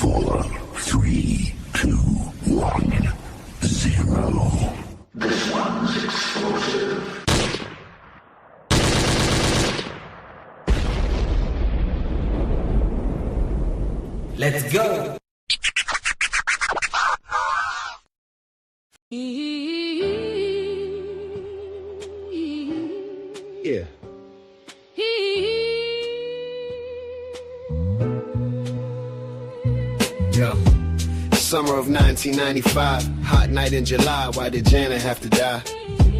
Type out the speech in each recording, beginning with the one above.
4, 3, 2, 1, 0. This one's explosive. Let's go. Yeah. Yo. Summer of 1995, hot night in July. Why did Janet have to die?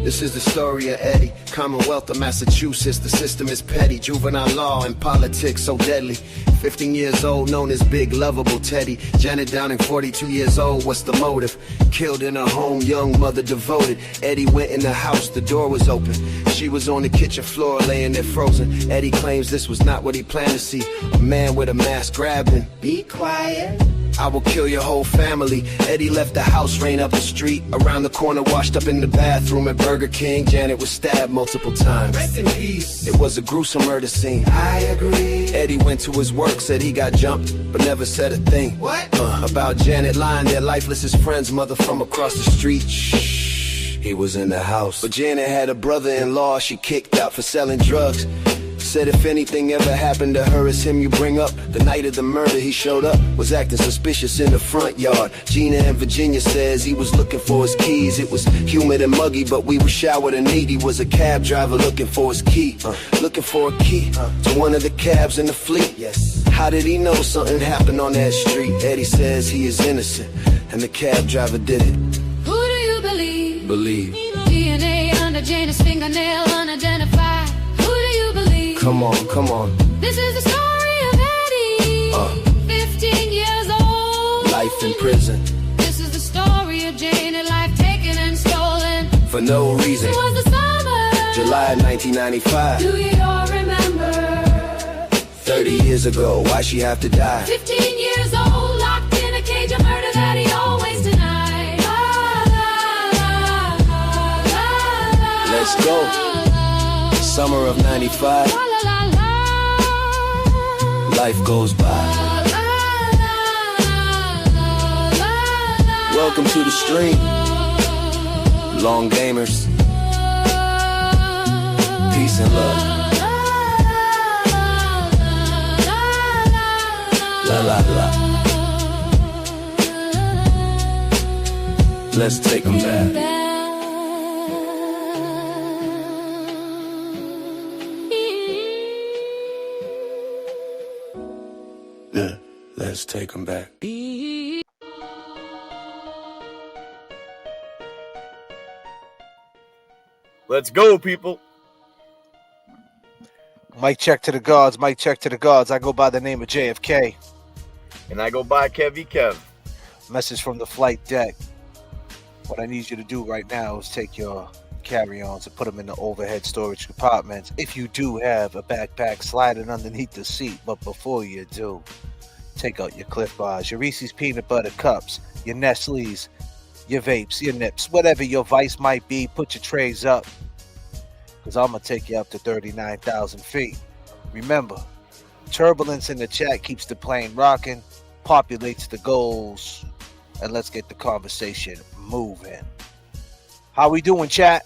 This is the story of Eddie, Commonwealth of Massachusetts. The system is petty, juvenile law and politics so deadly. 15 years old, known as Big Lovable Teddy. Janet Downing, 42 years old, what's the motive? Killed in her home, young mother devoted. Eddie went in the house, the door was open. She was on the kitchen floor, laying there frozen. Eddie claims this was not what he planned to see. A man with a mask grabbed him. Be quiet. I will kill your whole family. Eddie left the house, ran up the street. Around the corner, washed up in the bathroom at Burger King. Janet was stabbed multiple times. Rest in peace. It was a gruesome murder scene. I agree. Eddie went to his work, said he got jumped, but never said a thing. What? About Janet lying there lifeless. His friend's mother from across the street. Shh, he was in the house. But Janet had a brother-in-law she kicked out for selling drugs. Said if anything ever happened to her, it's him you bring up. The night of the murder he showed up, was acting suspicious in the front yard. Gina in Virginia says he was looking for his keys. It was humid and muggy, but we were showered and neat. He was a cab driver looking for his key. Looking for a key to one of the cabs in the fleet. Yes. How did he know something happened on that street? Eddie says he is innocent, and the cab driver did it. Who do you believe? Believe. DNA under Janet's fingernail unidentified. Who do you believe? Come on, come on. This is the story of Eddie, 15 years old. Life in prison. This is the story of Janet, life taken and stolen. For no reason. It was the summer, July 1995. do you all remember? 30 years ago, why she have to die? 15 years old, locked in a cage of murder that he always denied. Let's go. Summer of 95. Life goes by. Welcome to the stream, long gamers. Peace and love. La la la. Let's take them back. Yeah, let's take them back. Let's go, people. Mic check to the gods, mic check to the gods. I go by the name of J.F.K. And I go by Kev. Message from the flight deck. What I need you to do right now is take your carry-ons and put them in the overhead storage compartments. If you do have a backpack, slide it underneath the seat. But before you do, take out your Cliff Bars, your Reese's Peanut Butter Cups, your Nestle's, your vapes, your nips, whatever your vice might be. Put your trays up, because I'm going to take you up to 39,000 feet. Remember, turbulence in the chat keeps the plane rocking, populates the goals, and let's get the conversation moving. How we doing, chat?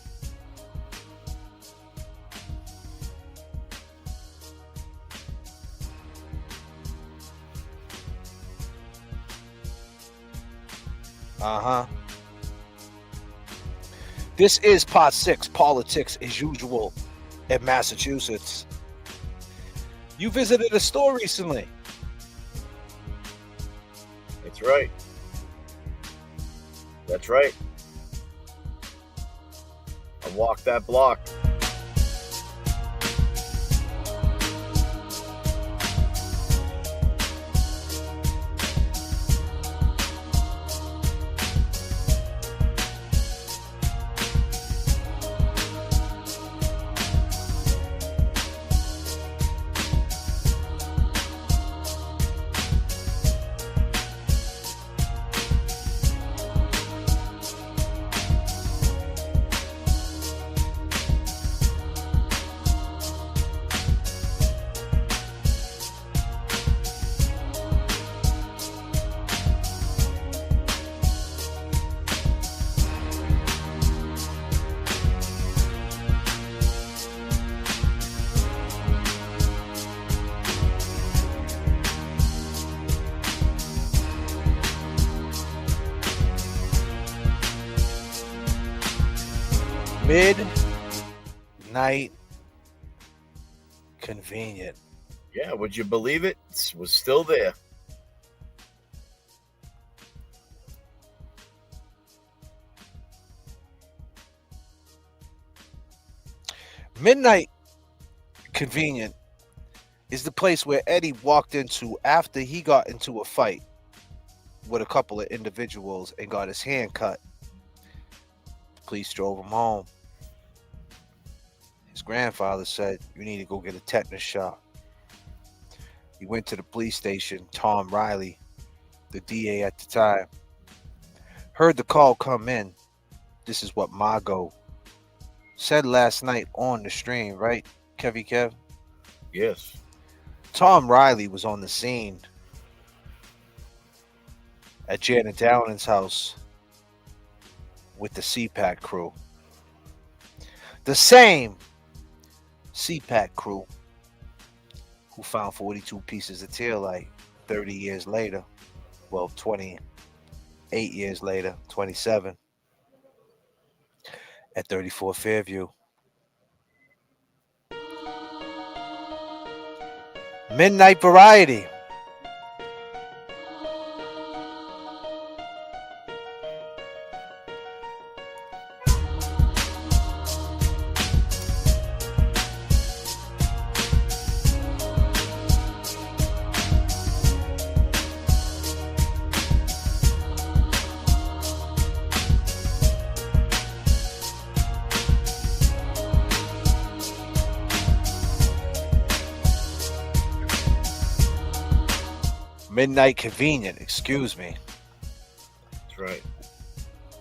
This is Part 6, Politics as Usual in Massachusetts. You visited a store recently. That's right. That's right. I walked that block. Midnight Convenient. Yeah, would you believe it? It was still there. Midnight Convenient is the place where Eddie walked into after he got into a fight with a couple of individuals and got his hand cut. The police drove him home. His grandfather said, "You need to go get a tetanus shot." He went to the police station. Tom Riley, the DA at the time, heard the call come in. This is what Margot said last night on the stream, right, Kevy Kev? Yes. Tom Riley was on the scene at Janet Downing's house with the CPAC crew. The same CPAC crew who found 42 pieces of taillight 30 years later. Well, 28 years later, 27, at 34 Fairview. Midnight Variety. Midnight Convenient, excuse me. That's right.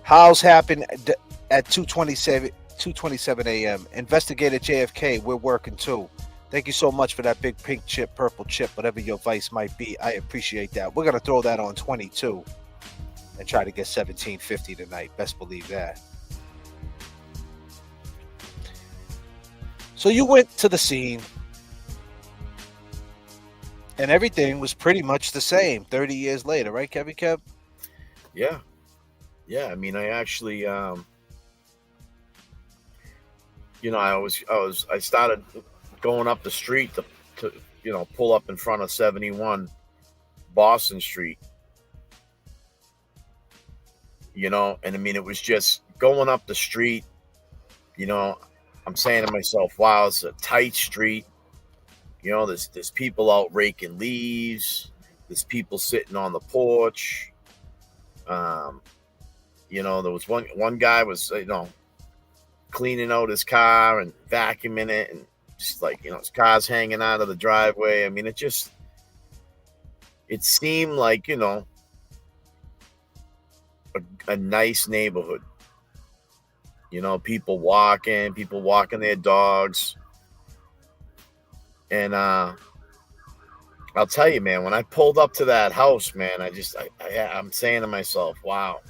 House happened at 2:27 a.m. Investigator J.F.K, we're working too. Thank you so much for that big pink chip, purple chip, whatever your vice might be. I appreciate that. We're going to throw that on 22 and try to get 1750 tonight. Best believe that. So you went to the scene and everything was pretty much the same 30 years later, right, Kevy Kev? Yeah. Yeah, I mean, I actually, I started going up the street to pull up in front of 71 Boston Street, and I mean, it was just going up the street, I'm saying to myself, wow, it's a tight street. There's people out raking leaves. There's people sitting on the porch. There was one guy was, cleaning out his car and vacuuming it, and just like, his car's hanging out of the driveway. I mean, it seemed like, a nice neighborhood. People walking their dogs. And I'll tell you, man, when I pulled up to that house, man, I'm saying to myself, wow,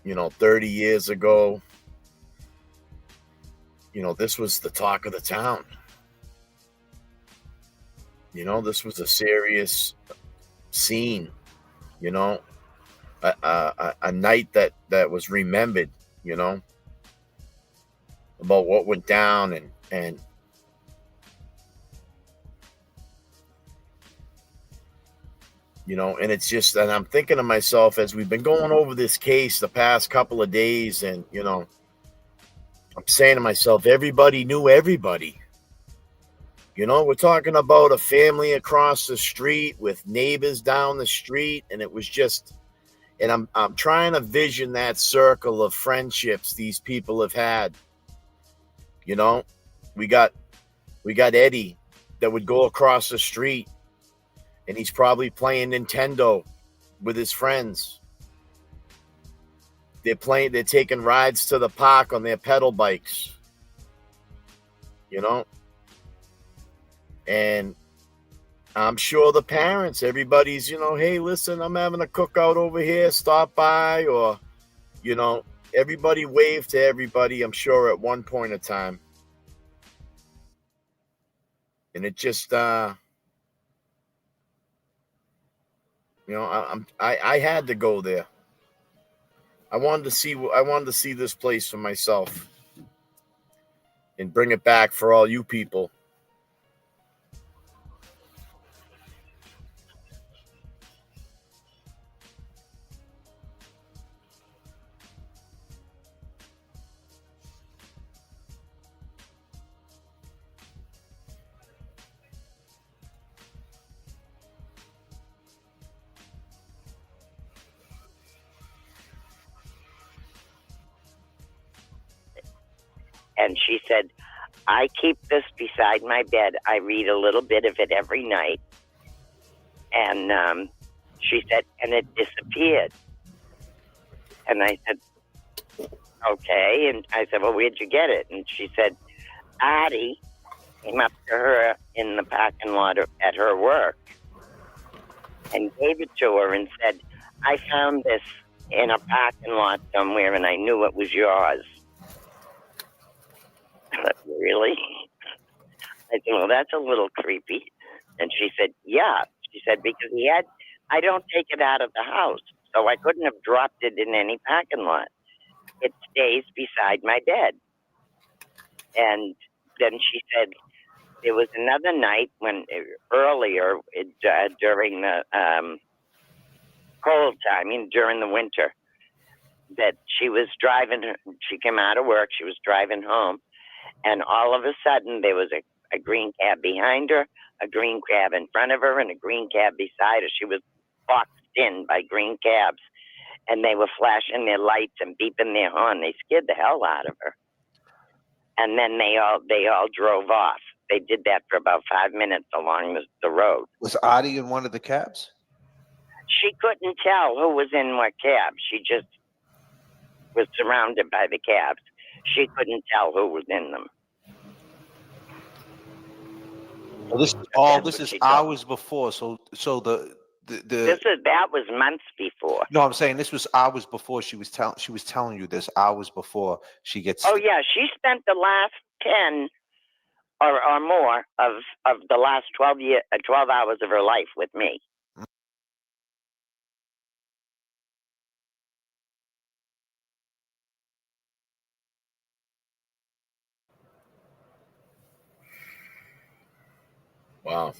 30 years ago, this was the talk of the town. This was a serious scene, a night that was remembered, about what went down and and it's just, and I'm thinking to myself as we've been going over this case the past couple of days, and I'm saying to myself, everybody knew everybody. We're talking about a family across the street with neighbors down the street, and it was just, and I'm trying to vision that circle of friendships these people have had. We got Eddie that would go across the street and he's probably playing Nintendo with his friends. They're taking rides to the park on their pedal bikes. And I'm sure the parents, everybody's, hey, listen, I'm having a cookout over here, stop by, or, everybody waved to everybody, I'm sure, at one point in time. And it just, I had to go there. I wanted to see this place for myself and bring it back for all you people. And she said, I keep this beside my bed. I read a little bit of it every night. And she said, and it disappeared. And I said, okay. And I said, well, where'd you get it? And she said, Addie came up to her in the parking lot at her work and gave it to her and said, I found this in a parking lot somewhere and I knew it was yours. Really? I said, well, that's a little creepy. And she said, yeah. She said, because I don't take it out of the house, so I couldn't have dropped it in any parking lot. It stays beside my bed. And then she said, there was another night earlier during the cold time, during the winter, that she was driving. She came out of work. She was driving home, and all of a sudden there was a green cab behind her, a green cab in front of her, and a green cab beside her. She was boxed in by green cabs, and they were flashing their lights and beeping their horn. They scared the hell out of her. And then they all drove off. They did that for about 5 minutes along the road. Was Adi in one of the cabs? She couldn't tell who was in what cab. She just was surrounded by the cabs. She couldn't tell who was in them. Well, this is hours before. So that was months before. No, I'm saying this was hours before she was telling you this, hours before she gets. Oh yeah, she spent the last 10 or more of the last 12 hours of her life with me. Wow.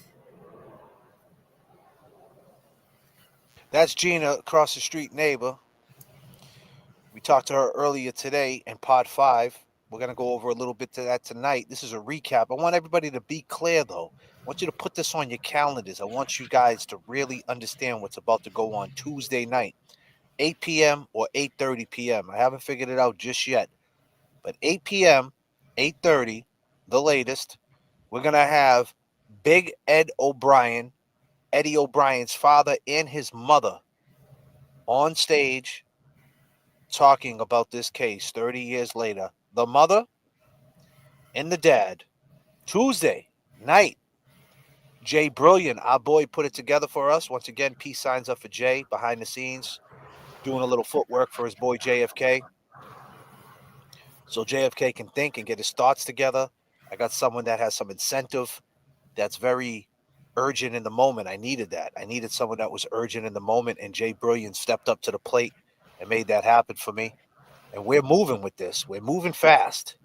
That's Gina, across the street neighbor. We talked to her earlier today in Pod 5. We're going to go over a little bit to that tonight. This is a recap. I want everybody to be clear, though. I want you to put this on your calendars. I want you guys to really understand what's about to go on Tuesday night, 8 p.m. or 8:30 p.m. I haven't figured it out just yet. But 8 p.m., 8:30, the latest, we're going to have Big Ed O'Brien, Eddie O'Brien's father and his mother, on stage talking about this case 30 years later. The mother and the dad. Tuesday night. Jay Brilliant, our boy, put it together for us. Once again, peace signs up for Jay behind the scenes, doing a little footwork for his boy J.F.K. So J.F.K. can think and get his thoughts together. I got someone that has some incentive that's very urgent in the moment. I needed that. I needed someone that was urgent in the moment, and Jay Brilliant stepped up to the plate and made that happen for me. And we're moving with this. We're moving fast.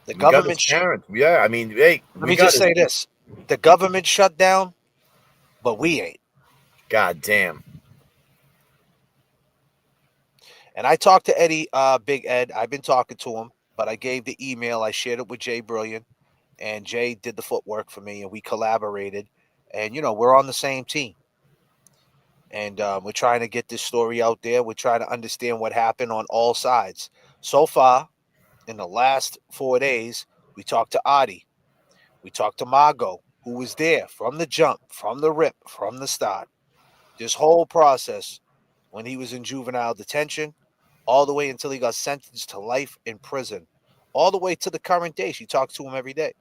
The government. Yeah, I mean, hey. Let me just say this: the government shut down, but we ain't. God damn. And I talked to Eddie, Big Ed. I've been talking to him, but I gave the email. I shared it with Jay Brilliant, and Jay did the footwork for me, and we collaborated. And we're on the same team. And we're trying to get this story out there. We're trying to understand what happened on all sides. So far, in the last 4 days, we talked to Adi. We talked to Margot, who was there from the jump, from the rip, from the start. This whole process when he was in juvenile detention, all the way until he got sentenced to life in prison, all the way to the current day. She talks to him every day.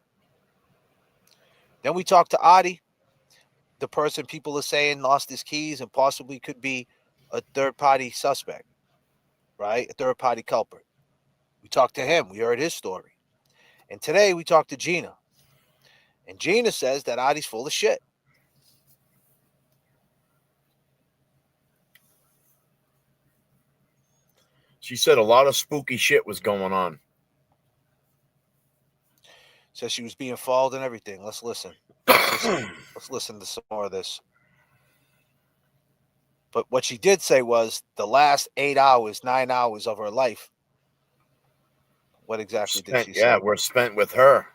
Then we talked to Adi, the person people are saying lost his keys and possibly could be a third-party suspect, right? A third-party culprit. We talked to him. We heard his story. And today we talked to Gina. And Gina says that Adi's full of shit. She said a lot of spooky shit was going on. Says she was being followed and everything. Let's listen. Let's listen to some more of this. But what she did say was the last 8 hours, 9 hours of her life. What exactly did she say? Yeah, we're spent with her.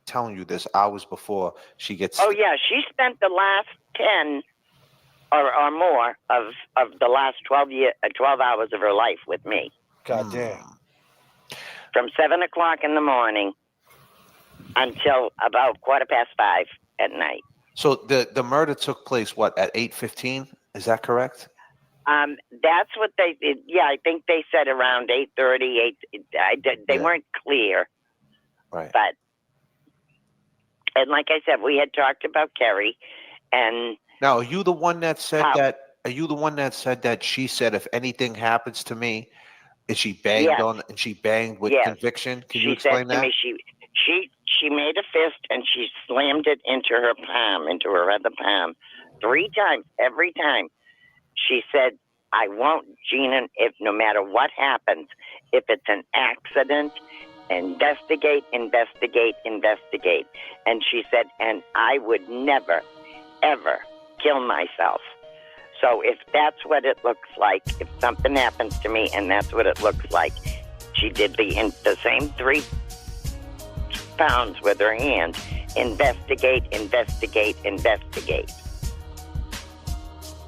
Telling you this hours before she gets. Oh yeah, she spent the last 10 or more of the last 12 hours of her life with me. God damn. From 7 o'clock in the morning until about 5:15 at night. So the murder took place what at 8:15? Is that correct? That's what they did. Yeah, I think they said around 8:30. They weren't clear, right? But and like I said, we had talked about Kerry, and now are you the one that said that? Are you the one that said that she said if anything happens to me, is she banged on and she banged with conviction? Can you explain that? She said to me, she made a fist and she slammed it into her palm, into her other palm, 3 times. Every time she said, "I won't, Gina. If no matter what happens, if it's an accident, investigate." And she said, "And I would never, ever kill myself. So if that's what it looks like, if something happens to me and that's what it looks like," she did the same 3 pounds with her hand. Investigate.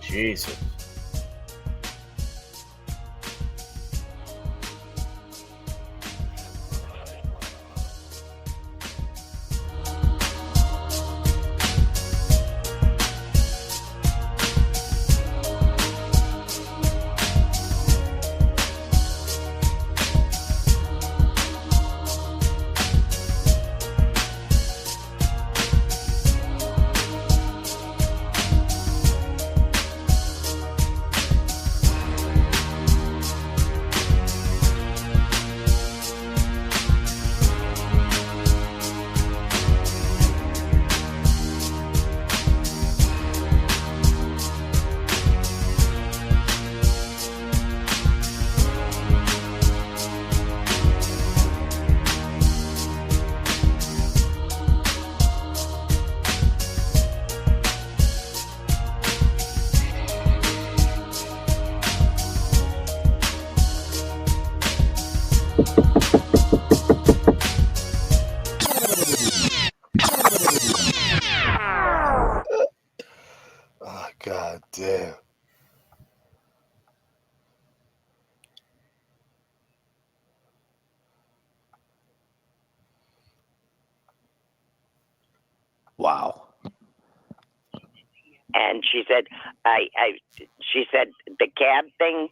Jesus. Oh, God damn. Wow. And she said, she said the cab thing,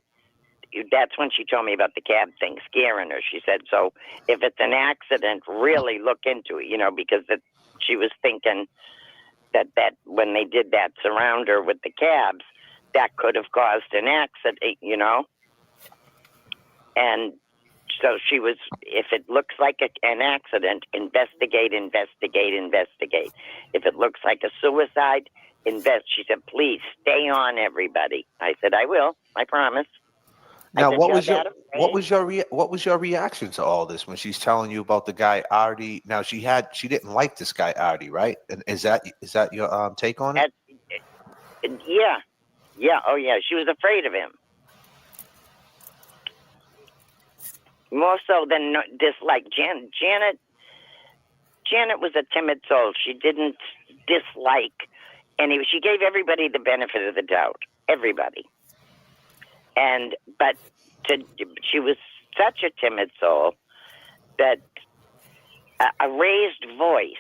that's when she told me about the cab thing scaring her. She said, so if it's an accident, really look into it, because she was thinking that when they did that surrounder with the cabs, that could have caused an accident, And so she was, if it looks like an accident, investigate. If it looks like a suicide, she said, please stay on, everybody. I said, I will. I promise. Now, what was your reaction to all this when she's telling you about the guy Artie? Now, she didn't like this guy Artie, right? And is that your take on it? Yeah. Oh yeah, she was afraid of him more so than dislike. Janet was a timid soul. She didn't dislike anyway. She gave everybody the benefit of the doubt. Everybody. But she was such a timid soul that a raised voice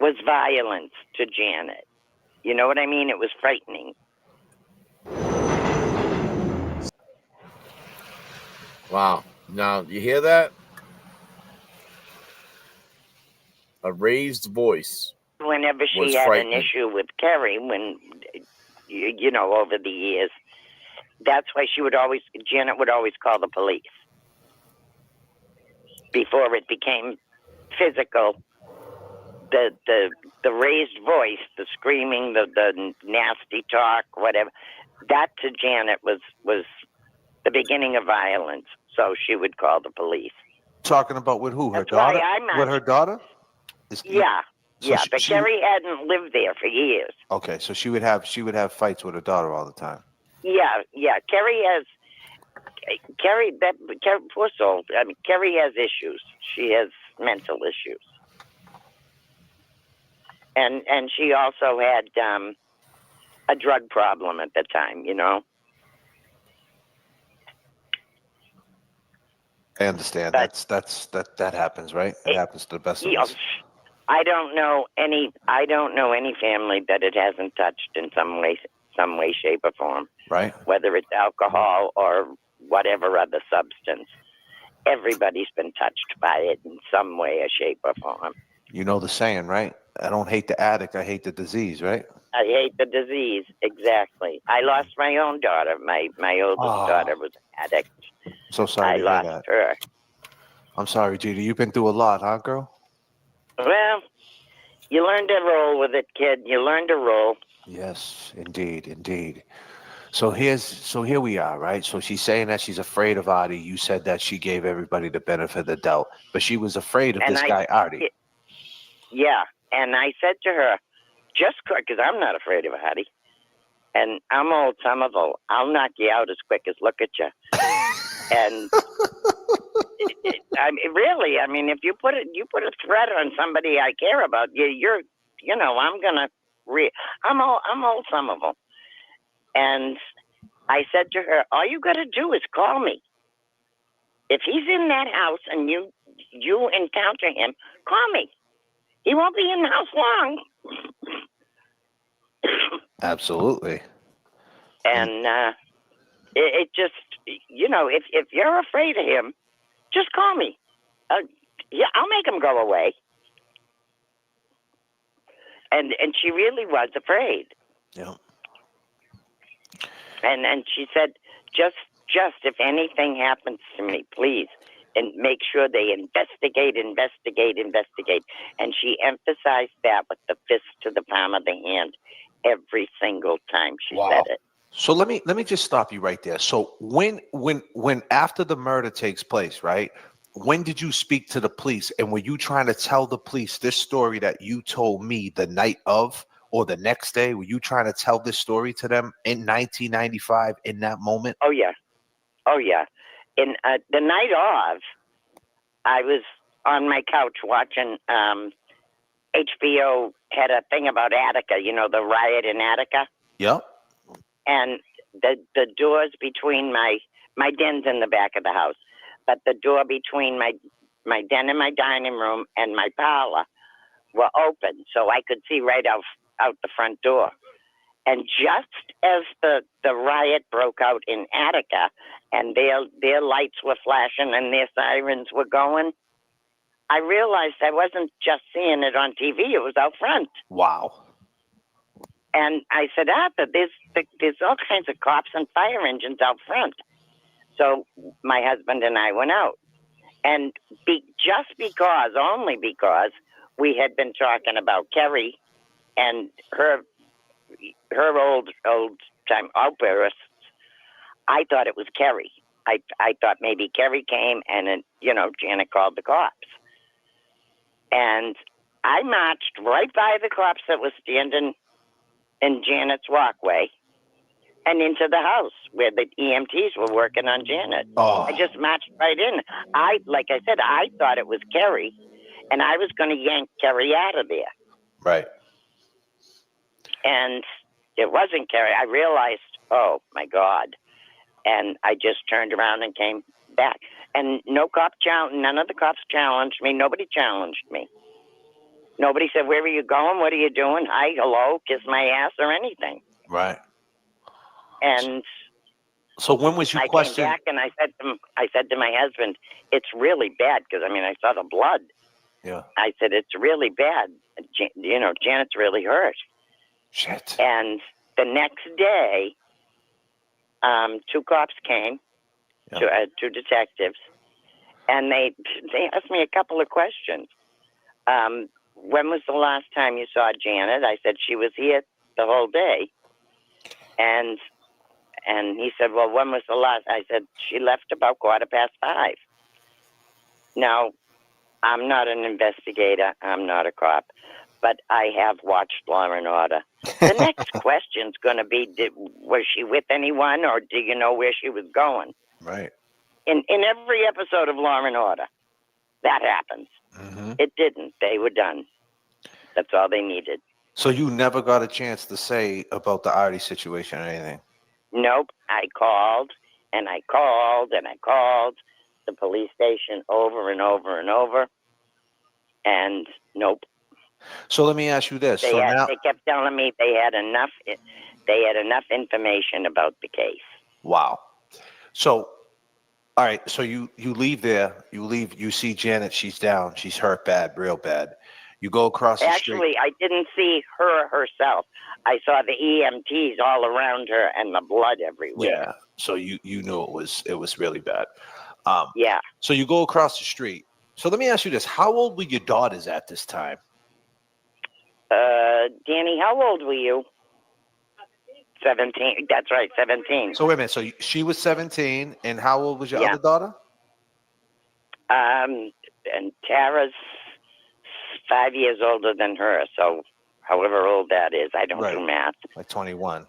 was violence to Janet. You know what I mean? It was frightening. Wow. Now, you hear that? A raised voice. Whenever she had an issue with Kerry, when, over the years, that's why Janet would always call the police. Before it became physical, the raised voice, the screaming, the nasty talk, whatever, that to Janet was the beginning of violence. So she would call the police. Talking about with who? Her That's why daughter? I'm With her daughter? Yeah, So yeah. But Kerry hadn't lived there for years. Okay, so she would have fights with her daughter all the time. Yeah, yeah. Kerry, poor soul. I mean, Kerry has issues. She has mental issues. And she also had a drug problem at the time, you know. I understand. But that happens, right? It happens to the best of us. I don't know any family that it hasn't touched in some way, shape, or form. Right. Whether it's alcohol or whatever other substance, everybody's been touched by it in some way, or shape, or form. You know the saying, right? I don't hate the addict, I hate the disease, right? I hate the disease, exactly. I lost my own daughter. My oldest daughter was an addict. So sorry to hear that. I lost her. I'm sorry, Judy. You've been through a lot, huh, girl? Well, you learn to roll with it, kid. You learn to roll. Yes, indeed. So here we are, right? So she's saying that she's afraid of Artie. You said that she gave everybody the benefit of the doubt, but she was afraid of this guy, Artie. Yeah, and I said to her, just because I'm not afraid of Artie, and I'm old Somerville, I'll knock you out as quick as look at you. And I mean, really, I mean, if you put a threat on somebody I care about, I'm gonna. I'm old Somerville, and I said to her, all you got to do is call me. If he's in that house and you encounter him, call me. He won't be in the house long. Absolutely. And it just, if you're afraid of him, just call me. Yeah, I'll make him go away. And she really was afraid. Yeah. And she said, just if anything happens to me, please, and make sure they investigate. And she emphasized that with the fist to the palm of the hand every single time she said it. So let me just stop you right there. So when after the murder takes place, right? When did you speak to the police? And were you trying to tell the police this story that you told me the night of or the next day? Were you trying to tell this story to them in 1995 in that moment? Oh, yeah. In the night of, I was on my couch watching HBO had a thing about Attica, the riot in Attica. Yep. And the doors between my den's in the back of the house, but the door between my den and my dining room and my parlor were open, so I could see right out the front door. And just as the riot broke out in Attica and their lights were flashing and their sirens were going, I realized I wasn't just seeing it on TV, it was out front. Wow. And I said, Arthur, there's all kinds of cops and fire engines out front. So my husband and I went out. And only because we had been talking about Kerry and her old time outbursts, I thought it was Kerry. I thought maybe Kerry came and Janet called the cops. And I marched right by the cops that was standing in Janet's walkway and into the house where the EMTs were working on Janet. Oh. I just marched right in. Like I said, I thought it was Kerry, and I was going to yank Kerry out of there. Right. And it wasn't Kerry. I realized, oh, my God. And I just turned around and came back. And none of the cops challenged me. Nobody challenged me. Nobody said, where are you going? What are you doing? Hi, hello, kiss my ass or anything. Right. And so when was you questioned? I came back and I said to my husband, it's really bad because, I saw the blood. Yeah. I said, it's really bad. Janet's really hurt. Shit. And the next day, 2 cops came, two detectives, and they asked me a couple of questions. When was the last time you saw Janet? I said she was here the whole day. And And he said, well, when was the last? I said, she left about 5:15. Now, I'm not an investigator. I'm not a cop. But I have watched Law and Order. The next question's going to be, was she with anyone, or do you know where she was going? Right. In every episode of Law and Order, that happens. Mm-hmm. It didn't. They were done. That's all they needed. So you never got a chance to say about the Artie situation or anything? Nope. I called, and I called, and I called the police station over and over and over, and nope. So let me ask you this. They kept telling me they had enough information about the case. Wow. So, all right. So you leave there. You see Janet. She's down. She's hurt bad, real bad. You go across the street. Actually, I didn't see her herself. I saw the EMTs all around her and the blood everywhere. Yeah. So you knew it was really bad. Yeah. So you go across the street. So let me ask you this: how old were your daughters at this time? Danny, how old were you? 17. That's right, 17. So wait a minute. So she was 17, and how old was your other daughter? And Tara's 5 years older than her, so however old that is, I don't do math. Like 21.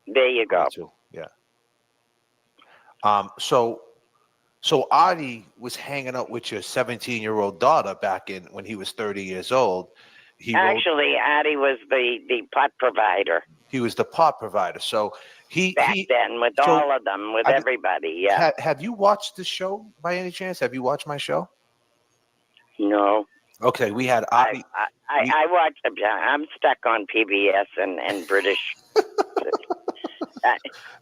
There you go. 22. Yeah. So Artie was hanging out with your 17-year-old daughter back when he was 30 years old. Actually, Artie was the pot provider. He was the pot provider. So back then with all of them, with everybody. Yeah. Have you watched the show by any chance? Have you watched my show? No. Okay, we had Artie. I watched them. I'm stuck on PBS and British.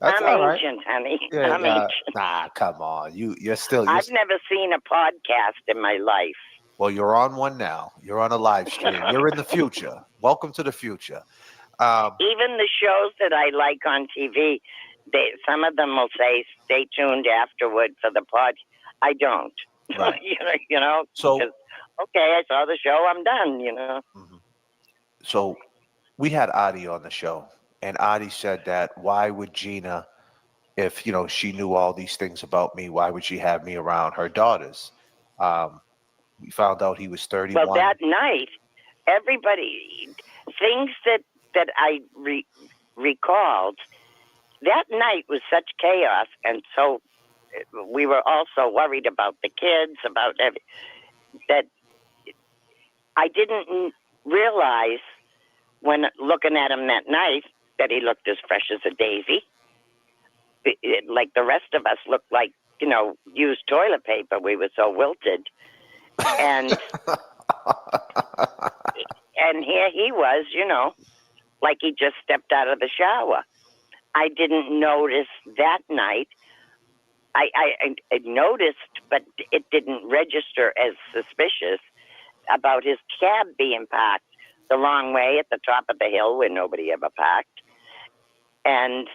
I'm ancient, honey. Yeah, I'm ancient. Nah, come on. You're still. I've never seen a podcast in my life. Well, you're on one now. You're on a live stream. You're in the future. Welcome to the future. Even the shows that I like on TV, some of them will say, "Stay tuned afterward for the pod." I don't. Right. you know. So okay, I saw the show. I'm done. You know. Mm-hmm. So we had Artie on the show, and Artie said that why would Gina, if she knew all these things about me, why would she have me around her daughters? We found out he was 31. Well, that night, everybody things that I recalled. That night was such chaos, and so we were also worried about the kids, about that. I didn't realize when looking at him that night that he looked as fresh as a daisy. Like the rest of us looked like, used toilet paper. We were so wilted. And and here he was, like he just stepped out of the shower. I didn't notice that night. I noticed, but it didn't register as suspicious about his cab being parked the wrong way at the top of the hill where nobody ever parked, and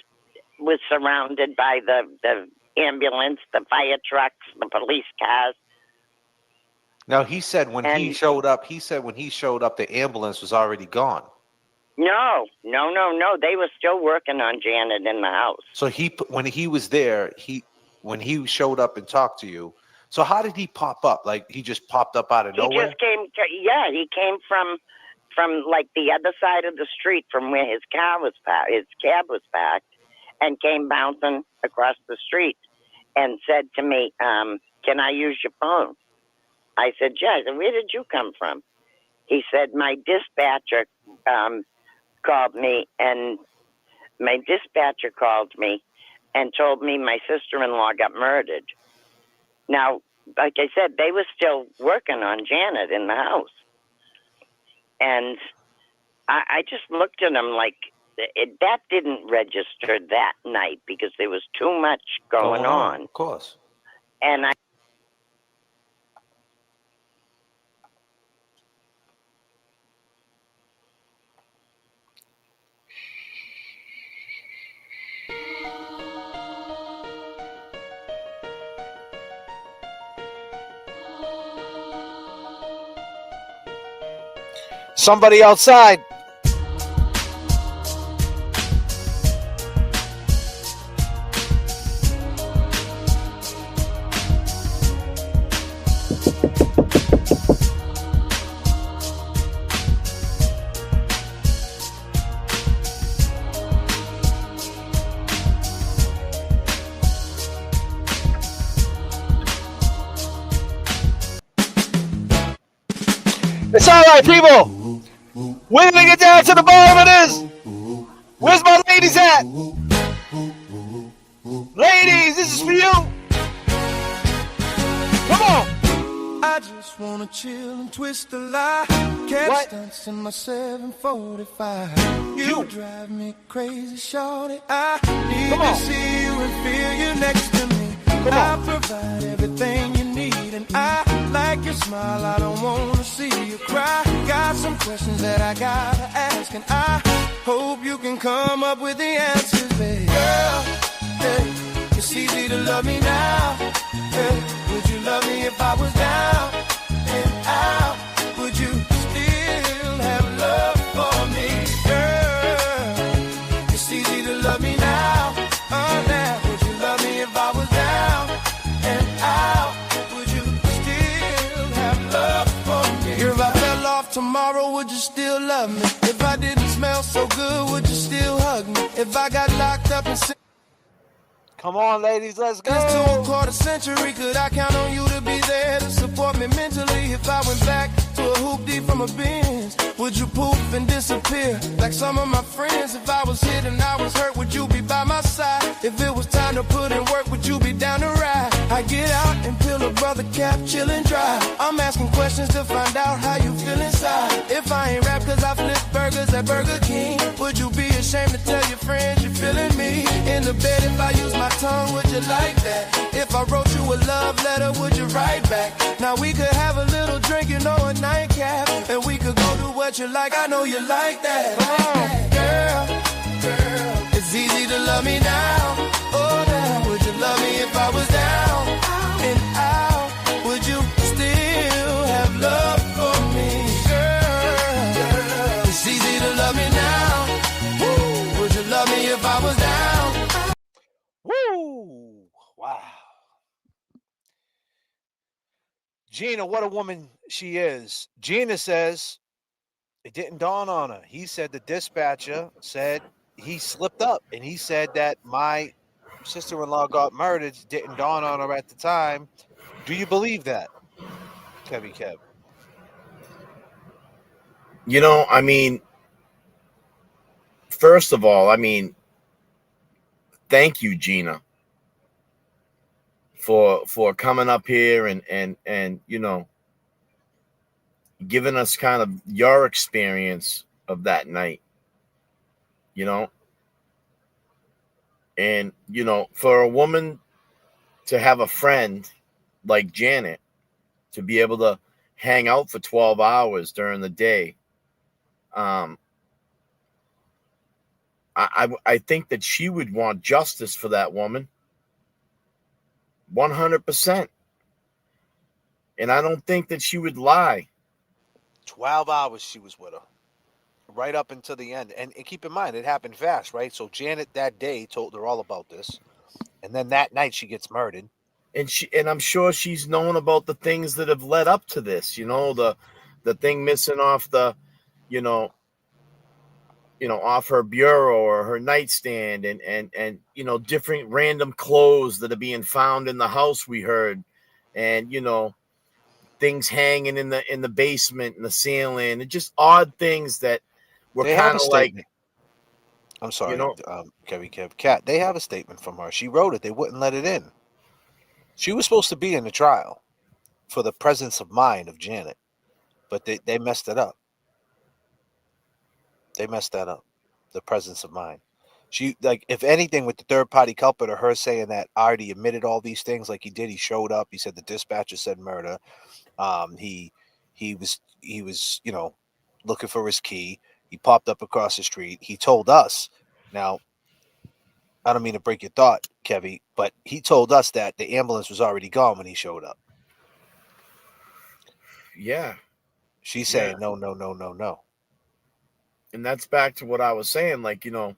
was surrounded by the ambulance, the fire trucks, the police cars. Now he said when he showed up, the ambulance was already gone. No. They were still working on Janet in the house. So when he was there, when he showed up and talked to you, so how did he pop up? Like he just popped up out of nowhere? He just came. He came from like the other side of the street from where his cab was parked, and came bouncing across the street, and said to me, "Can I use your phone?" I said, "Yeah." I said, "Where did you come from?" He said, "My dispatcher called me, and told me my sister-in-law got murdered." Now, like I said, they were still working on Janet in the house. And I just looked at him like that didn't register that night because there was too much going on. Of course. And Somebody outside. It's all right, people. We're gonna get down to the bottom of this. Where's my ladies at? Ladies, this is for you. Come on. I just wanna chill and twist the lie. Catch stunts in my 745. You drive me crazy, shorty. I need to see you and feel you next to me. I provide everything you need, and I like your smile. I don't wanna see you cry. Got some questions that I gotta ask, and I hope you can come up with the answers, babe. Girl, hey, it's easy to love me now. Hey, would you love me if I was down and out? Would you still have love for me, girl? It's easy to love me now. Oh, now, would you love me if I was down and out? Would you still have love for me? If I fell off tomorrow, would you still love me? If I didn't smell so good, would you still hug me? If I got locked up and come on, ladies, let's go. to a quarter century, could I count on you to be there to support me mentally? If I went back to a hoopty from a Benz, would you poof and disappear like some of my friends? If I was hit and I was hurt, would you be by my side? If it was time to put in work, would you be down to ride? I get out and peel a brother cap, chill and dry. I'm asking questions to find out how you feel inside. If I ain't rap cause I flip burgers at Burger King, would you be ashamed to tell your friends you're feeling me? In the bed if I use my tongue, would you like that? If I wrote you a love letter, would you write back? Now we could have a little drink, you know, a nightcap, and we could go do what you like. I know you like that. Girl, it's easy to love me now. Oh, now, would you love me if I was down and out? Would you still have love for me, girl? It's easy to love me now. Woo. Would you love me if I was down? Woo! Wow. Gina, what a woman she is. Gina says it didn't dawn on her. He said the dispatcher said he slipped up, and he said that my sister-in-law got murdered. Didn't dawn on her at the time. Do you believe that, Kevy Kev? You know, I mean, first of all, I mean, thank you, Gina, for coming up here and you know, giving us kind of your experience of that night, you know. And, you know, for a woman to have a friend like Janet to be able to hang out for 12 hours during the day, I think that she would want justice for that woman 100%. And I don't think that she would lie. 12 hours she was with her, right up until the end. And keep in mind, it happened fast, right? So Janet that day told her all about this, and then that night she gets murdered. And I'm sure she's known about the things that have led up to this. You know, the thing missing off the, you know, off her bureau or her nightstand, and you know, different random clothes that are being found in the house. We heard, and you know, things hanging in the basement and the ceiling, and just odd things that were kind of like. I'm sorry, you know, Kev, Cat. They have a statement from her. She wrote it. They wouldn't let it in. She was supposed to be in the trial for the presence of mind of Janet, but they messed it up. They messed that up. The presence of mind. She, like, if anything, with the third party culprit or her saying that Artie admitted all these things like he did. He showed up. He said the dispatcher said murder. He was, you know, looking for his key. He popped up across the street. He told us. Now, I don't mean to break your thought, Kevy, but he told us that the ambulance was already gone when he showed up. Yeah. She's saying no. And that's back to what I was saying. Like, you know,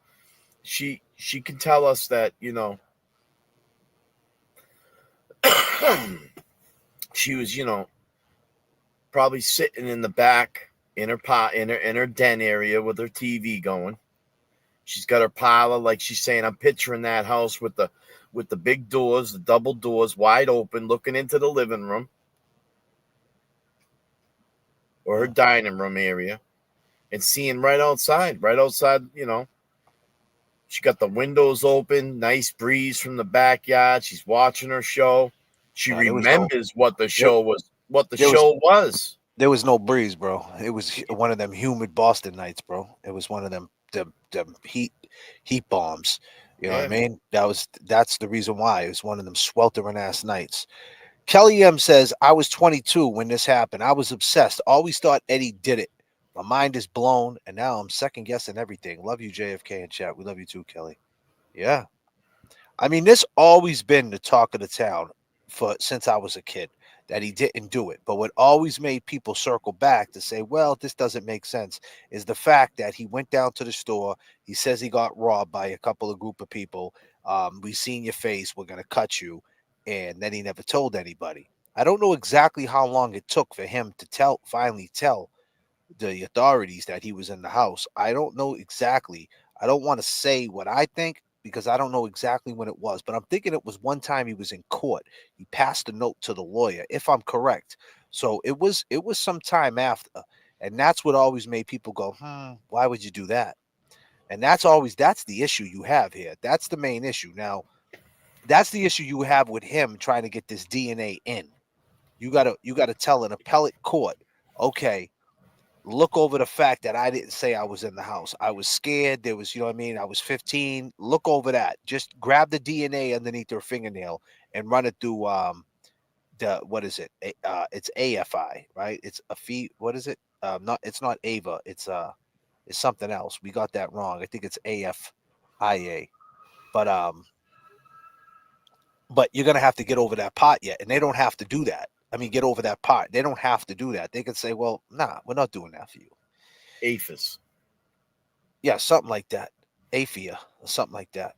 she can tell us that, you know, she was, you know, probably sitting in the back in her den area with her TV going. She's got her pile of, like she's saying, I'm picturing that house with the big doors, the double doors wide open, looking into the living room. or her dining room area, and seeing right outside, you know, she got the windows open, nice breeze from the backyard. She's watching her show. She There was no remembers what the there, show was, there was was. there was no breeze, bro. It was one of them humid Boston nights, bro. It was one of them heat bombs. You know what I Yeah. mean? That's the reason why. It was one of them sweltering ass nights. Kelly M says, I was 22 when this happened. I was obsessed. Always thought Eddie did it. My mind is blown, and now I'm second guessing everything. Love you, JFK in chat. We love you too, Kelly. Yeah. I mean, this always been the talk of the town since I was a kid that he didn't do it. But what always made people circle back to say, well, this doesn't make sense is the fact that he went down to the store. He says he got robbed by a couple of group of people. We seen your face. We're going to cut you. And then he never told anybody. I don't know exactly how long it took for him to finally tell the authorities that he was in the house. I don't know exactly. I don't want to say what I think because I don't know exactly when it was, but I'm thinking it was one time he was in court. He passed a note to the lawyer, if I'm correct. So it was some time after. And that's what always made people go, why would you do that? And that's the issue you have here. That's the main issue. Now, that's the issue you have with him trying to get this DNA in. You gotta tell an appellate court, okay, look over the fact that I didn't say I was in the house. I was scared. There was, you know what I mean? I was 15. Look over that. Just grab the DNA underneath her fingernail and run it through what is it? It's AFI, right? It's a fee. What is it? It's not Ava. It's something else. We got that wrong. I think it's AFIA. But you're gonna have to get over that part yet. And they don't have to do that. I mean, get over that part. They don't have to do that. They can say, well, nah, we're not doing that for you. APHIS. Yeah, something like that. AFIA or something like that.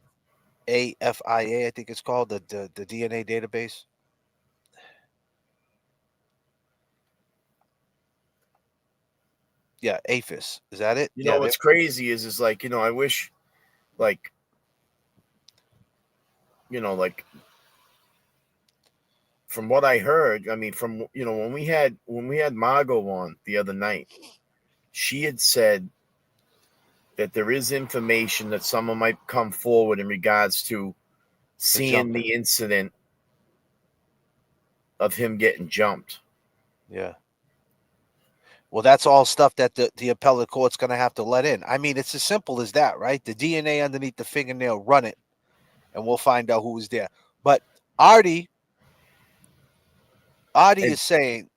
AFIA, I think it's called the DNA database. Yeah, APHIS. Is that it? You Yeah, know what's crazy is like, you know, I wish, like, you know, like from what I heard, I mean, from, you know, when we had Margot on the other night, she had said that there is information that someone might come forward in regards to seeing the incident of him getting jumped. Yeah. Well, that's all stuff that the appellate court's going to have to let in. I mean, it's as simple as that, right? The DNA underneath the fingernail, run it, and we'll find out who was there. But Artie is saying,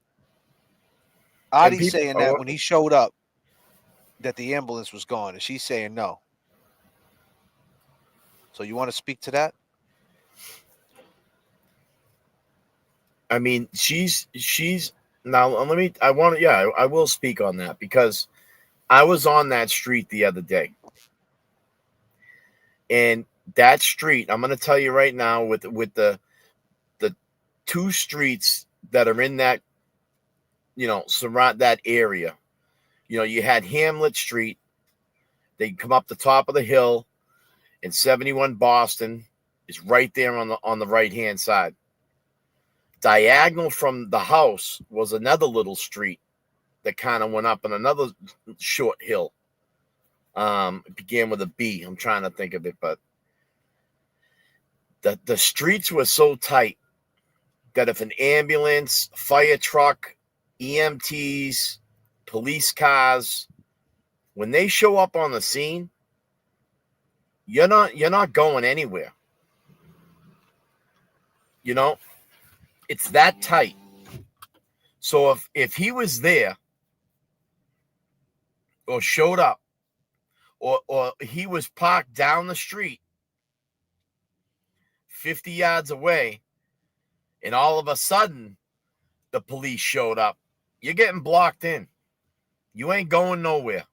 saying that when he showed up, that the ambulance was gone, and she's saying no. So you want to speak to that? I mean, she's now. I will speak on that because I was on that street the other day, and that street, I'm going to tell you right now, with the two streets that are in that, you know, surround that area. You know, you had Hamlet Street. They come up the top of the hill, and 71 Boston is right there on the right hand side. Diagonal from the house was another little street that kind of went up on another short hill. It began with a B. I'm trying to think of it, but the streets were so tight that if an ambulance, fire truck, EMTs, police cars, when they show up on the scene, you're not going anywhere. You know, it's that tight. So if he was there or showed up or he was parked down the street 50 yards away and all of a sudden the police showed up, you're getting blocked in. You ain't going nowhere.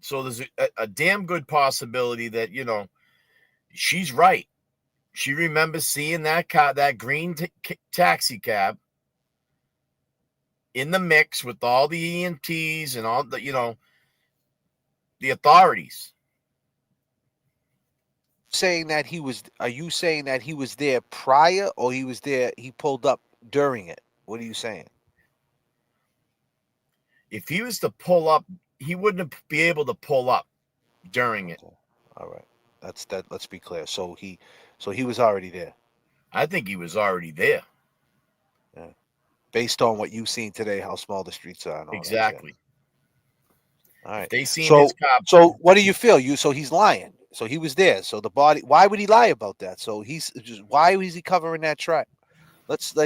So there's a damn good possibility that, you know, she's right. She remembers seeing that car, that green taxi cab in the mix with all the EMTs and all the, you know, the authorities. Are you saying that he was there prior, or he was there, he pulled up during it What are you saying? If he was to pull up, he wouldn't be able to pull up during it. All right. That's that. Let's be clear. So he was already there. I think he was already there. Yeah. Based on what you've seen today, how small the streets are. And all Exactly. That, all right. If they seen his cop. So what do you feel? So he's lying. So he was there. So the body. Why would he lie about that? So why is he covering that track?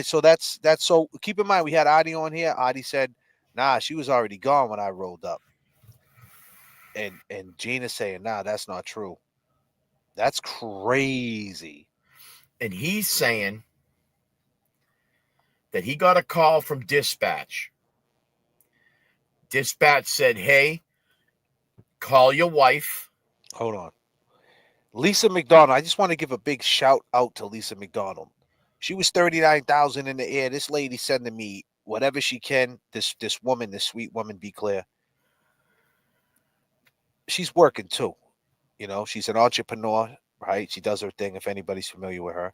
So that's so keep in mind we had Adi on here. Adi said, nah, she was already gone when I rolled up. And Gina's saying, nah, that's not true. That's crazy. And he's saying that he got a call from dispatch. Dispatch said, hey, call your wife. Hold on. Lisa McDonald. I just want to give a big shout out to Lisa McDonald. She was 39,000 in the air. This lady sending me whatever she can. This woman, this sweet woman, be clear. She's working too. You know, she's an entrepreneur, right? She does her thing if anybody's familiar with her.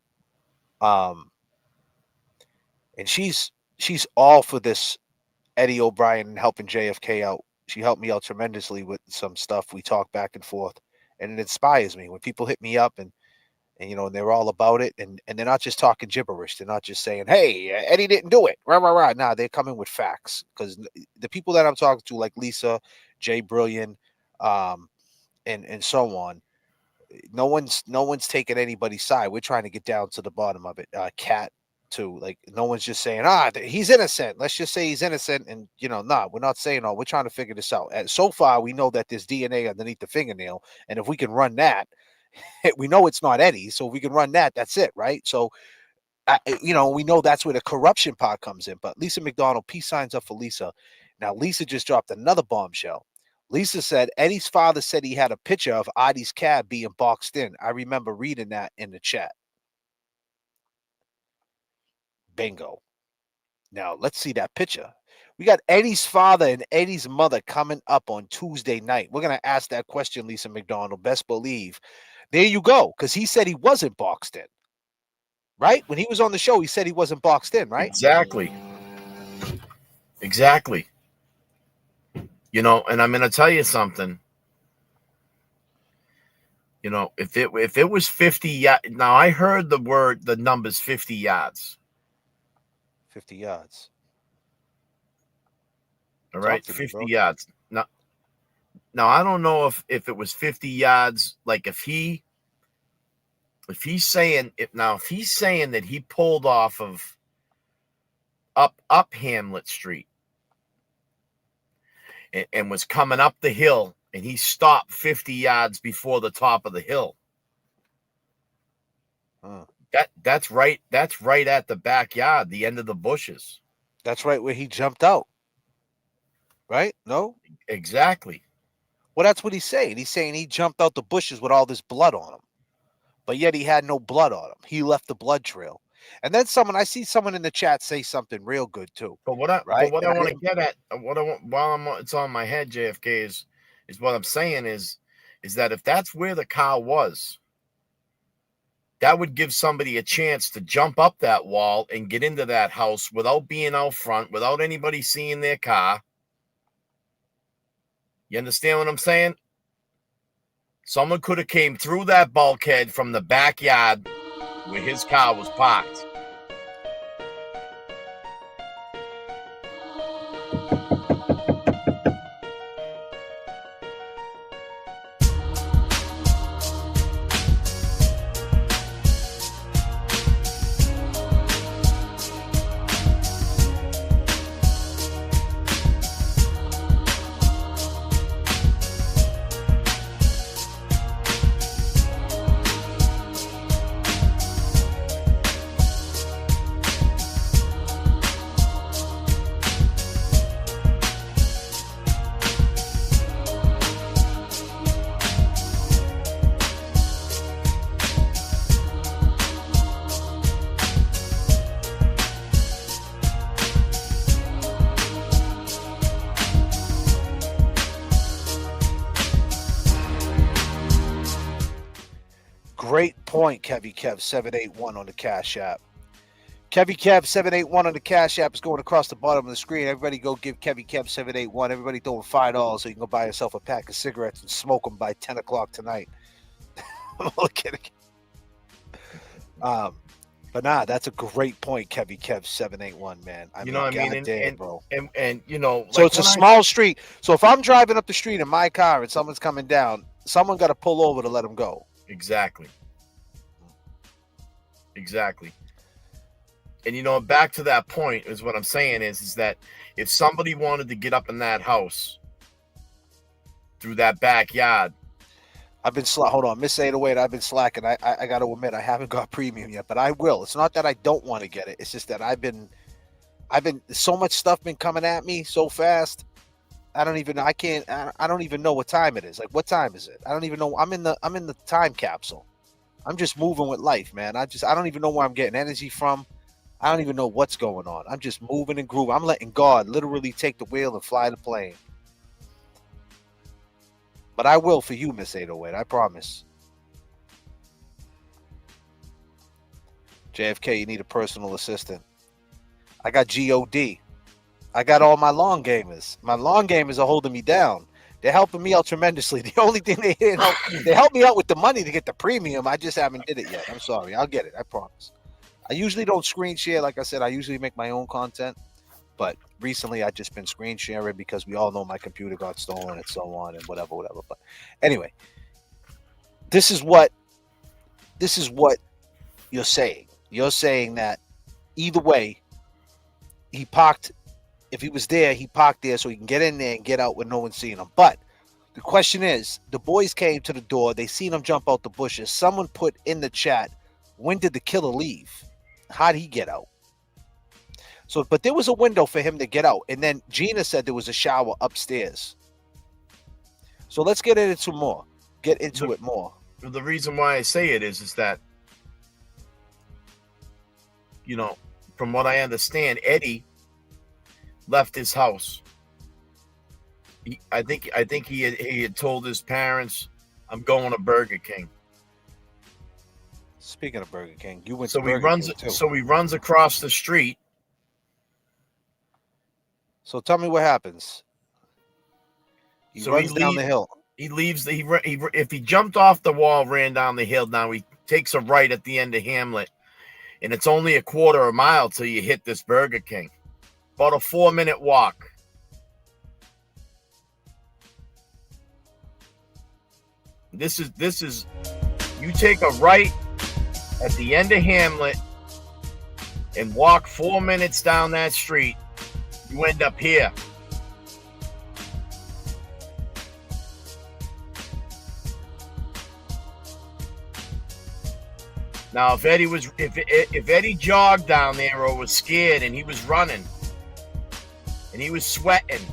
And she's all for this Eddie O'Brien helping JFK out. She helped me out tremendously with some stuff. We talk back and forth, and it inspires me when people hit me up and you know, and they're all about it, and they're not just talking gibberish. They're not just saying, "Hey, Eddie didn't do it." Rah rah rah. Nah, they're coming with facts because the people that I'm talking to, like Lisa, Jay Brilliant, and so on, no one's taking anybody's side. We're trying to get down to the bottom of it. Cat too, like no one's just saying, he's innocent. Let's just say he's innocent, and you know, nah, we're not saying all. We're trying to figure this out. And so far, we know that there's DNA underneath the fingernail, and if we can run that. We know it's not Eddie, so if we can run that, that's it, right? So, you know, we know that's where the corruption part comes in. But Lisa McDonald, peace signs up for Lisa. Now, Lisa just dropped another bombshell. Lisa said Eddie's father said he had a picture of Adi's cab being boxed in. I remember reading that in the chat. Bingo. Now, let's see that picture. We got Eddie's father and Eddie's mother coming up on Tuesday night. We're going to ask that question, Lisa McDonald. Best believe. There you go, because he said he wasn't boxed in, right? When he was on the show, he said he wasn't boxed in, right? Exactly. You know, and I'm going to tell you something. You know, if it was 50 yards, now I heard the numbers 50 yards. 50 yards. All right, 50 yards. Now I don't know if it was 50 yards. Like if he's saying that he pulled off of up Hamlet Street and was coming up the hill and he stopped 50 yards before the top of the hill. That's right at the backyard, the end of the bushes. That's right where he jumped out. Right? No? Exactly. Well, that's what he's saying. He's saying he jumped out the bushes with all this blood on him. But yet he had no blood on him. He left the blood trail. And then I see someone in the chat say something real good too. But what I want to get at, it's on my head, JFK, is what I'm saying is that if that's where the car was, that would give somebody a chance to jump up that wall and get into that house without being out front, without anybody seeing their car. You understand what I'm saying? Someone could have came through that bulkhead from the backyard where his car was parked. Great point, Kevy Kev 781 on the Cash App. Kevy Kev 781 on the Cash App is going across the bottom of the screen. Everybody go give Kevy Kev 781. Everybody throwing $5 so you can go buy yourself a pack of cigarettes and smoke them by 10 o'clock tonight. I'm only kidding. But nah, that's a great point, Kevy Kev 781, man. I You mean, know what I mean? goddamn, bro. And you know, So it's a small street. So if I'm driving up the street in my car and someone's coming down, someone got to pull over to let them go. Exactly. And you know, back to that point is what I'm saying is that if somebody wanted to get up in that house through that backyard, I've been hold on, Miss 808. I've been slacking. I got to admit I haven't got premium yet, but I will. It's not that I don't want to get it. It's just that I've been so much stuff been coming at me so fast. I don't even know what time it is. Like, what time is it? I don't even know. I'm in the time capsule. I'm just moving with life, man. I don't even know where I'm getting energy from. I don't even know what's going on. I'm just moving and grooving. I'm letting God literally take the wheel and fly the plane. But I will for you, Miss 808. I promise. JFK, you need a personal assistant. I got GOD. I got all my long gamers. My long gamers are holding me down. They're helping me out tremendously. The only thing they help me out with the money to get the premium. I just haven't did it yet. I'm sorry. I'll get it. I promise. I usually don't screen share. Like I said, I usually make my own content. But recently, I've just been screen sharing because we all know my computer got stolen and so on and whatever. But anyway, this is what you're saying. You're saying that either way, he parked. If he was there, he parked there so he can get in there and get out with no one seeing him. But the question is, the boys came to the door. They seen him jump out the bushes. Someone put in the chat, when did the killer leave? How'd he get out? So, but there was a window for him to get out. And then Gina said there was a shower upstairs. So let's get into more. Get into it more. The reason why I say it is that, you know, from what I understand, Eddie left his house. I think he had told his parents, "I'm going to Burger King." Speaking of Burger King, you went so to he Burger runs. King too. So he runs across the street. So tell me what happens. He runs down the hill. He leaves. If he jumped off the wall, ran down the hill. Now he takes a right at the end of Hamlet, and it's only a quarter of a mile till you hit this Burger King. About a 4-minute walk. This is. You take a right at the end of Hamlet and walk 4 minutes down that street. You end up here. Now, if Eddie jogged down there or was scared and he was running and he was sweating,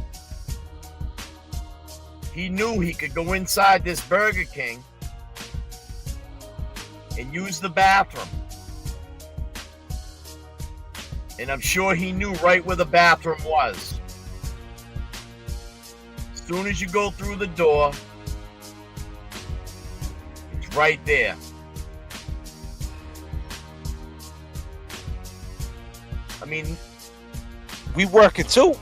he knew he could go inside this Burger King and use the bathroom. And I'm sure he knew right where the bathroom was. As soon as you go through the door, it's right there. I mean, we working too.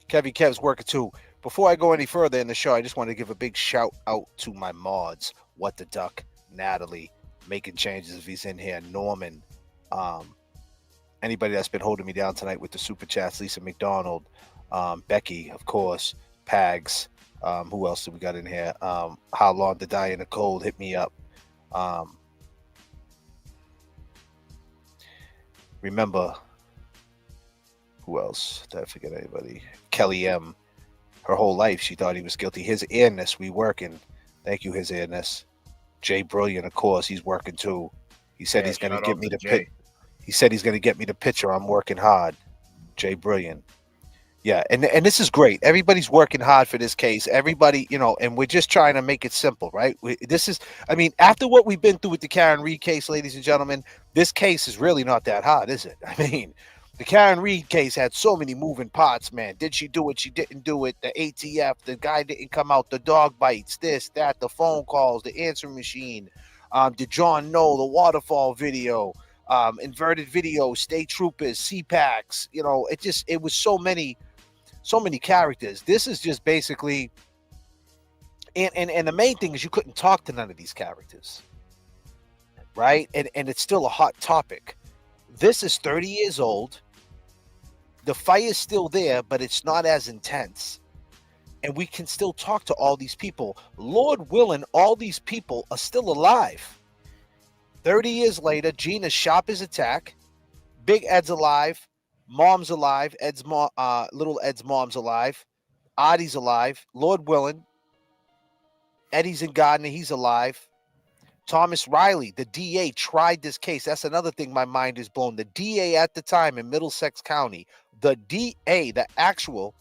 Kevy Kev's working too. Before I go any further in the show, I just want to give a big shout out to my mods. What the Duck, Natalie, making changes if he's in here, Norman, anybody that's been holding me down tonight with the super chats, Lisa McDonald, Becky, of course, Pags, who else do we got in here? How Long to Die in the Cold, hit me up. Remember, who else? Did I forget anybody? Kelly M. Her whole life, she thought he was guilty. His earnest, we working. Thank you, His Airness. Jay Brilliant, of course, he's working too. He said he's going to get me the pit. He said he's going to get me the picture. I'm working hard. Jay Brilliant. Yeah, and this is great. Everybody's working hard for this case. Everybody, and we're just trying to make it simple, right? After what we've been through with the Karen Reed case, ladies and gentlemen, this case is really not that hard, is it? I mean, the Karen Reed case had so many moving parts, man. Did she do it? She didn't do it. The ATF, the guy didn't come out. The dog bites, this, that, the phone calls, the answering machine. Did John know the waterfall video? Inverted video, state troopers, CPACs. It was so many characters. This is just basically, and the main thing is you couldn't talk to none of these characters, right? And it's still a hot topic. This is 30 years old. The fight is still there, but it's not as intense. And we can still talk to all these people. Lord willing, all these people are still alive. 30 years later, Gina's shop is attacked. Big Ed's alive. Mom's alive. Little Ed's mom's alive. Audie's alive. Lord willing. Eddie's in Gardner. He's alive. Thomas Riley, the DA, tried this case. That's another thing my mind is blown. The DA at the time in Middlesex County, the DA, the actual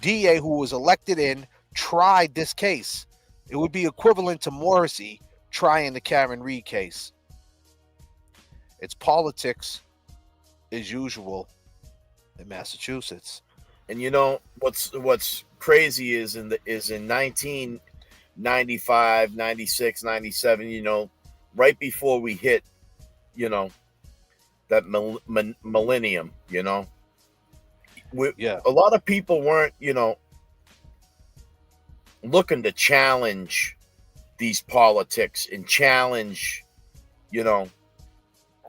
DA who was elected in, tried this case. It would be equivalent to Morrissey trying the Karen Reed case. It's politics as usual in Massachusetts. And what's crazy is in 1995, 96, 97, right before we hit, that millennium, a lot of people weren't, looking to challenge these politics and challenge,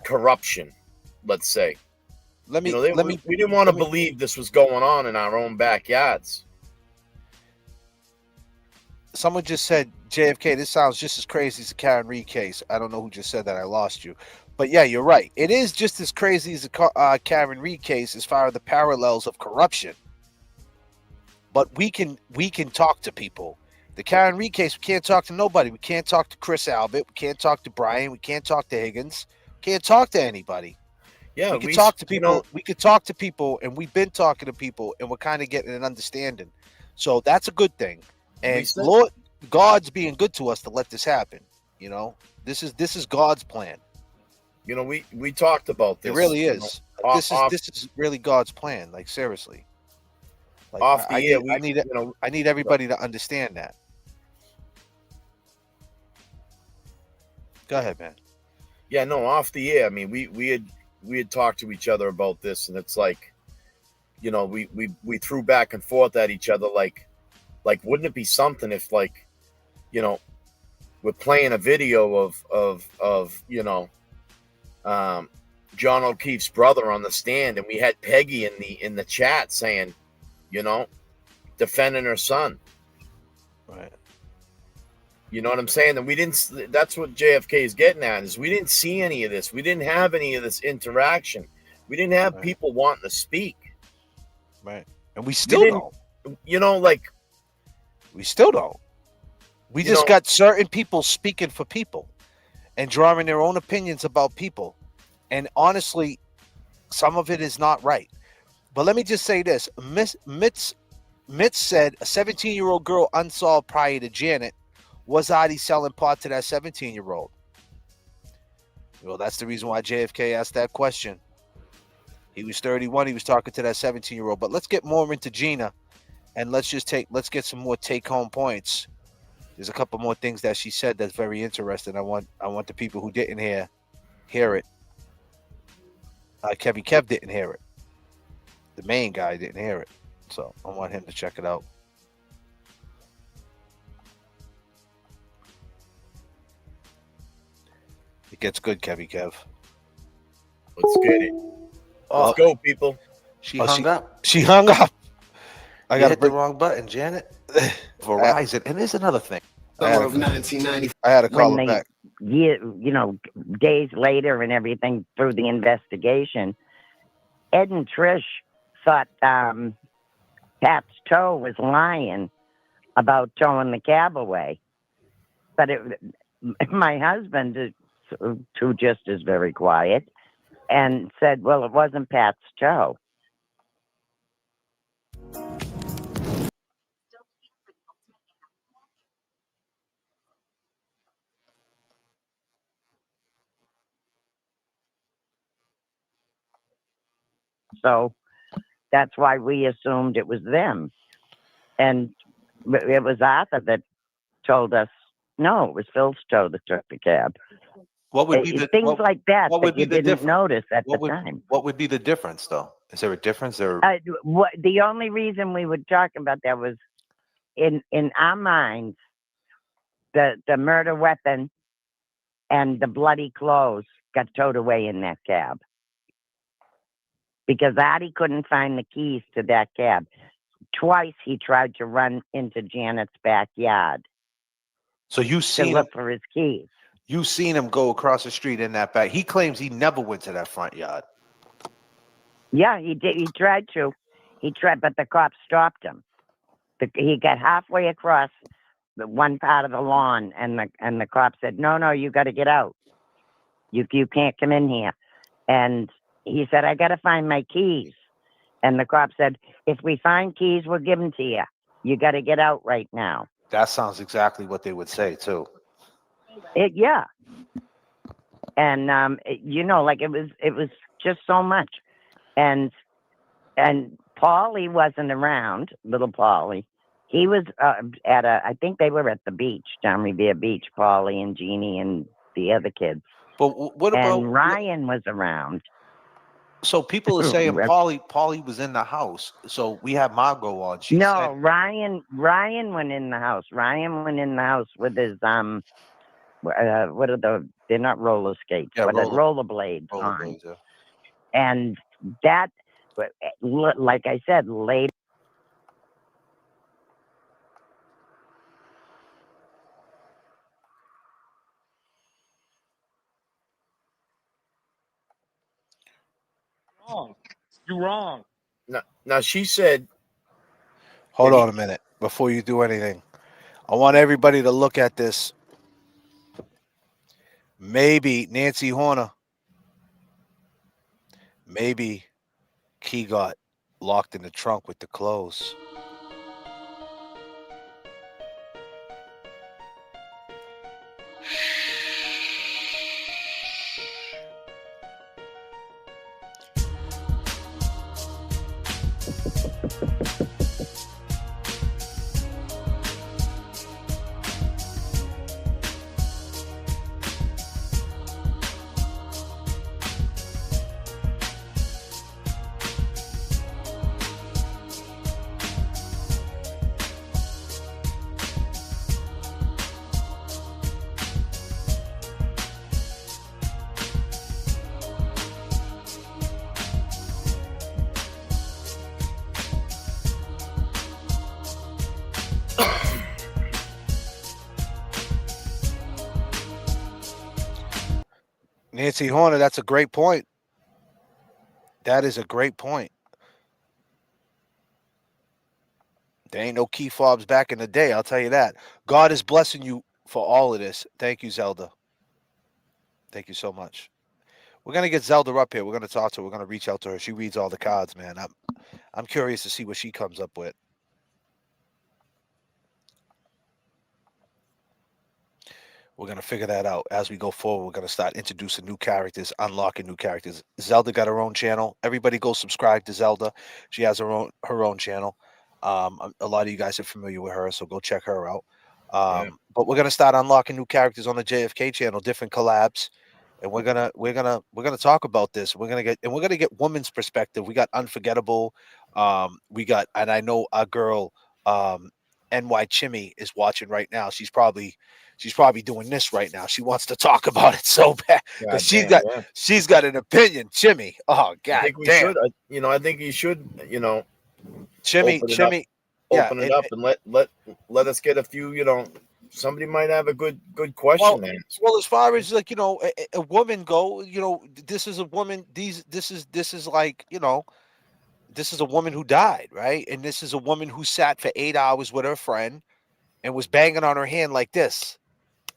corruption, let's say. We didn't want to believe this was going on in our own backyards. Someone just said, JFK, this sounds just as crazy as the Karen Reed case. I don't know who just said that. I lost you. But yeah, you're right. It is just as crazy as the Karen Reed case as far as the parallels of corruption. But we can talk to people. The Karen Reed case, we can't talk to nobody. We can't talk to Chris Albert. We can't talk to Brian. We can't talk to Higgins. We can't talk to anybody. Yeah, we can talk to people. We could talk to people, and we've been talking to people, and we're kind of getting an understanding. So that's a good thing. And Lord, God's being good to us to let this happen. This is God's plan. We talked about this. It really is. This is really God's plan. Like seriously. Like I need everybody to understand that. Go ahead, man. Yeah, no, off the air. I mean, we had talked to each other about this, and it's like, we threw back and forth at each other, like, wouldn't it be something if, like, we're playing a video of John O'Keefe's brother on the stand, and we had Peggy in the chat saying, defending her son. Right. You know what I'm saying? And we didn't. That's what JFK is getting at. Is we didn't see any of this. We didn't have any of this interaction. We didn't have people wanting to speak. Right. And we still don't. We still don't. We just got certain people speaking for people and drawing their own opinions about people. And honestly, some of it is not right. But let me just say this. Mitz said a 17-year-old girl unsolved prior to Janet. Was Audie selling pot to that 17-year-old? Well, that's the reason why JFK asked that question. He was 31. He was talking to that 17-year-old. But let's get more into Gina, and let's get some more take-home points. There's a couple more things that she said that's very interesting. I want the people who didn't hear it. Kev didn't hear it. The main guy didn't hear it, so I want him to check it out. It gets good, Kev. Let's get it. Let's go, people. She hung up. She hung up. I got the wrong button, Janet. Verizon. And there's another thing. Summer of 1990. I had to call her back. Days later and everything through the investigation, Ed and Trish thought Pat's toe was lying about towing the cab away. But my husband, who just is very quiet, and said, "Well, it wasn't Pat's toe." So that's why we assumed it was them. And it was Arthur that told us, no, it was Phil's toe that took the cab. What would be the Things like that what would that you be the didn't difference? notice at the What would time. what would be the difference though? Is there a difference there? The only reason we were talking about that was in our minds, the murder weapon and the bloody clothes got towed away in that cab. Because Artie couldn't find the keys to that cab. Twice he tried to run into Janet's backyard So you to seen him? look for his keys. You seen him go across the street in that back? He claims he never went to that front yard. Yeah, he did. He tried to. He tried, but the cops stopped him. He got halfway across the one part of the lawn, and the cop said, "No, you got to get out. You can't come in here." And he said, "I got to find my keys." And the cop said, "If we find keys, we'll give them to you. You got to get out right now." That sounds exactly what they would say too. Yeah. And like it was just so much. And Paulie wasn't around, little Paulie. He was I think they were at the beach, down Revere Beach, Paulie and Jeannie and the other kids. But what about And Ryan was around. So people are saying Paulie was in the house. So we have Margot on. She said, Ryan went in the house. Ryan went in the house with his what are they're not roller skates, but rollerblades on. Yeah. And that, like I said, later. You're wrong. Now she said. Hold on a minute before you do anything. I want everybody to look at this. Maybe Nancy Horner. Maybe Key got locked in the trunk with the clothes. Nancy Horner, that's a great point. That is a great point. There ain't no key fobs back in the day, I'll tell you that. God is blessing you for all of this. Thank you, Zelda. Thank you so much. We're gonna get Zelda up here. We're gonna talk to her. We're gonna reach out to her. She reads all the cards, man. I'm curious to see what she comes up with. We're going to figure that out as we go forward. We're going to start introducing new characters, unlocking new characters. Zelda got her own channel. Everybody go subscribe to Zelda. She has her own channel. A lot of you guys are familiar with her, so go check her out. But we're going to start unlocking new characters on the J.F.K. channel, different collabs. And we're gonna talk about this. We're gonna get women's perspective. We got Unforgettable. We got, and I know our girl NY Chimmy is watching right now. She's probably doing this right now. She wants to talk about it so bad because she's got an opinion. Chimmy, oh god, I think we should. I think you should. Chimmy, open it up and let us get a few. Somebody might have a good question. Well, as far as like a woman go, this is a woman. This is like this is a woman who died, right? And this is a woman who sat for 8 hours with her friend and was banging on her hand like this.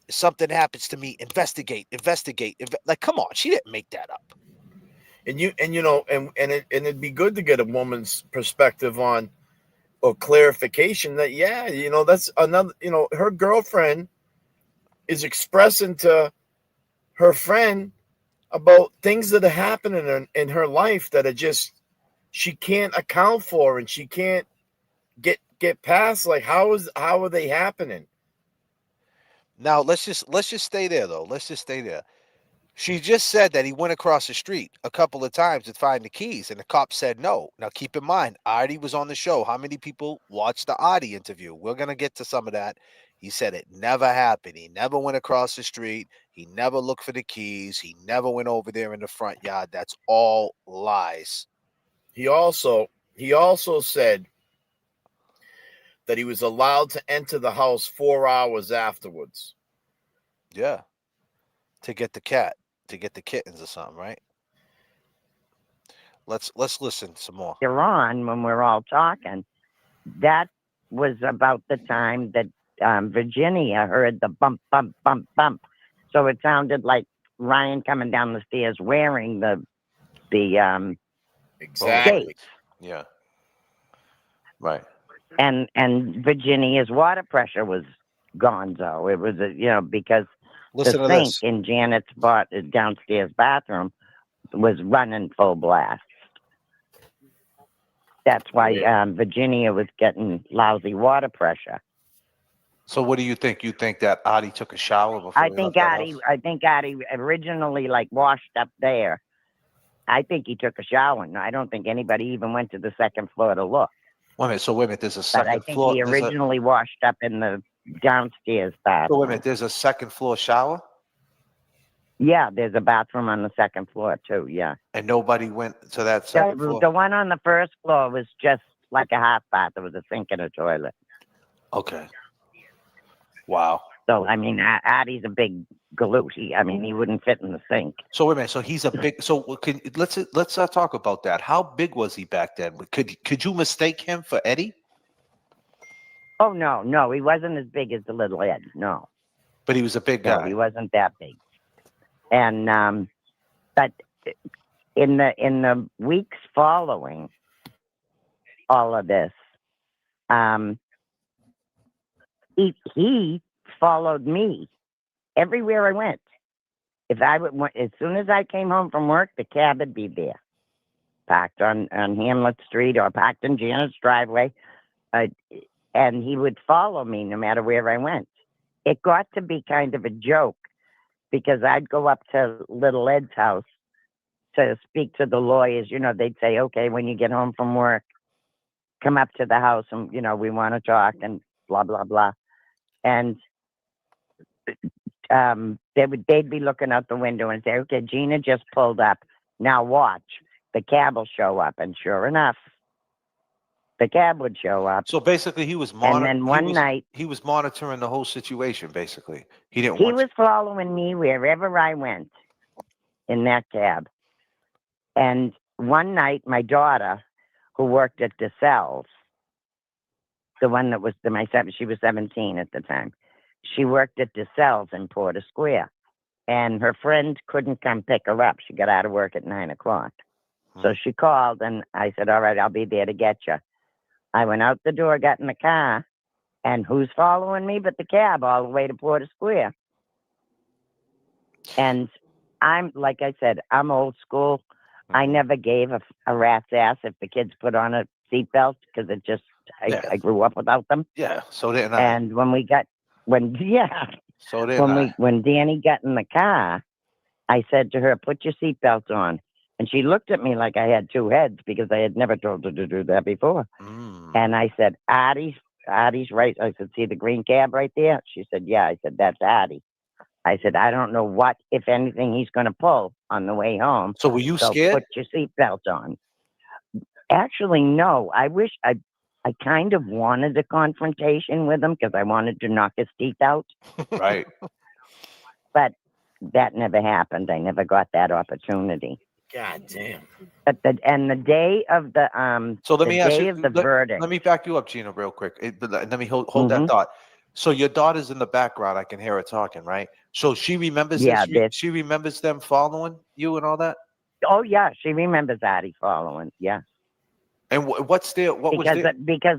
If something happens to me, investigate. Like, come on, she didn't make that up. And it'd be good to get a woman's perspective on or clarification that that's another. Her girlfriend is expressing to her friend about things that are happening in her life that are just she can't account for, and she can't get past. Like, how are they happening? Now let's just stay there though. Let's just stay there. She just said that he went across the street a couple of times to find the keys, and the cop said no. Now keep in mind, Artie was on the show. How many people watched the Artie interview? We're gonna get to some of that. He said it never happened. He never went across the street. He never looked for the keys. He never went over there in the front yard. That's all lies. He also said that he was allowed to enter the house 4 hours afterwards. Yeah. To get the kittens or something, right? Let's listen some more. You're on when we're all talking. That was about the time that Virginia heard the bump, bump, bump, bump. So it sounded like Ryan coming down the stairs wearing the exactly. skates. Yeah. Right. And Virginia's water pressure was gonzo. It was because Listen the to sink this. in Janet's downstairs bathroom was running full blast. That's why Virginia was getting lousy water pressure. So what do you think? You think that Artie took a shower before I he think left the house? I think Artie originally washed up there. I think he took a shower. No, I don't think anybody even went to the second floor to look. Wait a minute. There's a second But I think floor. he originally washed up in the downstairs bathroom. So wait a minute. There's a second floor shower? Yeah, there's a bathroom on the second floor too. Yeah. And nobody went to that second floor? The one on the first floor was just like a half bath. There was a sink and a toilet. Okay. Wow. So, I mean, Artie's a big galoot. He wouldn't fit in the sink. So wait a minute. So he's a big. So let's talk about that. How big was he back then? Could you mistake him for Eddie? Oh no, he wasn't as big as the little Ed. No. But he was a big guy. No, he wasn't that big. And but in the weeks following all of this, he followed me everywhere I went. As soon as I came home from work, the cab would be there, parked on Hamlet Street or parked in Janet's driveway, and he would follow me no matter where I went. It got to be kind of a joke because I'd go up to little Ed's house to speak to the lawyers. They'd say, "Okay, when you get home from work, come up to the house and we want to talk," and blah blah blah. And they'd be looking out the window and say, "Okay, Gina just pulled up. Now watch. The cab will show up." And sure enough, the cab would show up. So basically, he was and then one night he was monitoring the whole situation. Basically, he was following me wherever I went in that cab. And one night, my daughter, who worked at DeSells, the one that was she was 17 at the time. She worked at DeSells in Porter Square, and her friend couldn't come pick her up. She got out of work at 9:00. So she called, and I said, "All right, I'll be there to get you." I went out the door, got in the car, and who's following me but the cab all the way to Porter Square? And I'm, like I said, I'm old school. I never gave a rat's ass if the kids put on a seatbelt because I grew up without them. Yeah, so didn't I. And when Danny got in the car, I said to her, "Put your seatbelt on." And she looked at me like I had two heads because I had never told her to do that before. And I said, Artie's right. I said, "See the green cab right there?" She said, "Yeah." I said, "That's Artie." I said, "I don't know what, if anything, he's going to pull on the way home. So were you scared? Put your seatbelt on." Actually, no. I wish I kind of wanted a confrontation with him because I wanted to knock his teeth out. Right. But that never happened. I never got that opportunity. God damn. But the day of the so let me ask you, verdict. Let me back you up, Gina, real quick. Let me hold that thought. So your daughter's in the background. I can hear her talking, right? So she remembers Yeah, this. She remembers them following you and all that. Oh yeah, she remembers Addie following. Yeah. And what's there? What was there? Because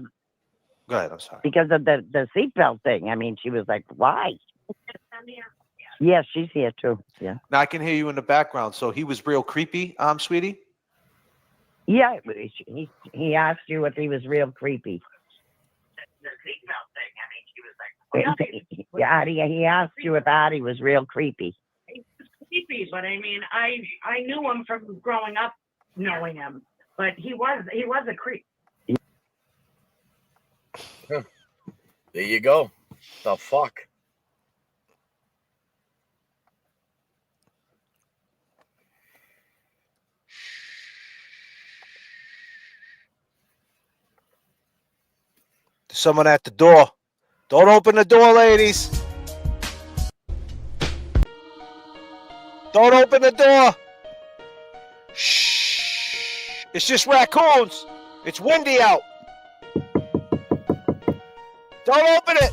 Go ahead. I'm sorry. because of the seatbelt thing. I mean, she was like, "Why?" Yeah, she's here too. Yeah. Now I can hear you in the background. So he was real creepy, sweetie. Yeah, he asked you if he was real creepy. Yeah, he asked you if Addie was real creepy. Creepy, but I mean, I knew him from growing up, knowing him, but he was a creep. There you go. The fuck. There's someone at the door. Don't open the door, ladies. Don't open the door. Shh. It's just raccoons. It's windy out. Don't open it.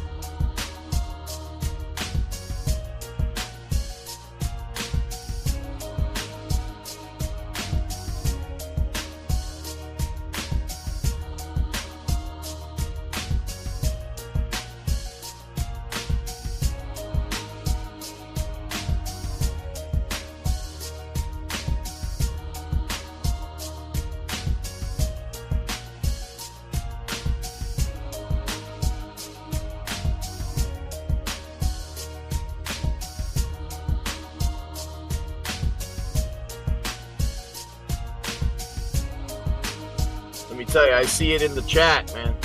Let me tell you, I see it in the chat, man.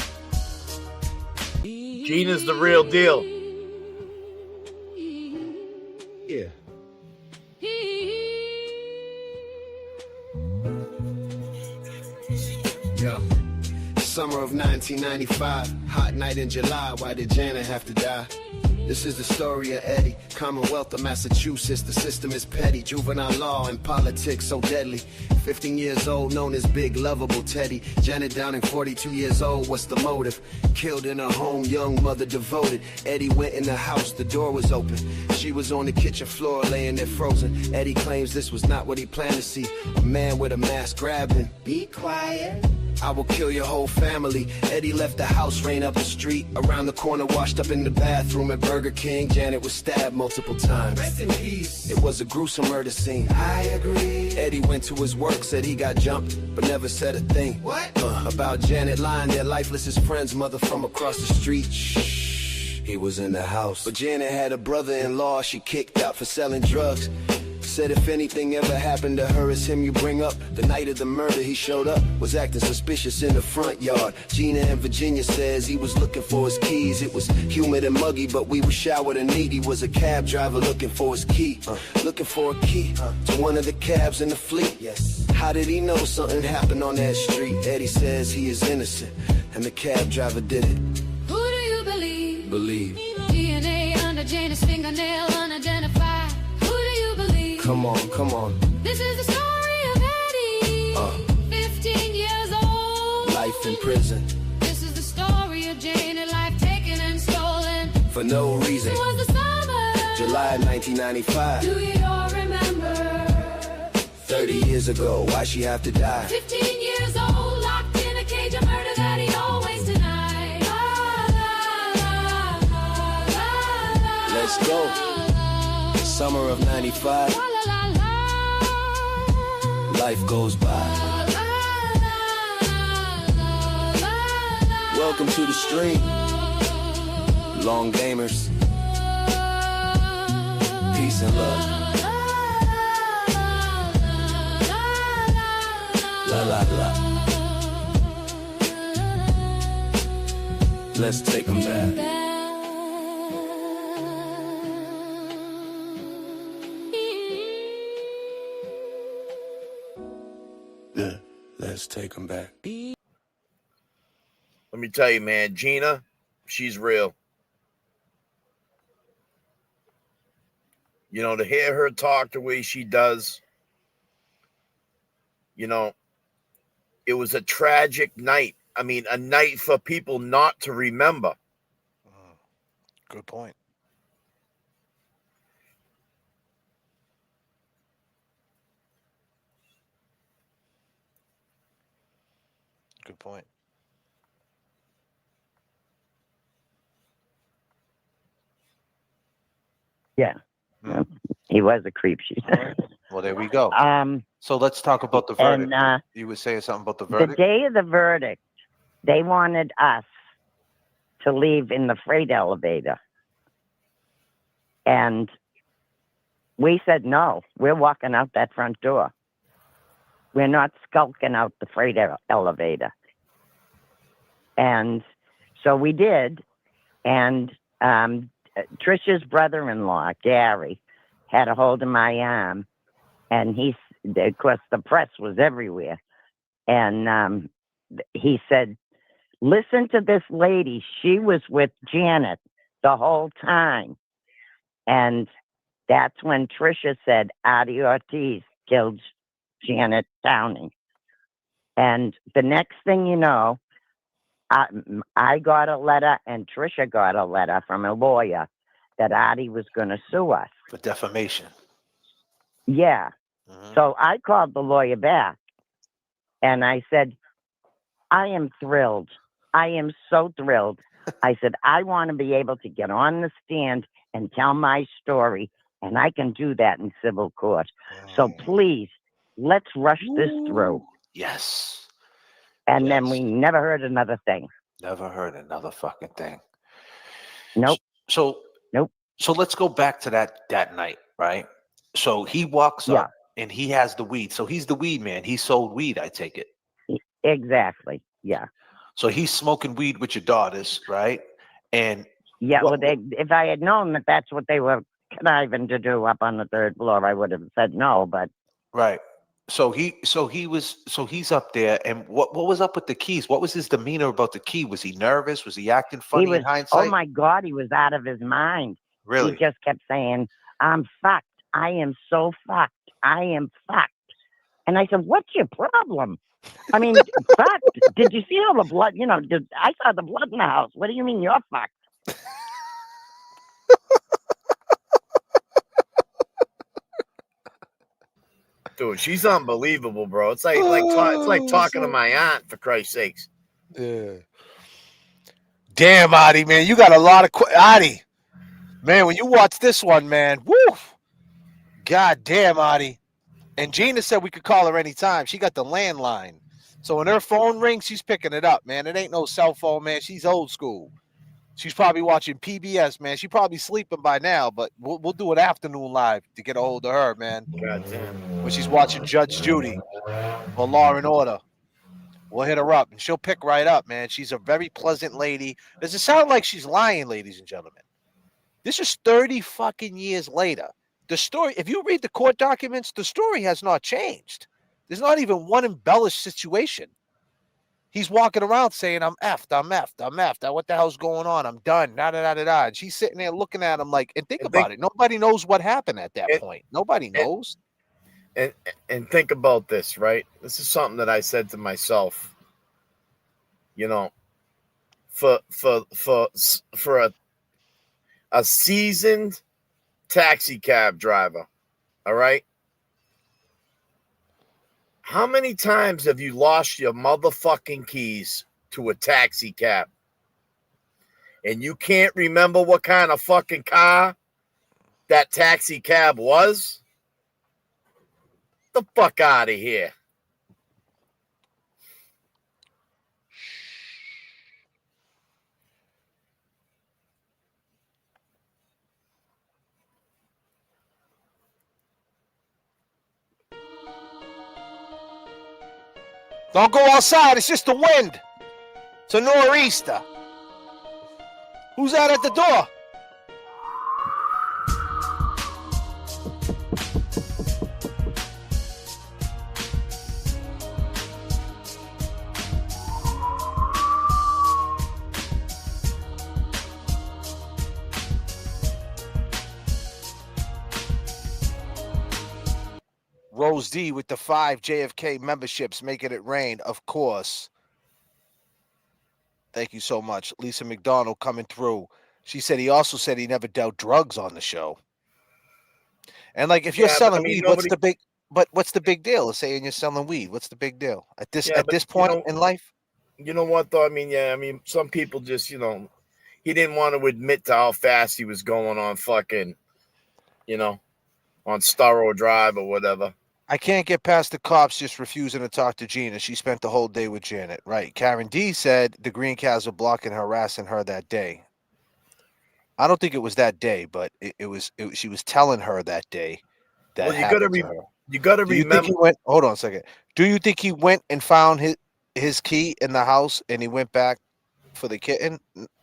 Gina's the real deal. Yeah. Yo. Summer of 1995, hot night in July. Why did Janet have to die? This is the story of Eddie, Commonwealth of Massachusetts. The system is petty, juvenile law and politics so deadly. 15 years old, known as Big Lovable Teddy. Janet Downing, 42 years old, what's the motive? Killed in her home, young mother devoted. Eddie went in the house, the door was open. She was on the kitchen floor, laying there frozen. Eddie claims this was not what he planned to see. A man with a mask grabbed him. Be quiet. I will kill your whole family. Eddie left the house, ran up the street. Around the corner, washed up in the bathroom at Burger King. Janet was stabbed multiple times. Rest in peace. It was a gruesome murder scene. I agree. Eddie went to his work, said he got jumped, but never said a thing. What? About Janet lying there lifeless, his friend's mother from across the street. Shh. He was in the house. But Janet had a brother-in-law she kicked out for selling drugs. Said if anything ever happened to her, it's him you bring up. The night of the murder, he showed up, was acting suspicious in the front yard. Gina in Virginia says he was looking for his keys. It was humid and muggy, but we were showered and neat. He was a cab driver looking for his key. Looking for a key to one of the cabs in the fleet. Yes. How did he know something happened on that street? Eddie says he is innocent, and the cab driver did it. Who do you believe? Believe. DNA under Janet's fingernail unidentified. Who do you believe? Come on, come on. This is the story of Eddie. 15 years old. Life in prison. This is the story of Janet, life taken and stolen. For no reason. It was the summer. July 1995. Do you all remember? 30 years ago, why she have to die? 15 years old, locked in a cage of murder that he always denied. Let's go. Summer of 95. Life goes by. Welcome to the stream. Long gamers. Peace and love. La la la. Let's take them back. Yeah, let's take them back. Let me tell you, man, Gina, she's real. You know, to hear her talk the way she does, you know, it was a tragic night. I mean, a night for people not to remember. Good point. Good point. Yeah. Mm. He was a creep, she All said. right. Well, there we go. So let's talk about the and verdict. You were saying something about the the verdict? day of the verdict, they wanted us to leave in the freight elevator. And we said, no, we're walking out that front door. We're not skulking out the freight elevator. And so we did. And Trisha's brother-in-law, Gary, had a hold of my arm. And of course, the press was everywhere. And he said, listen to this lady. She was with Janet the whole time. And that's when Trisha said Addie Ortiz killed Janet Downing. And the next thing you know, I got a letter and Trisha got a letter from a lawyer that Addie was going to sue us. For defamation. Yeah. Mm-hmm. So I called the lawyer back and I said, I am thrilled. I am so thrilled. I said, I want to be able to get on the stand and tell my story, and I can do that in civil court. So please, let's rush this through. Yes. And Yes. then we never heard another thing. Never heard another fucking thing. Nope. So nope. So let's go back to that night, right? So he walks up and he has the weed. So he's the weed man. He sold weed, I take it. Exactly. Yeah. So he's smoking weed with your daughters, right? And yeah, well, if I had known that that's what they were conniving to do up on the third floor, I would have said no. But right. So he's up there, and what was up with the keys? What was his demeanor about the key? Was he nervous? Was he acting funny in hindsight? Oh my God, he was out of his mind. Really? He just kept saying, I'm fucked. I am so fucked. I am fucked. And I said, what's your problem? I mean, fucked. Did you see all the blood? You know, I saw the blood in the house. What do you mean you're fucked? Dude, she's unbelievable, bro. It's like talking to my aunt, for Christ's sakes. Yeah. Damn, Adi, man, you got a lot of Adi. Man, when you watch this one, man, woo! God damn, Adi. And Gina said we could call her anytime. She got the landline. So when her phone rings, she's picking it up, man. It ain't no cell phone, man. She's old school. She's probably watching PBS, man. She's probably sleeping by now, but we'll do an afternoon live to get a hold of her, man. God damn. When she's watching Judge Judy or Law and Order. We'll hit her up, and she'll pick right up, man. She's a very pleasant lady. Does it sound like she's lying, ladies and gentlemen? This is 30 fucking years later. The story, if you read the court documents, the story has not changed. There's not even one embellished situation. He's walking around saying, I'm effed, I'm effed, I'm effed. What the hell's going on? I'm done. Da-da-da-da-da. And she's sitting there looking at him like, and think about it. Nobody knows what happened at that point. Nobody knows. And think about this, right? This is something that I said to myself. You know, for a seasoned taxi cab driver, all right? How many times have you lost your motherfucking keys to a taxi cab? And you can't remember what kind of fucking car that taxi cab was? The fuck out of here. Don't go outside. It's just the wind. It's a nor'easter. Who's out at the door? Rose D with the 5 J.F.K. memberships, making it rain, of course. Thank you so much. Lisa McDonald coming through. She said he also said he never dealt drugs on the show. And like, if you're Yeah, but I selling mean, weed, nobody. what's the big deal? Saying you're selling weed, what's the big deal at this Yeah, but point in life? you know what though? I mean, yeah, I mean, some people just, he didn't want to admit to how fast he was going on fucking, on Starro Drive or whatever. I can't get past the cops just refusing to talk to Gina. She spent the whole day with Janet, right? Karen D said the green cows were blocking, harassing her that day. I don't think it was that day, but it was. She was telling her that day that Well, happened to her. you gotta Do you think remember. he went? Hold on a second. Do you think he went and found his key in the house and he went back for the kitten?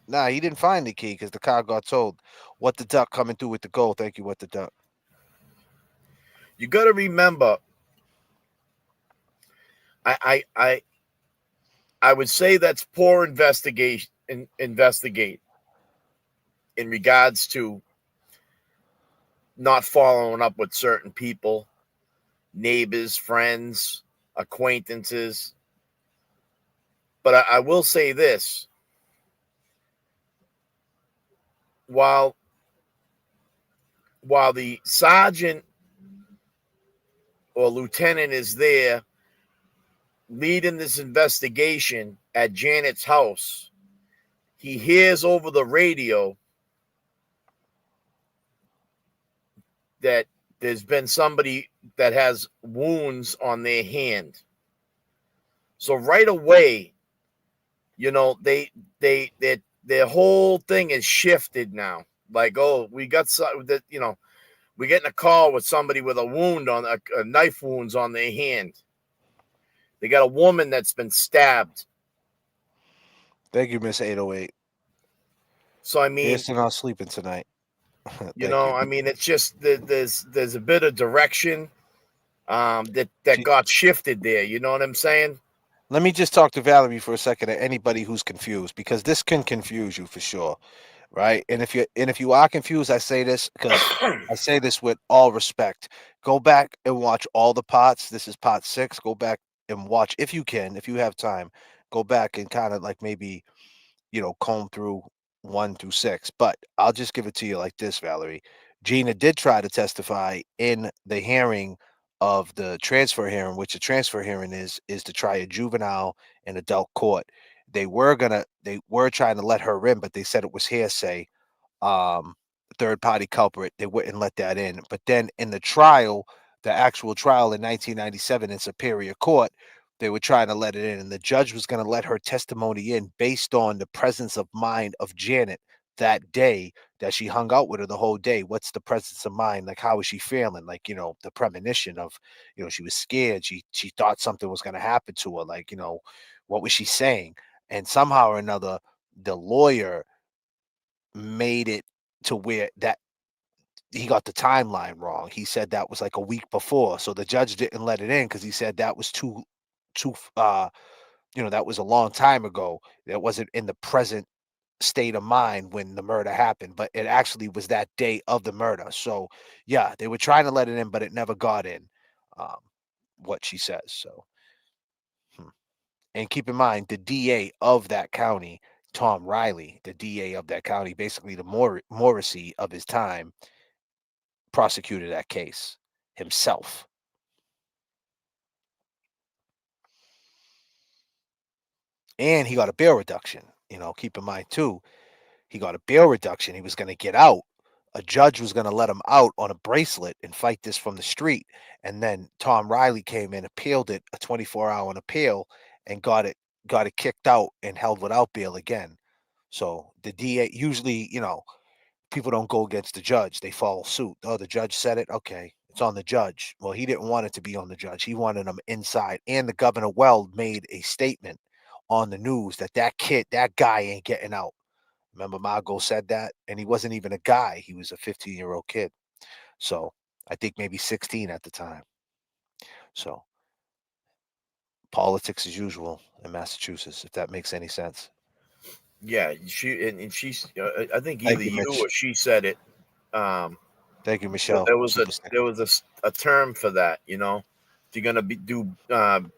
Nah, he didn't find the key because the car got told. What the duck coming through with the gold? Thank you. What the duck? You gotta remember. I would say that's poor investigate in regards to not following up with certain people, neighbors, friends, acquaintances. But I will say this: while the sergeant or lieutenant is there leading this investigation at Janet's house, he hears over the radio that there's been somebody that has wounds on their hand. So right away, their whole thing is shifted now. Like, oh, we got that, we're getting a call with somebody with a wound on a knife wounds on their hand. They got a woman that's been stabbed. Thank you, Miss 808. So I mean, Here's to not sleeping tonight. Thank you. I mean, it's just there's a bit of direction that She, got shifted there. You know what I'm saying? Let me just talk to Valerie for a second. At anybody who's confused, because this can confuse you for sure, right? And if you are confused, I say this because I say this with all respect. Go back and watch all the parts. This is part 6. Go back and watch if you can, if you have time. Go back and kind of like maybe comb through 1 through 6. But I'll just give it to you like this, Valerie. Gina did try to testify in the hearing of the transfer hearing, which a transfer hearing is to try a juvenile in adult court. They were trying to let her in, but they said it was hearsay. um Third party culprit, they wouldn't let that in. But then in the actual trial in 1997 in Superior Court, they were trying to let it in, and the judge was going to let her testimony in based on the presence of mind of Janet that day, that she hung out with her the whole day. What's the presence of mind? Like, how was she feeling? Like, the premonition of, she was scared. She thought something was going to happen to her. Like, what was she saying? And somehow or another, the lawyer made it to where that he got the timeline wrong. He said that was like a week before. So the judge didn't let it in because he said that was too that was a long time ago. That wasn't in the present state of mind when the murder happened, but it actually was that day of the murder. So yeah, they were trying to let it in, but it never got in. Um, what she says. So and keep in mind the DA of that county, Tom Riley, the DA of that county, basically the Morrissey of his time, prosecuted that case himself. And he got a bail reduction. Keep in mind too, he got a bail reduction. He was going to get out. A judge was going to let him out on a bracelet and fight this from the street. And then Tom Riley came in, appealed it, a 24-hour appeal, and got it kicked out and held without bail again. So the DA usually, people don't go against the judge. They follow suit. Oh, the judge said it. Okay, it's on the judge. Well, he didn't want it to be on the judge. He wanted them inside. And the Governor Weld made a statement on the news that guy ain't getting out. Remember, Margot said that, and he wasn't even a guy. He was a 15-year-old kid. So I think maybe 16 at the time. So politics as usual in Massachusetts, if that makes any sense. Yeah, she's. I think Thank either you, you Mitch. or she said it. Thank you, Michelle. There was a term for that. If you're gonna do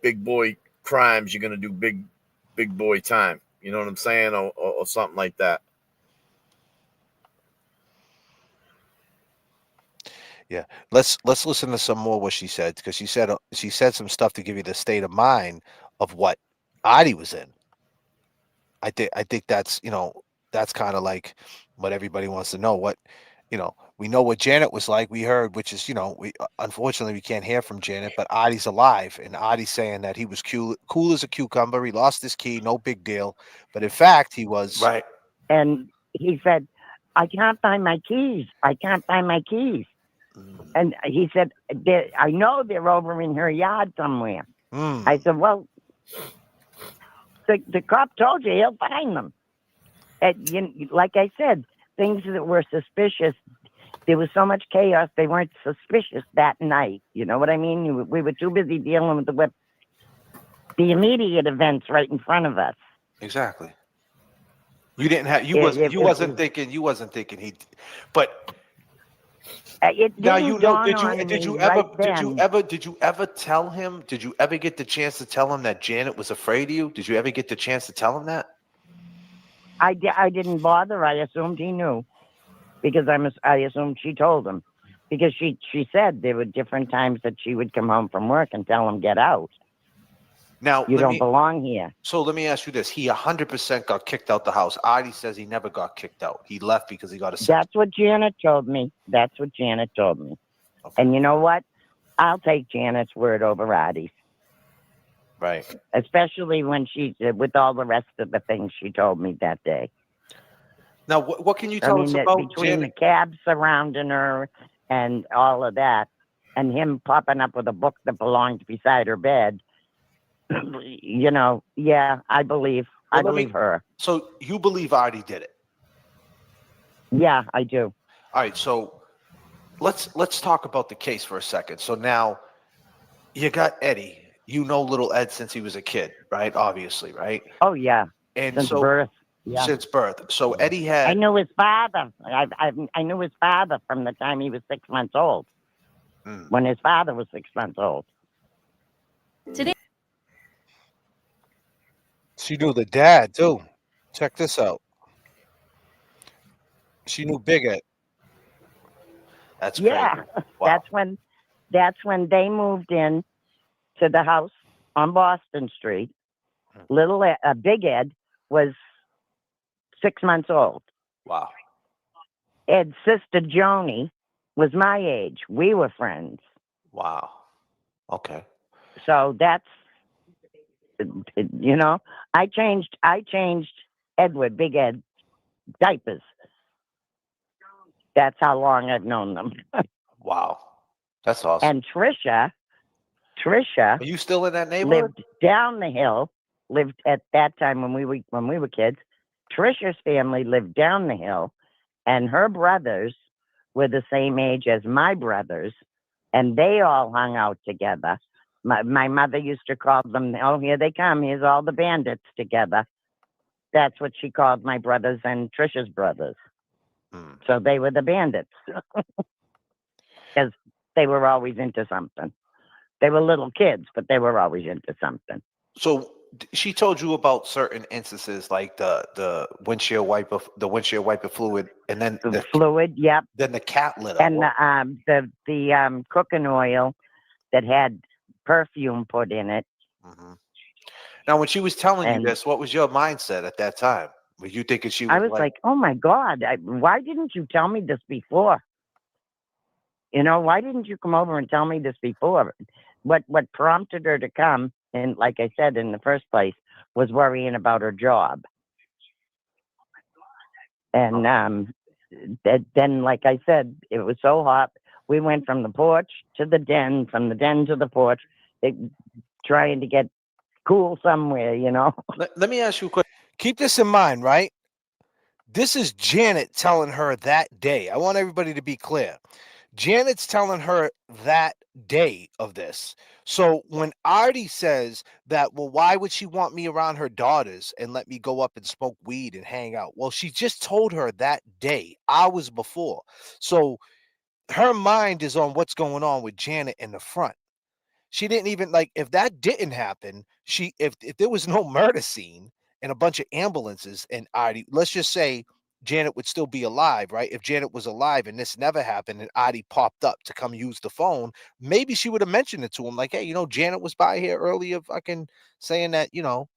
big boy crimes, you're gonna do big boy time. You know what I'm saying, or something like that. Yeah. Let's listen to some more what she said, because she said some stuff to give you the state of mind of what Adi was in. I think that's, that's kind of like what everybody wants to know. What, we know what Janet was like. We heard, which is, we unfortunately we can't hear from Janet, but Adi's alive, and Adi's saying that he was cool as a cucumber. He lost his key, no big deal, but in fact he was Right. And he said, I can't find my keys. I can't find my keys. And he said, I know they're over in her yard somewhere. I said, well, the cop told you he'll find them. And like I said, things that were suspicious, there was so much chaos, they weren't suspicious that night. You know what I mean? We were too busy dealing with the immediate events right in front of us. Exactly. You didn't have you wasn't thinking he, but it now didn't dawn on did you me ever right then. did you ever tell him? Did you ever get the chance to tell him that Janet was afraid of you? Did you ever get the chance to tell him that? I didn't bother. I assumed he knew, because I assumed she told him, because she said there were different times that she would come home from work and tell him, get out. Now You don't belong here. So let me ask you this: he 100% got kicked out the house. Adi says he never got kicked out. He left because he got a sex. That's what Janet told me. Okay. And you know what? I'll take Janet's word over Adi's. Right. Especially when with all the rest of the things she told me that day. Now, what can you tell us about between the cab surrounding her and all of that, and him popping up with a book that belonged beside her bed, yeah, I believe her. So you believe Adi did it? Yeah, I do. All right, so let's talk about the case for a second. So now you got Eddie. You know little Ed since he was a kid, right? Obviously, right? Oh yeah, and since birth. Yeah. Since birth. So Eddie had. I knew his father. I knew his father from the time he was 6 months old. When his father was 6 months old. Today. She knew the dad too. Check this out. She knew Big Ed. That's crazy. Yeah. Wow. That's when they moved in to the house on Boston Street. Big Ed was 6 months old. Wow. Ed's sister Joni was my age. We were friends. Wow. Okay. So that's, I changed Edward, Big Ed, diapers. That's how long I've known them. Wow. That's awesome. And Trisha. Are you still in that neighborhood? Lived down the hill. Lived at that time when we were kids. Trisha's family lived down the hill, and her brothers were the same age as my brothers, and they all hung out together. My mother used to call them, oh, here they come. Here's all the bandits together. That's what she called my brothers and Trisha's brothers. So they were the bandits, because they were always into something. They were little kids, but they were always into something. So she told you about certain instances, like the windshield wiper fluid, and then the fluid. Yep. Then the cat litter, and the cooking oil that had perfume put in it. Now, when she was telling you this, what was your mindset at that time? Were you thinking she was? I was like, oh my God, why didn't you tell me this before? Why didn't you come over and tell me this before? What prompted her to come, and like I said in the first place, was worrying about her job. And then, like I said, it was so hot. We went from the porch to the den, from the den to the porch, trying to get cool somewhere, Let me ask you a question. Keep this in mind, right? This is Janet telling her that day. I want everybody to be clear. Janet's telling her that day of this. So when Artie says that, well, why would she want me around her daughters and let me go up and smoke weed and hang out? Well, she just told her that day, hours before. So her mind is on what's going on with Janet in the front. She didn't even, like, if that didn't happen, if there was no murder scene and a bunch of ambulances and Artie, let's just say Janet would still be alive, right? If Janet was alive and this never happened and Adi popped up to come use the phone, maybe she would have mentioned it to him, like, hey, you know, Janet was by here earlier fucking saying that, you know,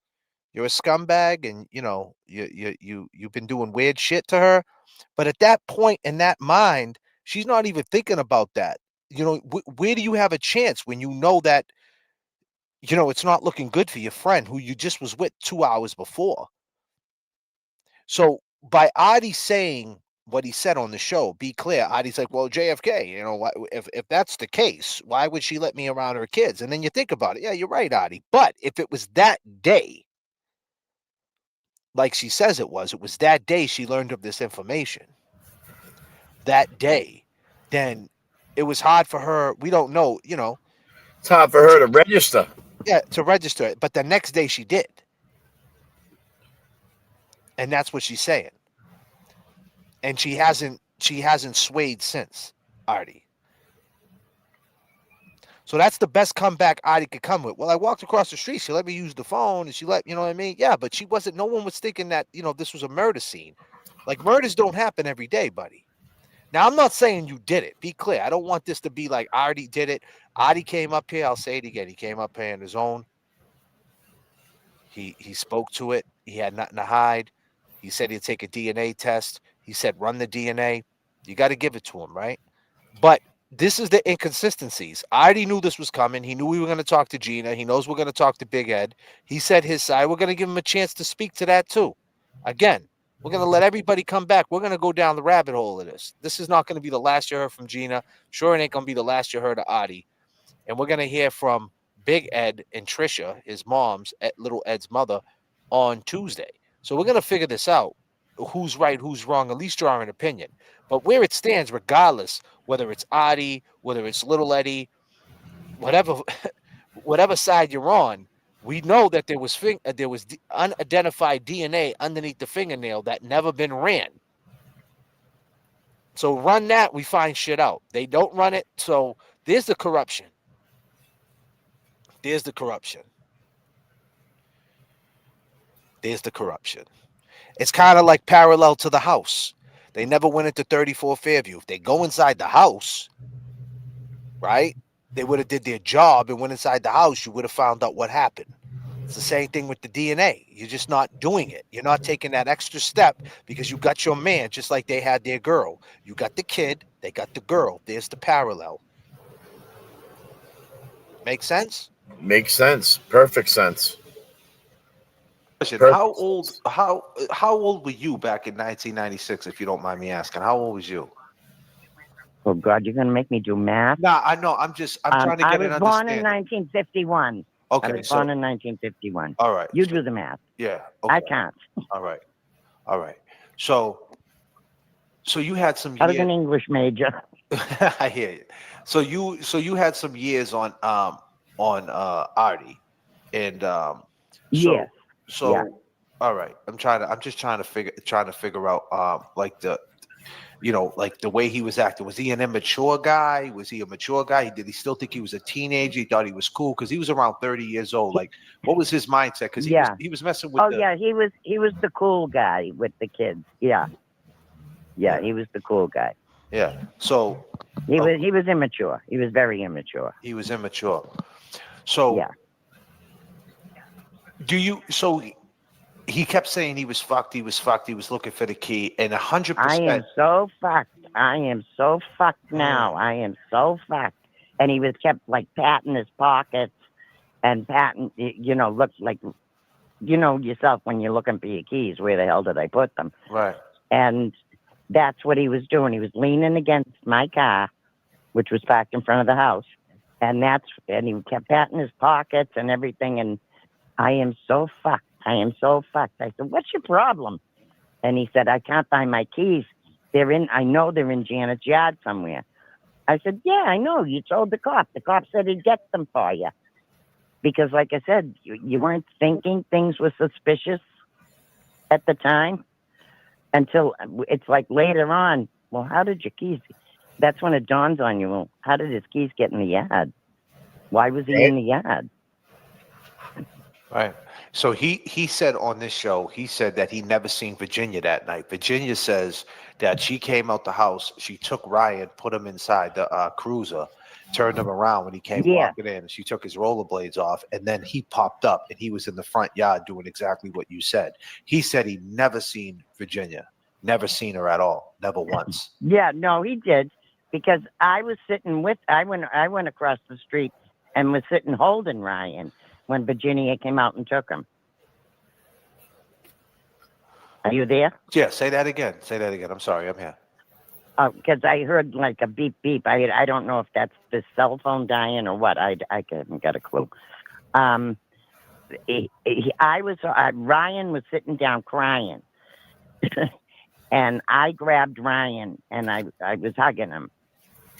you're a scumbag and, you know, you've been doing weird shit to her. But at that point in that mind, she's not even thinking about that. You know, where do you have a chance when you know that, you know, it's not looking good for your friend who you just was with 2 hours before? So by Adi saying what he said on the show, be clear, Adi's like, well, JFK, you know, if that's the case, why would she let me around her kids? And then you think about it. Yeah, you're right, Adi. But if it was that day, like she says it was that day she learned of this information, that day, then it was hard for her. We don't know, you know. It's hard for her to register. Yeah, to register it. But the next day she did. And that's what she's saying. And she hasn't swayed since, Artie. So that's the best comeback Artie could come with. Well, I walked across the street. She let me use the phone and she let, you know what I mean? Yeah, but she wasn't, no one was thinking that, you know, this was a murder scene. Like, murders don't happen every day, buddy. Now, I'm not saying you did it. Be clear. I don't want this to be like Artie did it. Artie came up here. I'll say it again. He came up here on his own. He spoke to it. He had nothing to hide. He said he'd take a DNA test. He said, run the DNA. You got to give it to him, right? But this is the inconsistencies. I already knew this was coming. He knew we were going to talk to Gina. He knows we're going to talk to Big Ed. He said his side. We're going to give him a chance to speak to that too. Again, we're going to let everybody come back. We're going to go down the rabbit hole of this. This is not going to be the last you heard from Gina. Sure, it ain't going to be the last you heard of Adi. And we're going to hear from Big Ed and Trisha, his mom's, little Ed's mother, on Tuesday. So we're going to figure this out. Who's right, who's wrong, at least draw an opinion. But where it stands, regardless, whether it's Adi, whether it's little Eddie, whatever side you're on, we know that there was unidentified DNA underneath the fingernail that never been ran. So run that, we find shit out. They don't run it, so there's the corruption. There's the corruption. There's the corruption. It's kind of like parallel to the house. They never went into 34 Fairview. If they go inside the house, right, they would have did their job and went inside the house, you would have found out what happened. It's the same thing with the DNA. You're just not doing it. You're not taking that extra step because you got your man just like they had their girl. You got the kid, they got the girl. There's the parallel. Make sense? Makes sense. Perfect sense. How old were you back in 1996, if you don't mind me asking? How old was you? Oh God, you're gonna make me do math? No, I know. I'm trying to get an understanding. I was born in 1951. Okay, I was born in 1951. All right. You do the math. Yeah. Okay. I can't. All right. So you had some I was years. an English major. I hear you. So you had some years on Artie, and yes. So yeah. All right. I'm just trying to figure out like the, you know, like the way he was acting. Was he an immature guy? Was he a mature guy? Did he still think he was a teenager? He thought he was cool because he was around 30 years old. Like, what was his mindset? Because he was messing with. He was the cool guy with the kids. Yeah, he was the cool guy. Yeah. So he was immature. He was very immature. He was immature. So yeah. He kept saying he was fucked. He was fucked. He was looking for the key, and 100%. I am so fucked. I am so fucked now. I am so fucked. And he was kept like patting his pockets and patting, you know, looks like, you know yourself when you're looking for your keys. Where the hell did I put them? Right. And that's what he was doing. He was leaning against my car, which was parked in front of the house, and he kept patting his pockets and everything. And I am so fucked. I am so fucked. I said, what's your problem? And he said, I can't find my keys. I know they're in Janet's yard somewhere. I said, yeah, I know. You told the cop. The cop said he'd get them for you. Because like I said, you weren't thinking things were suspicious at the time until it's like later on. Well, how did your keys? That's when it dawns on you. Well, how did his keys get in the yard? Why was he in the yard? Right. So he said on this show, he said that he never seen Virginia that night. Virginia says that she came out the house, she took Ryan, put him inside the cruiser, turned him around when he came Yeah. walking in. She took his rollerblades off, and then he popped up, and he was in the front yard doing exactly what you said. He said he never seen Virginia, never seen her at all, never once. Yeah, no, he did, because I was sitting with. I went across the street and was sitting holding Ryan when Virginia came out and took him. Are you there? Yeah, say that again. Say that again. I'm sorry, I'm here. Oh, because I heard like a beep beep. I don't know if that's the cell phone dying or what. I haven't got a clue. Ryan was sitting down crying, and I grabbed Ryan and I was hugging him,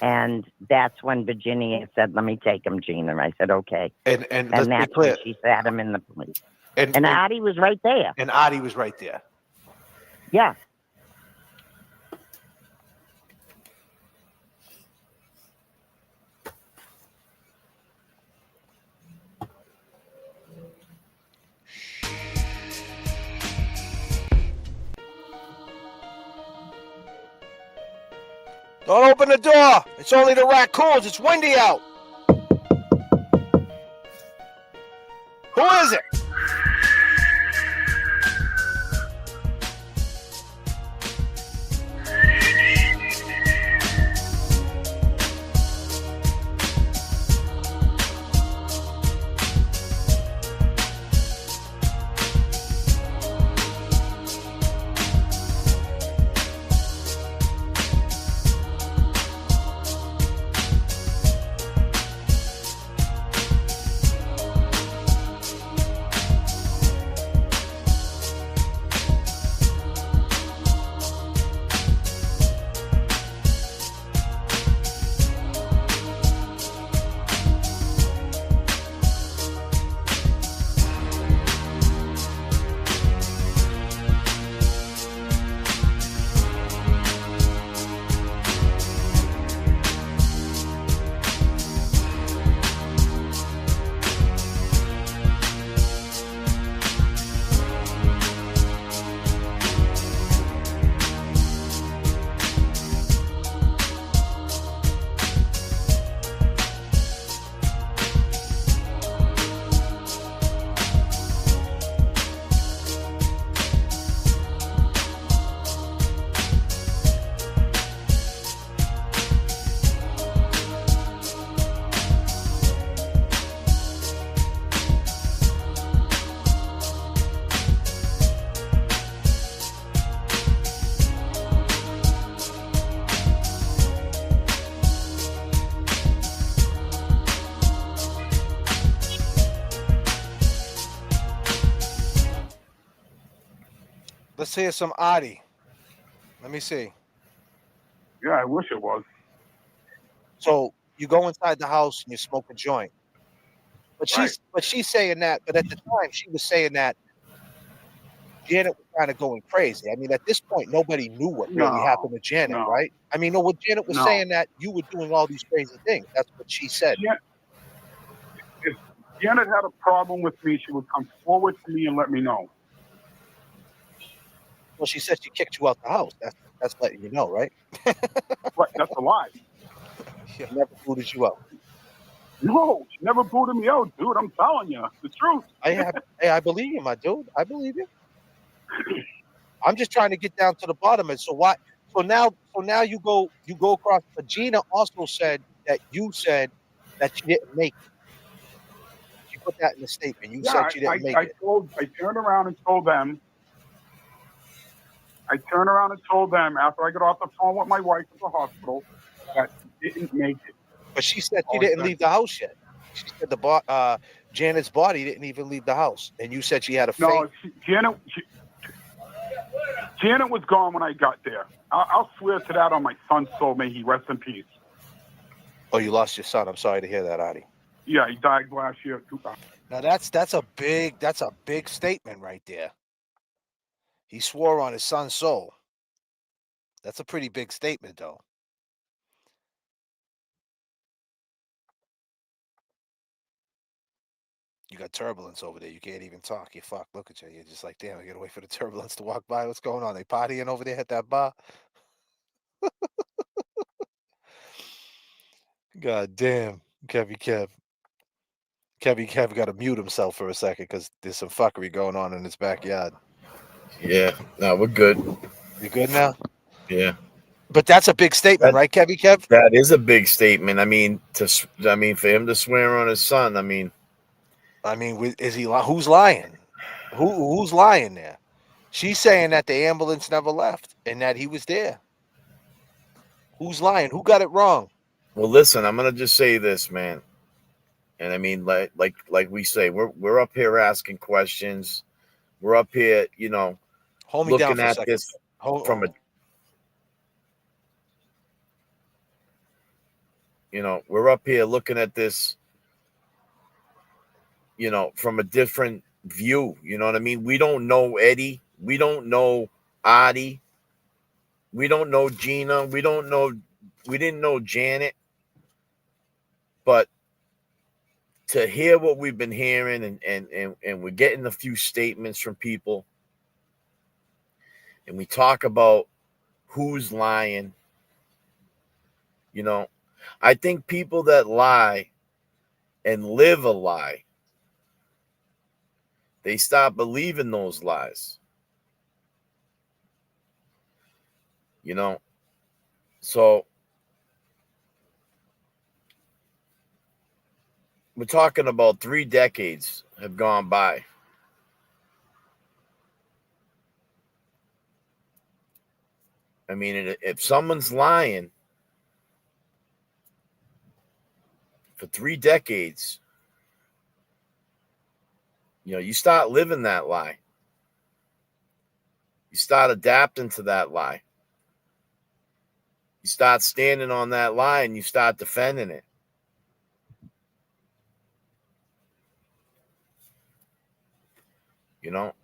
and that's when Virginia said, "Let me take him, Gina." I said, "Okay," And let's be that's clear. when she sat him in the police. And Audie was right there. And Audie was right there. Yeah. Don't open the door. It's only the raccoons. It's windy out. Who is it? Let's hear some Audie. Let me see. Yeah, I wish it was. So you go inside the house and you smoke a joint. But she's saying that, but at the time she was saying that Janet was kind of going crazy. I mean, at this point, nobody knew what really happened to Janet, right? I mean, no, what Janet was saying that you were doing all these crazy things. That's what she said. If Janet had a problem with me, she would come forward to me and let me know. Well, she said she kicked you out the house. That's letting you know, right? Right, that's a lie. She never booted you out. No, she never booted me out, dude. I'm telling you the truth. I believe you, my dude. I believe you. I'm just trying to get down to the bottom of it. So why? So now you go across. But Gina also said that you said that she didn't make it. She put that in the statement. You said she didn't make it. I turned around and told them. I turned around and told them after I got off the phone with my wife at the hospital that she didn't make it. But she said she didn't leave the house yet. She said Janet's body didn't even leave the house, and you said she had a faint. No, Janet was gone when I got there. I'll swear to that on my son's soul. May he rest in peace. Oh, you lost your son. I'm sorry to hear that, Audie. Yeah, he died last year. Now that's a big statement right there. He swore on his son's soul. That's a pretty big statement, though. You got turbulence over there. You can't even talk. You're fucked. Look at you. You're just like, damn, I gotta wait for the turbulence to walk by. What's going on? They partying over there at that bar? God damn. Kevy Kev. Kevy Kev got to mute himself for a second because there's some fuckery going on in his backyard. Yeah, no, we're good. You good now? Yeah, But that's a big statement, right, Kevy Kev? that is a big statement. I mean, for him to swear on his son. I mean, is he? Who's lying? Who's lying there? She's saying that the ambulance never left and that he was there. Who's lying? Who got it wrong? well, listen, I'm gonna just say this, man. And I mean, like we say, we're up here asking questions. We're up here, Hold me down looking for a at second. this from a, we're up here looking at this, from a different view. You know what I mean? We don't know Eddie. We don't know Adi. We don't know Gina. We didn't know Janet. But to hear what we've been hearing and we're getting a few statements from people, and we talk about who's lying, I think people that lie and live a lie, they stop believing those lies. So we're talking about 3 decades have gone by. I mean, if someone's lying for 3 decades, you start living that lie. You start adapting to that lie. You start standing on that lie and you start defending it.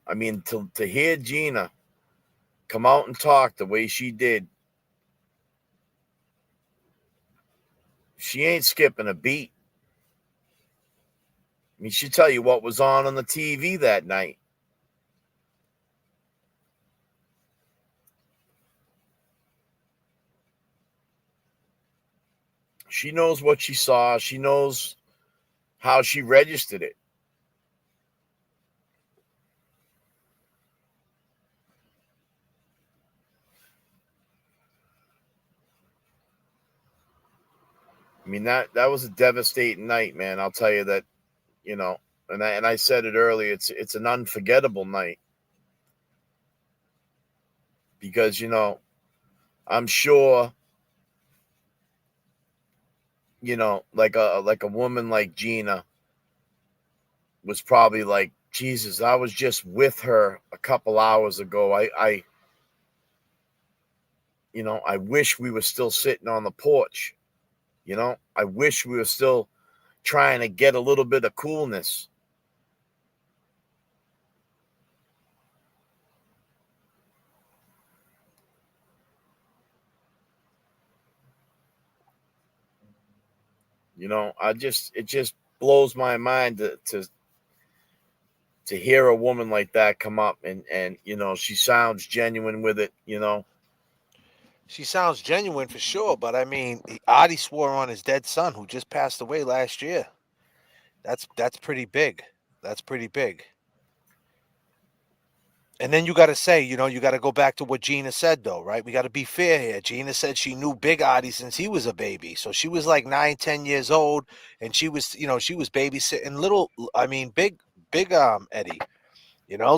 I mean, to hear Gina come out and talk the way she did, she ain't skipping a beat. I mean, she'll tell you what was on the TV that night. She knows what she saw. She knows how she registered it. I mean, that was a devastating night, man. I'll tell you that, and I said it earlier, it's an unforgettable night. Because, I'm sure, like a woman like Gina was probably like, Jesus, I was just with her a couple hours ago. I wish we were still sitting on the porch. I wish we were still trying to get a little bit of coolness. It just blows my mind to hear a woman like that come up and she sounds genuine with it. She sounds genuine for sure, but I mean, Adi swore on his dead son who just passed away last year. That's pretty big. That's pretty big. And then you got to say, you got to go back to what Gina said, though, right? We got to be fair here. Gina said she knew Big Adi since he was a baby. So she was like 9, 10 years old, and she was babysitting big Eddie,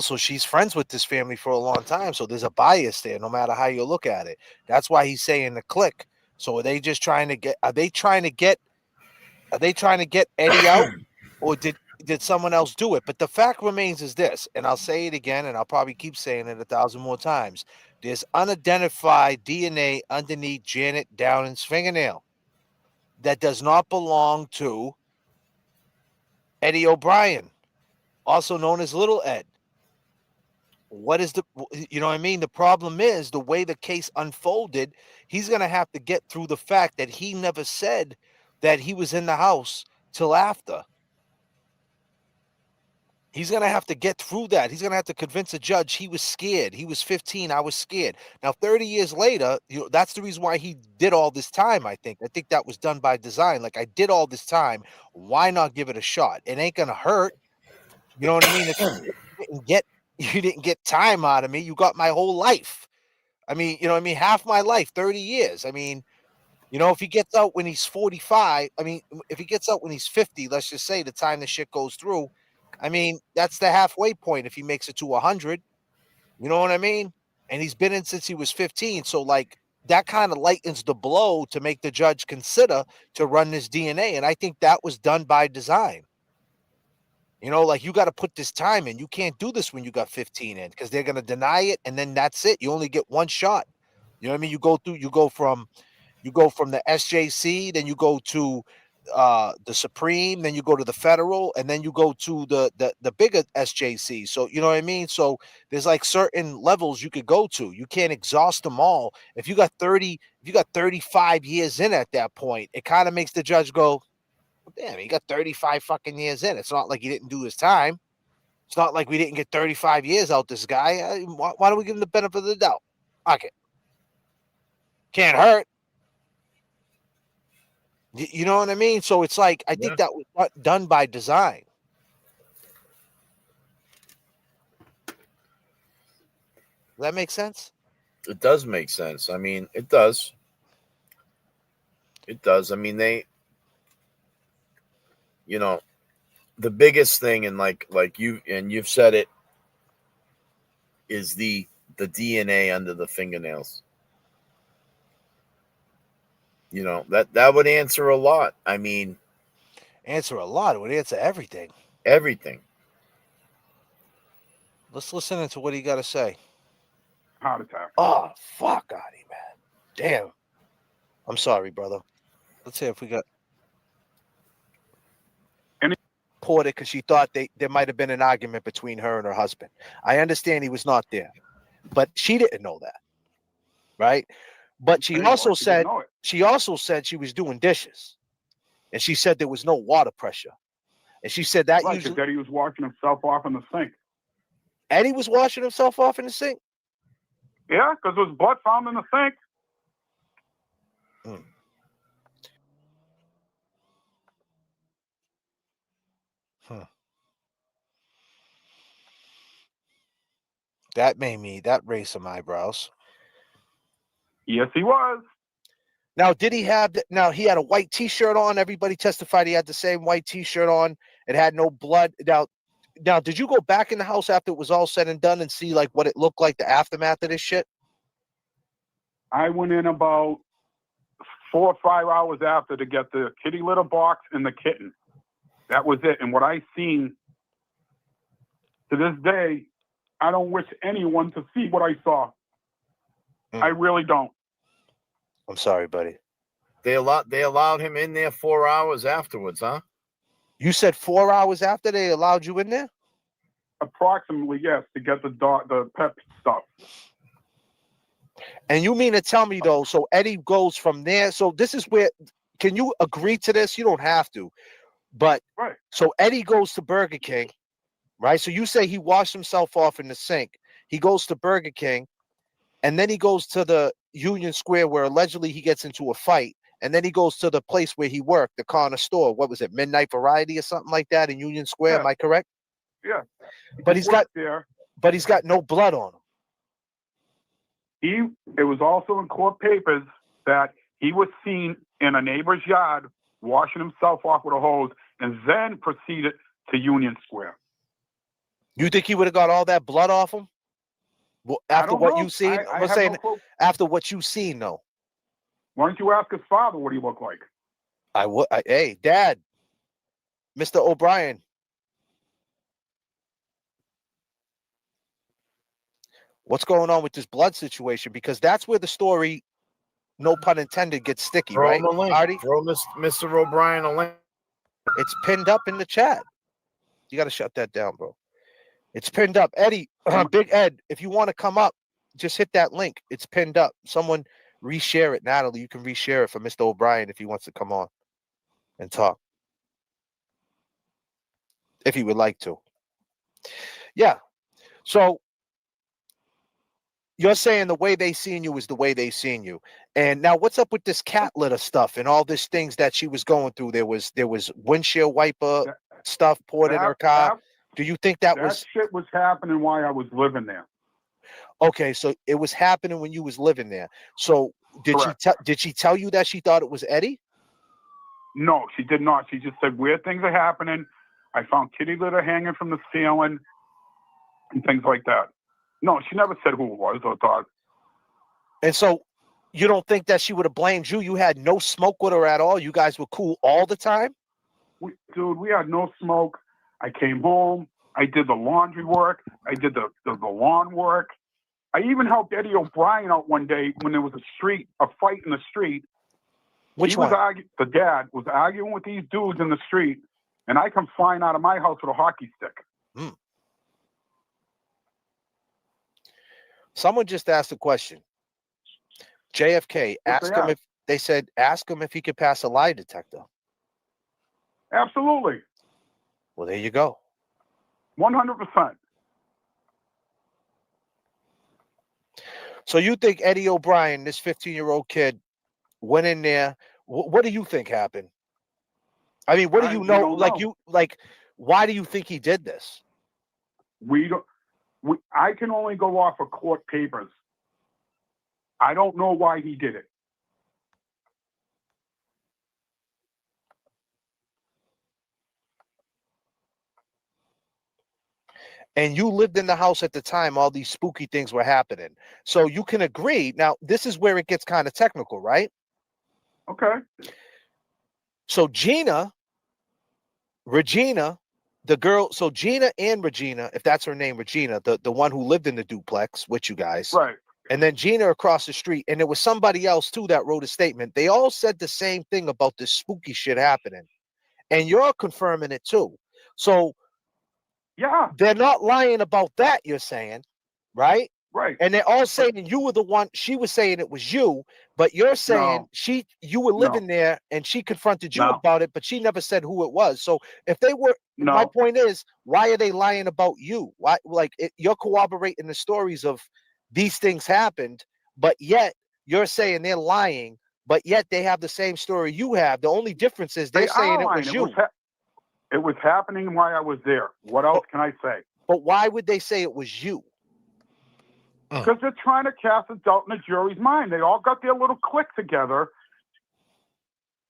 so she's friends with this family for a long time. So there's a bias there, no matter how you look at it. That's why he's saying the click. So are they trying to get Eddie out, or did someone else do it? But the fact remains is this, and I'll say it again, and I'll probably keep saying it 1,000 more times. There's unidentified DNA underneath Janet Downing's fingernail that does not belong to Eddie O'Brien, also known as Little Ed. What is the problem is the way the case unfolded, he's going to have to get through the fact that he never said that he was in the house till after. He's going to have to get through that. He's going to have to convince a judge he was scared. He was 15. I was scared. Now, 30 years later, that's the reason why he did all this time, I think. I think that was done by design. Like, I did all this time. Why not give it a shot? It ain't going to hurt. You know what I mean? If you didn't get time out of me, you got my whole life. I mean, you know what I mean? Half my life, 30 years. I mean, if he gets out when he's 45, I mean, if he gets out when he's 50, let's just say the time the shit goes through, I mean, that's the halfway point if he makes it to 100. You know what I mean? And he's been in since he was 15. So, like, that kind of lightens the blow to make the judge consider to run this DNA. And I think that was done by design. Like, you got to put this time in. You can't do this when you got 15 in because they're going to deny it. And then that's it. You only get one shot. You know what I mean? You go from the SJC, then you go to the Supreme, then you go to the federal, and then you go to the bigger SJC. So you know what I mean? So there's like certain levels you could go to. You can't exhaust them all. If you got 35 years in at that point, it kind of makes the judge go, damn, he got 35 fucking years in. It's not like he didn't do his time. It's not like we didn't get 35 years out this guy. Why don't we give him the benefit of the doubt? Okay. Can't hurt. You know what I mean? So it's like, I think that was done by design. Does that make sense? It does make sense. I mean, it does. It does. I mean, the biggest thing, and like you've said it, is the DNA under the fingernails. That would answer a lot. I mean, answer a lot. It would answer everything. Everything. Let's listen into what he got to say. Heart attack. Oh, fuck, Gotti, man. Damn. I'm sorry, brother. Let's see if we got. Poured it because she thought there might have been an argument between her and her husband. I understand he was not there, but she didn't know that, right? But she also said she was doing dishes, and she said there was no water pressure, and she said that usually Eddie was washing himself off in the sink. Eddie was washing himself off in the sink. Yeah, because there was blood found in the sink. That raised some eyebrows. Yes, he was. Now, he had a white T-shirt on. Everybody testified he had the same white T-shirt on. It had no blood. Now, did you go back in the house after it was all said and done and see like what it looked like, the aftermath of this shit? I went in about 4 or 5 hours after to get the kitty litter box and the kitten. That was it. And what I seen, to this day, I don't wish anyone to see what I saw. I really don't. I'm sorry, buddy. They allowed him in there 4 hours afterwards, huh? You said 4 hours after they allowed you in there? Approximately, yes, to get the pet stuff. And you mean to tell me, though, so Eddie goes from there. So this is where, can you agree to this? You don't have to. But, right. So Eddie goes to Burger King, right? So you say he washed himself off in the sink. He goes to Burger King, and then he goes to the Union Square where allegedly he gets into a fight. And then he goes to the place where he worked, the corner store. What was it, Midnight Variety or something like that in Union Square? Yeah. Am I correct? Yeah. But he's got no blood on him. It was also in court papers that he was seen in a neighbor's yard washing himself off with a hose and then proceeded to Union Square. You think he would have got all that blood off him? Well, after what you've seen? I'm saying after what you've seen, though. Why don't you ask his father what he looked like? Hey, Dad, Mr. O'Brien. What's going on with this blood situation? Because that's where the story, no pun intended, gets sticky, Throw right? him a link. Throw Mr. O'Brien a link. It's pinned up in the chat. You got to shut that down, bro. It's pinned up. Eddie, Big Ed, if you want to come up, just hit that link. It's pinned up. Someone reshare it. Natalie, you can reshare it for Mr. O'Brien if he wants to come on and talk. If he would like to. Yeah. So you're saying the way they seen you is the way they seen you. And now what's up with this cat litter stuff and all these things that she was going through? There was windshield wiper stuff poured in her car. Do you think that was shit was happening while I was living there? okay? So it was happening when you was living there. So did she tell you that she thought it was Eddie? No, she did not. She just said weird things are happening. I found kitty litter hanging from the ceiling and things like that. No, she never said who it was or thought. And so you don't think that she would have blamed you? You had no smoke with her at all? You guys were cool all the time? Dude, we had no smoke. I came home. I did the laundry work. I did the lawn work. I even helped Eddie O'Brien out one day when there was a fight in the street. Which one? The dad was arguing with these dudes in the street, and I come flying out of my house with a hockey stick. Mm. Someone just asked a question. J.F.K. ask him if he could pass a lie detector. Absolutely. Well, there you go. 100%. So you think Eddie O'Brien, this 15-year-old kid, went in there? What do you think happened? I mean, what do you know? Why do you think he did this? I can only go off of court papers. I don't know why he did it. And you lived in the house at the time all these spooky things were happening. So you can agree. Now, this is where it gets kind of technical, right? Okay. So Regina, the girl, so Gina and Regina, if that's her name, Regina, the one who lived in the duplex with you guys. Right. And then Gina across the street. And there was somebody else, too, that wrote a statement. They all said the same thing about this spooky shit happening. And you're confirming it, too. So yeah, they're not lying about that, you're saying, right? Right. And they're all saying you were the one. She was saying it was you, but you're saying you were living there and she confronted you about it, but she never said who it was. So if they were, my point is, why are they lying about you? Why, you're corroborating the stories of these things happened, but yet you're saying they're lying, but yet they have the same story you have. The only difference is they're saying it was you. It was happening while I was there. What else can I say? But why would they say it was you? Because they're trying to cast a doubt in the jury's mind. They all got their little clique together,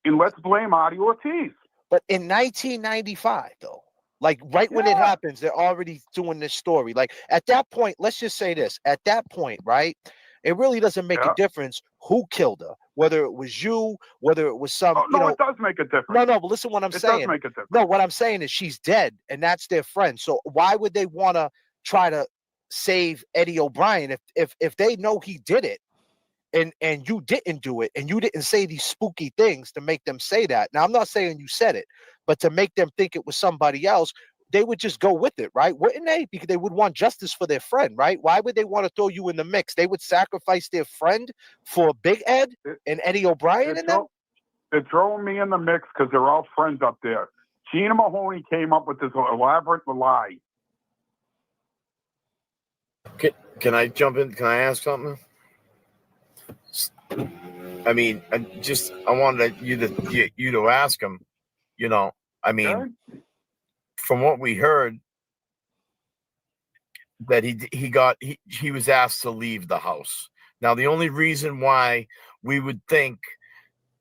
and let's blame Artie Ortiz. But in 1995, though, when it happens, they're already doing this story. Like at that point, let's just say this. At that point, right, it really doesn't make a difference who killed her, whether it was you, whether it was some. It does make a difference. No, but listen, what I'm saying. It does make a difference. No, what I'm saying is she's dead, and that's their friend. So why would they want to try to save Eddie O'Brien if they know he did it, and you didn't do it, and you didn't say these spooky things to make them say that? Now, I'm not saying you said it, but to make them think it was somebody else, they would just go with it, right? Wouldn't they? Because they would want justice for their friend, right? Why would they want to throw you in the mix? They would sacrifice their friend for Big Ed and Eddie O'Brien and them? They're throwing me in the mix because they're all friends up there. Gina Mahoney came up with this elaborate lie. Can I jump in? Can I ask something? I mean, I wanted you to ask him. I mean, from what we heard, that he was asked to leave the house. Now, the only reason why we would think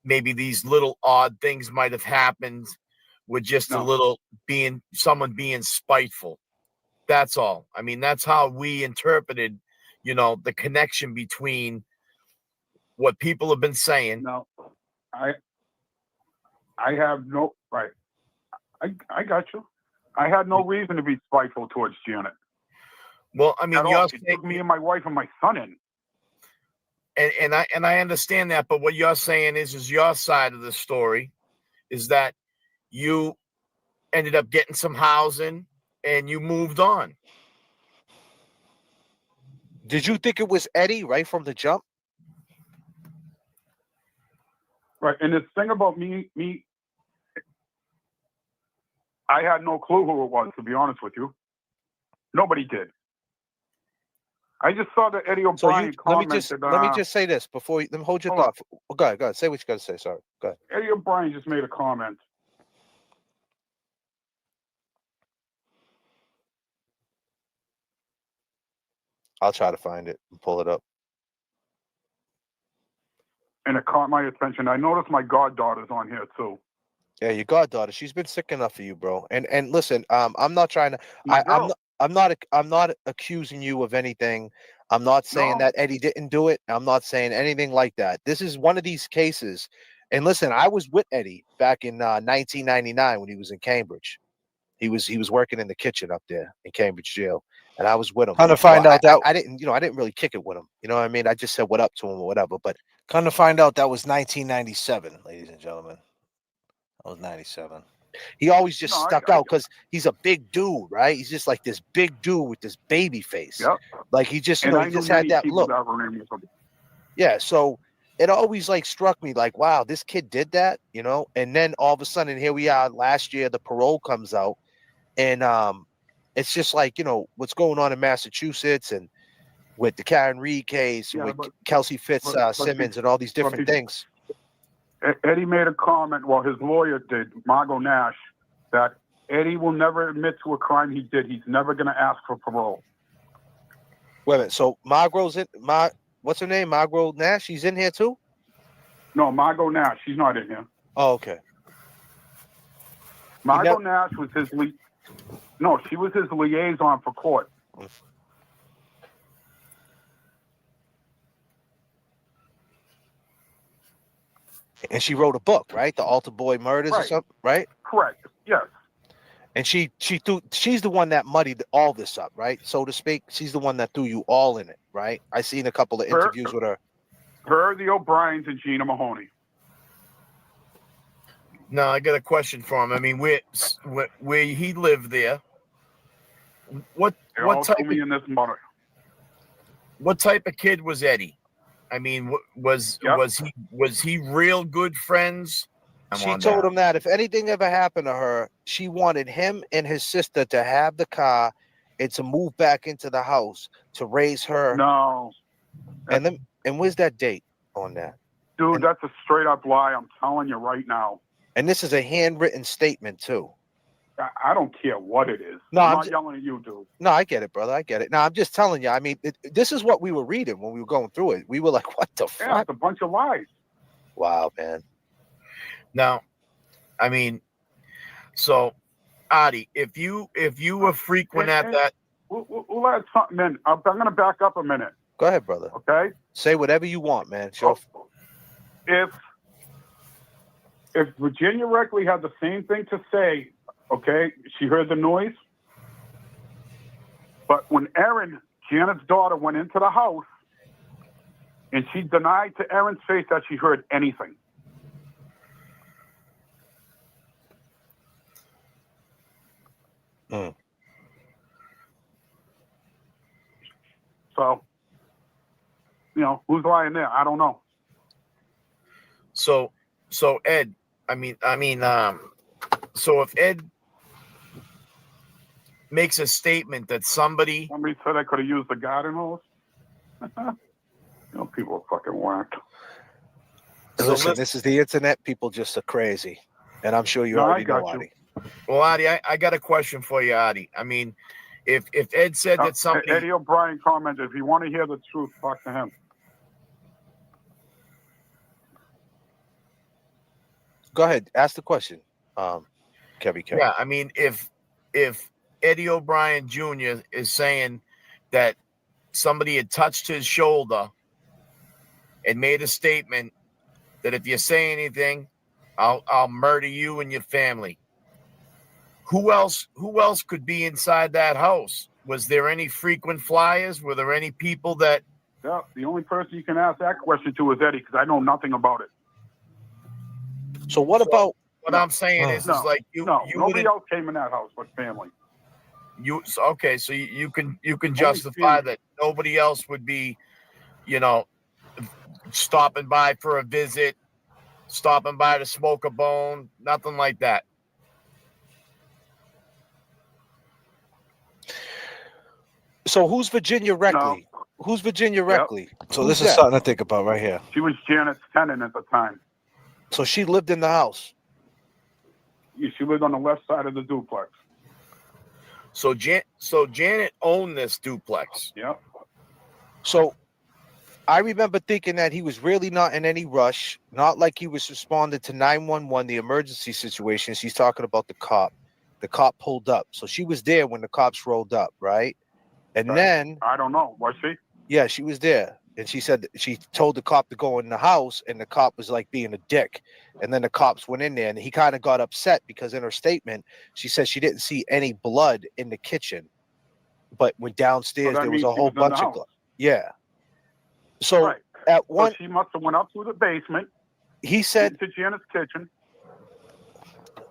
maybe these little odd things might have happened with just someone being spiteful. That's all. I mean, that's how we interpreted, the connection between what people have been saying. No, I have no right. I got you. I had no reason to be spiteful towards Janet. Well, I mean, you took me and my wife and my son in. And I understand that, but what you're saying is your side of the story is that you ended up getting some housing and you moved on. Did you think it was Eddie right from the jump? Right, and the thing about me, I had no clue who it was, to be honest with you. Nobody did. I just saw that Eddie O'Brien commented. Let me just say this before let me hold your thought. Go ahead. Say what you got to say. Sorry. Go ahead. Eddie O'Brien just made a comment. I'll try to find it and pull it up. And it caught my attention. I noticed my goddaughter's on here too. Yeah, your goddaughter. She's been sick enough for you, bro. And listen, I'm not trying to. I'm not accusing you of anything. I'm not saying that Eddie didn't do it. I'm not saying anything like that. This is one of these cases. And listen, I was with Eddie back in 1999 when he was in Cambridge. He was working in the kitchen up there in Cambridge jail, and I was with him. Kind of find out that I didn't really kick it with him. You know what I mean? I just said what up to him or whatever. But kind of find out that was 1997, ladies and gentlemen. That was 97. He always just stuck out because he's a big dude, right? He's just like this big dude with this baby face. Yep. Like he just, he just had that look. Yeah. So it always like struck me like, wow, this kid did that, And then all of a sudden, here we are. Last year, the parole comes out, and it's just like what's going on in Massachusetts and with the Karen Reed case, with Kelsey Fitzsimmons, and all these different things. Eddie made a comment, well, his lawyer did, Margot Nash, that Eddie will never admit to a crime he did. He's never going to ask for parole. Wait a minute. So Margot's in, what's her name? Margot Nash? She's in here too? No, Margot Nash. She's not in here. Oh, okay. Margot Nash was his she was his liaison for court. And she wrote a book, right? The Altar Boy Murders or something, right? Correct. Yes. And she's the one that muddied all this up, right? So to speak. She's the one that threw you all in it, right? I seen a couple of interviews with her. Her, the O'Briens, and Gina Mahoney. No, I got a question for him. I mean, where he lived there, what type of kid was Eddie? I mean, was he real good friends? She told him that if anything ever happened to her, she wanted him and his sister to have the car and to move back into the house to raise her. No. And where's that date on that? Dude, that's a straight up lie. I'm telling you right now. And this is a handwritten statement too. I don't care what it is. No, I'm not yelling at you, dude. No, I get it, brother. I get it. Now, I'm just telling you. I mean, this is what we were reading when we were going through it. We were like, what the fuck? Yeah, it's a bunch of lies. Wow, man. Now, I mean, so, Adi, if you were frequent at that... We'll add something in. I'm going to back up a minute. Go ahead, brother. Okay? Say whatever you want, man. Sure. If Virginia Reckley had the same thing to say, okay, she heard the noise. But when Erin, Janet's daughter, went into the house, and she denied to Erin's face that she heard anything. So, who's lying there? I don't know. So Ed, so if Ed makes a statement that somebody said I could have used the garden hose. People are fucking whacked. Listen, this is the internet. People just are crazy, and I'm sure you already know, Adi. Well, Adi, I got a question for you, Adi. I mean, if Ed said that somebody... Eddie O'Brien commented, if you want to hear the truth, talk to him. Go ahead. Ask the question, Kevin. Yeah, I mean, if Eddie O'Brien Jr. is saying that somebody had touched his shoulder and made a statement that if you say anything, I'll murder you and your family. Who else could be inside that house? Was there any frequent flyers? Were there any people that... Yeah, the only person you can ask that question to is Eddie, because I know nothing about it. So what about... What I'm saying is like nobody else came in that house but family. So you can justify that nobody else would be, stopping by for a visit, stopping by to smoke a bone, nothing like that. So who's Virginia Reckley? No. Who's Virginia Yep. Reckley? So Who's this is that? something to think about right here. She was Janet's tenant at the time. So she lived in the house. She lived on the left side of the duplex. So Janet owned this duplex. Yep. So I remember thinking that he was really not in any rush, not like he was responding to 911, the emergency situation. She's talking about the cop. The cop pulled up. So she was there when the cops rolled up, right? And then I don't know. Was she? Yeah, she was there. And she said she told the cop to go in the house, and the cop was like being a dick. And then the cops went in there, and he kind of got upset because in her statement, she said she didn't see any blood in the kitchen. But when downstairs, that there was means a she whole was in the bunch of house. blood. Yeah. So Right. at one, So she must have went up to the basement. he said, into Janet's kitchen.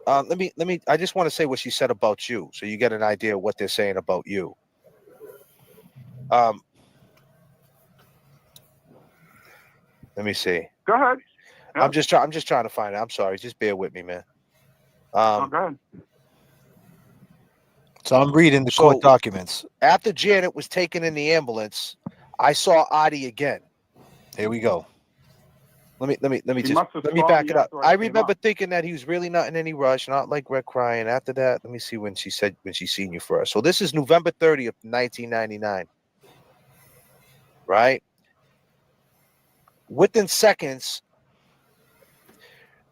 let me, I just want to say what she said about you, so you get an idea of what they're saying about you. Let me see. Go ahead. Yeah. I'm just trying to find it. I'm sorry. Just bear with me, man. Go ahead. So I'm reading the court documents. After Janet was taken in the ambulance, I saw Adi again. Here we go. Let me back it up. I remember thinking that he was really not in any rush, not like Red crying. After that, let me see when she seen you first. So this is November 30th, 1999. Right? Within seconds,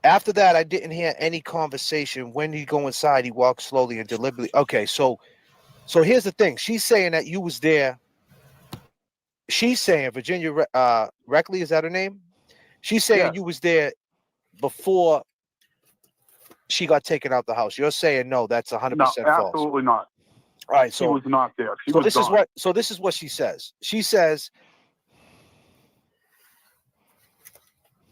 after that, I didn't hear any conversation. When he go inside, he walked slowly and deliberately. Okay, so here's the thing. She's saying that you was there. She's saying Virginia Reckley, is that her name? She's saying you was there before she got taken out the house. You're saying no, that's 100% false. Absolutely not. All right, she was not there. This is what she says. She says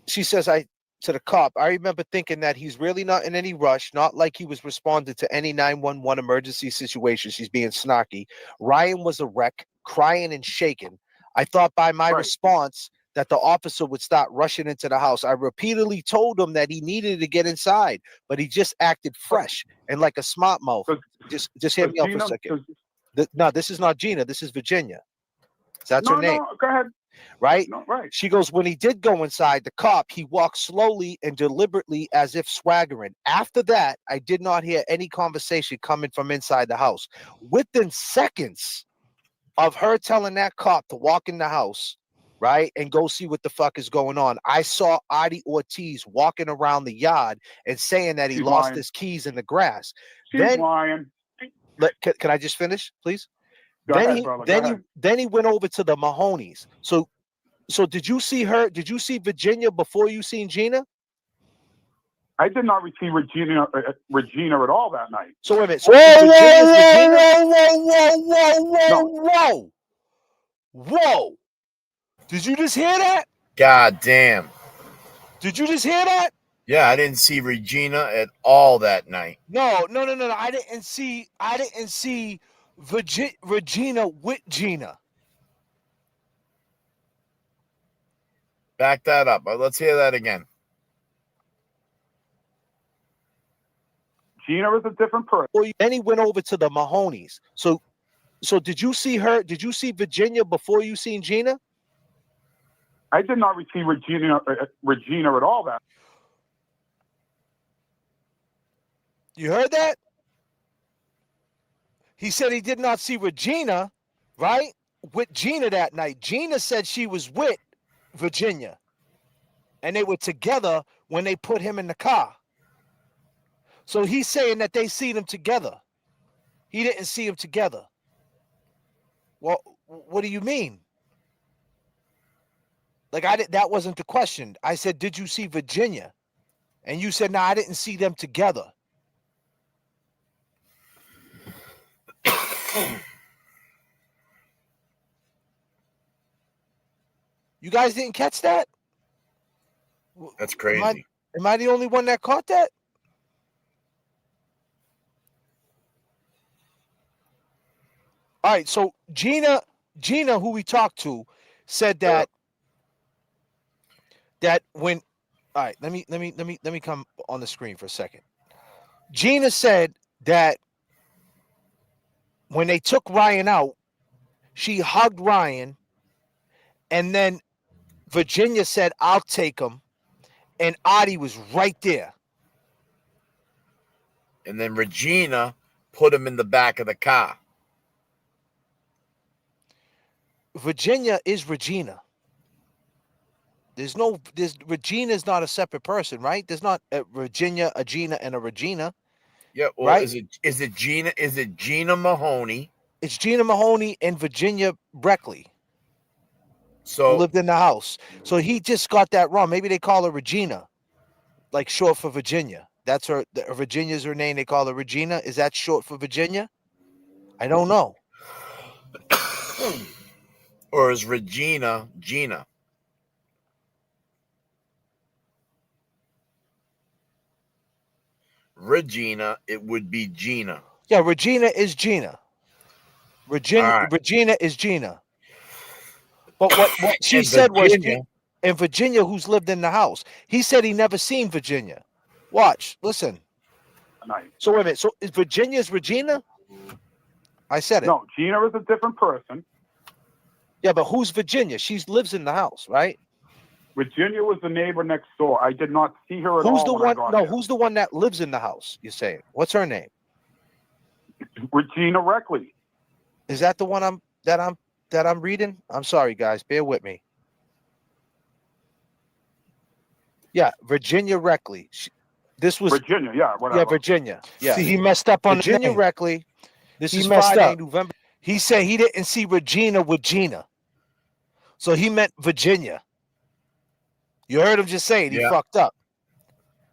to the cop, I remember thinking that he's really not in any rush, not like he was responding to any 911 emergency situation. She's being snarky. Ryan was a wreck, crying and shaking. I thought by my response that the officer would start rushing into the house. I repeatedly told him that he needed to get inside, but he just acted fresh and like a smart mouth. Just hear me out for a second. No, this is not Gina. This is Virginia. That's her name. No, go ahead. Right? No, right. She goes, when he did go inside, the cop, he walked slowly and deliberately as if swaggering. After that, I did not hear any conversation coming from inside the house. Within seconds of her telling that cop to walk in the house, right, and go see what the fuck is going on, I saw Adi Ortiz walking around the yard and saying that he lost his keys in the grass. She's lying. Can I just finish, please? Go ahead, brother. Then he went over to the Mahonies. So did you see her? Did you see Virginia before you seen Gina? I did not receive Regina at all that night. So wait a minute. So whoa. Did you just hear that? God damn. Did you just hear that? Yeah, I didn't see Regina at all that night. No. I didn't see Regina with Gina. Back that up. Let's hear that again. Gina was a different person. Then he went over to the Mahonies. So did you see her? Did you see Virginia before you seen Gina? I did not receive Regina at all that. You heard that? He said he did not see Regina, right? With Gina that night. Gina said she was with Virginia. And they were together when they put him in the car. So he's saying that they seen them together. He didn't see them together. Well, what do you mean? Like that wasn't the question. I said, did you see Virginia? And you said, no, I didn't see them together. You guys didn't catch that? That's crazy. Am I the only one that caught that? All right, so Gina, who we talked to, said that when, all right, let me come on the screen for a second. Gina said that when they took Ryan out, She hugged Ryan, and then Virginia said, "I'll take him," and Artie was right there. And then Regina put him in the back of the car. Virginia is Regina. Regina's not a separate person, right? There's not a Virginia, a Gina, and a Regina. Yeah, well, right? Is it Gina Mahoney? It's Gina Mahoney and Virginia Breckley. So who lived in the house. So he just got that wrong. Maybe they call her Regina, like short for Virginia. That's her. Virginia's her name. They call her Regina. Is that short for Virginia? I don't know. Or is Regina Gina? Regina, it would be Gina. Yeah, Regina is Gina. Regina is Gina. But what she said was, and Virginia, who's lived in the house, he said he never seen Virginia. Watch, listen. Nice. So wait a minute. So is Virginia's Regina? I said it. No, Gina is a different person. Yeah, but who's Virginia? She lives in the house, right? Virginia was the neighbor next door. I did not see her at Who's all. the one? No, there. who's the one that lives in the house? You're saying? What's her name? Regina Reckley. Is that the one I'm reading? I'm sorry, guys. Bear with me. Yeah, Virginia Reckley. This was Virginia. Yeah, whatever. Yeah, Virginia. Yeah. See, he messed up on Virginia the name. Reckley. This He is messed Friday, up. November. He said he didn't see Regina with Gina. So he meant Virginia. You heard him just saying he fucked up.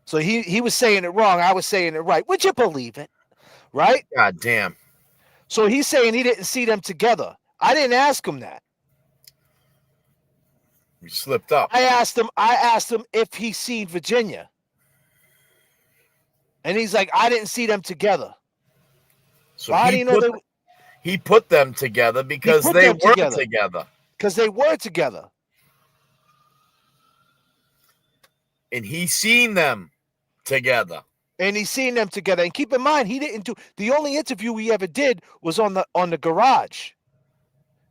So he was saying it wrong. I was saying it right. Would you believe it? Right? God damn. So he's saying he didn't see them together. I didn't ask him that. You slipped up. I asked him if he seen Virginia. And he's like, I didn't see them together. So Why do you know he put them together because they were together. Because they were together. And he seen them together. And he's seen them together. And keep in mind, he didn't do the only interview he ever did was on the garage.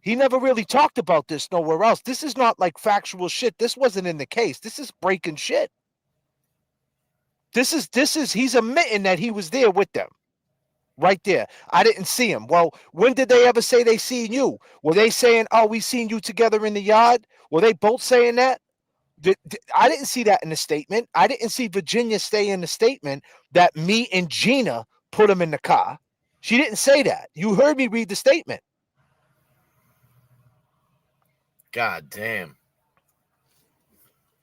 He never really talked about this nowhere else. This is not like factual shit. This wasn't in the case. This is breaking shit. This is he's admitting that he was there with them. Right there. I didn't see him. Well, when did they ever say they seen you? Were they saying, oh, we seen you together in the yard? Were they both saying that? I didn't see that in the statement. I didn't see Virginia say in the statement that me and Gina put him in the car. She didn't say that. You heard me read the statement. God damn.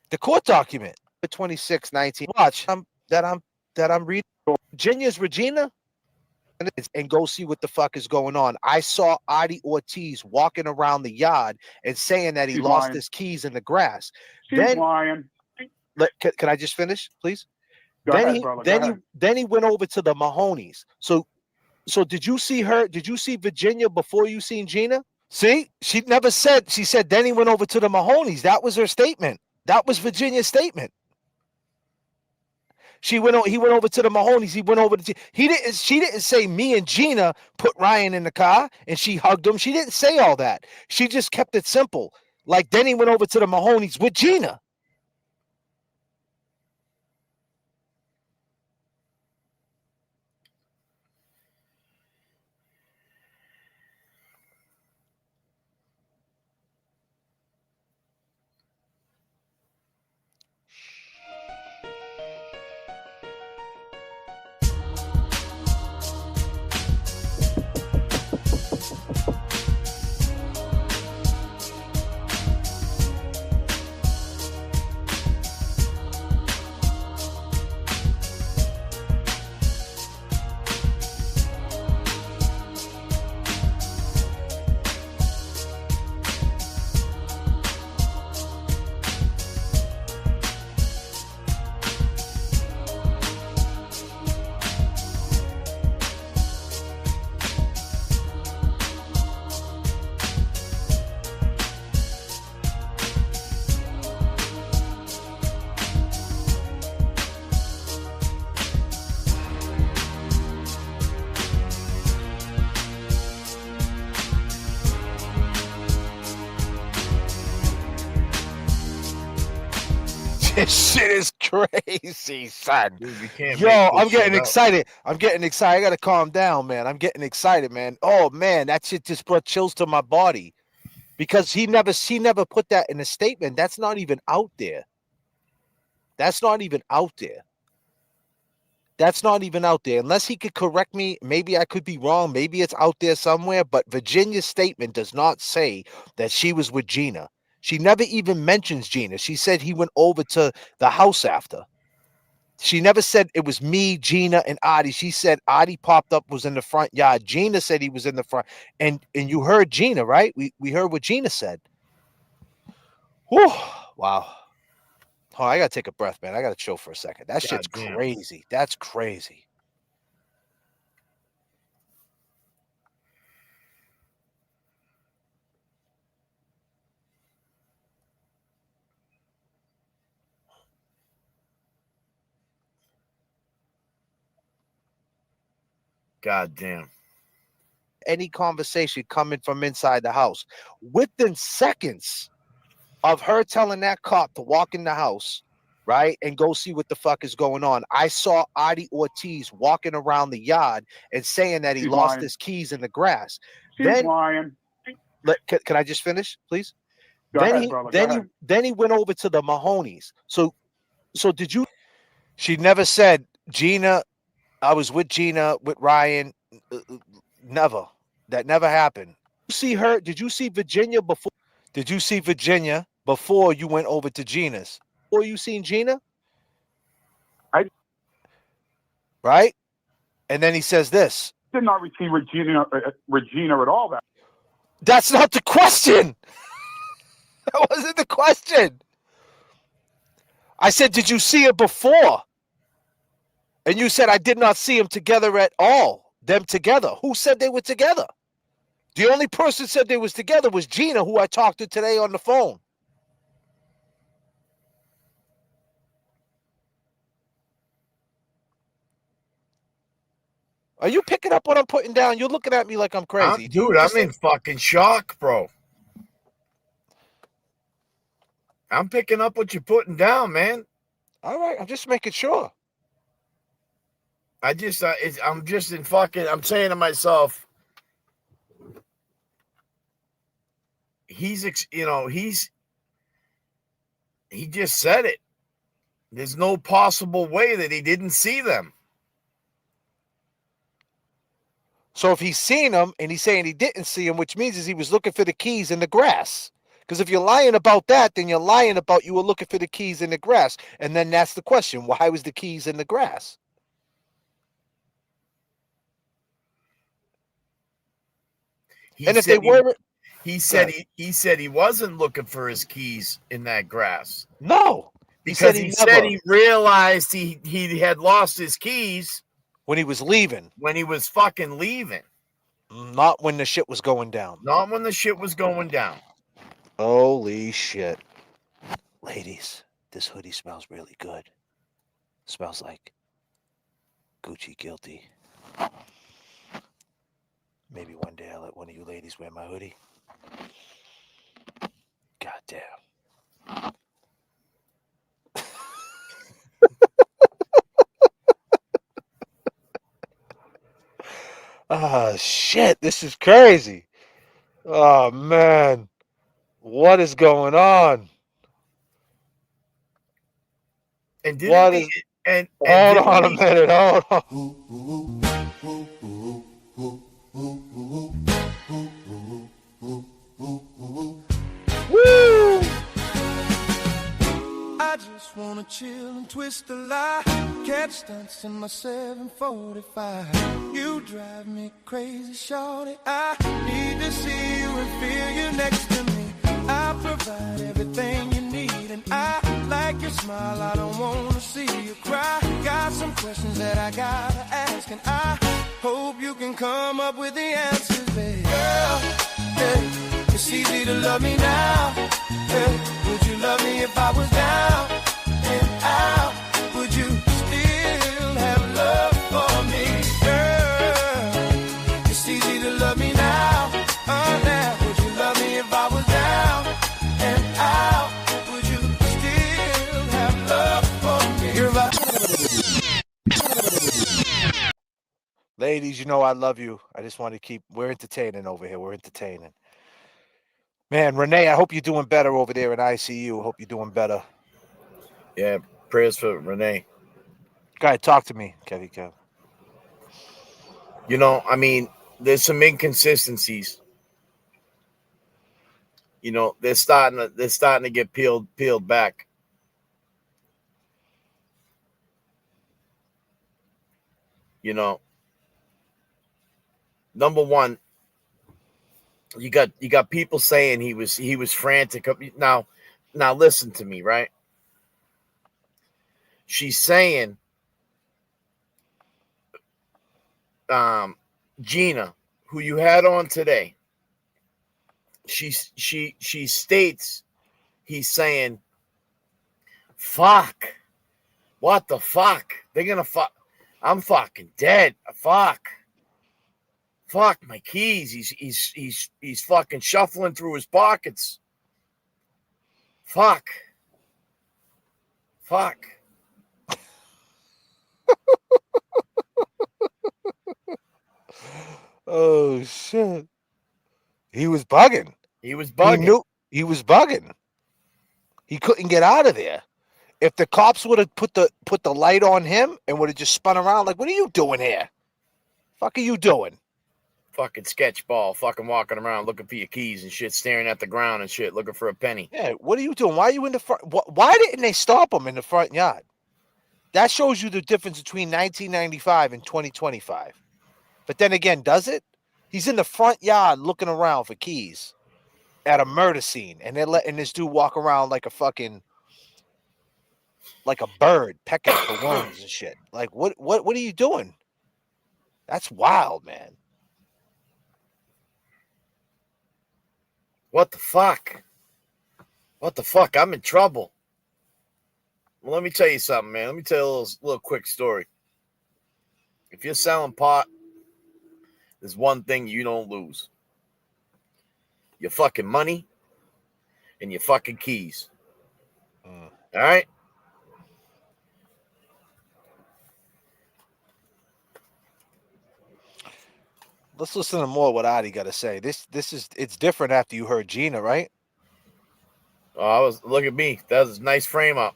The court document, 2619. Watch that I'm reading. Virginia's Regina. And go see what the fuck is going on. I saw Artie Ortiz walking around the yard and saying that he lost his keys in the grass. She's lying. Can I just finish, please? Then he went over to the Mahonies. So did you see her? Did you see Virginia before you seen Gina? See, she never said. She said then he went over to the Mahonies. That was her statement. That was Virginia's statement. He went over to the Mahonies. He went over to she didn't say me and Gina put Ryan in the car and she hugged him. She didn't say all that. She just kept it simple. Like then he went over to the Mahonies with Gina. This shit is crazy, son. Dude, you can't Yo, make this I'm getting shit up. excited. I'm getting excited. I gotta calm down, man. I'm getting excited, man. Oh man, that shit just brought chills to my body. Because he never put that in a statement. That's not even out there. That's not even out there. That's not even out there. Unless he could correct me, maybe I could be wrong. Maybe it's out there somewhere. But Virginia's statement does not say that she was with Gina. She never even mentions Gina. She said he went over to the house after. She never said it was me, Gina, and Adi. She said Adi popped up, was in the front yard. Gina said he was in the front. And you heard Gina, right? We heard what Gina said. Whew. Wow. Oh, I gotta take a breath, man. I gotta chill for a second. That shit's crazy. That's crazy. God damn. Any conversation coming from inside the house within seconds of her telling that cop to walk in the house, right, and go see what the fuck is going on. I saw Adi Ortiz walking around the yard and saying that he lost his keys in the grass. She's lying. Can I just finish, please? Go ahead, brother. Go ahead. Then he went over to the Mahonies. So did you? She never said, Gina, I was with Gina, with Ryan. Never. That never happened. You see her? Did you see Virginia before? Did you see Virginia before you went over to Gina's? Or you seen Gina? Right? And then he says this. Did not receive Regina at all. That's not the question. That wasn't the question. I said, did you see her before? And you said, I did not see them together at all. Them together. Who said they were together? The only person who said they was together was Gina, who I talked to today on the phone. Are you picking up what I'm putting down? You're looking at me like I'm crazy. I'm in fucking shock, bro. I'm picking up what you're putting down, man. All right, I'm just making sure. I'm just in fucking, I'm saying to myself, he just said it. There's no possible way that he didn't see them. So if he's seen them and he's saying he didn't see them, which means is he was looking for the keys in the grass. Because if you're lying about that, then you're lying about you were looking for the keys in the grass. And then that's the question. Why was the keys in the grass? He said he wasn't looking for his keys in that grass. No. Because he said he realized he had lost his keys when he was leaving. When he was fucking leaving. Not when the shit was going down. Not when the shit was going down. Holy shit. Ladies, this hoodie smells really good. Smells like Gucci Guilty. Maybe one day I'll let one of you ladies wear my hoodie. God damn. Oh, shit. This is crazy. Oh, man. What is going on? And hold on a minute. Hold on. Woo! I just wanna chill and twist the lie, catch stunts in my 745. You drive me crazy, shorty. I need to see you and feel you next to me. I provide everything you need, and I like your smile. I don't wanna see you cry. Got some questions that I gotta ask, and I hope you can come up with the answers, babe. Girl, hey, it's easy to love me now. Hey, would you love me if I was down and out? Would you still have love for me, girl? It's easy to love me now. Oh, now, would you love me if I was down and out? Would you still have love? ladies, you know I love you. I just want to keep. We're entertaining over here. We're entertaining. Man, Renee, I hope you're doing better over there in ICU. Hope you're doing better. Yeah, prayers for Renee. Go ahead, talk to me, Kevy Kev. You know, I mean, there's some inconsistencies. You know, they're starting to get peeled back. You know, number one, you got people saying he was frantic. Now listen to me, right? She's saying, Gina, who you had on today, she states he's saying, fuck, what the fuck? They're gonna fuck. I'm fucking dead. Fuck my keys. He's fucking shuffling through his pockets. Fuck. Oh shit. He was bugging. He knew he was bugging. He couldn't get out of there. If the cops would have put the light on him and would have just spun around, like, what are you doing here? Fuck are you doing? Fucking sketchball, fucking walking around looking for your keys and shit, staring at the ground and shit, looking for a penny. Yeah, what are you doing? Why are you in the front? Why didn't they stop him in the front yard? That shows you the difference between 1995 and 2025. But then again, does it? He's in the front yard looking around for keys at a murder scene, and they're letting this dude walk around like a bird pecking for worms and shit. Like, what are you doing? That's wild, man. What the fuck? I'm in trouble. Well, let me tell you something, man. Let me tell you a little quick story. If you're selling pot, there's one thing you don't lose. Your fucking money and your fucking keys. All right? Let's listen to more what Adi got to say. It's different after you heard Gina, right? Oh, look at me. That was a nice frame up.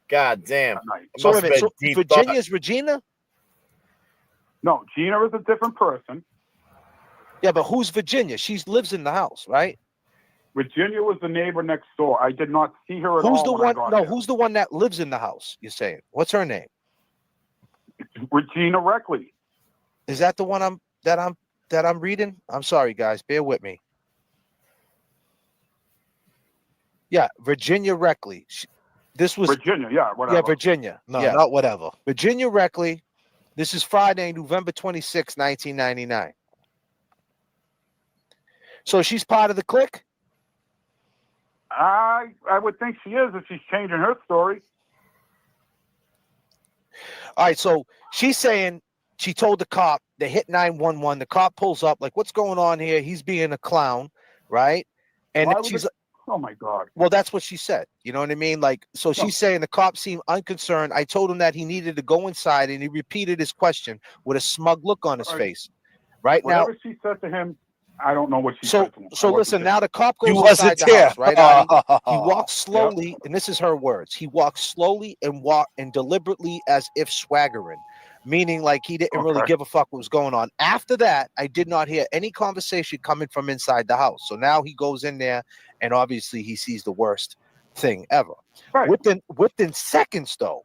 God damn. So Virginia's Regina? No, Gina is a different person. Yeah, but who's Virginia? She lives in the house, right? Virginia was the neighbor next door. I did not see her at all. Who's the one that lives in the house? You're saying? What's her name? Regina Reckley. Is that the one I'm reading? I'm sorry, guys. Bear with me. Yeah, Virginia Reckley. This was Virginia, yeah, whatever. Yeah, Virginia. No, yeah. not whatever. Virginia Reckley. This is Friday, November 26, 1999. So she's part of the clique? I would think she is if she's changing her story. All right, so she's saying she told the cop, they hit 911. The cop pulls up, like, what's going on here? He's being a clown, right? And she's oh my God. Well, that's what she said. You know what I mean? Like, so she's saying the cop seemed unconcerned. I told him that he needed to go inside, and he repeated his question with a smug look on his face. Right now, whatever she said to him, I don't know what she said to him. So listen, now the cop goes inside the house, right? He walks slowly, and this is her words. He walks slowly and deliberately as if swaggering, meaning like he didn't really give a fuck what was going on. After that, I did not hear any conversation coming from inside the house. So now he goes in there, and obviously he sees the worst thing ever. Right. Within seconds, though,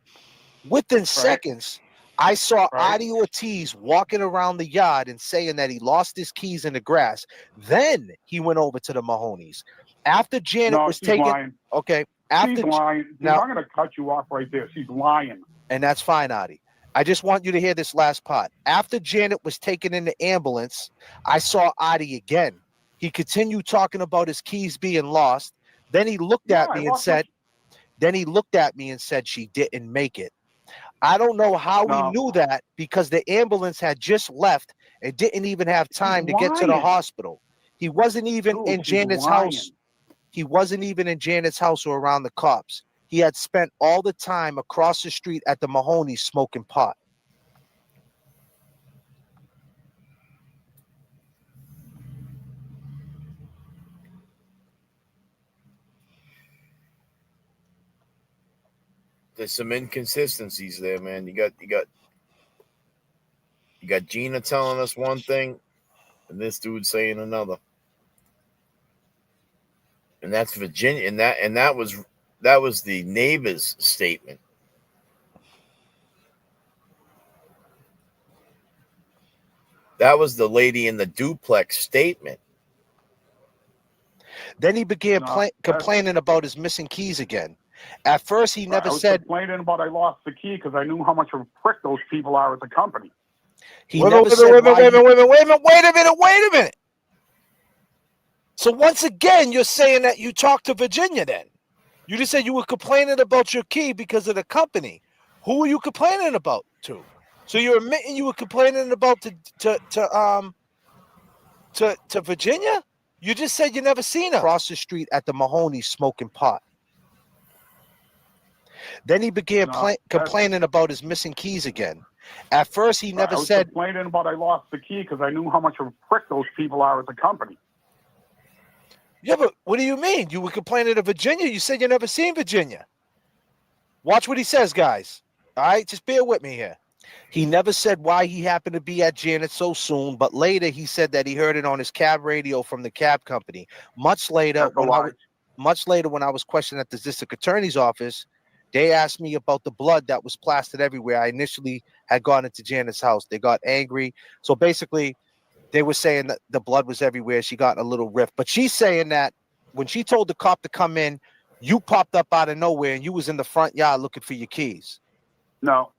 seconds, I saw Adi Ortiz walking around the yard and saying that he lost his keys in the grass. Then he went over to the Mahoney's. After Janet was taken, lying. Okay. She's lying. Now, I'm going to cut you off right there. She's lying. And that's fine, Adi. I just want you to hear this last part. After Janet was taken in the ambulance, I saw Adi again. He continued talking about his keys being lost. Then he looked at me and said, she didn't make it. I don't know how he knew that, because the ambulance had just left and didn't even have time to get to the hospital. He wasn't even in Janet's house. He wasn't even in Janet's house or around the cops. He had spent all the time across the street at the Mahoney smoking pot. there's some inconsistencies there, man. You got Gina telling us one thing, and this dude saying another. And that's Virginia, and that was the neighbor's statement. That was the lady in the duplex statement. Then he began complaining about his missing keys again. At first, he never said. Complaining about I lost the key because I knew how much of a prick those people are at the company. He never said. Wait a minute. So once again, you're saying that you talked to Virginia. Then you just said you were complaining about your key because of the company. Who were you complaining about to? So you're admitting you were complaining about to Virginia? You just said you never seen her across the street at the Mahoney smoking pot. Then he began complaining about his missing keys again. At first, he never said. Complaining about I lost the key because I knew how much of a prick those people are at the company. Yeah, but what do you mean? You were complaining to Virginia. You said you never seen Virginia. Watch what he says, guys. All right, just bear with me here. He never said why he happened to be at Janet so soon, but later he said that he heard it on his cab radio from the cab company. Much later, when I was questioned at the district attorney's office, they asked me about the blood that was plastered everywhere. I initially had gone into Janet's house. They got angry. So basically, they were saying that the blood was everywhere. She got in a little rift. But she's saying that when she told the cop to come in, you popped up out of nowhere and you was in the front yard looking for your keys. No.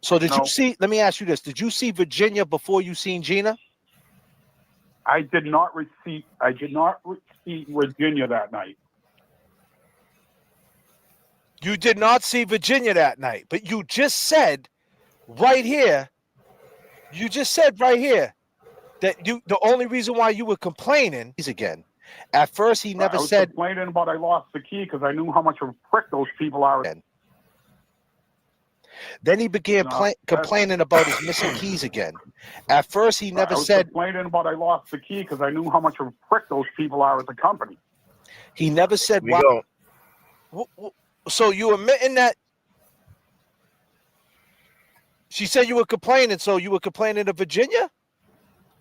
So did you see, let me ask you this. Did you see Virginia before you seen Gina? I did not see Virginia that night. You did not see Virginia that night, but you just said right here, that the only reason why you were complaining is again. At first, he never said. Complaining about I lost the key because I knew how much of a prick those people are. Then he began complaining about his missing keys again. At first, he never said. Complaining about I lost the key because I knew how much of a prick those people are at the company. He never said why. So you admitting that? She said you were complaining, so you were complaining to Virginia?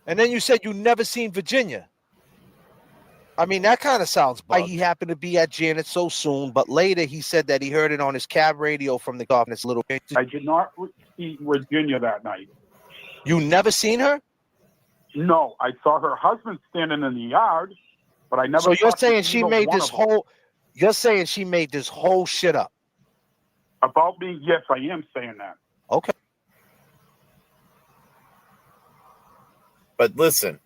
And then you said you never seen Virginia. I mean, that kind of sounds bugged. He happened to be at Janet so soon, but later he said that he heard it on his cab radio from the office. I did not see Virginia that night. You never seen her? No, I saw her husband standing in the yard, but I never. So you're saying she made this whole? You're saying she made this whole shit up? About me? Yes, I am saying that. Okay. But listen.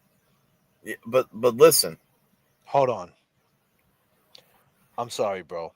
But listen. Hold on. I'm sorry, bro.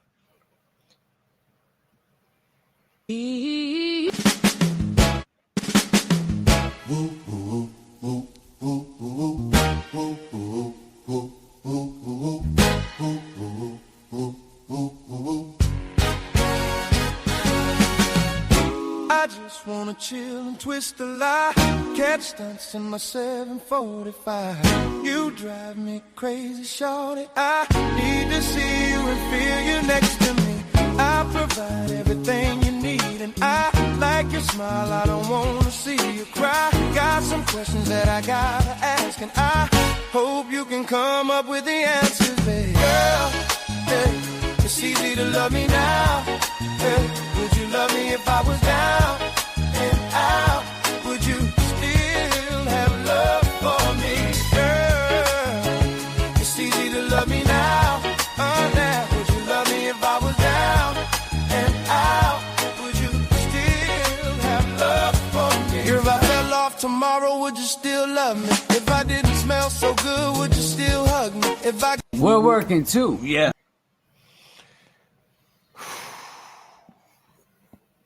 I just wanna chill and twist the lie, catch stunts in my 745. You drive me crazy, shorty. I need to see you and feel you next to me. I provide everything you need, and I like your smile. I don't wanna see you cry. Got some questions that I gotta ask, and I hope you can come up with the answers, babe. Girl, hey, it's easy to love me now. Hey, would you love me if I was down and out? Would you still have love for me, girl? It's easy to love me now. Now, would you love me if I was down and out? Would you still have love for me? If I fell off tomorrow, would you still love me? If I didn't smell so good, would you still hug me? If I We're working too, yeah.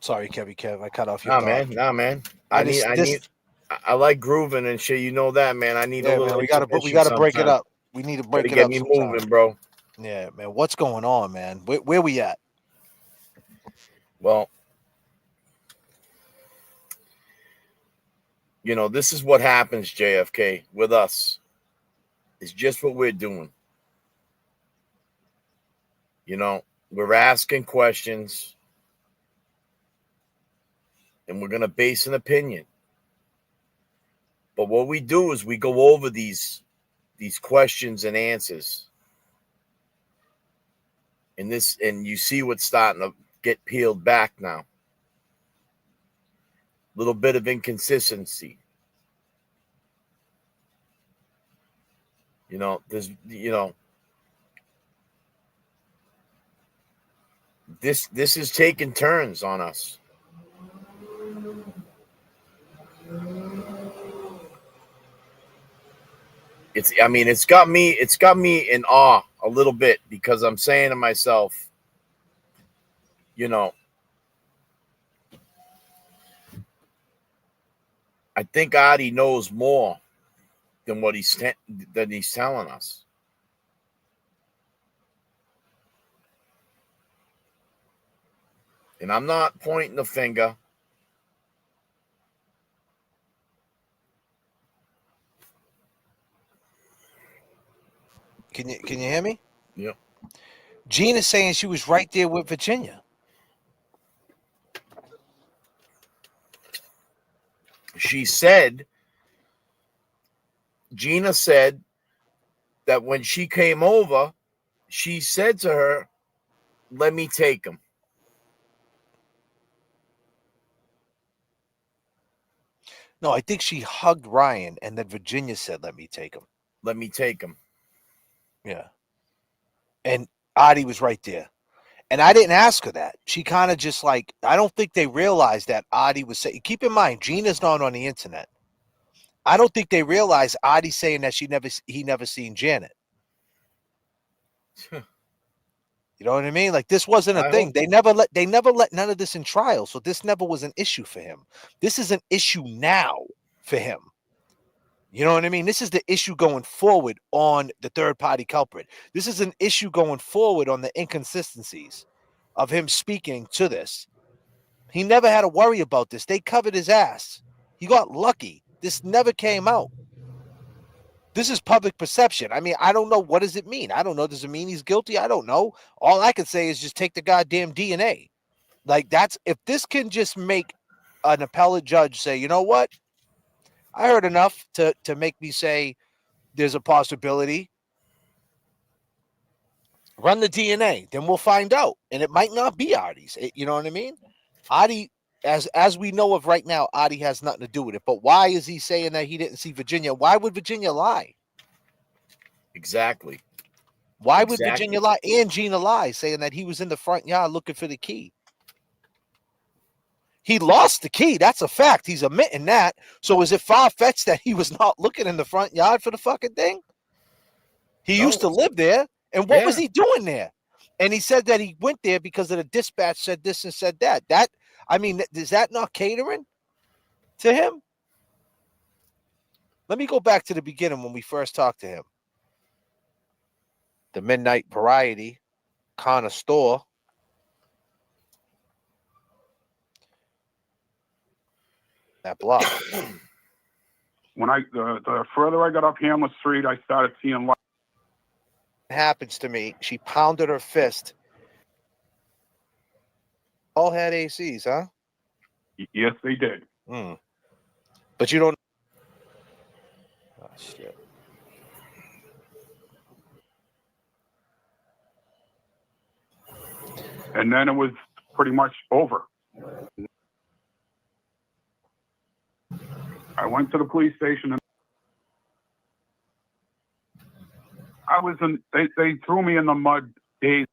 Sorry, Kev. I cut off your thought. Nah, man. I like grooving and shit. You know that, man. I need a little. Man, we gotta break it up. We need to break it up. Get me moving, bro. Yeah, man. What's going on, man? Where we at? Well, you know, this is what happens, JFK, with us. It's just what we're doing. You know, we're asking questions. and we're going to base an opinion. But what we do is we go over these questions and answers. And you see what's starting to get peeled back now. Little bit of inconsistency. This is taking turns on us. It's got me in awe a little bit, because I'm saying to myself, I think Adi knows more than what he's telling us. And I'm not pointing the finger. Can you hear me? Yeah. Gina's saying she was right there with Virginia. Gina said that when she came over, she said to her, "Let me take him." No, I think she hugged Ryan, and then Virginia said, "Let me take him." Let me take him. Yeah. And Adi was right there. And I didn't ask her that. She kind of just I don't think they realized that Adi was saying, keep in mind, Gina's not on the internet. I don't think they realized Adi saying that he never seen Janet. You know what I mean? Like, this wasn't a thing. They never let none of this in trial. So this never was an issue for him. This is an issue now for him. You know what I mean? This is the issue going forward on the third party culprit. This is an issue going forward on the inconsistencies of him speaking to this. He never had to worry about this. They covered his ass. He got lucky. This never came out. This is public perception. I mean, I don't know. What does it mean? I don't know. Does it mean he's guilty? I don't know. All I can say is just take the goddamn DNA. Like, if this can just make an appellate judge say, you know what? I heard enough to make me say there's a possibility. Run the DNA, then we'll find out. And it might not be Adi's. You know what I mean? Adi, as we know of right now, Adi has nothing to do with it. But why is he saying that he didn't see Virginia? Why would Virginia lie? Exactly. Why would Virginia lie and Gina lie, saying that he was in the front yard looking for the key? He lost the key. That's a fact. He's admitting that. So is it far-fetched that he was not looking in the front yard for the fucking thing? He used to live there. And what was he doing there? And he said that he went there because of the dispatch said this and said that. Is that not catering to him? Let me go back to the beginning when we first talked to him. The Midnight Variety Corner Store. That block. When the further I got up Hamlet Street, I started seeing light. Happens to me. She pounded her fist. All had ACs, huh? Yes, they did. But you don't. Oh, shit. And then it was pretty much over. I went to the police station and they threw me in the mud days.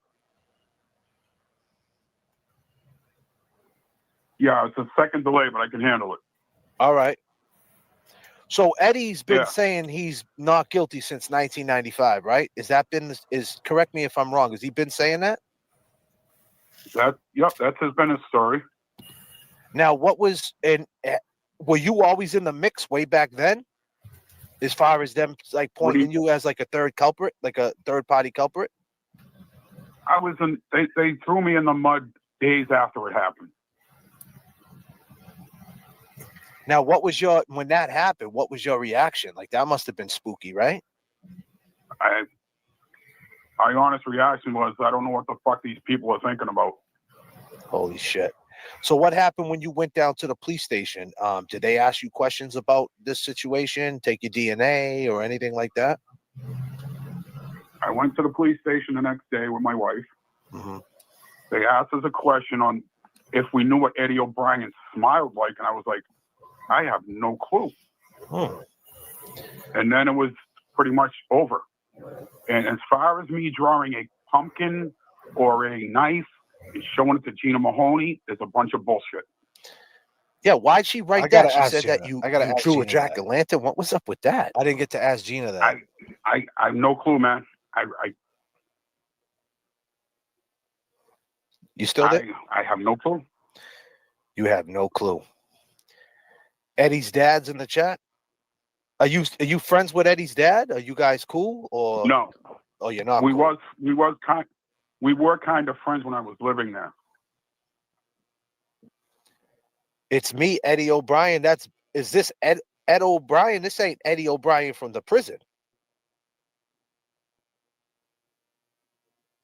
Yeah, it's a second delay, but I can handle it. All right. So Eddie's been saying he's not guilty since 1995, right? Correct me if I'm wrong. Has he been saying that? That's been his story. Now, were you always in the mix way back then? As far as them pointing you as a third culprit, like a third party culprit? I was they threw me in the mud days after it happened. Now, when that happened, what was your reaction? Like, that must have been spooky, right? My honest reaction was, I don't know what the fuck these people are thinking about. Holy shit. So what happened when you went down to the police station? Did they ask you questions about this situation, take your DNA or anything like that? I went to the police station the next day with my wife. Mm-hmm. They asked us a question on if we knew what Eddie O'Brien smiled like, and I was like, I have no clue. And then it was pretty much over. And as far as me drawing a pumpkin or a knife and showing it to Gina Mahoney is a bunch of bullshit. Yeah, why'd she write I gotta that? She ask said Gina. that you I gotta ask drew a Gina jack that. o' lantern. What was up with that? I didn't get to ask Gina that. I have no clue, man. You still there? I have no clue. You have no clue. Eddie's dad's in the chat. Are you friends with Eddie's dad? Are you guys cool or No? Oh, you're not. We cool. were kind of friends when I was living there. It's me, Eddie O'Brien. Is this Ed O'Brien? This ain't Eddie O'Brien from the prison.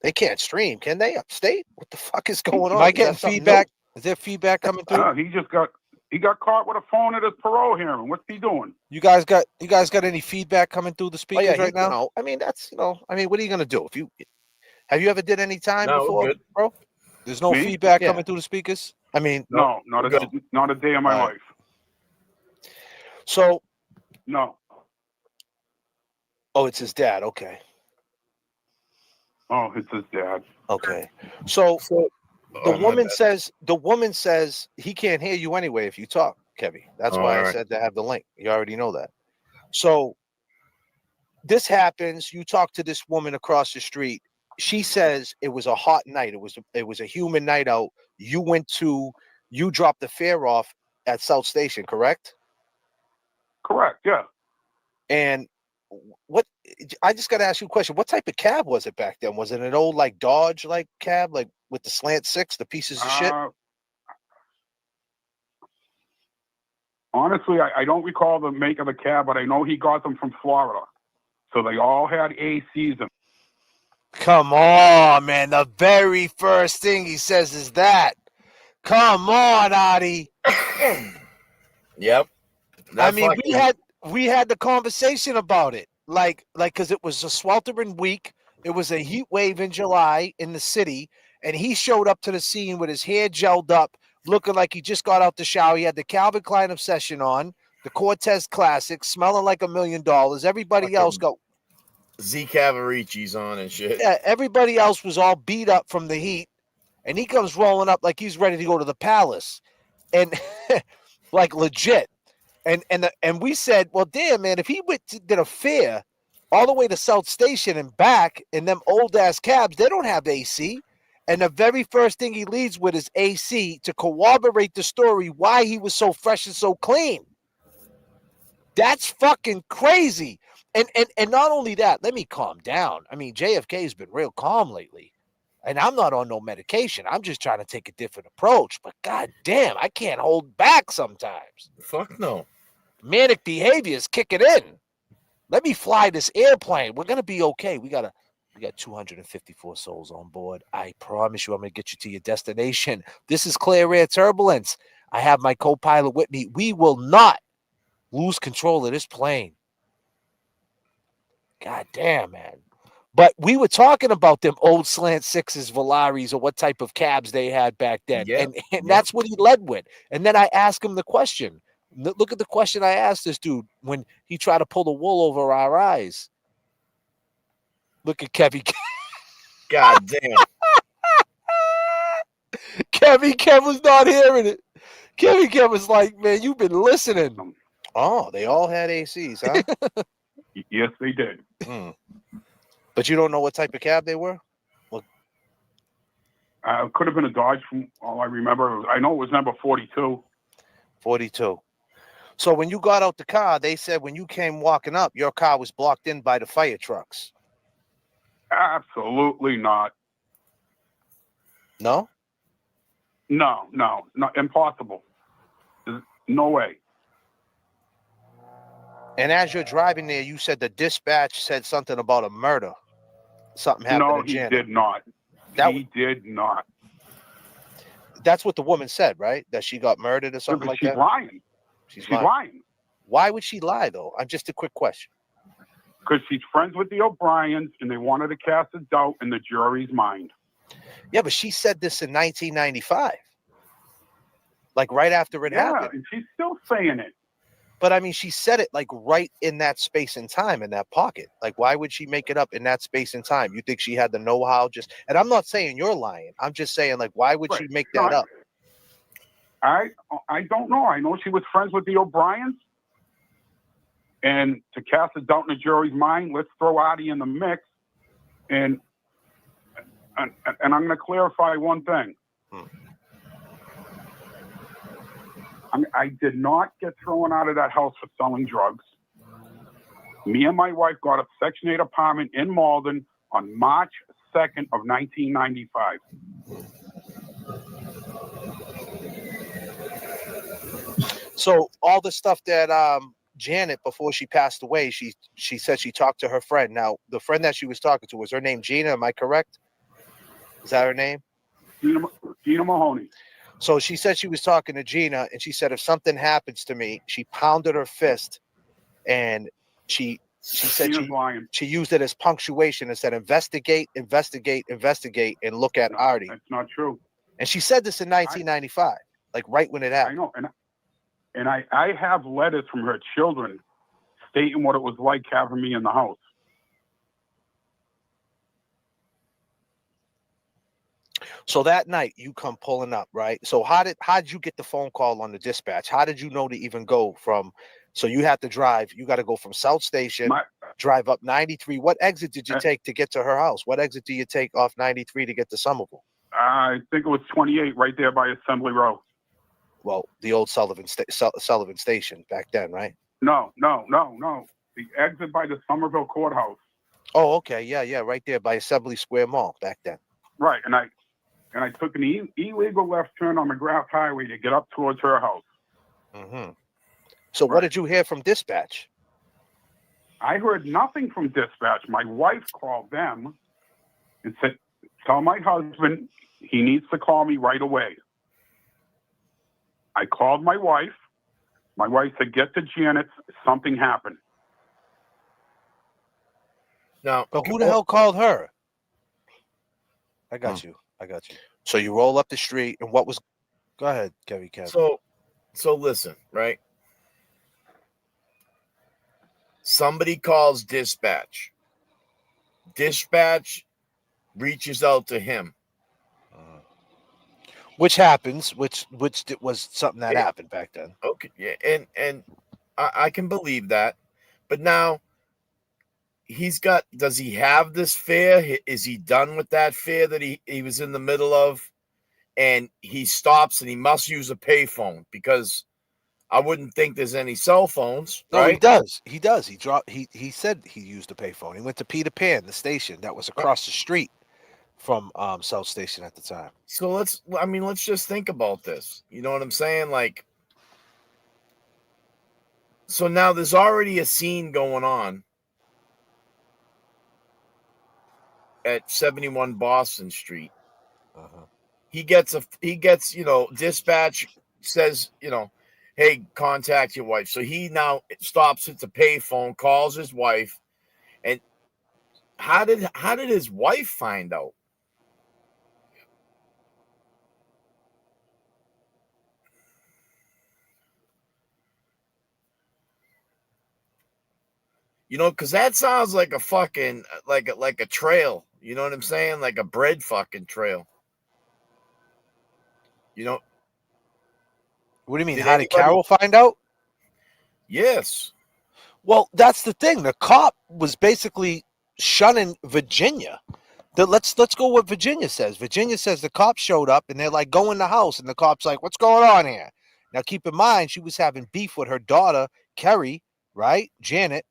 They can't stream, can they? Upstate? What the fuck is going on? Am I Is that getting something feedback? new? Is there feedback coming through? He got caught with a phone at his parole hearing. What's he doing? You guys got any feedback coming through the Oh speakers yeah, right now? I mean, what are you gonna do? Have you ever did any time No, before, good. bro? There's no Me? feedback Yeah. coming through the speakers. I mean, No, not a day of my All right. life. So, No. oh, it's his dad. Okay. Oh, it's his dad. Okay. So my the woman says he can't hear you anyway if you talk, Kevin. That's why I all right. said to have the link. You already know that. So this happens. You talk to this woman across the street. She says it was a hot night. It was a humid night out. You dropped the fare off at South Station, correct? Correct, yeah. And what I just got to ask you a question. What type of cab was it back then? Was it an old like Dodge like cab, like with the slant six, the pieces of shit? Honestly, I don't recall the make of the cab, but I know he got them from Florida. So they all had ACs in them. Come on, man. The very first thing he says is that. Come on, Adi. Yep. I mean, we had the conversation about it. Like, because it was a sweltering week. It was a heat wave in July in the city, and he showed up to the scene with his hair gelled up, looking like he just got out the shower. He had the Calvin Klein Obsession on, the Cortez Classic, smelling like $1 million. Everybody else got Z Cavaricci's on and shit. Yeah, everybody else was all beat up from the heat, and he comes rolling up like he's ready to go to the palace, and like legit. And we said, well, damn, man, if he did a fare all the way to South Station and back in them old ass cabs, they don't have AC. And the very first thing he leads with is AC to corroborate the story why he was so fresh and so clean. That's fucking crazy. And not only that, let me calm down. I mean, J.F.K. has been real calm lately. And I'm not on no medication. I'm just trying to take a different approach. But god damn, I can't hold back sometimes. Fuck no. Manic behavior is kicking in. Let me fly this airplane. We're gonna be okay. We got 254 souls on board. I promise you I'm gonna get you to your destination. This is Clear Air Turbulence. I have my co-pilot with me. We will not lose control of this plane. God damn, man. But we were talking about them old slant sixes, Valaris, or what type of cabs they had back then. Yeah, And that's what he led with. And then I asked him the question. Look at the question I asked this dude when he tried to pull the wool over our eyes. Look at Kevin. God damn. Kevin was not hearing it. Kevin was like, man, you've been listening. Oh, they all had ACs, huh? Yes, they did. But you don't know what type of cab they were? Well, could have been a Dodge from all I remember. I know it was number 42. 42. So when you got out the car, they said when you came walking up, your car was blocked in by the fire trucks. Absolutely not. No? No, impossible. There's no way. And as you're driving there, you said the dispatch said something about a murder. Something happened to Janet. He did not. He did not. That's what the woman said, right? That she got murdered or Yeah, something but like she's that. lying. She's She's lying. Why would she lie though? I'm just a quick question. Because she's friends with the O'Briens, and they wanted to cast a doubt in the jury's mind. Yeah, but she said this in 1995, like right after it happened. And she's still saying it. But I mean, she said it like right in that space and time, in that pocket. Like, why would she make it up in that space and time? You think she had the know-how? And I'm not saying you're lying. I'm just saying, like, why would she make that up? I don't know. I know she was friends with the O'Briens. And to cast a doubt in the jury's mind, let's throw Addie in the mix. And I'm going to clarify one thing. I did not get thrown out of that house for selling drugs. Me and my wife got a Section 8 apartment in Malden on March 2nd of 1995. So all the stuff that Janet, before she passed away, she said she talked to her friend. Now, the friend that she was talking to, was her name Gina? Am I correct? Is that her name? Gina Mahoney. So she said she was talking to Gina, and she said, if something happens to me, she pounded her fist, and she said she used it as punctuation and said, investigate, investigate, investigate, and look at Artie. That's not true. And she said this in 1995, like right when it happened. I know, and I have letters from her children stating what it was like having me in the house. So that night you come pulling up, right? So how did you get the phone call on the dispatch? How did you know to even go from? So you had to drive. You got to go from South Station, drive up 93. What exit did you take to get to her house? What exit do you take off 93 to get to Somerville? I think it was 28, right there by Assembly Row. Well, the old Sullivan Station back then, right? No. The exit by the Somerville Courthouse. Oh, okay, yeah, right there by Assembly Square Mall back then. Right, and I took an illegal left turn on McGrath Highway to get up towards her house. Mm-hmm. So what did you hear from dispatch? I heard nothing from dispatch. My wife called them and said, tell my husband he needs to call me right away. I called my wife. My wife said, get to Janet's. Something happened. Now, but who the hell called her? I got you. So you roll up the street, and what was? Go ahead, Kevin. So listen, right? Somebody calls dispatch. Dispatch reaches out to him, which happens. Which was something that happened back then. Okay, yeah, and I can believe that, but now does he have this fear? Is he done with that fear that he was in the middle of? And he stops and he must use a payphone, because I wouldn't think there's any cell phones. No, right? he does. He said he used a payphone. He went to Peter Pan, the station that was across the street from South Station at the time. So let's just think about this. You know what I'm saying? Like, so now there's already a scene going on at 71 Boston Street. He gets, dispatch says, hey, contact your wife. So he now stops at the payphone, calls his wife. And how did his wife find out? Because that sounds like a fucking like a trail. You know what I'm saying? Like a bread fucking trail. What do you mean? How did Carol find out? Yes. Well, that's the thing. The cop was basically shunning Virginia. Let's go what Virginia says. Virginia says the cops showed up and they're like, go in the house. And the cop's like, what's going on here? Now, keep in mind, she was having beef with her daughter, Kerry, right? Janet,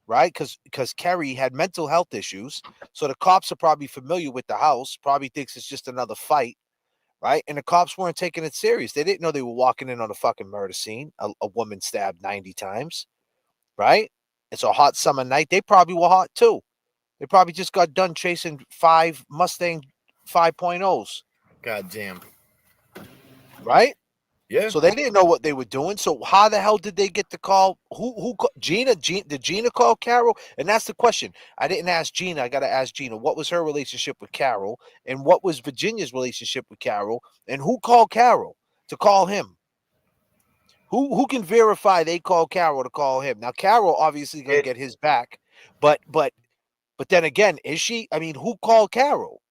right? Because Kerry had mental health issues. So the cops are probably familiar with the house, probably thinks it's just another fight, right? And the cops weren't taking it serious. They didn't know they were walking in on a fucking murder scene, a woman stabbed 90 times, right? It's a hot summer night. They probably were hot too. They probably just got done chasing 5 Mustang 5.0s. God damn. Right? Yeah. So they didn't know what they were doing. So how the hell did they get the call? Gina? Did Gina call Carol? And that's the question. I didn't ask Gina. I got to ask Gina. What was her relationship with Carol? And what was Virginia's relationship with Carol? And who called Carol to call him? Who can verify they called Carol to call him? Now Carol obviously gonna get his back, but then again, is she? I mean, who called Carol?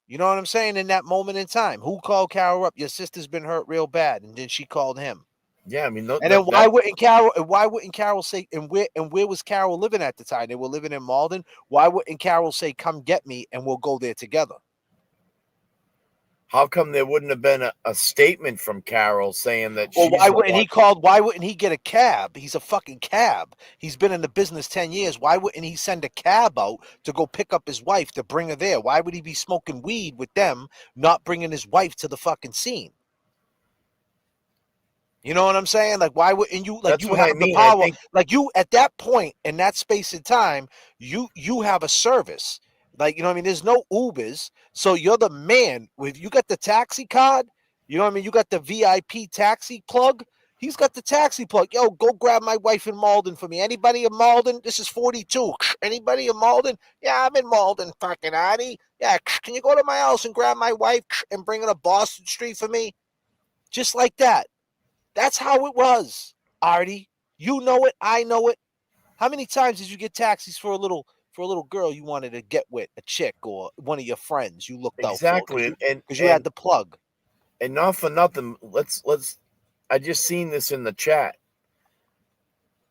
You know what I'm saying? In that moment in time, who called Carol up? Your sister's been hurt real bad, and then she called him. Yeah, I mean, and then why wouldn't Carol? And why wouldn't Carol say? And where was Carol living at the time? They were living in Malden. Why wouldn't Carol say, "Come get me," and we'll go there together? How come there wouldn't have been a statement from Carol saying that? Well, why wouldn't he call? Why wouldn't he get a cab? He's a fucking cab. He's been in the business 10 years. Why wouldn't he send a cab out to go pick up his wife to bring her there? Why would he be smoking weed with them, not bringing his wife to the fucking scene? You know what I'm saying? Like, why wouldn't you? Like, you have the power. Like, you at that point in that space and time, you have a service. Like, you know what I mean? There's no Ubers, so you're the man. If you got the taxi card, you know what I mean? You got the VIP taxi plug. He's got the taxi plug. Yo, go grab my wife in Malden for me. Anybody in Malden? This is 42. Anybody in Malden? Yeah, I'm in Malden, fucking Artie. Yeah, can you go to my house and grab my wife and bring her to Boston Street for me? Just like that. That's how it was, Artie. You know it. I know it. How many times did you get taxis for a little girl you wanted to get with, a chick or one of your friends you looked out for? Exactly, because you had the plug. And not for nothing, let's. I just seen this in the chat.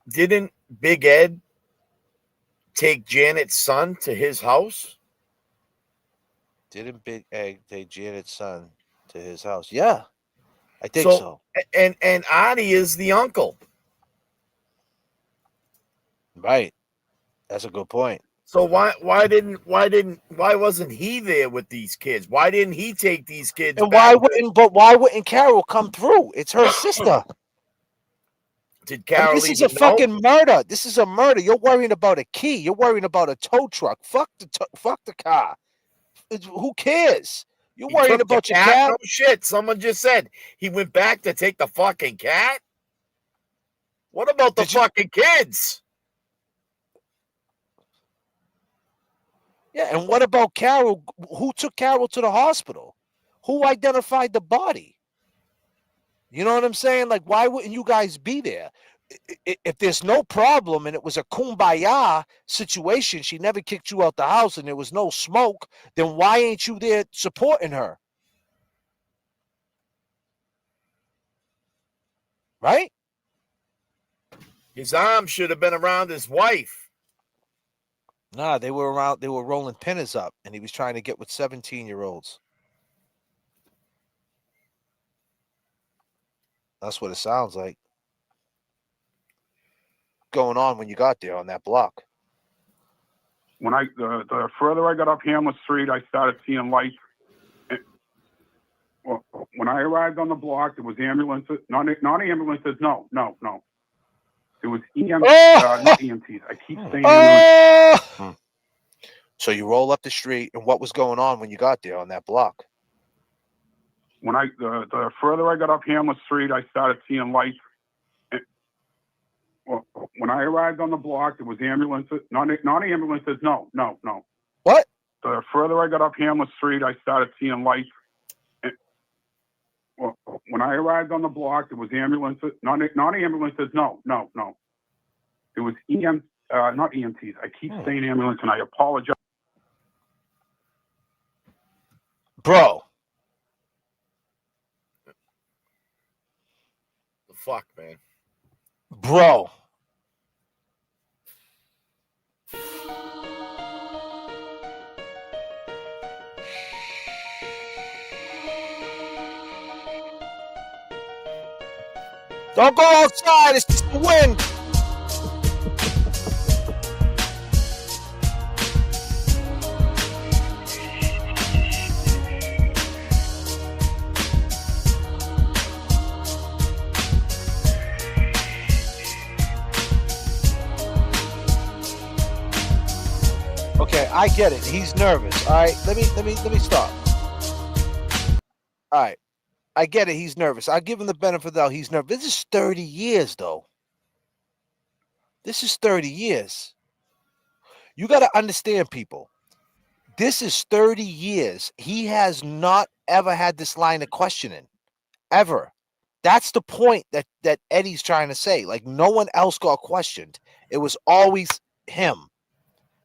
Didn't Big Ed take Janet's son to his house? Didn't Big Ed take Janet's son to his house? Yeah, I think so. And Artie is the uncle. Right. That's a good point. So why wasn't he there with these kids? Why didn't he take these kids? And why wouldn't Carol come through? It's her sister. Did Carol? This is a fucking murder. This is a murder. You're worrying about a key. You're worrying about a tow truck. Fuck the car. Who cares? You're worrying about your cat? No shit. Someone just said he went back to take the fucking cat. What about the fucking kids? Yeah, and what about Carol? Who took Carol to the hospital? Who identified the body? You know what I'm saying? Like, why wouldn't you guys be there? If there's no problem and it was a kumbaya situation, she never kicked you out the house and there was no smoke, then why ain't you there supporting her? Right? His arm should have been around his wife. Nah, they were rolling pinners up, and he was trying to get with 17-year-olds. That's what it sounds like. Going on when you got there on that block. When the further I got up Hamlet Street, I started seeing lights. Well, when I arrived on the block, there was ambulances. Not ambulances. No. It was not EMTs. I keep saying ambulances. So you roll up the street, and what was going on when you got there on that block? When the further I got up Hamlet Street, I started seeing lights. Well, when I arrived on the block, there was ambulances. Not ambulances. No. What? The further I got up Hamlet Street, I started seeing lights. Well, when I arrived on the block, there was ambulances. Not ambulances. No. It was not EMTs. I keep saying ambulance, and I apologize. Bro. The fuck, man. Bro. Don't go outside. It's just the wind. Okay, I get it. He's nervous. All right, let me stop. All right. I get it. He's nervous. I give him the benefit of the doubt. He's nervous. This is 30 years, though. This is 30 years. You got to understand, people. This is 30 years. He has not ever had this line of questioning, ever. That's the point that Eddie's trying to say. Like, no one else got questioned. It was always him.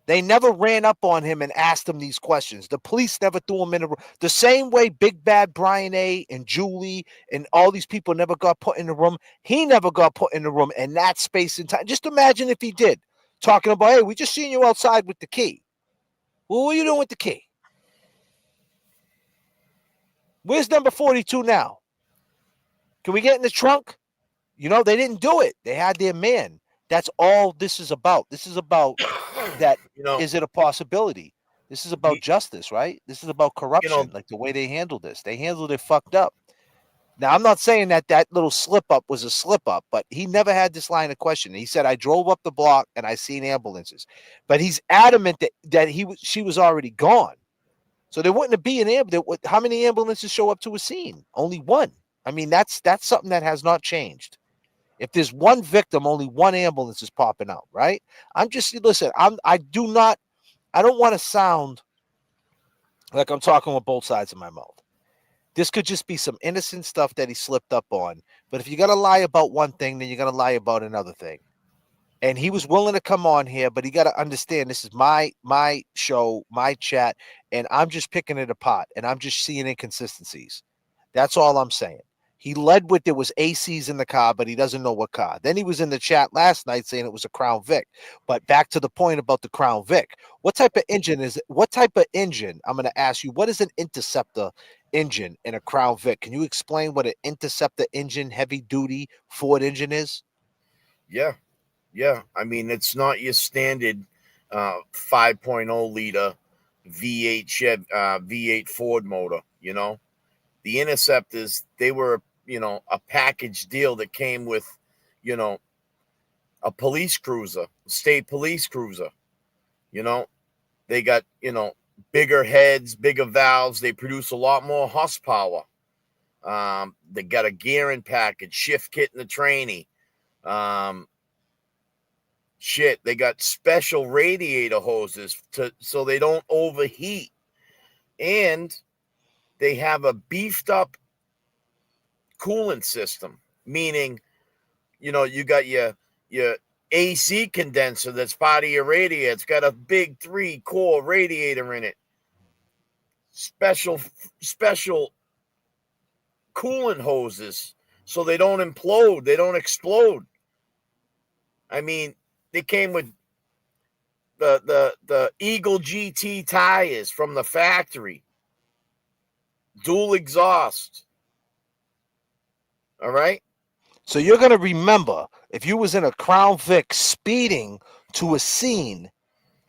They never ran up on him and asked him these questions. The police never threw him in a room. The same way Big Bad Brian A. and Julie and all these people never got put in the room. He never got put in the room in that space and time. Just imagine if he did. Talking about, hey, we just seen you outside with the key. Well, what are you doing with the key? Where's number 42 now? Can we get in the trunk? You know, they didn't do it. They had their man. That's all this is about. This is about that. Is it a possibility? This is about justice, right? This is about corruption, like the way they handled this. They handled it fucked up. Now, I'm not saying that little slip up was a slip up, but he never had this line of questioning. He said, I drove up the block and I seen ambulances. But he's adamant that she was already gone. So there wouldn't be an ambulance. How many ambulances show up to a scene? Only one. I mean, that's something that has not changed. If there's one victim, only one ambulance is popping out, right? Listen, I don't want to sound like I'm talking with both sides of my mouth. This could just be some innocent stuff that he slipped up on. But if you got to lie about one thing, then you got to lie about another thing. And he was willing to come on here, but he got to understand this is my show, my chat, and I'm just picking it apart, and I'm just seeing inconsistencies. That's all I'm saying. He led with there was ACs in the car, but he doesn't know what car. Then he was in the chat last night saying it was a Crown Vic. But back to the point about the Crown Vic. What type of engine is it? What type of engine? I'm going to ask you, what is an Interceptor engine in a Crown Vic? Can you explain what an Interceptor engine, heavy duty Ford engine is? Yeah. I mean, it's not your standard 5.0 liter V8 Ford motor, you know. The Interceptors, they were, a package deal that came with, a police cruiser, state police cruiser. They got, bigger heads, bigger valves. They produce a lot more horsepower. They got a gearing package, shift kit in the tranny. They got special radiator hoses so they don't overheat. And they have a beefed up coolant system, meaning, you got your AC condenser that's part of your radiator. It's got a big 3-core radiator in it. Special coolant hoses so they don't implode, they don't explode. I mean, they came with the Eagle GT tires from the factory. Dual exhaust. All right. So you're going to remember if you was in a Crown Vic speeding to a scene,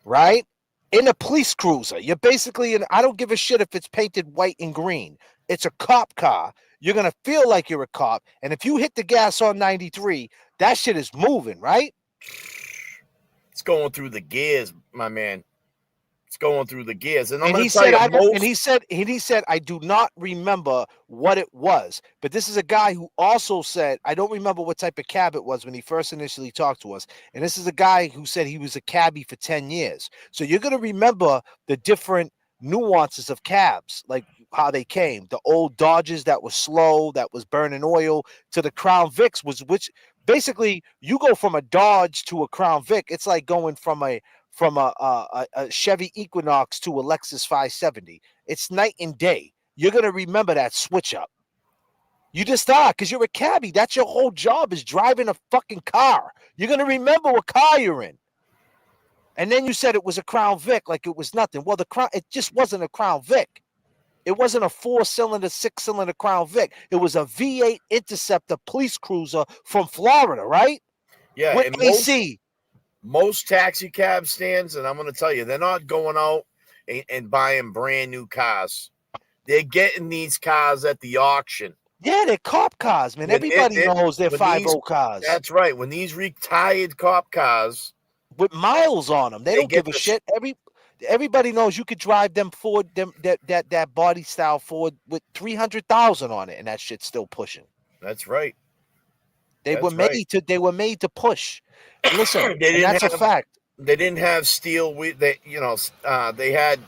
right? In a police cruiser, you're basically I don't give a shit if it's painted white and green. It's a cop car. You're going to feel like you're a cop. And if you hit the gas on 93, that shit is moving, right? It's going through the gears, my man. It's going through the gears. And he said, I do not remember what it was. But this is a guy who also said, I don't remember what type of cab it was when he first initially talked to us. And this is a guy who said he was a cabbie for 10 years. So you're going to remember the different nuances of cabs, like how they came. The old Dodges that was slow, that was burning oil, to the Crown Vics, which basically you go from a Dodge to a Crown Vic. It's like going from a Chevy Equinox to a Lexus 570. It's night and day. You're going to remember that switch up. You just are, because you're a cabbie. That's your whole job, is driving a fucking car. You're going to remember what car you're in. And then you said it was a Crown Vic like it was nothing. Well, it just wasn't a Crown Vic. It wasn't a 4-cylinder, 6-cylinder Crown Vic. It was a V8 Interceptor police cruiser from Florida, right? Yeah. With AC. Most taxi cab stands, and I'm going to tell you, they're not going out and buying brand new cars. They're getting these cars at the auction. Yeah, they're cop cars, man. Everybody knows they're 5.0 cars. That's right. When these retired cop cars with miles on them, they don't give a shit. everybody knows you could drive them Ford, that body style Ford with 300,000 on it, and that shit's still pushing. That's right. They were made to push. Listen, They and didn't that's a have- fact. They didn't have steel. They had,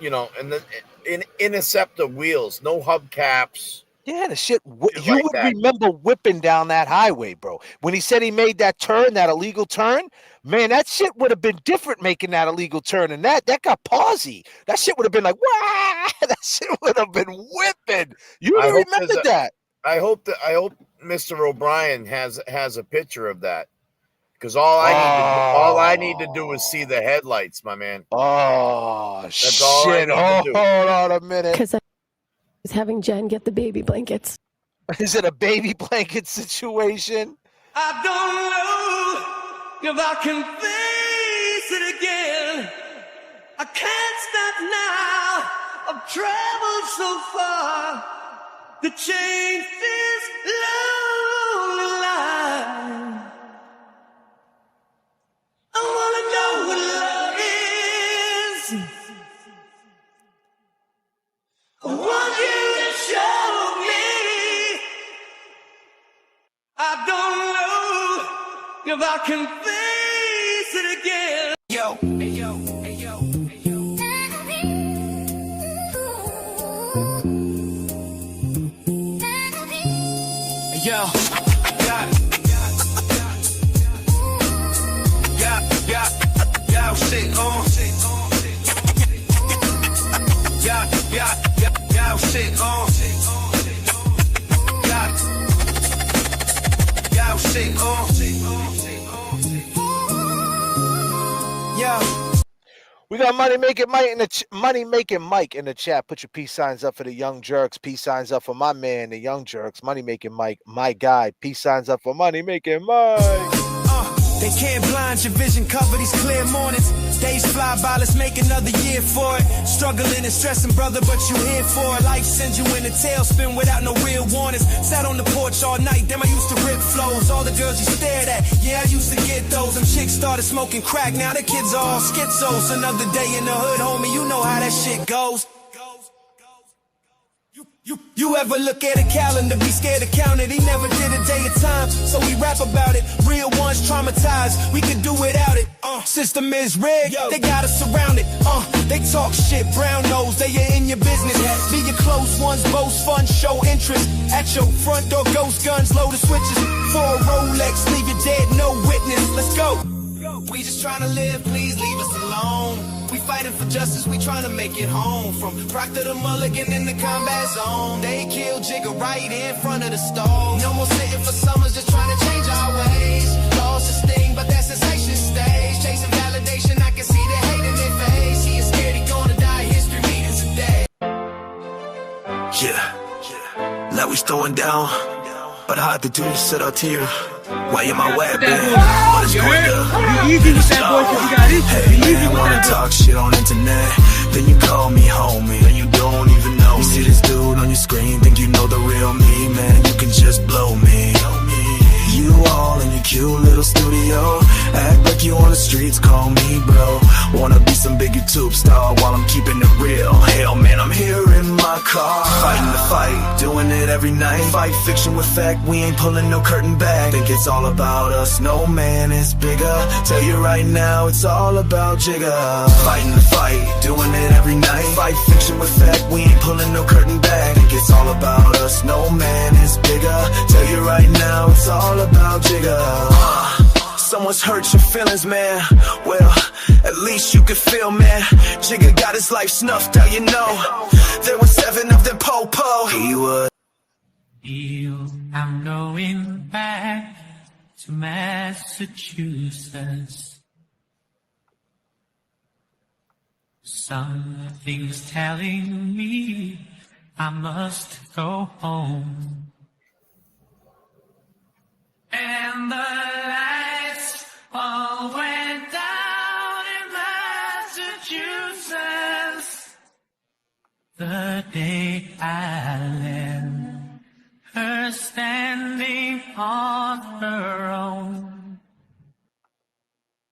and interceptor wheels, no hubcaps. Yeah, the shit. Shit You like would that. remember whipping down that highway, bro. When he said he made that turn, that illegal turn, man, that shit would have been different making that illegal turn. And that got pausey. That shit would have been like, wow, that shit would have been whipping. You would have remembered that. I hope Mr. O'Brien has a picture of that. Because all I need to do is see the headlights, my man. Oh, that's all I need to do. Hold on a minute. Because I was having Jen get the baby blankets. Is it a baby blanket situation? I don't know if I can face it again. I can't stop now. I've traveled so far to change this lonely life. I wanna know what love is. I want you to show me. I don't know if I can face it again. Yo, hey, yo, hey, yo, hey, yo. Hey, yo, got it. Yeah, shit on. Yeah, shit on. Yeah, shit on. Yeah. We got Money Making Mike in the chat. Put your peace signs up for the Young Jerks. Peace signs up for my man, the Young Jerks. Money Making Mike, my guy. Peace signs up for Money Making Mike. They can't blind your vision, cover these clear mornings. Days fly by, let's make another year for it. Struggling and stressing, brother, but you here for it. Life sends you in a tailspin without no real warnings. Sat on the porch all night, damn, I used to rip flows. All the girls you stared at, yeah, I used to get those. Them chicks started smoking crack, now the kids are all schizos. Another day in the hood, homie, you know how that shit goes. You ever look at a calendar, be scared to count it? He never did a day of time, so we rap about it. Real ones traumatized, we could do without it. System is rigged, they got us surrounded. They talk shit, brown nose, they are in your business. Be your close ones, boast fun, show interest. At your front door, ghost guns, load the switches. For a Rolex, leave you dead, no witness. Let's go. We just trying to live, please leave us alone. We fighting for justice, we trying to make it home. From Proctor to Mulligan in the combat zone. They killed Jigga right in front of the stove. No more sitting for summers, just trying to change our ways. Lost the sting, but that sensation stays. Chasing validation, I can see the hate in their face. He is scared he gonna die, history meetings today. Yeah, now we throwing down, but I had to do this set out here. Why am I webbing? What is going on? Hey man, wanna talk shit on internet? Then you call me homie, and you don't even know me. You see this dude on your screen, think you know the real me, man, you can just blow me. You all in your cute little studio, act like you on the streets, call me bro. Wanna be some big YouTube star while I'm keeping it real. Hell man, I'm here in my car, fighting the fight, doing it every night. Fight fiction with fact, we ain't pulling no curtain back. Think it's all about us, no man is bigger. Tell you right now, it's all about Jigga. Fighting the fight, doing it every night. Fight fiction with fact, we ain't pulling no curtain back. Think it's all about us, no man is bigger. Tell you right now, it's all about Jigga. Someone's hurt your feelings, man. Well, at least you can feel, man. Jigga got his life snuffed out, you know. There were 7 of them po-po. He was. I'm going back to Massachusetts. Something's telling me I must go home. And the lights all went down in Massachusetts the day I left her standing on her own.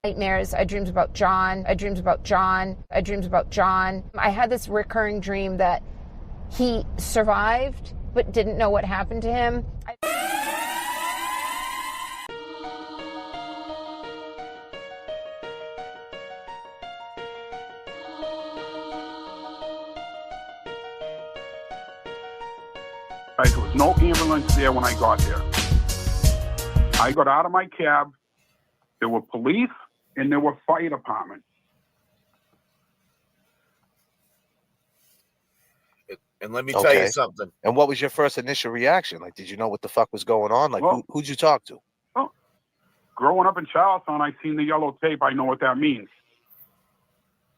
nightmares. I dreamed about John. I dreamed about John. I dreamed about John. I had this recurring dream that he survived but didn't know what happened to him. Right, there was no ambulance there when I got there. I got out of my cab. There were police and there were fire department. And let me tell you something. And what was your first initial reaction? Like, did you know what the fuck was going on? Like, who'd you talk to? Well, growing up in Charlestown, I seen the yellow tape. I know what that means.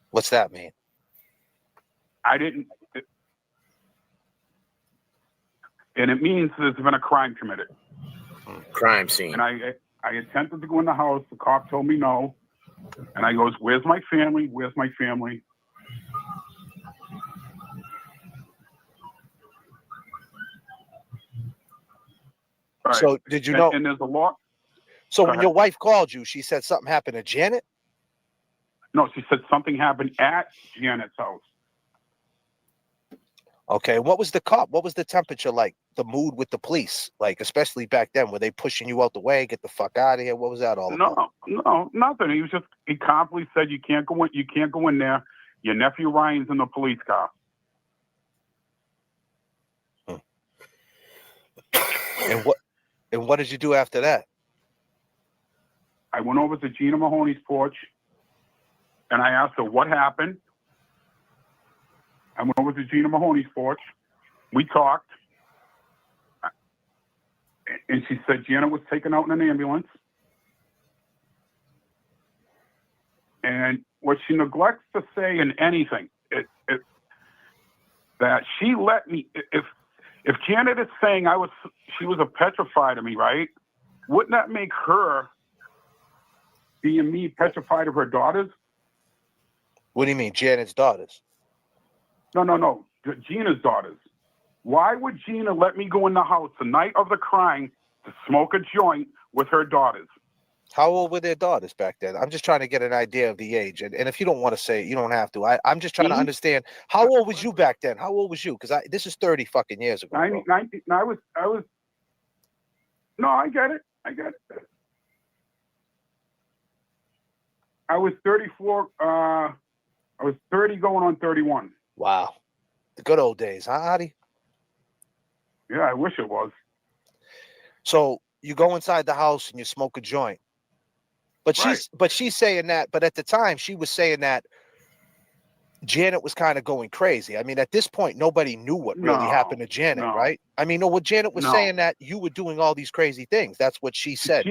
What's that mean? I didn't. And it means there's been a crime committed. Crime scene. And I attempted to go in the house. The cop told me no. And I goes, "Where's my family? Where's my family?" Right. So did you know? And there's a lot. So when your wife called you, she said something happened to Janet? No, she said something happened at Janet's house. Okay, what was the cop? What was the temperature like? The mood with the police, like especially back then, were they pushing you out the way, get the fuck out of here? What was that all about? No, nothing. He calmly said, "You can't go in. You can't go in there. Your nephew Ryan's in the police car." And what did you do after that? I went over to Gina Mahoney's porch, and I asked her what happened. I went over to Gina Mahoney's porch. We talked. And she said Janet was taken out in an ambulance. And what she neglects to say in anything, that she let me, if Janet is saying she was a petrified to me, right? Wouldn't that make her, being me, petrified of her daughters? What do you mean, Janet's daughters? No. Gina's daughters. Why would Gina let me go in the house the night of the crime to smoke a joint with her daughters? How old were their daughters back then? I'm just trying to get an idea of the age. And if you don't want to say it, you don't have to. I'm just trying to understand. How old was you back then? How old was you? Because this is 30 fucking years ago. 19, I was. No, I get it. I was 34. I was 30 going on 31. Wow. The good old days, huh, Adi? Yeah, I wish it was. So you go inside the house and you smoke a joint. But she's saying that, but at the time she was saying that Janet was kind of going crazy. I mean, at this point, nobody knew what really happened to Janet, right? I mean, no, what Janet was saying that you were doing all these crazy things. That's what she said.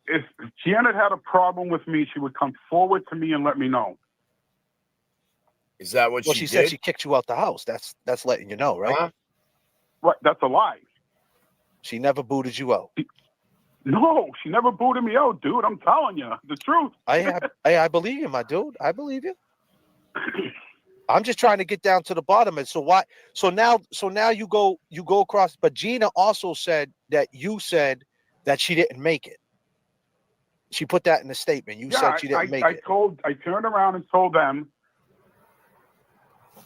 If Janet had a problem with me, she would come forward to me and let me know. Is that what she said? She kicked you out the house. That's letting you know, right? Huh? Right. That's a lie. She never booted you out. No, she never booted me out, dude. I'm telling you the truth. I believe you, my dude. I believe you. I'm just trying to get down to the bottom of it. So why? So now you go across. But Gina also said that you said that she didn't make it. She put that in the statement. You said she didn't make it. I turned around and told them.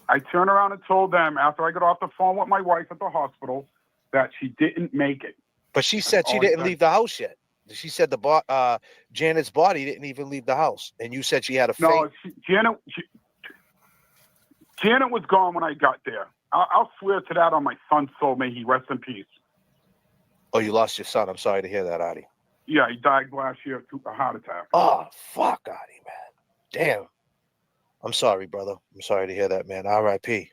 After I got off the phone with my wife at the hospital that she didn't make it. But she said she didn't leave the house yet. She said Janet's body didn't even leave the house, and you said she had a faint. No, Janet was gone when I got there. I'll swear to that on my son's soul. May he rest in peace. Oh, you lost your son. I'm sorry to hear that, Adi. Yeah, he died last year to a heart attack. Oh, fuck, Adi, man. Damn. I'm sorry, brother. I'm sorry to hear that, man. R.I.P.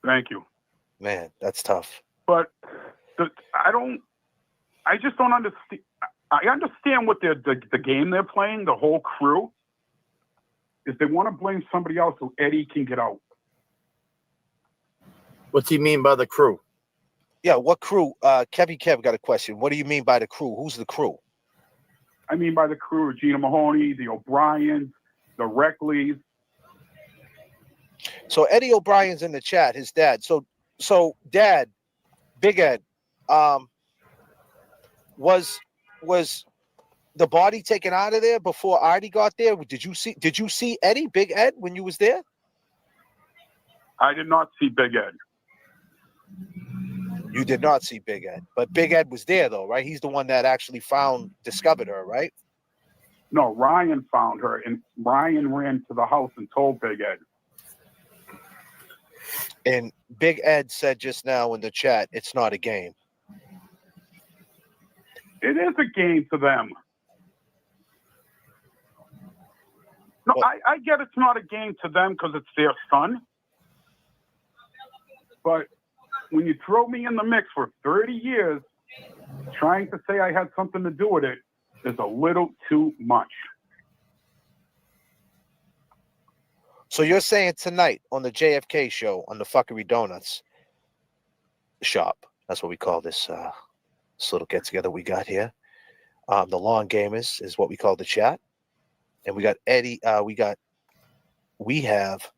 Thank you. Man, that's tough. But I just don't understand. I understand what the game they're playing, the whole crew, is they want to blame somebody else so Eddie can get out. What do you mean by the crew? Yeah, what crew? Kev got a question. What do you mean by the crew? Who's the crew? I mean by the crew, Gina Mahoney, the O'Briens, the Reckleys. So Eddie O'Brien's in the chat, his dad. So Dad, Big Ed, was the body taken out of there before Artie got there? Did you see Eddie, Big Ed, when you was there? I did not see Big Ed. You did not see Big Ed, but Big Ed was there though, right? He's the one that actually discovered her, right? No, Ryan found her, and Ryan ran to the house and told Big Ed. And Big Ed said just now in the chat, it's not a game. It is a game to them. No, I get it's not a game to them because it's their son. But when you throw me in the mix for 30 years, trying to say I had something to do with it is a little too much. So you're saying tonight on the J.F.K. show on the Fuckery Donuts shop, that's what we call this little get together we got here. The Long Gamers is what we call the chat, and we got Eddie. We have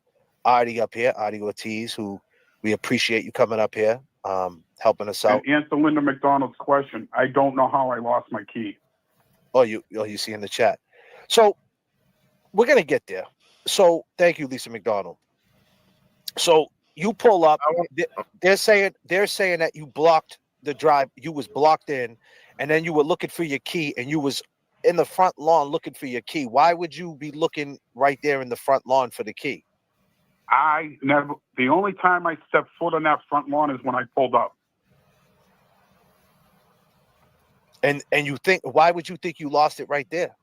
Artie up here, Artie Ortiz, who we appreciate you coming up here, helping us out. And answer Linda McDonald's question. I don't know how I lost my key. You see in the chat. So we're gonna get there. So thank you, Lisa McDonald. So you pull up. They're saying that you blocked the drive. You was blocked in, and then you were looking for your key, and you was in the front lawn looking for your key. Why would you be looking right there in the front lawn for the key? The only time I stepped foot on that front lawn is when I pulled up. And you think, why would you think you lost it right there?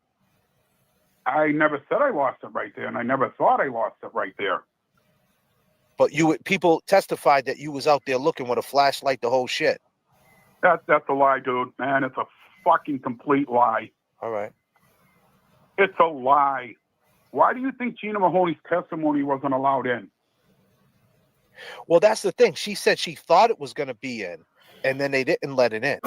I never said I lost it right there, and I never thought I lost it right there. But people testified that you was out there looking with a flashlight, the whole shit. That's a lie, dude. Man, it's a fucking complete lie. All right. It's a lie. Why do you think Gina Mahoney's testimony wasn't allowed in? Well, that's the thing. She said she thought it was going to be in, and then they didn't let it in.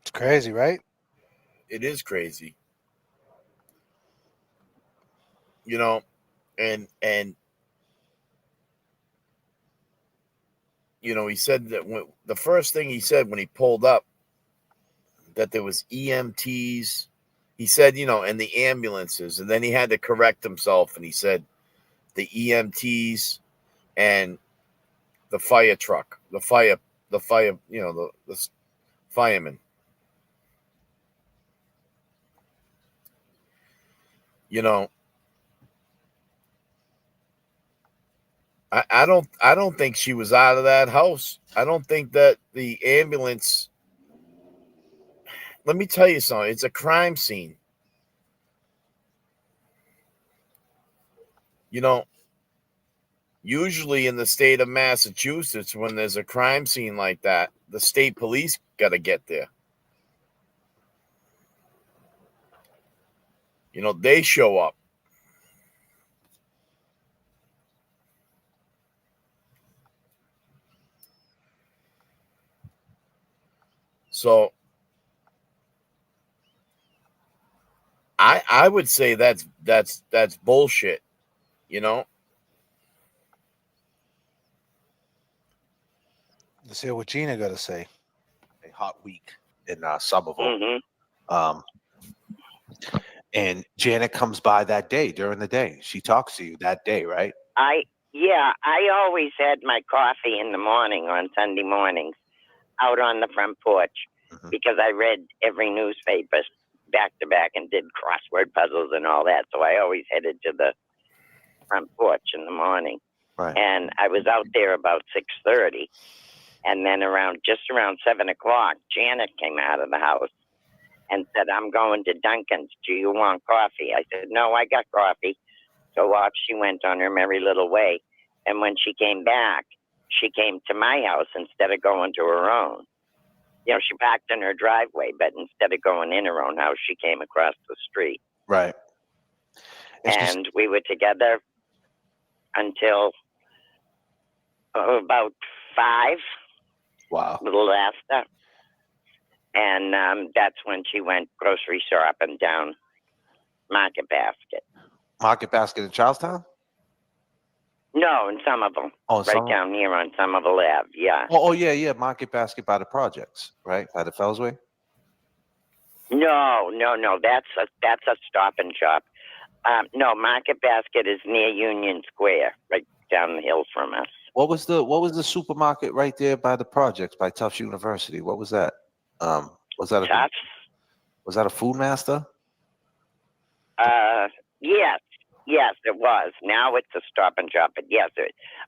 It's crazy, right? It is crazy. You know, and you know, he said that the first thing he said when he pulled up, that there was EMTs. He said, you know, and the ambulances, and then he had to correct himself, and he said the EMTs and the fire truck, the fire, you know, the firemen. You know, I don't think she was out of that house. I don't think that the ambulance. Let me tell you something. It's a crime scene. You know, usually in the state of Massachusetts, when there's a crime scene like that, the state police got to get there. You know, they show up. So I would say that's bullshit, you know. Let's hear what Gina got to say. A hot week in Somerville. And Janet comes by that day during the day. She talks to you that day, right? I always had my coffee in the morning on Sunday mornings out on the front porch because I read every newspaper back to back and did crossword puzzles and all that. So I always headed to the front porch in the morning. Right. And I was out there about 6:30. And then just around 7 o'clock, Janet came out of the house and said, "I'm going to Dunkin's. Do you want coffee?" I said, "No, I got coffee." So off she went on her merry little way. And when she came back, she came to my house instead of going to her own. You know, she parked in her driveway, but instead of going in her own house, she came across the street. Right. And we were together until about 5. Wow. A little after. And that's when she went grocery shopping down Market Basket. Market Basket in Charlestown? No, in Somerville. Oh, right Somerville? down here on Somerville Ave. Yeah. Oh, yeah. Market Basket by the projects, right? By the Fellsway. No. That's a Stop and Shop. No, Market Basket is near Union Square, right down the hill from us. What was the supermarket right there by the projects by Tufts University? What was that? Was that Tufts? Was that a Food Master? Yes, it was. Now it's a Stop and Shop, but yes,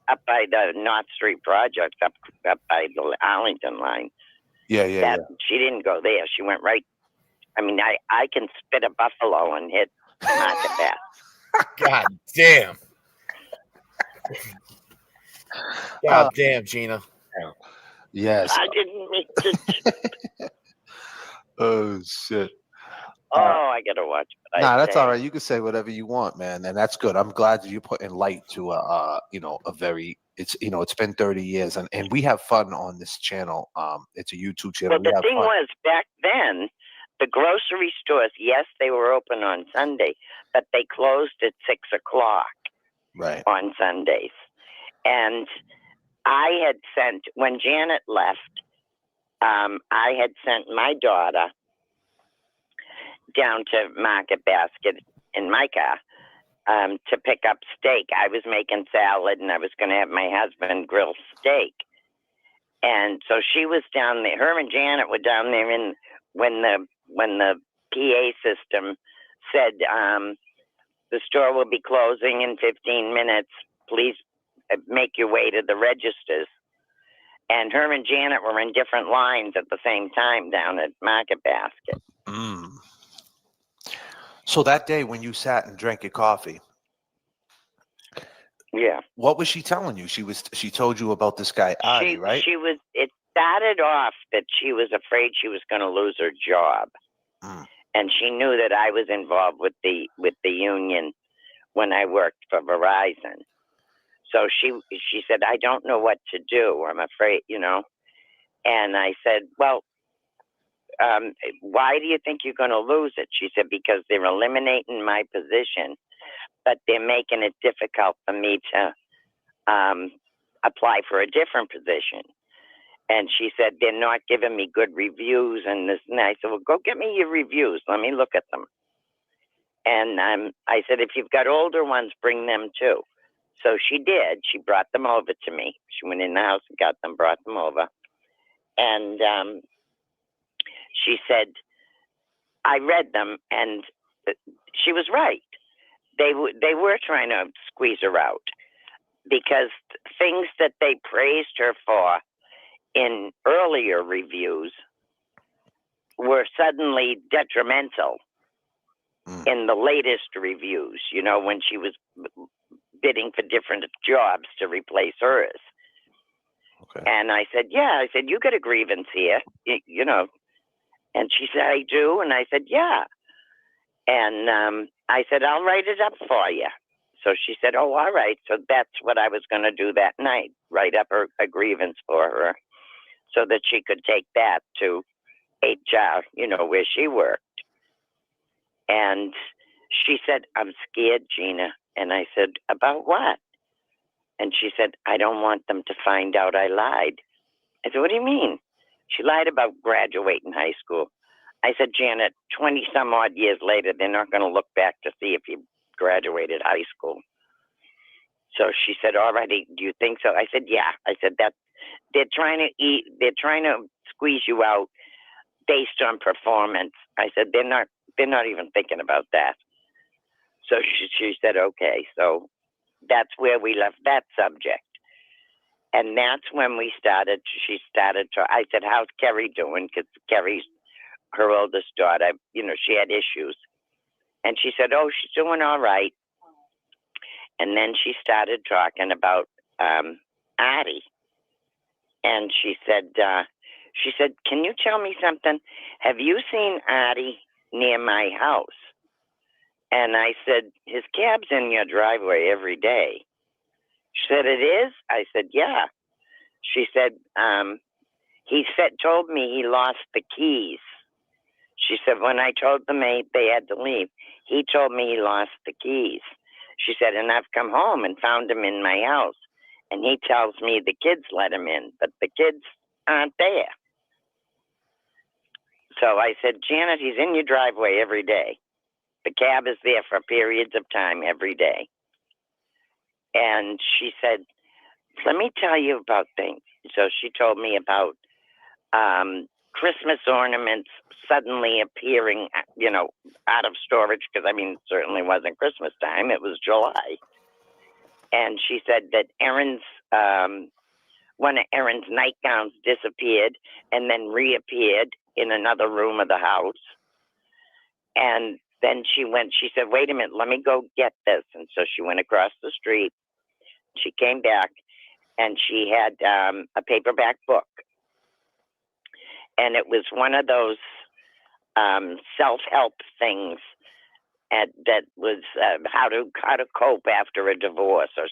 up by the North Street project, up by the Arlington line. Yeah. She didn't go there. She went right. I mean, I can spit a buffalo and hit Market Basket. God damn. God damn, Gina. Yes. I didn't mean to. Oh shit. I gotta watch it. Nah, that's all right. You can say whatever you want, man, and that's good. I'm glad that you're putting light to a very. It's been 30 years, and we have fun on this channel. It's a YouTube channel. Well, the thing was, back then, the grocery stores, yes, they were open on Sunday, but they closed at 6:00 on Sundays. And I had sent, when Janet left, I had sent my daughter down to Market Basket in my car to pick up steak. I was making salad, and I was going to have my husband grill steak. And so she was down there. Her and Janet were down there when the PA system said the store will be closing in 15 minutes. Please make your way to the registers. And her and Janet were in different lines at the same time down at Market Basket. So that day when you sat and drank your coffee, what was she telling you? She told you about this guy, Adi, right? It started off that she was afraid she was going to lose her job. And she knew that I was involved with the union when I worked for Verizon. So she said, I don't know what to do. I'm afraid, And I said, well, why do you think you're going to lose it? She said, because they're eliminating my position, but they're making it difficult for me to apply for a different position. And she said, they're not giving me good reviews and this and that. I said, well, go get me your reviews. Let me look at them. And I said, if you've got older ones, bring them too. So she did. She brought them over to me. She went in the house and got them, brought them over. And she said, I read them, and she was right. They were trying to squeeze her out because things that they praised her for in earlier reviews were suddenly detrimental in the latest reviews, when she was bidding for different jobs to replace hers. Okay. And I said, you got a grievance here, And she said, I do. And I said, yeah. And I said, I'll write it up for you. So she said, oh, all right. So that's what I was going to do that night, write up a grievance for her so that she could take that to HR, where she worked. And she said, I'm scared, Gina. And I said, about what? And she said, I don't want them to find out I lied. I said, what do you mean? She lied about graduating high school. I said, Janet, 20 some odd years later, they're not going to look back to see if you graduated high school. So she said, already, do you think so? I said, yeah. I said, they're trying to squeeze you out based on performance. I said, they're not even thinking about that. So she said, okay. So that's where we left that subject. And that's when she started to, I said, how's Kerry doing? Because Kerry's her oldest daughter, she had issues. And she said, oh, she's doing all right. And then she started talking about Addie. And she said, can you tell me something? Have you seen Addie near my house? And I said, his cab's in your driveway every day. She said, it is? I said, yeah. She said, told me he lost the keys. She said, when I told them they had to leave, he told me he lost the keys. She said, and I've come home and found him in my house. And he tells me the kids let him in, but the kids aren't there. So I said, Janet, he's in your driveway every day. The cab is there for periods of time every day. And she said, let me tell you about things. So she told me about Christmas ornaments suddenly appearing, out of storage, because, it certainly wasn't Christmas time. It was July. And she said that one of Erin's nightgowns disappeared and then reappeared in another room of the house. And then she said, wait a minute, let me go get this. And so she went across the street. She came back and she had a paperback book. And it was one of those self-help things that was how to cope after a divorce or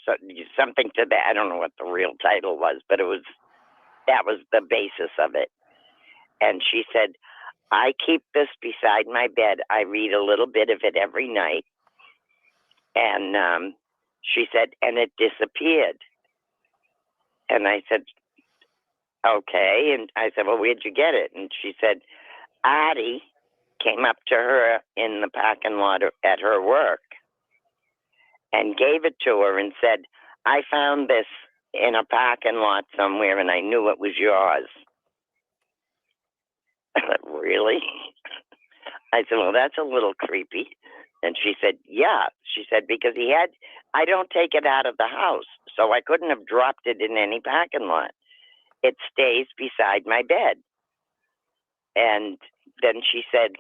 something to that. I don't know what the real title was, but that was the basis of it. And she said, I keep this beside my bed. I read a little bit of it every night. And she said, and it disappeared. And I said, okay. And I said, well, where'd you get it? And she said, Artie came up to her in the parking lot at her work and gave it to her and said, I found this in a parking lot somewhere and I knew it was yours. I said, really? I said, well, that's a little creepy. And she said, yeah. She said, because I don't take it out of the house, so I couldn't have dropped it in any parking lot. It stays beside my bed. And then she said,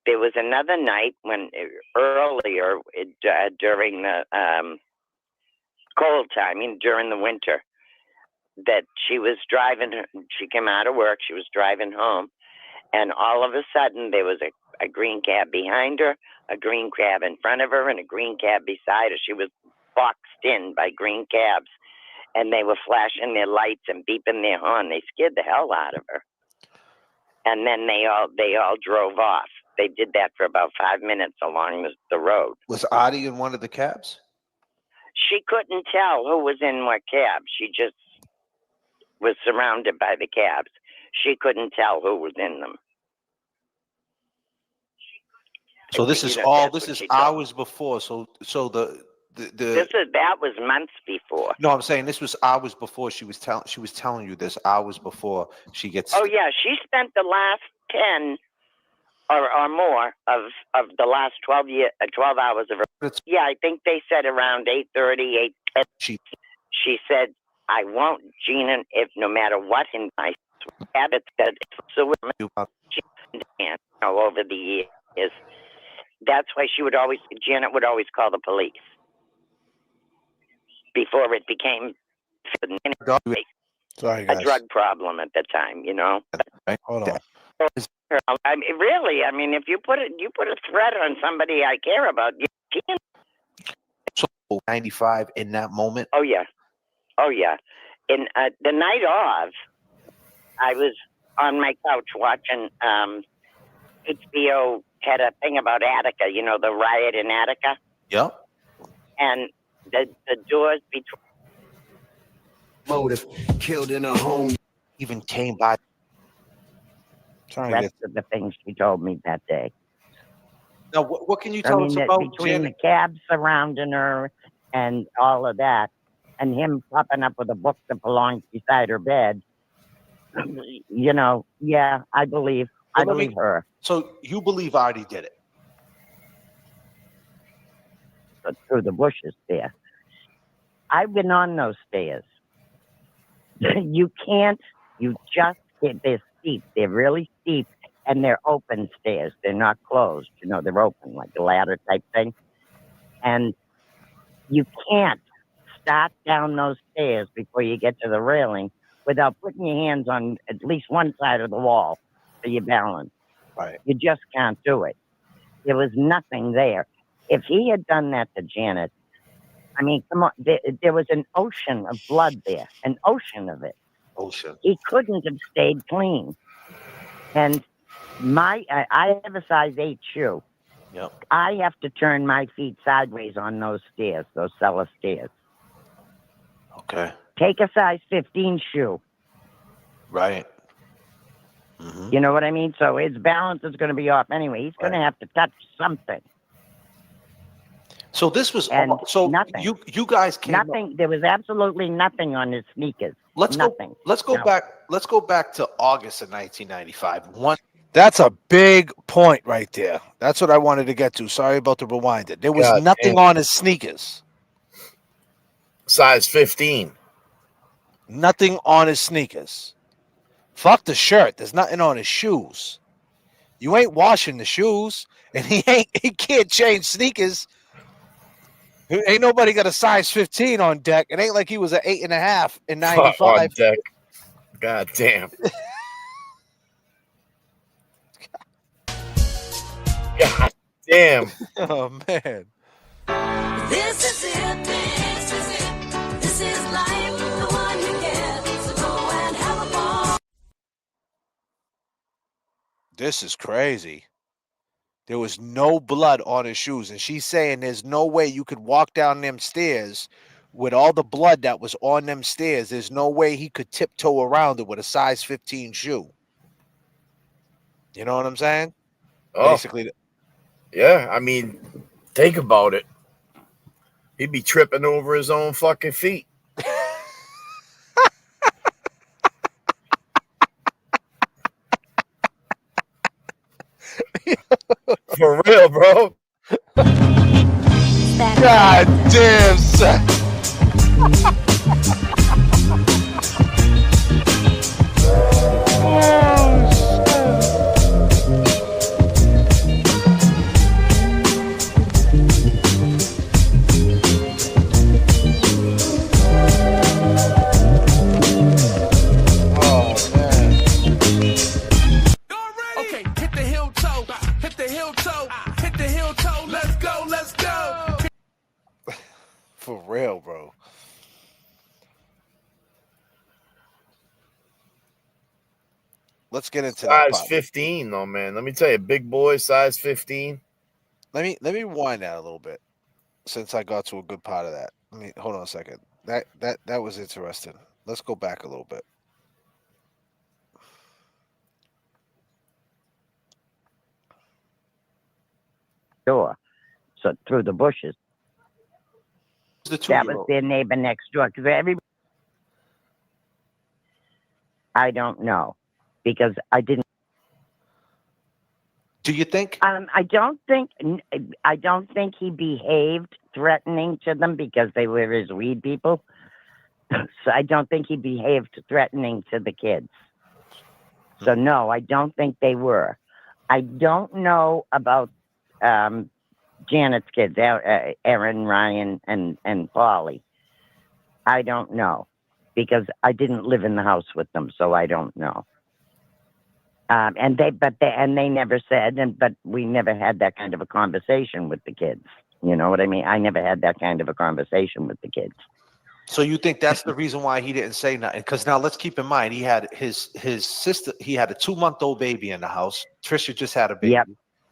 there was another night earlier during the cold time, during the winter, that she was driving. She came out of work. She was driving home, and all of a sudden there was a green cab behind her, a green cab in front of her, and a green cab beside her. She was boxed in by green cabs, and they were flashing their lights and beeping their horn. They scared the hell out of her. And then they all drove off. They did that for about 5 minutes along the road. Was Artie in one of the cabs? She couldn't tell who was in what cab. She just was surrounded by the cabs. She couldn't tell who was in them. So this is hours before. So that was months before. No, I'm saying this was hours before she was telling you this, hours before she gets. Oh yeah, she spent the last 10 or more of the last 12 hours of her. Yeah, I think they said around 8:30, 8:10. She said, I won't, Gina, if no matter what in my habits that so over the years. That's why Janet would always call the police before it became Sorry, a drug problem at the time, Hold on. Really, if you put a threat on somebody I care about, you can't. So 95 in that moment. Oh yeah. In the night of, I was on my couch watching. HBO had a thing about Attica, the riot in Attica. Yep. And the doors between motive killed in a home even came by. The rest of the things she told me that day. Now, what can you tell us about between the cabs surrounding her and all of that, and him popping up with a book that belongs beside her bed? Yeah, I believe her. So you believe Artie did it? But through the bushes there. I've been on those stairs. You just get, they're steep. They're really steep, and they're open stairs. They're not closed. They're open, like a ladder type thing. And you can't start down those stairs before you get to the railing without putting your hands on at least one side of the wall for your balance. Right. You just can't do it. There was nothing there. If he had done that to Janet, come on, there was an ocean of blood there, an ocean of it. Ocean. He couldn't have stayed clean. And I have a size 8 shoe. Yep. I have to turn my feet sideways on those stairs, those cellar stairs. Okay. Take a size 15 shoe. Right. You know what I mean? So his balance is going to be off anyway. He's going to have to touch something. So this was And so nothing. you guys came up- Nothing. There was absolutely nothing on his sneakers. Let's nothing. go. Let's go No. back. Let's go back to August of 1995. That's a big point right there. That's what I wanted to get to. Sorry about the rewind. There was God nothing damn. on his sneakers. Size 15. Nothing on his sneakers. Fuck the shirt. There's nothing on his shoes. You ain't washing the shoes, and he can't change sneakers. Ain't nobody got a size 15 on deck. It ain't like he was an 8.5 in Fuck 95. on deck. God damn. God damn. Oh man. This is it, this is it. This is life, the one you get. So go and have a ball. This is crazy. There was no blood on his shoes, and she's saying there's no way you could walk down them stairs with all the blood that was on them stairs. There's no way he could tiptoe around it with a size 15 shoe. You know what I'm saying? Oh. Basically. Yeah, I mean, think about it. He'd be tripping over his own fucking feet. For real, bro. God damn, son. Okay, hit the heel toe, hit the heel toe, hit the heel toe. Let's go, let's go. For real, bro. Let's get into that Size part. 15, though, man. Let me tell you, big boy, size 15. Let me rewind that a little bit, since I got to a good part of that. Let me hold on a second. That was interesting. Let's go back a little bit. Door. So through the bushes. The That was their neighbor next door. Because everybody. I don't know, because I didn't. Do you think? I don't think he behaved threatening to them because they were his weed people. So I don't think he behaved threatening to the kids. So no, I don't think they were. I don't know about Janet's kids, Aaron, Ryan, and Polly. I don't know because I didn't live in the house with them, so I don't know. And they never said, but we never had that kind of a conversation with the kids. You know what I mean? I never had that kind of a conversation with the kids. So you think that's the reason why he didn't say nothing? Because now let's keep in mind he had his sister. He had a 2-month-old baby in the house. Trisha just had a baby. Yep,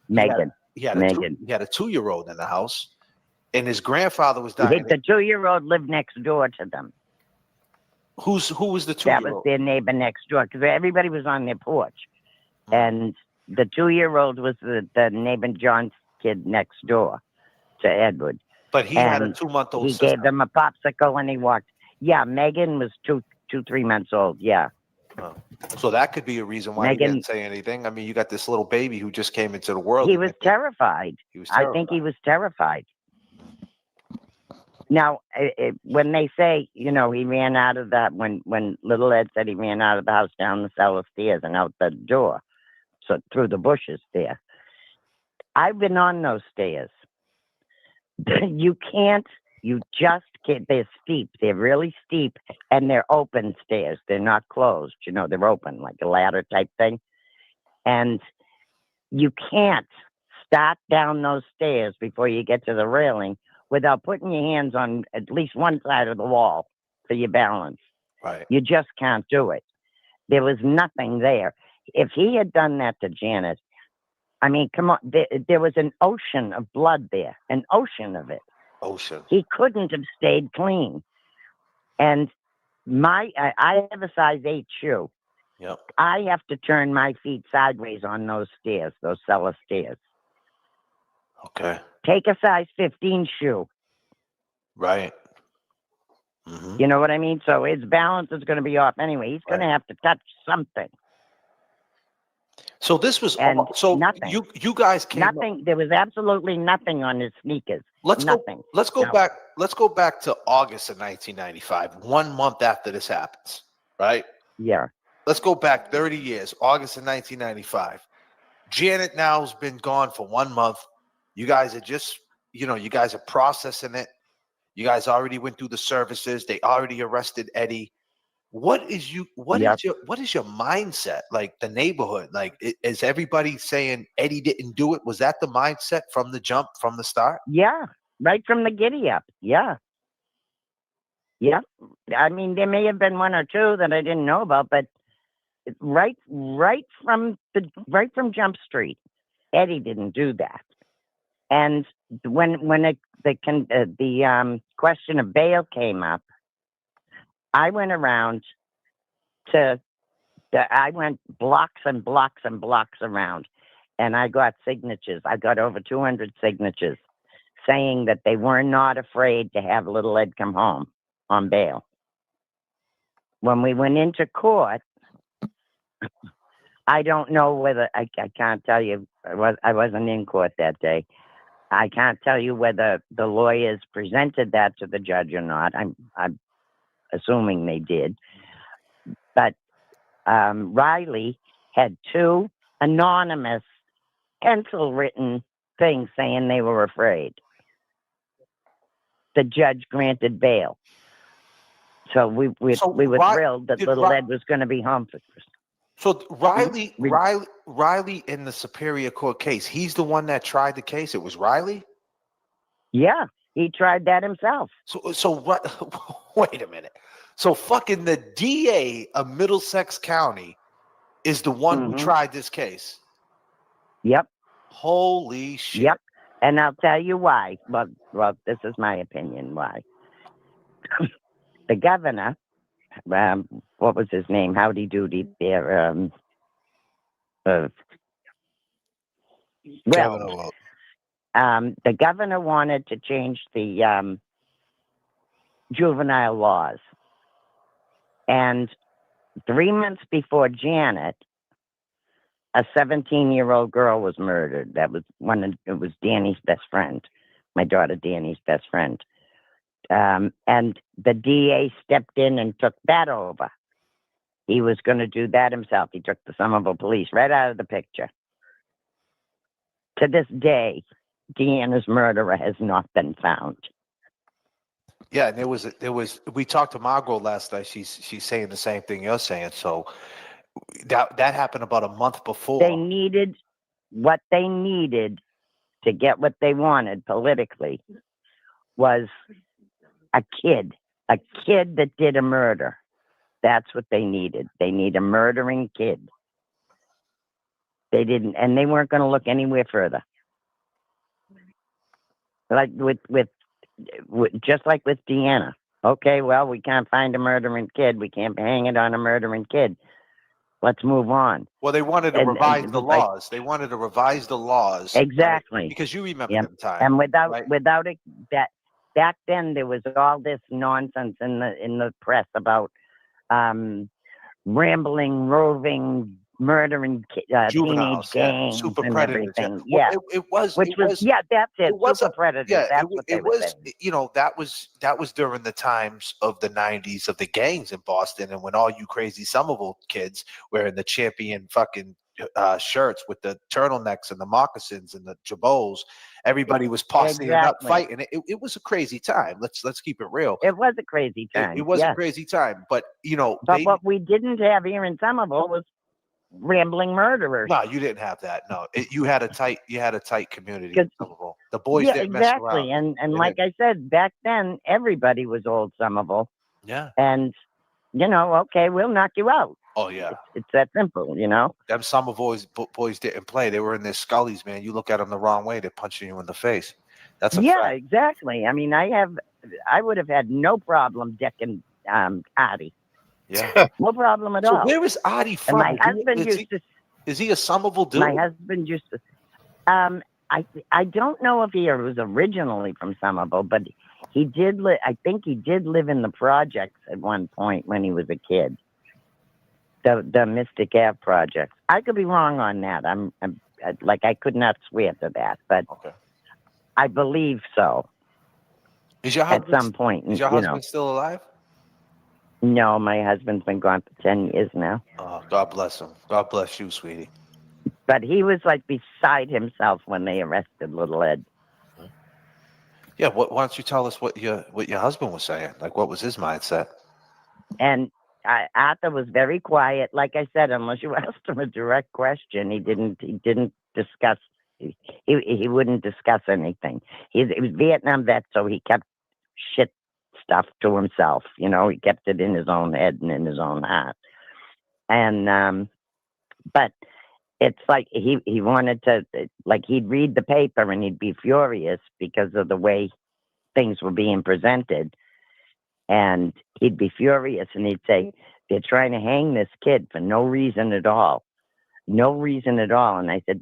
Megan. He had Megan. He had a 2-year-old in the house, and his grandfather was dying. The 2-year-old lived next door to them. Who was the 2-year-old? That was their neighbor next door because everybody was on their porch, and the 2-year-old was the neighbor John's kid next door to Edward. But he had a 2-month-old He sister. gave them a popsicle and he walked. Yeah, Megan was 3 months old. Yeah. Oh. So that could be a reason why Megan- he didn't say anything. I mean, you got this little baby who just came into the world. He was terrified. He was I think he was terrified. Now, when they say, he ran out of that, when little Ed said he ran out of the house down the cellar stairs and out the door, so through the bushes there. I've been on those stairs. You just can't, they're steep. They're really steep, and they're open stairs. They're not closed. They're open, like a ladder type thing. And you can't start down those stairs before you get to the railing without putting your hands on at least one side of the wall for your balance. Right. You just can't do it. There was nothing there. If he had done that to Janet, I mean, come on. There was an ocean of blood there, an ocean of it. Ocean. He couldn't have stayed clean. And I have a size 8 shoe. Yep. I have to turn my feet sideways on those stairs, those cellar stairs. Okay. Take a size 15 shoe. Right. Mm-hmm. You know what I mean? So his balance is going to be off anyway. He's going to have to touch something. So this was And so nothing. you guys came nothing. There was absolutely nothing on his sneakers. Let's nothing. Go back. Let's go back to August of 1995, 1 month after this happens, right? Yeah. Let's go back 30 years, August of 1995. Janet now has been gone for 1 month. You guys are just, you guys are processing it. You guys already went through the services. They already arrested Eddie. What is your mindset? Like the neighborhood, like is everybody saying Eddie didn't do it? Was that the mindset from the jump, from the start? Yeah, right from the giddy up. Yeah. Yeah. I mean, there may have been one or two that I didn't know about, but right from Jump Street, Eddie didn't do that. And when the question of bail came up, I went around I went blocks and blocks and blocks around, and I got signatures. I got over 200 signatures saying that they were not afraid to have little Ed come home on bail. When we went into court, I don't know whether I can't tell you. I wasn't in court that day. I can't tell you whether the lawyers presented that to the judge or not. I'm assuming they did. But Riley had 2 anonymous pencil-written things saying they were afraid. The judge granted bail. So we were thrilled that little Ed was going to be home for Christmas. So Riley in the Superior Court case, he's the one that tried the case. It was Riley? Yeah, he tried that himself. So what? Wait a minute. So fucking the DA of Middlesex County is the one who tried this case. Yep. Holy shit. Yep. And I'll tell you why. Well, this is my opinion why. The governor, what was his name? Howdy Doody there. The governor wanted to change the juvenile laws. And 3 months before Janet, a 17-year-old girl was murdered. It was Danny's best friend, my daughter Danny's best friend. And the DA stepped in and took that over. He was going to do that himself. He took the Somerville police right out of the picture. To this day, Deanna's murderer has not been found. Yeah, and we talked to Margot last night. She's saying the same thing you're saying. So that happened about a month before. They needed what they needed to get what they wanted politically was a kid that did a murder. That's what they needed. They need a murdering kid. They didn't, and they weren't going to look anywhere further. Like just like with Deanna. Okay, well, we can't find a murdering kid. We can't hang it on a murdering kid. Let's move on. Well, they wanted to revise the laws. They wanted to revise the laws. Exactly. Right? Because you remember the time. And without it, that back then there was all this nonsense in the press about rambling, roving, murdering teenage gangs super and predators. everything. Yeah, Yeah, it was. Yeah, that's it. It was super predators. Yeah, that's what they were saying. That was during the times of the 90s of the gangs in Boston, and when all you crazy Somerville kids wearing the champion fucking shirts with the turtlenecks and the moccasins and the jabots, everybody was posseing up fighting. It was a crazy time. Let's keep it real. It was a crazy time. It was a crazy time, but what we didn't have here in Somerville was rambling murderers. No, you didn't have that. No, you had a tight community in Somerville. The boys didn't mess around. And like I said, back then everybody was old Somerville. Yeah. And okay, we'll knock you out. Oh yeah. It's that simple, you know. Them summer boys didn't play. They were in their scullies, man. You look at them the wrong way, they're punching you in the face. That's a Yeah, fact. exactly. I mean, I would have had no problem decking Artie. Yeah. No problem at So all. where is Artie And from? my husband used to. Is he a Somerville dude? My husband used to. I don't know if he was originally from Somerville, but he did live. I think he did live in the projects at one point when he was a kid. The Mystic Ave projects. I could be wrong on that. I could not swear to that, but I believe so. Is your husband at some point? Is your husband still alive? No, my husband's been gone for 10 years now. Oh, God bless him. God bless you, sweetie. But he was like beside himself when they arrested little Ed. Yeah, why don't you tell us what your husband was saying? Like, what was his mindset? And Arthur was very quiet. Like I said, unless you asked him a direct question, he didn't discuss. He wouldn't discuss anything. He was Vietnam vet, so he kept shit stuff to himself. You know, he kept it in his own head and in his own heart. And but it's like he wanted to, like, he'd read the paper and he'd be furious because of the way things were being presented. And he'd be furious and he'd say, they're trying to hang this kid for no reason at all. No reason at all. And I said,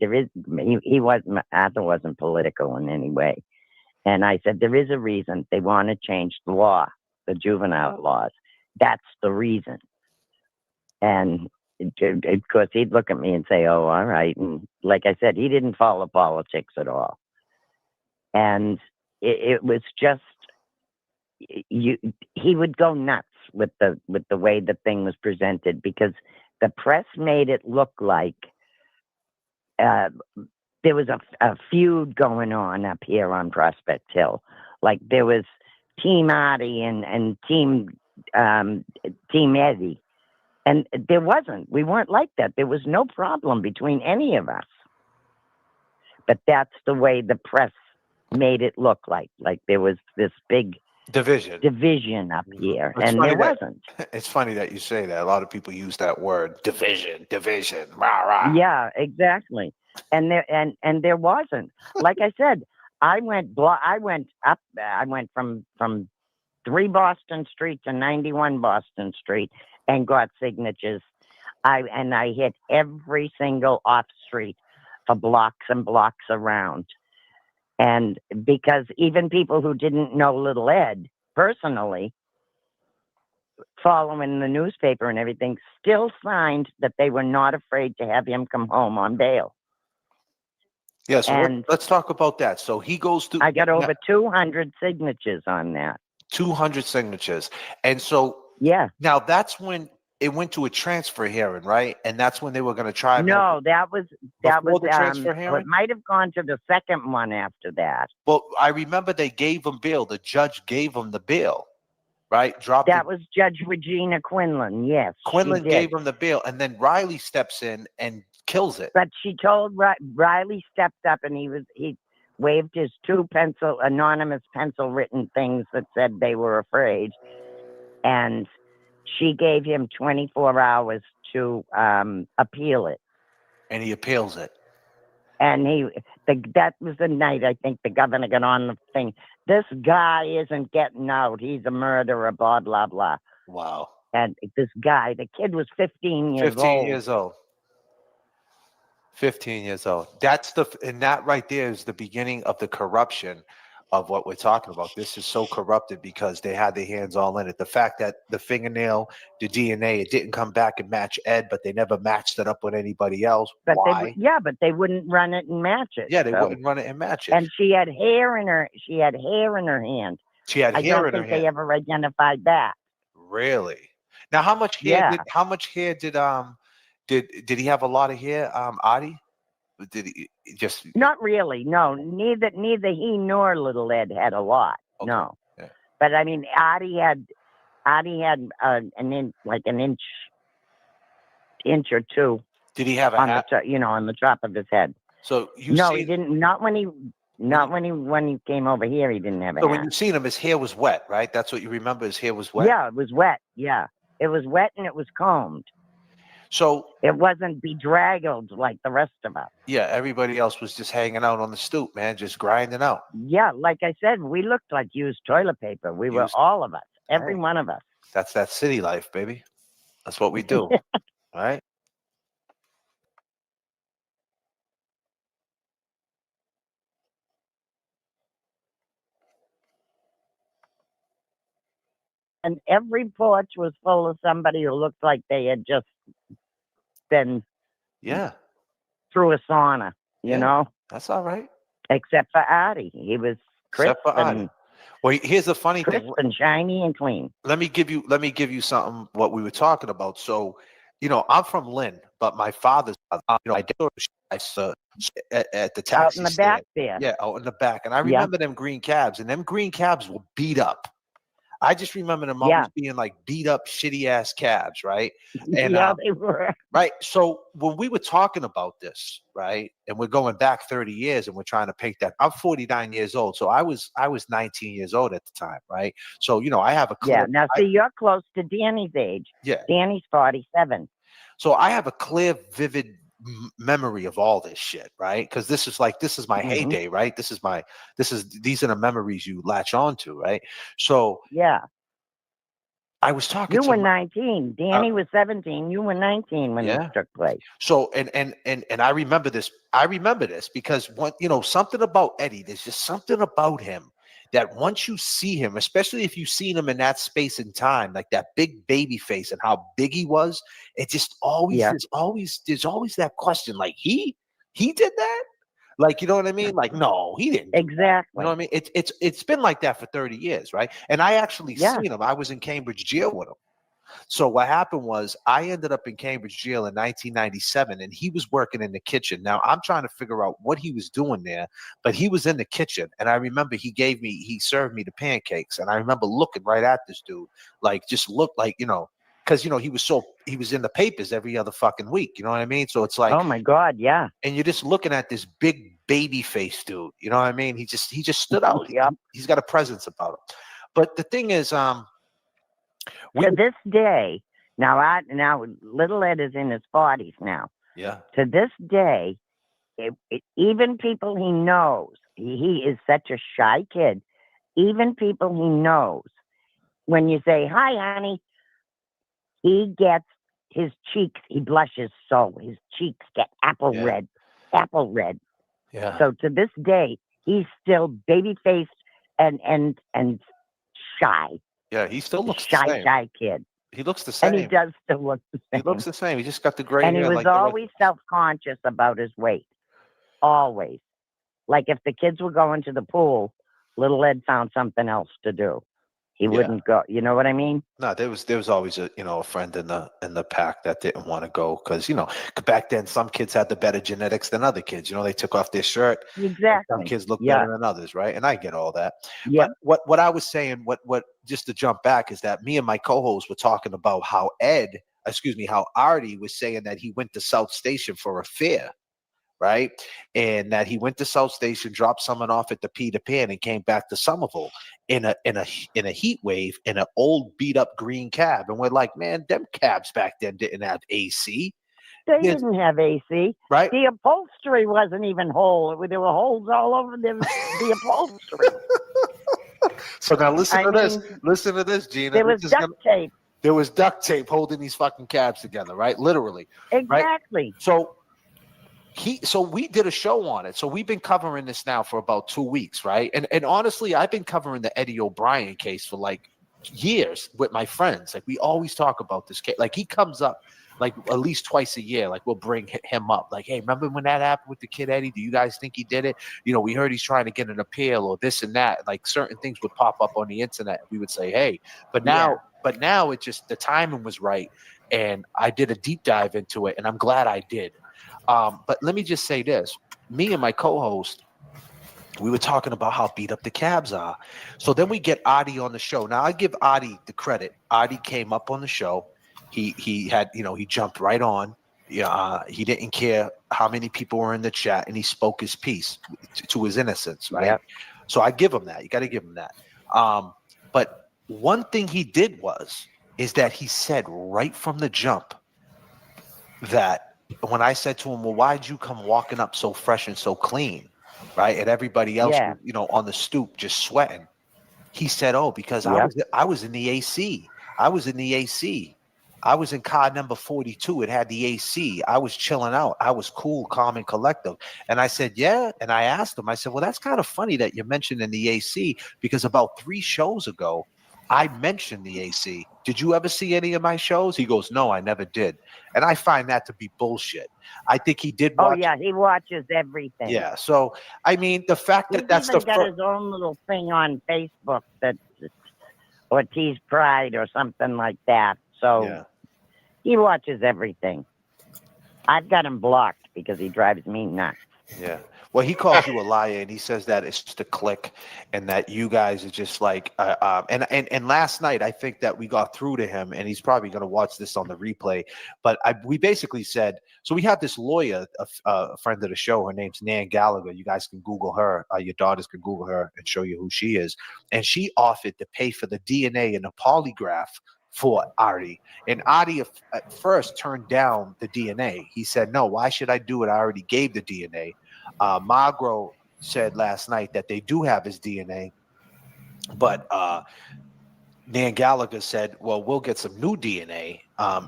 Arthur wasn't political in any way. And I said, there is a reason. They want to change the law, the juvenile laws. That's the reason. And of course, he'd look at me and say, oh, all right. And like I said, he didn't follow politics at all. And it was just, he would go nuts with the way the thing was presented, because the press made it look like there was a feud going on up here on Prospect Hill. Like there was Team Artie and Team Eddie. And there wasn't. We weren't like that. There was no problem between any of us. But that's the way the press made it look like there was this big division up here. It's and there wasn't. It's funny that you say that. A lot of people use that word, division, rah, rah. Yeah, exactly. And there wasn't. Like I said, I went from 3 Boston Street to 91 Boston Street and got signatures. I hit every single off street for blocks and blocks around. And because even people who didn't know little Ed personally, following the newspaper and everything, still signed that they were not afraid to have him come home on bail. Yeah, so let's talk about that. So he goes through. I got over 200 signatures on that. 200 signatures. And so, yeah. Now that's when it went to a transfer hearing, right? And that's when they were going to try. No, that was the transfer hearing. It might have gone to the second one after that. Well, I remember they gave him bail. The judge gave him the bail, right? That was Judge Regina Quinlan. Yes, Quinlan gave him the bail, and then Riley steps in and kills it. But she told Riley stepped up, and he waved his 2 anonymous pencil written things that said they were afraid, and she gave him 24 hours to appeal it. And he appeals it. And that was the night I think the governor got on the thing. This guy isn't getting out. He's a murderer, blah, blah, blah. Wow. And this guy, the kid was 15 years old. 15 years old. 15 years old. And that right there is the beginning of the corruption of what we're talking about. This is so corrupted because they had their hands all in it. The fact that the fingernail, the DNA, it didn't come back and match Ed, but they never matched it up with anybody else. But why? But they wouldn't run it and match it. Yeah, they wouldn't run it and match it. And she had hair in her. She had hair in her hand. She had hair in her hand. I don't think they ever identified that. Really? Now, how much hair? Did he have a lot of hair, Artie? Did he just? Not really. No, neither he nor little Ed had a lot. Okay. No, yeah. But I mean, Artie had an inch or two. Did he have a hat? On the top of his head. So he didn't. Not when he came over here. He didn't have a hat. So when you seen him, his hair was wet, right? That's what you remember. His hair was wet. Yeah, it was wet. Yeah, it was wet and it was combed. So it wasn't bedraggled like the rest of us. yeah, everybody else was just hanging out on the stoop, man, just grinding out. Yeah, like I said, we looked like used toilet paper. We were all of us, every one of us. That's that city life, baby. That's what we do. All right. And every porch was full of somebody who looked like they had just been through a sauna, you know? That's all right. Except for Artie. He was crisp Except for Artie. and Well, here's the funny crisp thing. and shiny and clean. Let me give you something what we were talking about. So, you know, I'm from Lynn, but my father's, my dad at the taxi Out in the stand. back there. Yeah, out in the back. And I remember them green cabs, and them green cabs were beat up. I just remember them always being like beat up, shitty ass cabs, right? And Yeah, they were. right. So when we were talking about this, right, and we're going back 30 years, and we're trying to paint that. I'm 49 years old, so I was 19 years old at the time, right? So you know, I have a clear, Yeah. Now see, you're close to Danny's age. Yeah. Danny's 47. So I have a clear, vivid memory of all this shit, right? Because this is my heyday, right? These are the memories you latch on to, right? So yeah, I was talking. You were 19. Danny was 17. You were 19 when this took place. So and I remember this. I remember this because something about Eddie. There's just something about him that once you see him, especially if you've seen him in that space and time, like that big baby face and how big he was, it just always there's always that question, like he did that? Like, you know what I mean? Like, no, he didn't. Exactly. You know what I mean? It's been like that for 30 years, right? And I actually seen him. I was in Cambridge jail with him. So what happened was I ended up in Cambridge jail in 1997, and he was working in the kitchen. Now I'm trying to figure out what he was doing there, but he was in the kitchen, and I remember he served me the pancakes, and I remember looking right at this dude, like just looked like, because he was in the papers every other fucking week. You know what I mean? So it's like, oh my God, yeah. And you're just looking at this big baby face dude. You know what I mean? He just stood out. He's got a presence about him. But the thing is, to this day, now little Ed is in his 40s now. Yeah. To this day, even people he knows, he is such a shy kid. Even people he knows, when you say, hi, honey, he gets his cheeks, he blushes so his cheeks get apple red. Yeah. So to this day, he's still baby-faced and shy. Yeah, he still looks shy, the same. Shy kid. He looks the same. And he does still look the same. He looks the same. He just got the gray and hair. he was like the always self-conscious about his weight. Always. Like if the kids were going to the pool, little Ed found something else to do. He wouldn't go. You know what I mean? No, there was always a friend in the pack that didn't want to go because back then some kids had the better genetics than other kids. They took off their shirt. Exactly. Some kids look better than others, right? And I get all that. Yeah. But what I was saying, what just to jump back is that me and my co-host were talking about how Artie was saying that he went to South Station for a fair. Right. And that he went to South Station, dropped someone off at the Peter Pan and came back to Somerville in a heat wave in an old beat up green cab. And we're like, man, them cabs back then didn't have AC. They didn't have AC. Right. The upholstery wasn't even whole. There were holes all over the upholstery. So now listen to this, Gina. There was duct tape. There was duct tape holding these fucking cabs together, right? Literally. Exactly. Right? So we did a show on it. So we've been covering this now for about 2 weeks, right? And honestly, I've been covering the Eddie O'Brien case for like years with my friends. Like we always talk about this case. Like he comes up like at least twice a year. Like we'll bring him up. Like, hey, remember when that happened with the kid Eddie? Do you guys think he did it? We heard he's trying to get an appeal or this and that. Like certain things would pop up on the internet. We would say, hey, but now it just the timing was right. And I did a deep dive into it, and I'm glad I did. But let me just say this. Me and my co-host, we were talking about how beat up the cabs are. So then we get Adi on the show. Now, I give Adi the credit. Adi came up on the show. He had, he jumped right on. He didn't care how many people were in the chat, and he spoke his piece to his innocence, right? Yep. So I give him that. You got to give him that. But one thing he did is that he said right from the jump, that when I said to him, well, why'd you come walking up so fresh and so clean, right? And everybody else, Yeah. was, on the stoop just sweating. He said, oh, because Yep. I was in the AC. I was in the AC. I was in car number 42. It had the AC. I was chilling out. I was cool, calm, and collective. And I said, yeah. And I asked him, I said, well, that's kind of funny that you're mentioning the AC because about 3 shows ago, I mentioned the AC. Did you ever see any of my shows? He goes, no, I never did. And I find that to be bullshit. I think he did watch. Oh yeah, he watches everything. Yeah. So, I mean, the fact that He's that's even the got first. his own little thing on Facebook that's Ortiz Pride or something like that. So Yeah. he watches everything. I've got him blocked because he drives me nuts. Yeah. Well, he calls you a liar, and he says that it's just a click, and that you guys are just like. And last night, I think that we got through to him, and he's probably going to watch this on the replay. But we basically said, so we have this lawyer, a friend of the show. Her name's Nan Gallagher. You guys can Google her. Your daughters can Google her and show you who she is. And she offered to pay for the DNA and the polygraph for Artie. And Artie at first turned down the DNA. He said, no, why should I do it? I already gave the DNA. Magro said last night that they do have his DNA, but Nan Gallagher said, well, we'll get some new DNA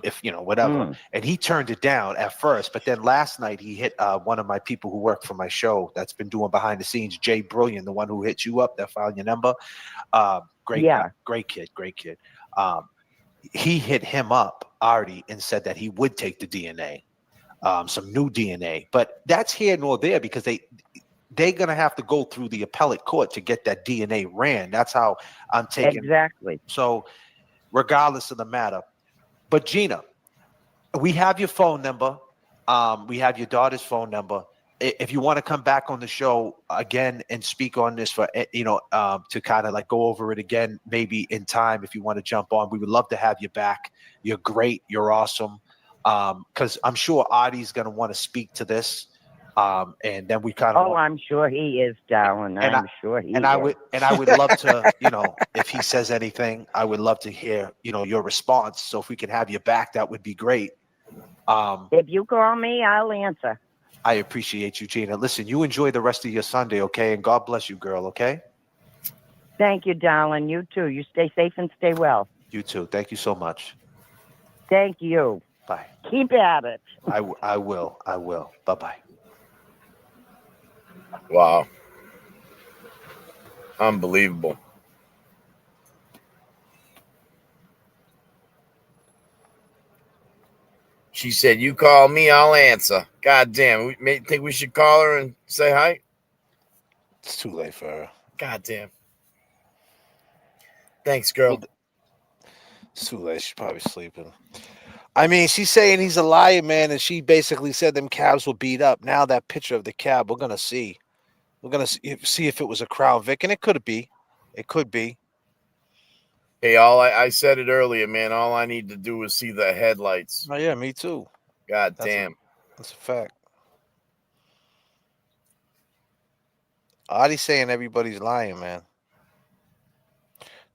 if, whatever. And he turned it down at first. But then last night he hit one of my people who work for my show that's been doing behind the scenes, Jay Brilliant, the one who hit you up, that found your number. Great guy, great kid. He hit him up, Artie, and said that he would take the DNA, some new DNA. But that's here nor there because they're going to have to go through the appellate court to get that DNA ran. That's how I'm taking. Exactly. So regardless of the matter. But Gina, we have your phone number. We have your daughter's phone number. If you want to come back on the show again and speak on this for, to kind of like go over it again, maybe in time, if you want to jump on, we would love to have you back. You're great. You're awesome. Because I'm sure Artie's going to want to speak to this. And then we kind of. Oh, I'm sure he is, darling. I'm sure he is. I would love to, if he says anything, I would love to hear, your response. So if we can have you back, that would be great. If you call me, I'll answer. I appreciate you, Gina. Listen, you enjoy the rest of your Sunday, okay? And God bless you, girl, okay? Thank you, darling. You too. You stay safe and stay well. You too. Thank you so much. Thank you. Bye. Keep at it. I will. Bye-bye. Wow. Unbelievable. She said, you call me, I'll answer. God damn. We think we should call her and say hi? It's too late for her. God damn. Thanks, girl. It's too late. She's probably sleeping. I mean, she's saying he's a liar, man, and she basically said them cabs were beat up. Now that picture of the cab, we're going to see. We're going to see if it was a Crown Vic, and it could be. It could be. Hey, I said it earlier, man. All I need to do is see the headlights. Oh, yeah, me too. God damn. That's a fact. Artie's saying everybody's lying, man.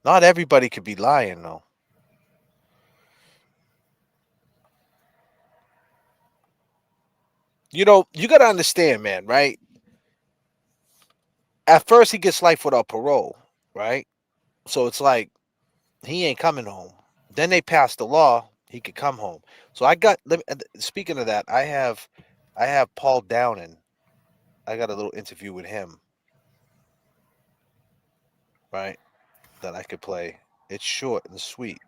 Not everybody could be lying, though. You got to understand, man, right? At first, he gets life without parole, right? So it's like, he ain't coming home. Then they passed the law, he could come home. So speaking of that, I have Paul Downing. I got a little interview with him, right? That I could play. It's short and sweet.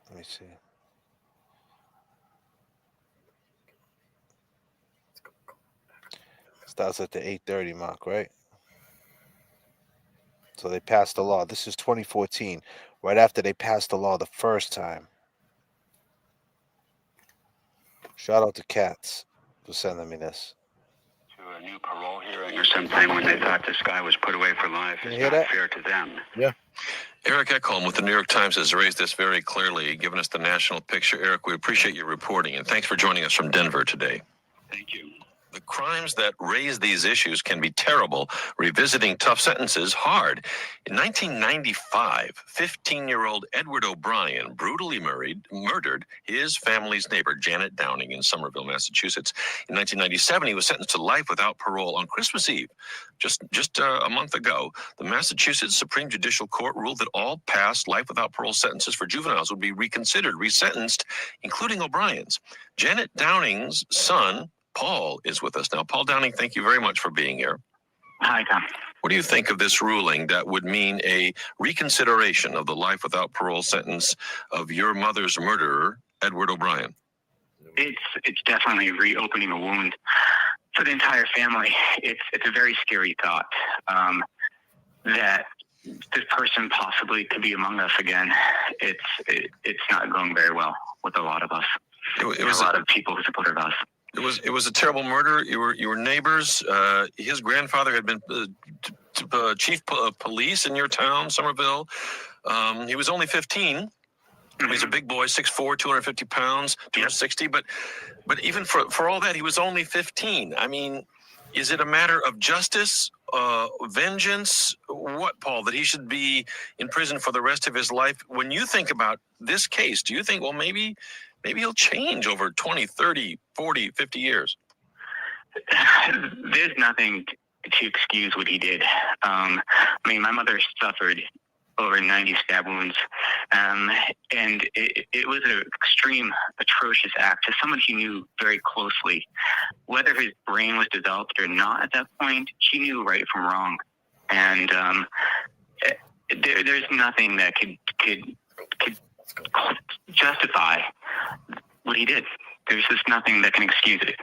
Let me see. Starts at the 8:30 mark, right? So they passed the law. This is 2014, right after they passed the law the first time. Shout out to Katz for sending me this. To a new parole hearing or something when they thought this guy was put away for life is not fair to them. Yeah. Eric Ekholm with the New York Times has raised this very clearly, given us the national picture. Eric, we appreciate your reporting, and thanks for joining us from Denver today. Thank you. The crimes that raise these issues can be terrible, revisiting tough sentences hard. In 1995, 15-year-old Edward O'Brien brutally murdered his family's neighbor, Janet Downing, in Somerville, Massachusetts. In 1997, he was sentenced to life without parole on Christmas Eve. Just a month ago, the Massachusetts Supreme Judicial Court ruled that all past life without parole sentences for juveniles would be reconsidered, resentenced, including O'Brien's. Janet Downing's son, Paul, is with us now. Paul Downing, thank you very much for being here. Hi, Tom. What do you think of this ruling that would mean a reconsideration of the life without parole sentence of your mother's murderer, Edward O'Brien? It's definitely reopening a wound for the entire family. It's a very scary thought that this person possibly could be among us again. It's not going very well with a lot of us. It was a lot of people who supported us. It was a terrible murder. You were neighbors. His grandfather had been chief of police in your town, Somerville. He was only 15. He's a big boy, 6'4", 250 pounds, 260. But even for all that, he was only 15. I mean, is it a matter of justice, vengeance? What, Paul, that he should be in prison for the rest of his life? When you think about this case, do you think, well, maybe he'll change over 20, 30, 40, 50 years? There's nothing to excuse what he did. I mean, my mother suffered over 90 stab wounds, and it was an extreme, atrocious act to someone she knew very closely. Whether his brain was developed or not at that point, she knew right from wrong. And there's nothing that could justify what he did. There's just nothing that can excuse it.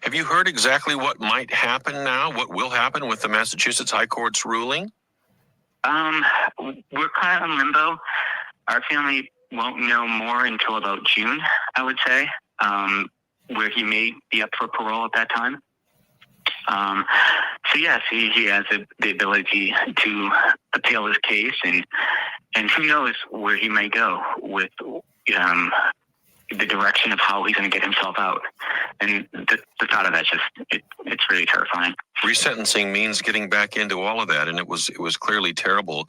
Have you heard exactly what might happen now? What will happen with the Massachusetts High Court's ruling? We're kind of in limbo. Our family won't know more until about June, I would say, where he may be up for parole at that time. So yes, he has the ability to appeal his case, and who knows where he may go with the direction of how he's going to get himself out. And the thought of that it's really terrifying. Resentencing means getting back into all of that, and it was clearly terrible.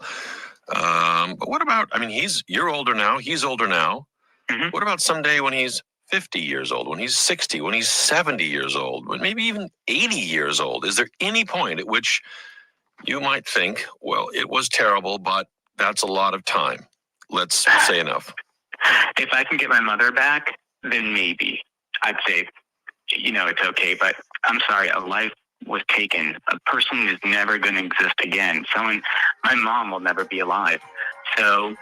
But what about, I mean, you're older now, he's older now. Mm-hmm. What about someday when he's 50 years old, when he's 60, when he's 70 years old, when maybe even 80 years old? Is there any point at which you might think, well, it was terrible, but that's a lot of time. Let's say enough. If I can get my mother back, then maybe I'd say, it's okay. But I'm sorry, a life was taken. A person is never going to exist again. My mom will never be alive. So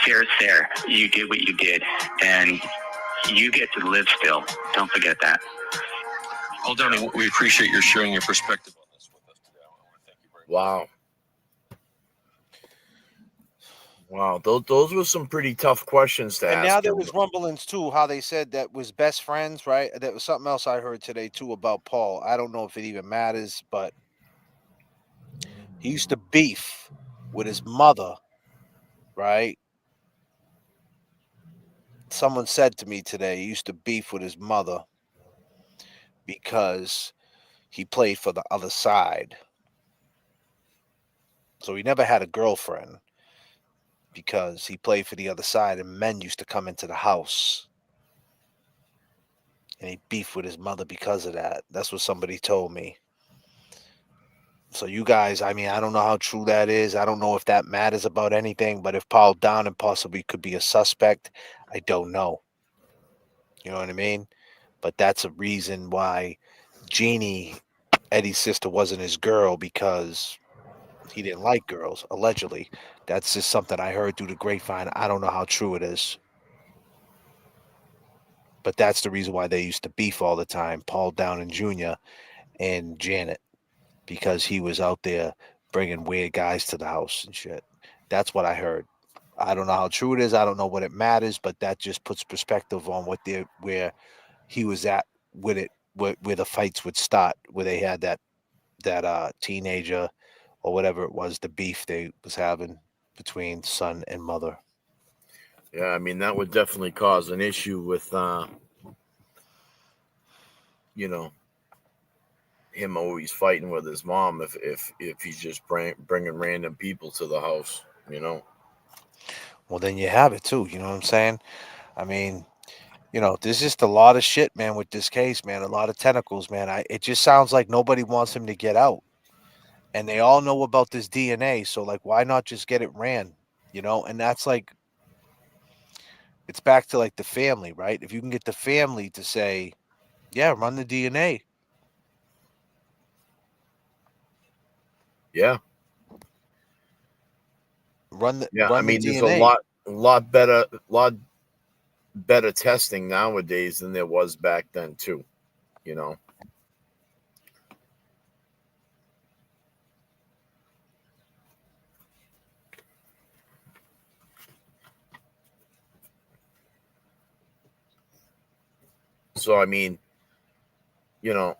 fair is fair. You did what you did, and you get to live still. Don't forget that. Paul Downing, we appreciate your sharing your perspective on this with us today. I want to thank you very much. Wow, those were some pretty tough questions to ask. And now there was rumblings too, how they said that was best friends, right? That was something else I heard today too about Paul. I don't know if it even matters, but he used to beef with his mother, right? Someone said to me today he used to beef with his mother because he played for the other side. So he never had a girlfriend, because he played for the other side and men used to come into the house. And he beefed with his mother because of that. That's what somebody told me. So you guys, I mean, I don't know how true that is. I don't know if that matters about anything, but if Paul Downing possibly could be a suspect, I don't know. You know what I mean? But that's a reason why Jeannie, Eddie's sister, wasn't his girl, because he didn't like girls, allegedly. That's just something I heard through the grapevine. I don't know how true it is. But that's the reason why they used to beef all the time, Paul Downing Jr. and Janet, because he was out there bringing weird guys to the house and shit. That's what I heard. I don't know how true it is. I don't know what it matters, but that just puts perspective on where he was at with it, where the fights would start, where they had that teenager or whatever it was, the beef they was having between son and mother. Yeah, I mean, that would definitely cause an issue with him always fighting with his mom if he's just bringing random people to the house. Well, then you have it too. You know what I'm saying? I mean, there's just a lot of shit, man, with this case, man. A lot of tentacles, man. It just sounds like nobody wants him to get out, and they all know about this DNA. So, like, why not just get it ran? And that's like, it's back to like the family, right? If you can get the family to say, "Yeah, run the DNA." Yeah. Run the Yeah, I mean, there's a DNA. lot better testing nowadays than there was back then too. You know. So I mean, you know,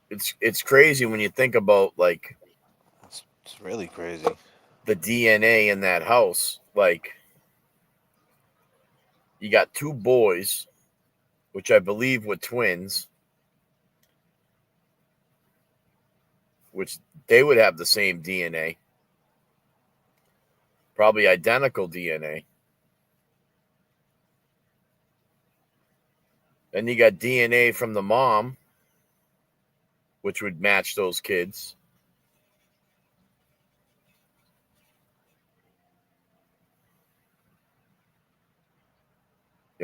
it's crazy when you think about like It's really crazy. the DNA in that house. Like you got two boys, which I believe were twins, which they would have the same DNA, probably identical DNA. Then you got DNA from the mom, which would match those kids.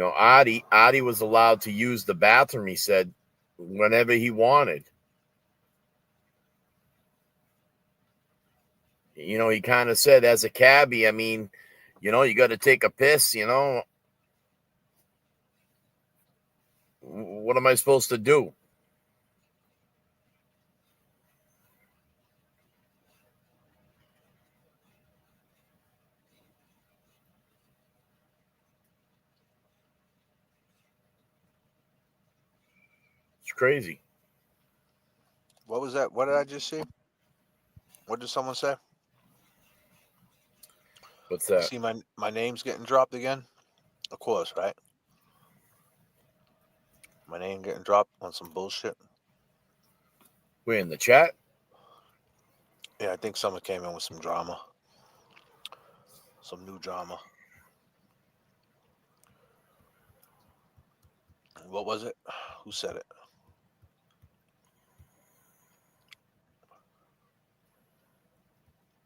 Adi was allowed to use the bathroom, he said, whenever he wanted. He kind of said, as a cabbie, I mean, you got to take a piss, what am I supposed to do? It's crazy. What was that? What did I just see? What did someone say? What's You that? see my name's getting dropped again? Of course, right? My name getting dropped on some bullshit. We're in the chat. Yeah, I think someone came in with some drama. Some new drama. What was it? Who said it?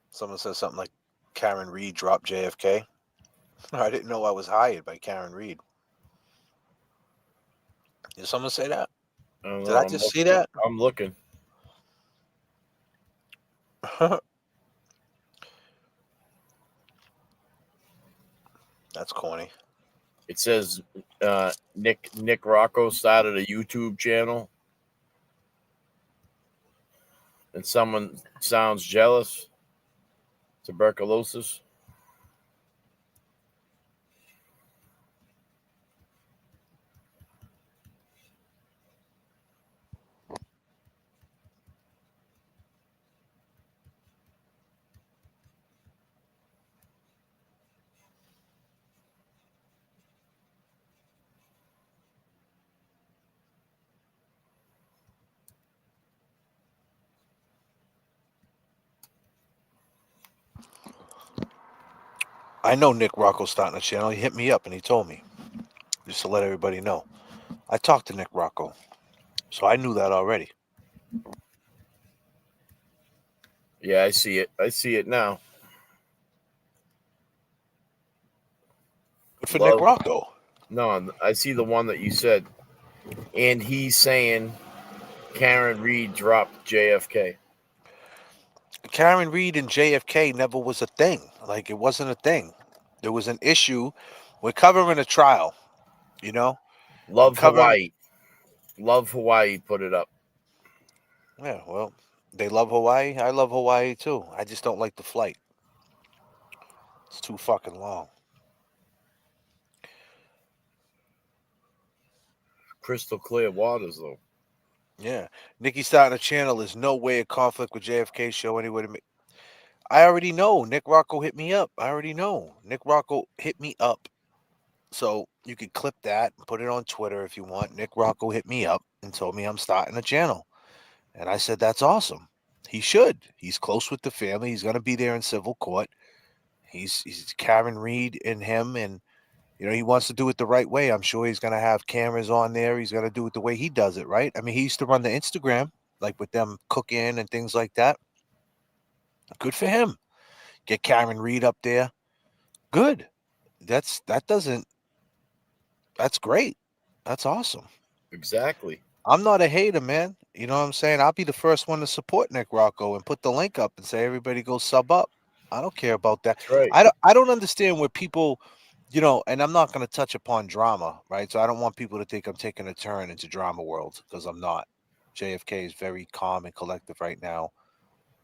Someone said something like Karen Reed dropped J.F.K. I didn't know I was hired by Karen Reed. Did someone say that? Did I just see that? I'm looking. That's corny. It says Nick Rocco started a YouTube channel, and someone sounds jealous. Tuberculosis. I know Nick Rocco's starting a channel. He hit me up and he told me, just to let everybody know. I talked to Nick Rocco, so I knew that already. Yeah, I see it. I see it now. Good for Nick Rocco. No, I see the one that you said. And he's saying Karen Reed dropped JFK. Karen Reed and JFK never was a thing. Like, it wasn't a thing. There was an issue. We're covering a trial, Love Hawaii. Love Hawaii put it up. Yeah, well, they love Hawaii. I love Hawaii too. I just don't like the flight. It's too fucking long. Crystal clear waters, though. Yeah. Nikki starting a channel is no way a conflict with JFK show anyway to me. I already know. Nick Rocco hit me up. I already know. Nick Rocco hit me up. So you could clip that and put it on Twitter if you want. Nick Rocco hit me up and told me I'm starting a channel. And I said, that's awesome. He should. He's close with the family. He's going to be there in civil court. He's Karen Reed and him. And, you know, he wants to do it the right way. I'm sure he's going to have cameras on there. He's going to do it the way he does it, right? I mean, he used to run the Instagram, like with them cooking and things like that. Good for him. Get Karen Reed up there. Good. That's great. That's awesome. Exactly. I'm not a hater, man. You know what I'm saying? I'll be the first one to support Nick Rocco and put the link up and say everybody go sub up. I don't care about that. That's right. I don't understand where people, you know, and I'm not going to touch upon drama, right? So I don't want people to think I'm taking a turn into drama world because I'm not. JFK is very calm and collective right now,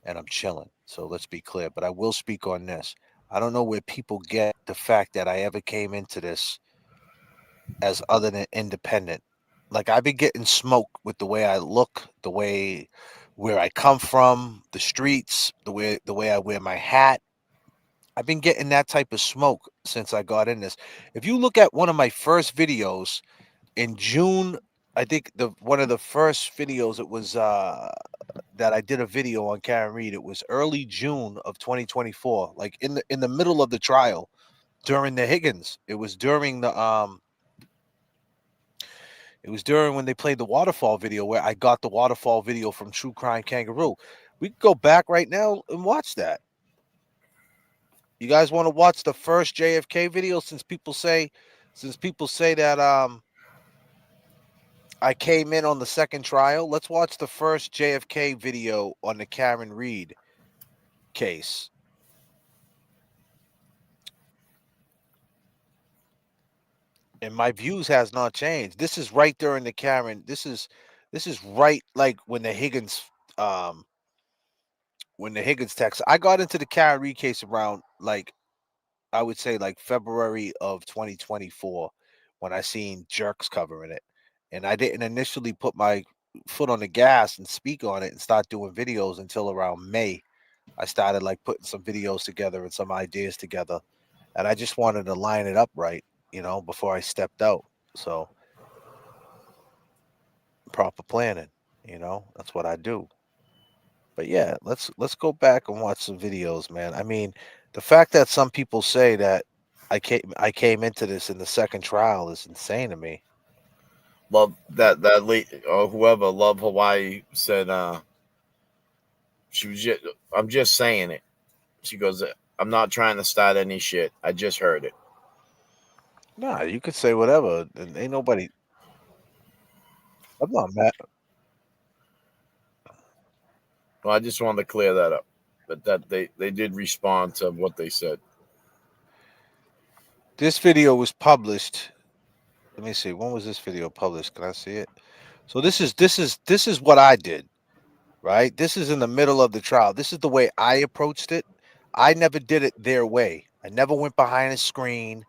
and I'm chilling. So let's be clear. But I will speak on this. I don't know where people get the fact that I ever came into this as other than independent. Like I've been getting smoked with the way I look, the way where I come from, the streets, the way I wear my hat. I've been getting that type of smoke since I got in this. If you look at one of my first videos in June, I think one of the first videos it was that I did a video on Karen Reed. It was early June of 2024, like in the middle of the trial during the Higgins. It was during when they played the waterfall video where I got the waterfall video from True Crime Kangaroo. We can go back right now and watch that. You guys want to watch the first JFK video since people say that I came in on the second trial? Let's watch the first JFK video on the Karen Reed case. And my views has not changed. This is right during the Karen. This is right like when the Higgins text. I got into the Karen Reed case around like I would say like February of 2024 when I seen Jerks covering it. And I didn't initially put my foot on the gas and speak on it and start doing videos until around May. I started like putting some videos together and some ideas together. And I just wanted to line it up right, you know, before I stepped out. So proper planning, you know, that's what I do. But yeah, let's go back and watch some videos, man. I mean, the fact that some people say that I came into this in the second trial is insane to me. Love that late or whoever Love Hawaii said she was just I'm just saying it. She goes, I'm not trying to start any shit. I just heard it. Nah, you could say whatever. And ain't nobody. I'm not mad. Well, I just wanted to clear that up. But that they did respond to what they said. This video was published. Let me see. When was this video published? Can I see it? So this is what I did. Right? This is in the middle of the trial. This is the way I approached it. I never did it their way. I never went behind a screen.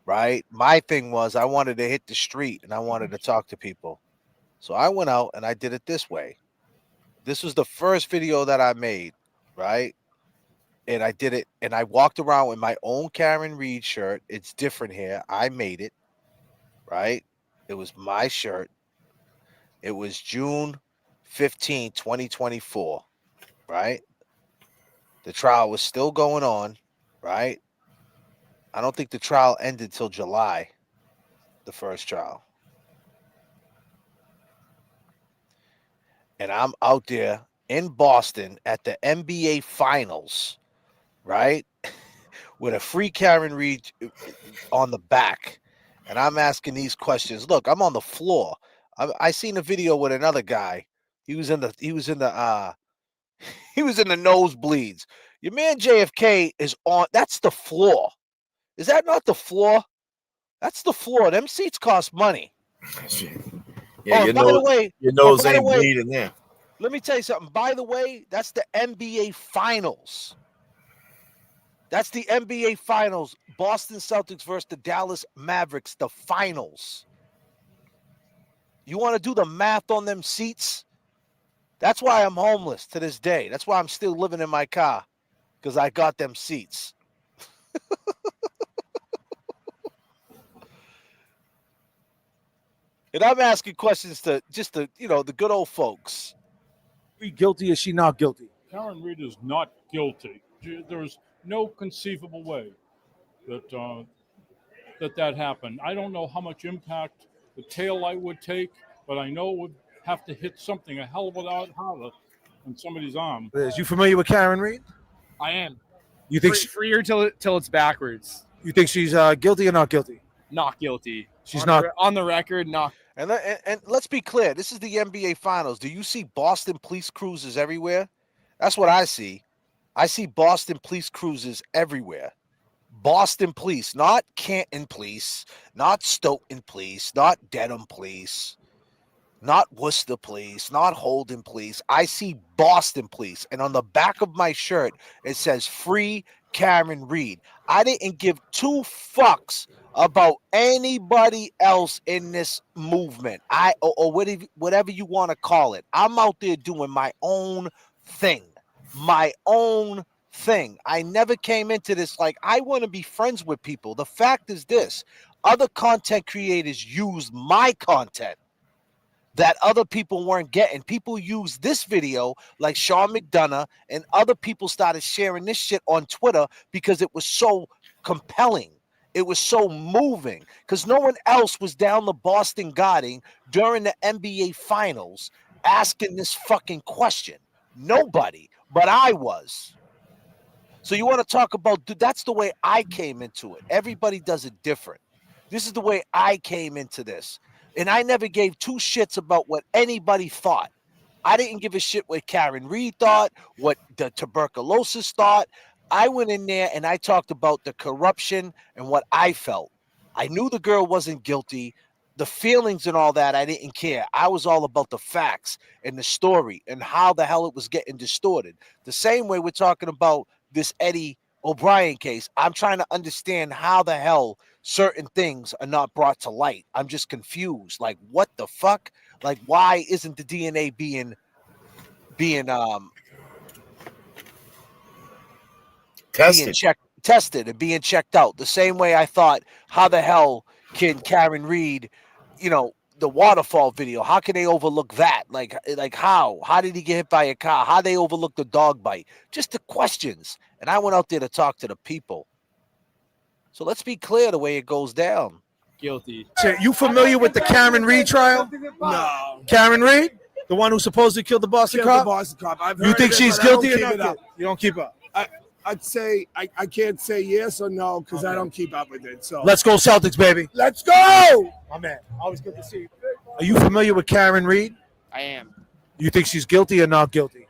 Right? My thing was I wanted to hit the street and I wanted to talk to people. So I went out and I did it this way. This was the first video that I made, right? And I did it and I walked around with my own Karen Reed shirt. It's different here. I made it, right? It was my shirt. It was June 15, 2024, right? The trial was still going on, right? I don't think the trial ended till July, the first trial. And I'm out there in Boston at the NBA Finals, right? With a free Karen Reed on the back. And I'm asking these questions. Look, I'm on the floor. I seen a video with another guy. He was in the nosebleeds. Your man JFK is on. That's the floor. Is that not the floor? That's the floor. Them seats cost money. Yeah, by the way, your nose by the ain't way, bleeding there. let me tell you something. By the way, that's the NBA Finals. That's the NBA Finals. Boston Celtics versus the Dallas Mavericks, the finals. You want to do the math on them seats? That's why I'm homeless to this day. That's why I'm still living in my car. because I got them seats. And I'm asking questions to just the the good old folks. Guilty? Is she not guilty? Karen Reed is not guilty. There's no conceivable way that that happened. I don't know how much impact the tail light would take, but I know it would have to hit something a hell of a lot harder than somebody's arm. Liz, you familiar with Karen Reed? I am. You think free her till it's backwards? you think she's guilty or not guilty? Not guilty. She's on not on the record. Not. And let's be clear. This is the NBA Finals. Do you see Boston police cruisers everywhere? That's what I see. I see Boston police cruisers everywhere. Boston police, not Canton police, not Stoughton police, not Dedham police, not Worcester police, not Holden police. I see Boston police. And on the back of my shirt, it says free Karen Reed. I didn't give two fucks about anybody else in this movement. Or whatever you want to call it. I'm out there doing my own thing. My own thing. I never came into this like I want to be friends with people. The fact is this: other content creators use my content that other people weren't getting. People use this video like Sean McDonough, and other people started sharing this shit on Twitter because it was so compelling. It was so moving because no one else was down the Boston Garden during the NBA Finals asking this fucking question. Nobody, but I was. So you want to talk about, that's the way I came into it. Everybody does it different. This is the way I came into this. And I never gave two shits about what anybody thought. I didn't give a shit what Karen Reed thought, what the tuberculosis thought. I went in there and I talked about the corruption and what I felt. I knew the girl wasn't guilty. The feelings and all that, I didn't care. I was all about the facts and the story and how the hell it was getting distorted. The same way we're talking about this Eddie O'Brien case. I'm trying to understand how the hell certain things are not brought to light. I'm just confused. Like, what the fuck? Like, why isn't the DNA being tested and being checked out? The same way I thought, how the hell can Karen Reed, the waterfall video, how can they overlook that? Like how did he get hit by a car? How they overlook the dog bite? Just the questions. And I went out there to talk to the people. So let's be clear the way it goes down. Guilty. So you familiar with the Karen Reed trial? No. Karen Reed, the one who supposedly killed the Boston cop. I've You heard think of it, she's but I don't guilty or keep not it up. guilty? You don't keep up. I'd say I can't say yes or no because I don't keep up with it. So Let's go Celtics, baby. Let's go. My man, always good to see you. Are you familiar with Karen Reed? I am. You think she's guilty or not guilty?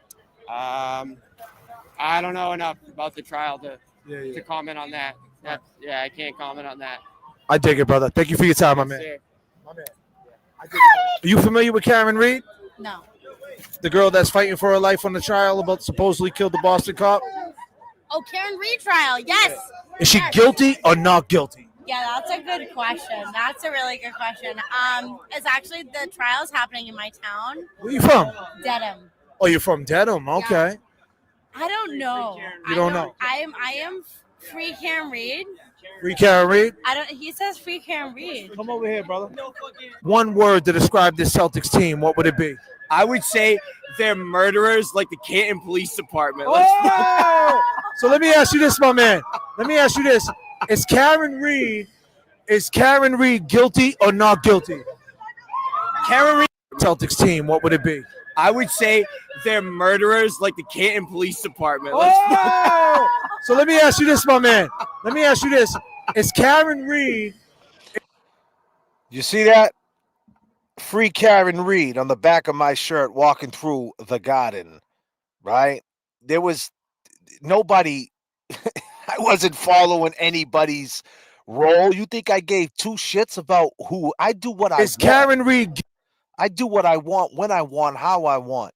I don't know enough about the trial to comment on that. I can't comment on that. I dig it, brother. Thank you for your time, my man. My man. Are you familiar with Karen Reed? No. The girl that's fighting for her life on the trial about supposedly killed the Boston cop? Oh, Karen Reed trial. Yes. Is she guilty or not guilty? Yeah, that's a good question. That's a really good question. It's actually the trial's happening in my town. Where you from? Dedham. Oh, you're from Dedham. Okay. I don't know. You don't know. I am free Karen Reed. Free Karen Reed? He says free Karen Reed. Come over here, brother. One word to describe this Celtics team, what would it be? I would say they're murderers like the Canton Police Department. Oh! So let me ask you this, my man. Let me ask you this. Is Karen Reed guilty or not guilty? Karen Reed Celtics team, what would it be? I would say they're murderers like the Canton Police Department. Oh! So let me ask you this, my man. Let me ask you this. Is Karen Reed... You see that? Free Karen Reed on the back of my shirt walking through the garden, right? There was nobody... I wasn't following anybody's role. You think I gave two shits about who? I do what I want. Is Karen Reed... I do what I want, when I want, how I want.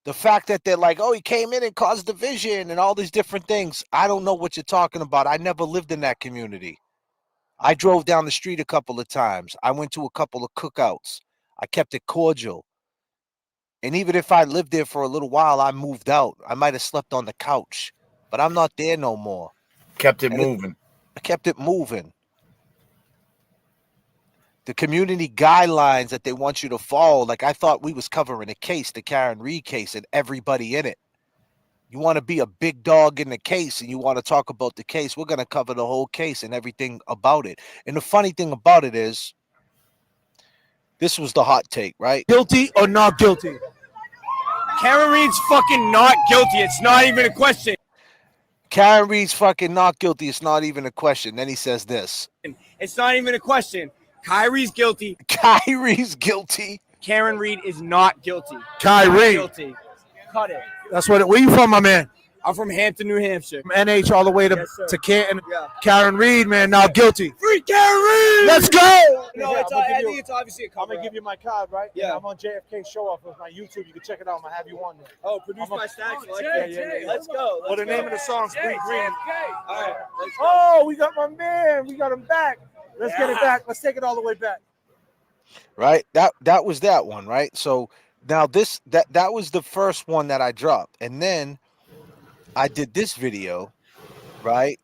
The fact that they're like, oh, he came in and caused division and all these different things. I don't know what you're talking about. I never lived in that community. I drove down the street a couple of times. I went to a couple of cookouts. I kept it cordial. And even if I lived there for a little while, I moved out. I might have slept on the couch. but I'm not there no more. Kept it And moving. I kept it moving. The community guidelines that they want you to follow. Like I thought we was covering a case, the Karen Reed case, and everybody in it. You want to be a big dog in the case and you want to talk about the case, we're going to cover the whole case and everything about it. And the funny thing about it is, this was the hot take, right? Guilty or not guilty? Karen Reed's fucking not guilty. It's not even a question. Karen Reed's fucking not guilty. It's not even a question. Then he says this. It's not even a question. Kyrie's guilty. Kyrie's guilty. Karen Reed is not guilty. Kyrie. Not guilty. Cut it. That's what. Where you from, my man? I'm from Hampton, New Hampshire. From NH all the way to, Yes, sir. to Canton. Yeah. Karen Reed, man, now guilty. Free Karen Reed! Let's go. No, Yeah, I think it's obviously a cover. I'm gonna give you my card, right? Yeah. I'm on J.F.K show off with my YouTube. You can check it out. I'm gonna have you on there. Oh, produced by Stacks. Like Yeah. Let's go. Well, the name of the song's Green Green. All right. Let's go. Oh, we got my man. We got him back. Let's get it back. Let's take it all the way back. Right? That was that one, right? So now that was the first one that I dropped. And then I did this video, right?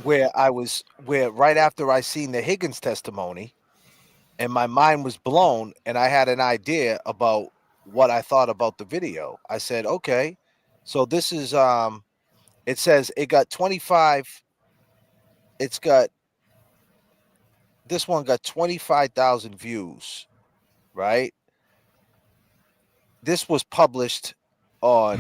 Where right after I seen the Higgins testimony and my mind was blown and I had an idea about what I thought about the video. I said, okay, so this is it says it got 25, this one got 25,000 views, right? This was published on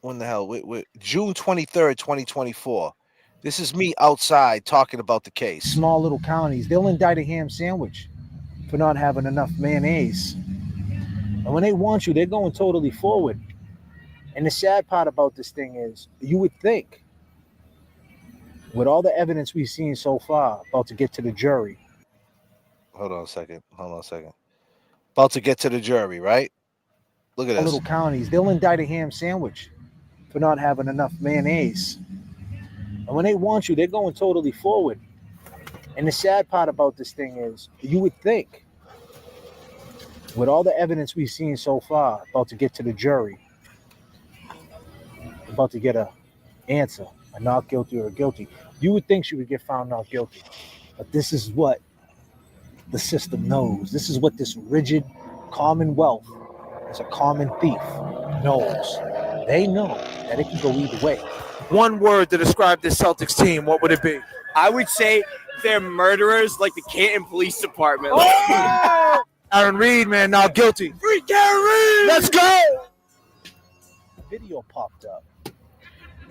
when the hell? Wait, June 23rd, 2024. This is me outside talking about the case. Small little counties, they'll indict a ham sandwich for not having enough mayonnaise. And when they want you, they're going totally forward. And the sad part about this thing is, you would think, with all the evidence we've seen so far, about to get to the jury. Hold on a second. About to get to the jury, right? Look at this. Little counties, they'll indict a ham sandwich for not having enough mayonnaise. And when they want you, they're going totally forward. And the sad part about this thing is, you would think, with all the evidence we've seen so far, about to get to the jury, about to get a answer, a not guilty or a guilty, you would think she would get found not guilty. But this is what the system knows. This is what this rigid commonwealth, as a common thief, knows. They know that it can go either way. One word to describe this Celtics team, what would it be? I would say they're murderers like the Canton Police Department. Oh! Karen Reed, man, now guilty. Free Karen Reed! Let's go! Video popped up,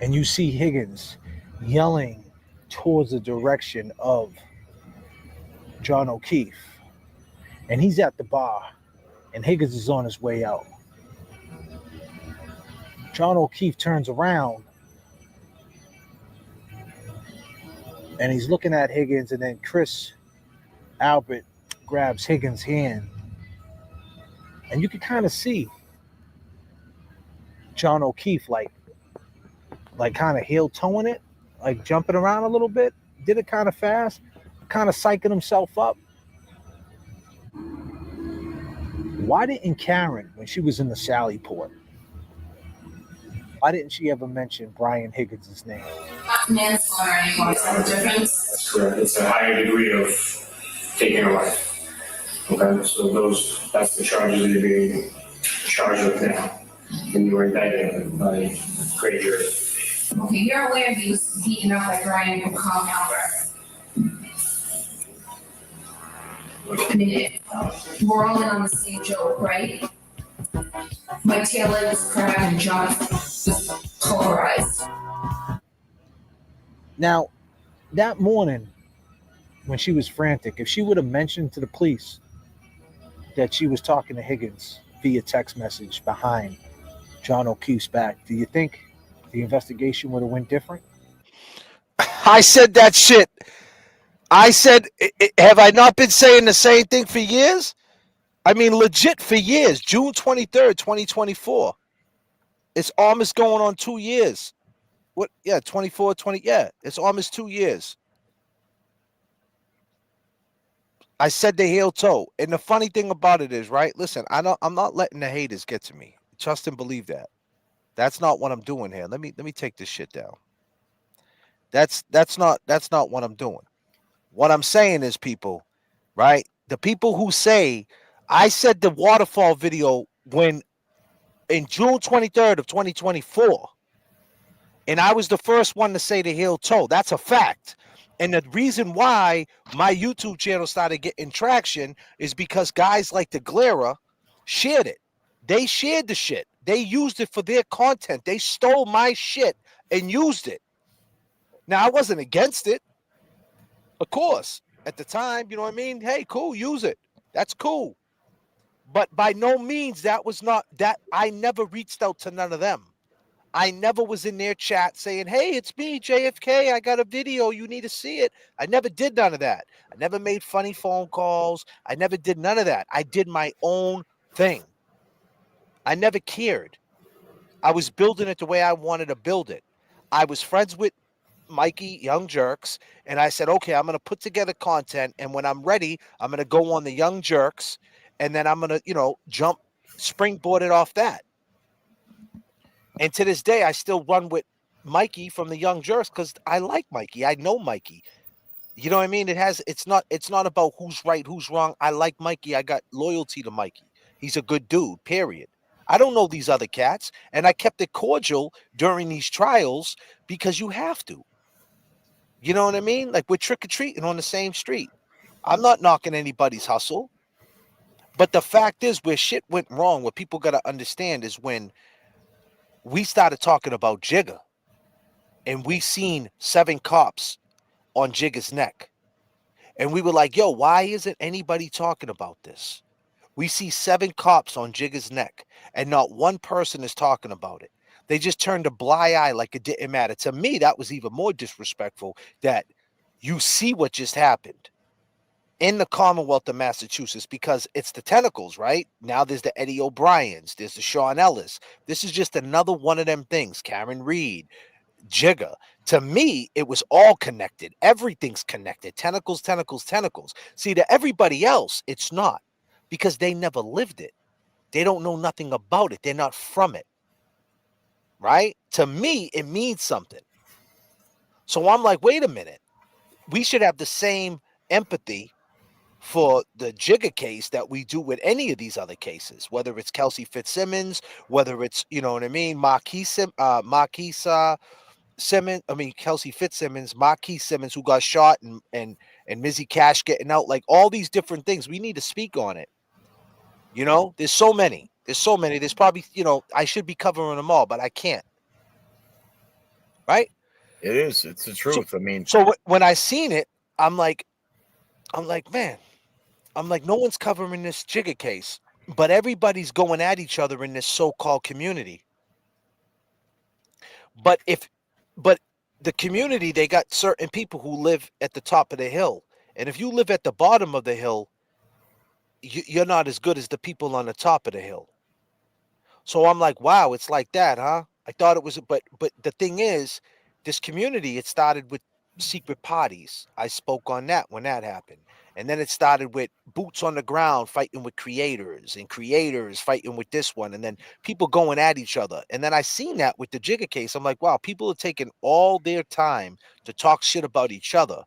and you see Higgins yelling towards the direction of John O'Keefe. And he's at the bar, and Higgins is on his way out. John O'Keefe turns around, and he's looking at Higgins, and then Chris Albert grabs Higgins' hand. And you can kind of see John O'Keefe like kind of heel-toeing it, like jumping around a little bit. Did it kind of fast, kind of psyching himself up. Why didn't Karen, when she was in the Sallyport, why didn't she ever mention Brian Higgins' name? Manslaughter anymore. Is that the difference? That's correct. It's a higher degree of taking a life. Okay, so that's the charges that you're being charged with now. And you were indicted by great jury. Okay, you're aware he was beaten up by Brian and Carl Albert. I mean, we're all in on the same joke, right? My tail end was cracked and John was polarized. Now, that morning, when she was frantic, if she would have mentioned to the police that she was talking to Higgins via text message behind John O'Keefe's back, do you think the investigation would have went different? I said that shit. I said, have I not been saying the same thing for years? I mean, legit for years. June 23rd, 2024. It's almost going on 2 years. What? Yeah, 24, 20. Yeah, it's almost 2 years. I said the heel toe. And the funny thing about it is, right? Listen, I'm not letting the haters get to me. Trust and believe that. That's not what I'm doing here. Let me take this shit down. That's not what I'm doing. What I'm saying is, people, right? The people who say I said the waterfall video when in June 23rd of 2024, and I was the first one to say the heel toe. That's a fact. And the reason why my YouTube channel started getting traction is because guys like the Glera shared it. They shared the shit. They used it for their content. They stole my shit and used it. Now, I wasn't against it. Of course, at the time, you know what I mean? Hey, cool, use it. That's cool. But by no means that was not that I never reached out to none of them. I never was in their chat saying, hey, it's me, J.F.K. I got a video. You need to see it. I never did none of that. I never made funny phone calls. I never did none of that. I did my own thing. I never cared. I was building it the way I wanted to build it. I was friends with Mikey, Young Jerks, and I said, okay, I'm going to put together content, and when I'm ready, I'm going to go on the Young Jerks, and then I'm going to, jump, springboard it off that. And to this day, I still run with Mikey from the Young Jerks because I like Mikey. I know Mikey. You know what I mean? It's not about who's right, who's wrong. I like Mikey. I got loyalty to Mikey. He's a good dude, period. I don't know these other cats, and I kept it cordial during these trials because you have to. You know what I mean? Like we're trick-or-treating on the same street. I'm not knocking anybody's hustle. But the fact is, where shit went wrong, what people got to understand is when we started talking about Jigga and we seen 7 cops on Jigga's neck. And we were like, yo, why isn't anybody talking about this? We see 7 cops on Jigga's neck and not one person is talking about it. They just turned a blind eye like it didn't matter. To me, that was even more disrespectful that you see what just happened in the Commonwealth of Massachusetts because it's the tentacles, right? Now there's the Eddie O'Briens, there's the Sean Ellis. This is just another one of them things. Karen Reed, Jigga. To me, it was all connected. Everything's connected. Tentacles, tentacles, tentacles. See, to everybody else, it's not because they never lived it. They don't know nothing about it. They're not from it. Right? To me, it means something. So I'm like, wait a minute. We should have the same empathy for the Jigga case that we do with any of these other cases, whether it's Kelsey Fitzsimmons, whether it's, you know what I mean, Kelsey Fitzsimmons, Marquise Simmons, who got shot, and Mizzy Cash getting out, like all these different things. We need to speak on it. There's so many. There's probably, I should be covering them all, but I can't. Right? It is. It's the truth. So when I seen it, I'm like, man, no one's covering this Jigga case, but everybody's going at each other in this so-called community. But the community, they got certain people who live at the top of the hill. And if you live at the bottom of the hill, you're not as good as the people on the top of the hill. So I'm like, wow, it's like that, huh? I thought it was, but the thing is, this community, it started with secret parties. I spoke on that when that happened. And then it started with boots on the ground fighting with creators and creators fighting with this one. And then people going at each other. And then I seen that with the Jigga case. I'm like, wow, people are taking all their time to talk shit about each other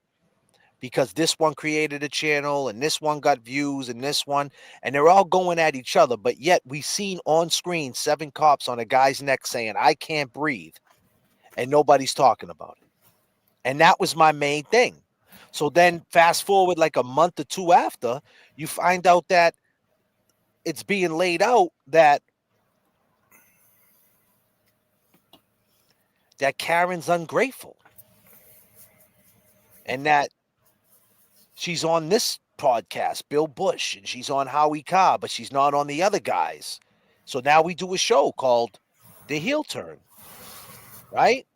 because this one created a channel and this one got views and this one. And they're all going at each other. But yet we seen on screen 7 cops on a guy's neck saying, I can't breathe. And nobody's talking about it. And that was my main thing. So then fast forward like a month or 2 after, you find out that it's being laid out that Karen's ungrateful. And that she's on this podcast, Bill Bush, and she's on Howie Cobb, but she's not on the other guys. So now we do a show called The Heel Turn. Right?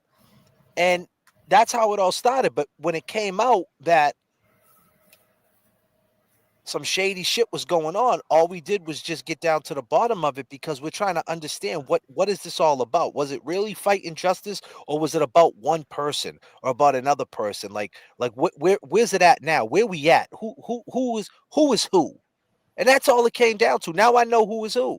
And that's how it all started. But when it came out that some shady shit was going on. All we did was just get down to the bottom of it because we're trying to understand what is this all about? Was it really fighting justice, or was it about one person or about another person? Where's it at now? Where we at? Who is who? And that's all it came down to. Now I know who is who.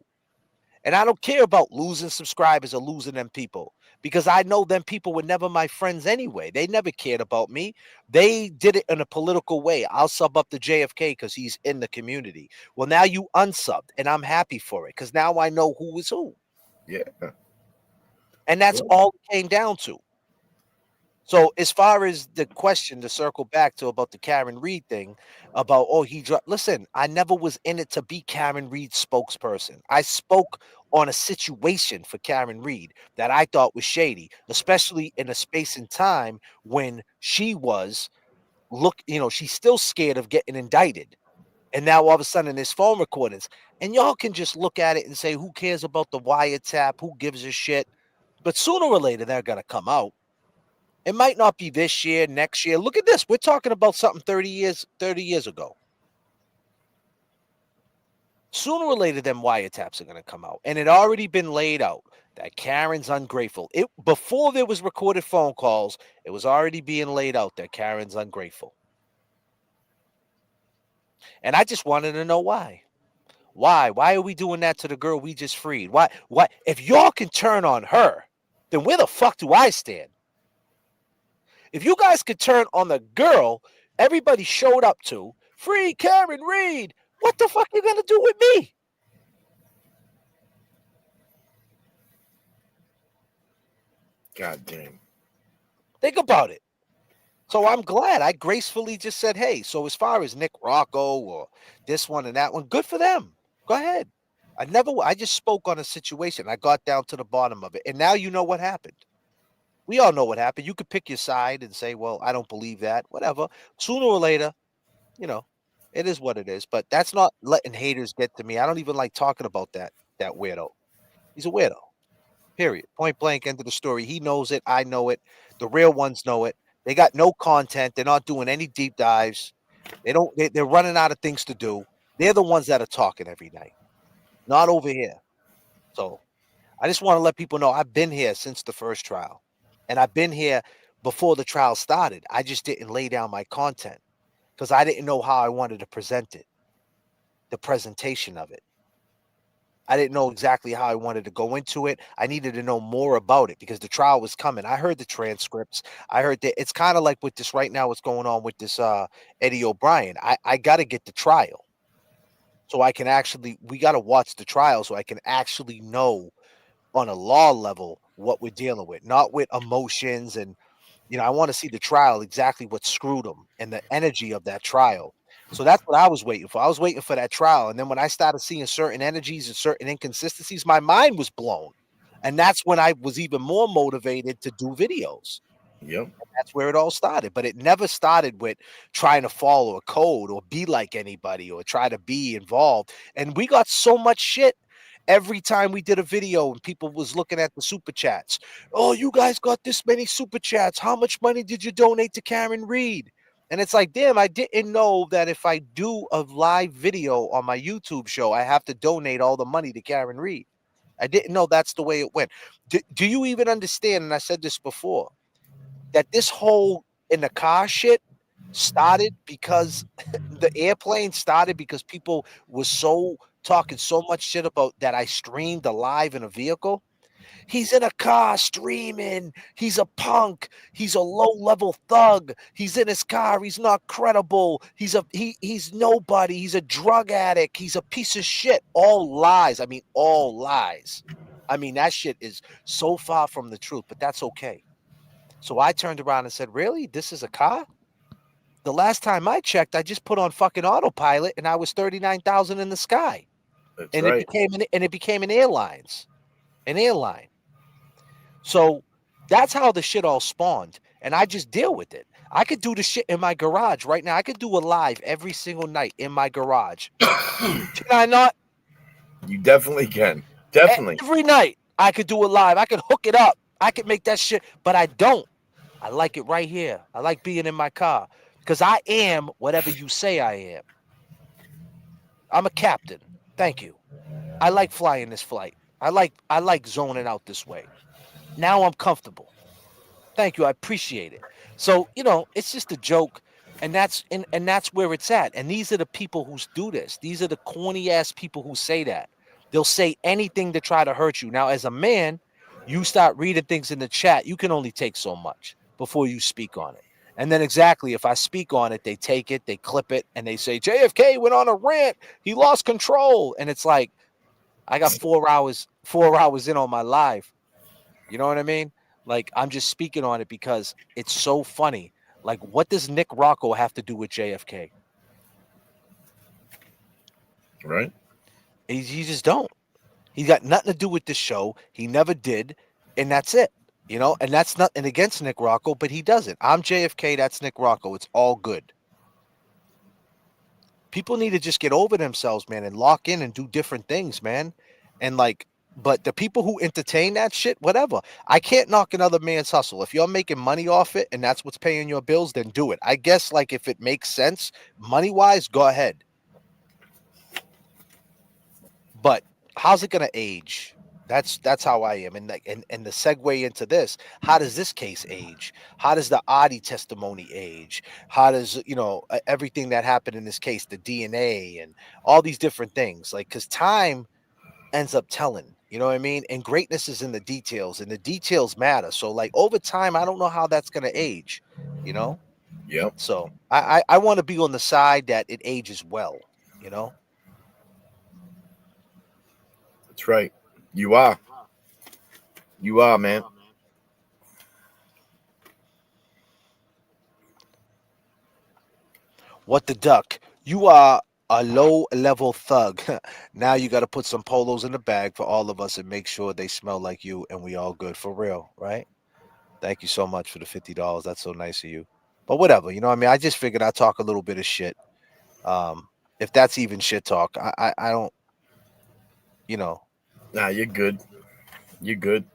And I don't care about losing subscribers or losing them people, because I know them people were never my friends anyway. They never cared about me. They did it in a political way. I'll sub up to J.F.K. because he's in the community. Well, now you unsubbed, and I'm happy for it because now I know who is who. Yeah. And that's all it came down to. So as far as the question, to circle back to about the Karen Reed thing, about, listen, I never was in it to be Karen Reed's spokesperson. I spoke on a situation for Karen Reed that I thought was shady, especially in a space and time when she was, she's still scared of getting indicted. And now all of a sudden there's phone recordings. And y'all can just look at it and say, who cares about the wiretap? Who gives a shit? But sooner or later, they're going to come out. It might not be this year, next year. Look at this. We're talking about something 30 years ago. Sooner or later, them wiretaps are going to come out. And it already been laid out that Karen's ungrateful. Before there was recorded phone calls, it was already being laid out that Karen's ungrateful. And I just wanted to know why. Why? Why are we doing that to the girl we just freed? Why? If y'all can turn on her, then where the fuck do I stand? If you guys could turn on the girl everybody showed up to, free Karen Reed, what the fuck you gonna do with me? God damn. Think about it. So I'm glad I gracefully just said, hey, so as far as Nick Rocco or this one and that one, good for them. Go ahead. I just spoke on a situation. I got down to the bottom of it. And now you know what happened. We all know what happened. You could pick your side and say, well, I don't believe that, whatever. Sooner or later, it is what it is. But that's not letting haters get to me. I don't even like talking about that weirdo. He's a weirdo. Period. Point blank, end of the story. He knows it. I know it. The real ones know it. They got no content. They're not doing any deep dives. They're running out of things to do. They're the ones that are talking every night. Not over here. So I just want to let people know I've been here since the first trial. And I've been here before the trial started. I just didn't lay down my content because I didn't know how I wanted to present it, the presentation of it. I didn't know exactly how I wanted to go into it. I needed to know more about it because the trial was coming. I heard the transcripts. I heard that it's kind of like with this right now, what's going on with this Eddie O'Brien. I got to get the trial so I can we got to watch the trial so I can actually know on a law level what we're dealing with, not with emotions. And, I want to see the trial, exactly what screwed them and the energy of that trial. So that's what I was waiting for. I was waiting for that trial. And then when I started seeing certain energies and certain inconsistencies, my mind was blown. And that's when I was even more motivated to do videos. Yep. And that's where it all started. But it never started with trying to follow a code or be like anybody or try to be involved. And we got so much shit every time we did a video and people was looking at the super chats. Oh, you guys got this many super chats. How much money did you donate to Karen Reed? And it's like, damn, I didn't know that if I do a live video on my YouTube show, I have to donate all the money to Karen Reed. I didn't know that's the way it went. Do you even understand? And I said this before, that this whole in the car shit started because the airplane started because people were talking so much shit about that I streamed alive in a vehicle. He's in a car streaming. He's a punk. He's a low-level thug. He's in his car. He's not credible. He's nobody. He's a drug addict. He's a piece of shit. All lies. I mean, all lies. I mean, that shit is so far from the truth, but that's okay. So I turned around and said, really? This is a car? The last time I checked, I just put on fucking autopilot and I was 39,000 in the sky. That's and right. It became an airline. So that's how the shit all spawned. And I just deal with it. I could do the shit in my garage right now. I could do a live every single night in my garage. Can I not? You definitely can. Definitely. Every night I could do it live. I could hook it up. I could make that shit, but I don't. I like it right here. I like being in my car because I am whatever you say I am. I'm a captain. Thank you. I like flying this flight. I like zoning out this way. Now I'm comfortable. Thank you. I appreciate it. So, it's just a joke, and that's where it's at. And these are the people who do this. These are the corny ass people who say that. They'll say anything to try to hurt you. Now, as a man, you start reading things in the chat, you can only take so much before you speak on it. And then exactly, if I speak on it, they take it, they clip it, and they say, JFK went on a rant. He lost control. And it's like, I got 4 hours in on my live. You know what I mean? Like, I'm just speaking on it because it's so funny. Like, what does Nick Rocco have to do with JFK? Right. He just don't. He got nothing to do with this show. He never did, and that's it. And that's nothing against Nick Rocco, but he doesn't. I'm JFK. That's Nick Rocco. It's all good. People need to just get over themselves, man, and lock in and do different things, man. And but the people who entertain that shit, whatever. I can't knock another man's hustle. If you're making money off it and that's what's paying your bills, then do it. I guess, if it makes sense money wise, go ahead. But how's it gonna age? That's how I am. And the segue into this, how does this case age? How does the Adi testimony age? How does everything that happened in this case, the DNA and all these different things, because time ends up telling, you know what I mean? And greatness is in the details, and the details matter. So over time, I don't know how that's gonna age, Yep. So I want to be on the side that it ages well, That's right. You are. You are, man. What the duck? You are a low level thug. Now you got to put some polos in the bag for all of us and make sure they smell like you and we all good for real, right? Thank you so much for the $50. That's so nice of you. But whatever, you know what I mean? I just figured I'd talk a little bit of shit. If that's even shit talk, I don't, Nah, you're good. You're good.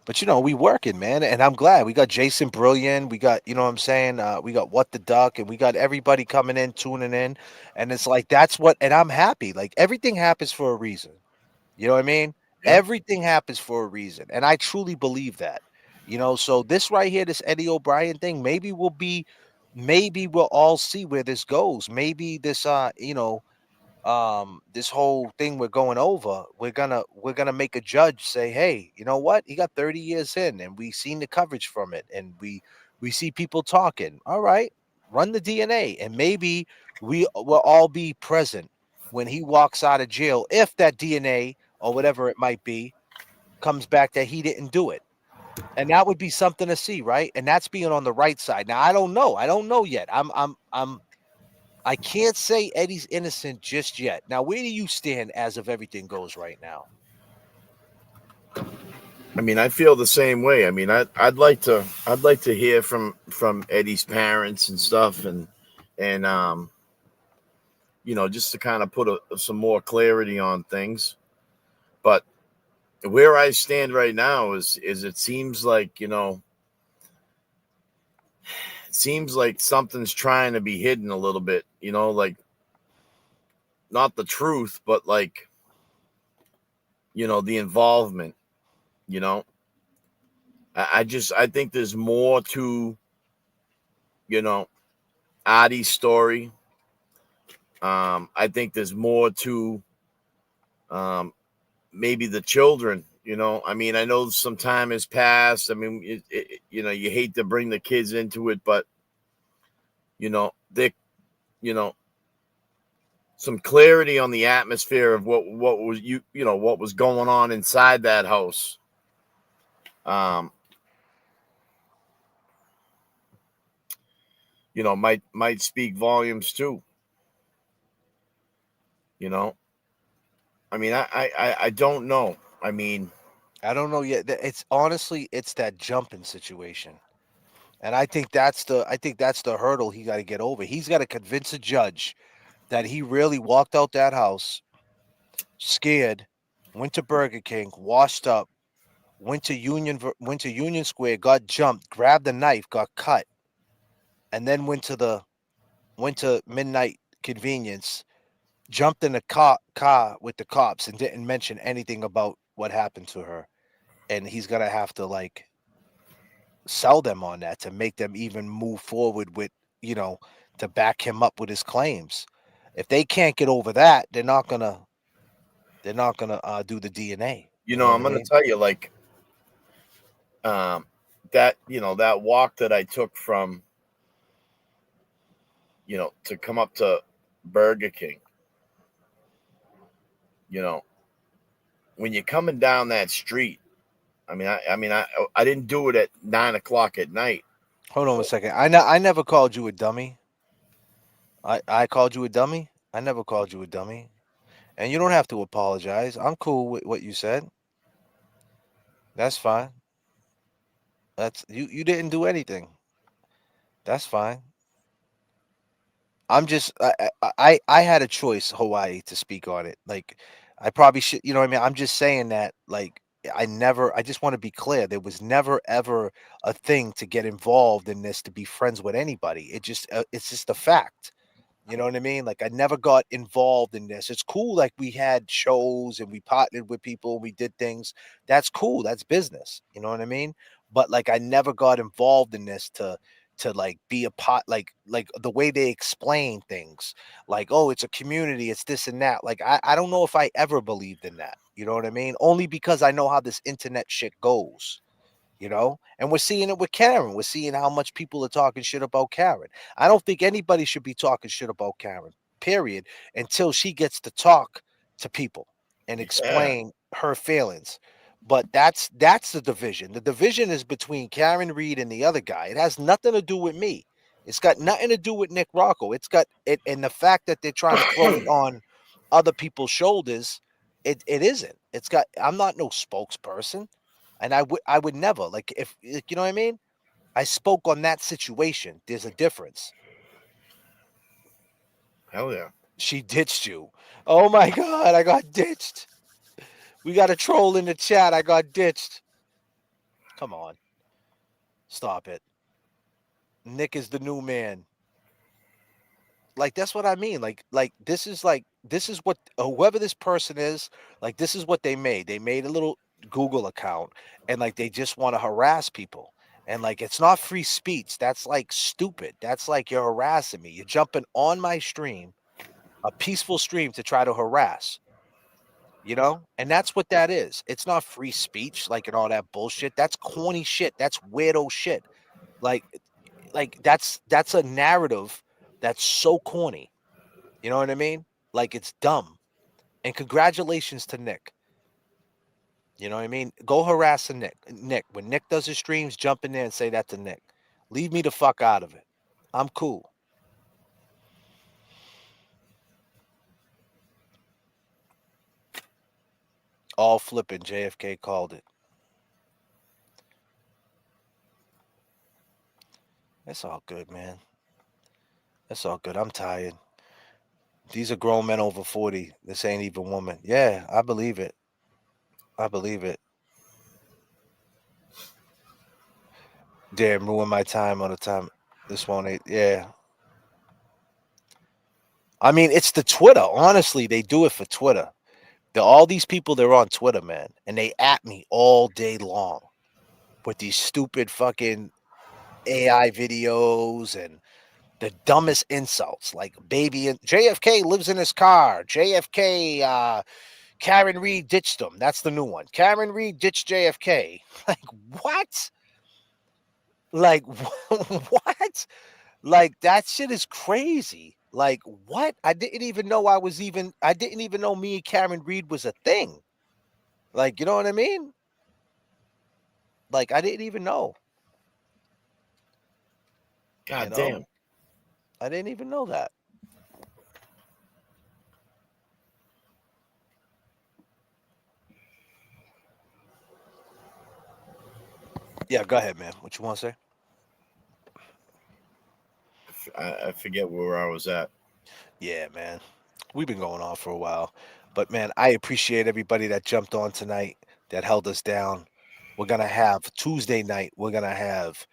But we working, man, and I'm glad we got Jason Brilliant. We got, what I'm saying, we got What the Duck, and we got everybody coming in, tuning in, and it's like that's what, and I'm happy. Like everything happens for a reason. You know what I mean? Yeah. Everything happens for a reason, and I truly believe that. So this right here, this Eddie O'Brien thing, maybe we'll all see where this goes. Maybe this, this whole thing we're going over, we're gonna make a judge say, hey, you know what, he got 30 years in and we seen the coverage from it, and we see people talking. All right, run the DNA, and maybe we will all be present when he walks out of jail, if that DNA or whatever it might be comes back that he didn't do it. And that would be something to see, right? And that's being on the right side. Now I don't know yet. I can't say Eddie's innocent just yet. Now, where do you stand as of everything goes right now? I mean, I feel the same way. I mean, I'd like to hear from Eddie's parents and stuff, and just to kind of put some more clarity on things. But where I stand right now is it seems like something's trying to be hidden a little bit. Not the truth, but the involvement. I think there's more to Adi's story. I think there's more to maybe the children. I mean, I know some time has passed. I mean, you hate to bring the kids into it, but they, some clarity on the atmosphere of what was what was going on inside that house. Might speak volumes too. I mean, I don't know. I mean, I don't know yet. It's honestly, it's that jumping situation. And I think that's the hurdle he got to get over. He's got to convince a judge that he really walked out that house scared, went to Burger King, washed up, went to Union Square, got jumped, grabbed a knife, got cut, and then went to midnight convenience, jumped in a car with the cops, and didn't mention anything about what happened to her. And he's gonna have to like sell them on that to make them even move forward with, to back him up with his claims. If they can't get over that, they're not gonna do the DNA. You You know, know what I'm I gonna mean? tell you, like, that that walk that I took from to come up to Burger King. You know, when you're coming down that street, I didn't do it at 9 o'clock at night. Hold on a second. I never called you a dummy. I called you a dummy. I never called you a dummy. And you don't have to apologize. I'm cool with what you said. That's fine. That's you didn't do anything. That's fine. I'm just I had a choice, Hawaii, to speak on it. Like I probably should, you know what I mean? I'm just saying that like I just want to be clear. There was never ever a thing to get involved in this to be friends with anybody. It's just a fact. You know what I mean? Like I never got involved in this. It's cool like we had shows and we partnered with people, we did things. That's cool. That's business. You know what I mean? But like I never got involved in this to like be a pot like the way they explain things. Like, oh, it's a community, it's this and that. Like I don't know if I ever believed in that. You know what I mean? Only because I know how this internet shit goes. And we're seeing it with Karen. We're seeing how much people are talking shit about Karen. I don't think anybody should be talking shit about Karen, period, until she gets to talk to people and Yeah. explain her feelings. But that's the division. The division is between Karen Reed and the other guy. It has nothing to do with me. It's got nothing to do with Nick Rocco. It's got it, and the fact that they're trying to throw it on other people's shoulders, it isn't. I'm not no spokesperson. And I would never like if you know what I mean. I spoke on that situation. There's a difference. Hell yeah. She ditched you. Oh my god, I got ditched. We got a troll in the chat. I got ditched. Come on, stop it. Nick is the new man. Like that's what I mean. This is what whoever this person is. Like this is what they made. They made a little Google account and like they just want to harass people. And like it's not free speech. That's like stupid. That's like you're harassing me. You're jumping on my stream, a peaceful stream to try to harass. And that's what that is. It's not free speech, like and all that bullshit. That's corny shit. That's weirdo shit. Like, like that's a narrative that's so corny. You know what I mean? Like it's dumb. And congratulations to Nick. You know what I mean? Go harass a Nick. Nick, when Nick does his streams, jump in there and say that to Nick. Leave me the fuck out of it. I'm cool. All flipping. JFK called it. It's all good, man. It's all good. I'm tired. These are grown men over 40. This ain't even woman. Yeah, I believe it. I believe it. Damn, ruin my time all the time. This won't. Yeah. I mean, it's the Twitter. Honestly, they do it for Twitter. All these people, they're on Twitter, man, and they at me all day long with these stupid fucking AI videos and the dumbest insults, like baby and JFK lives in his car. JFK, Karen Reed ditched him. That's the new one. Karen Reed ditched JFK. Like what? Like what? Like that shit is crazy. Like what? I didn't even know me and Karen Reed was a thing. Like, you know what I mean? Like I didn't even know. God damn. I didn't even know that. Yeah, go ahead, man. What you want to say? I forget where I was at. Yeah, man. We've been going on for a while. But man, I appreciate everybody that jumped on tonight, that held us down. We're gonna have Tuesday night, we're gonna have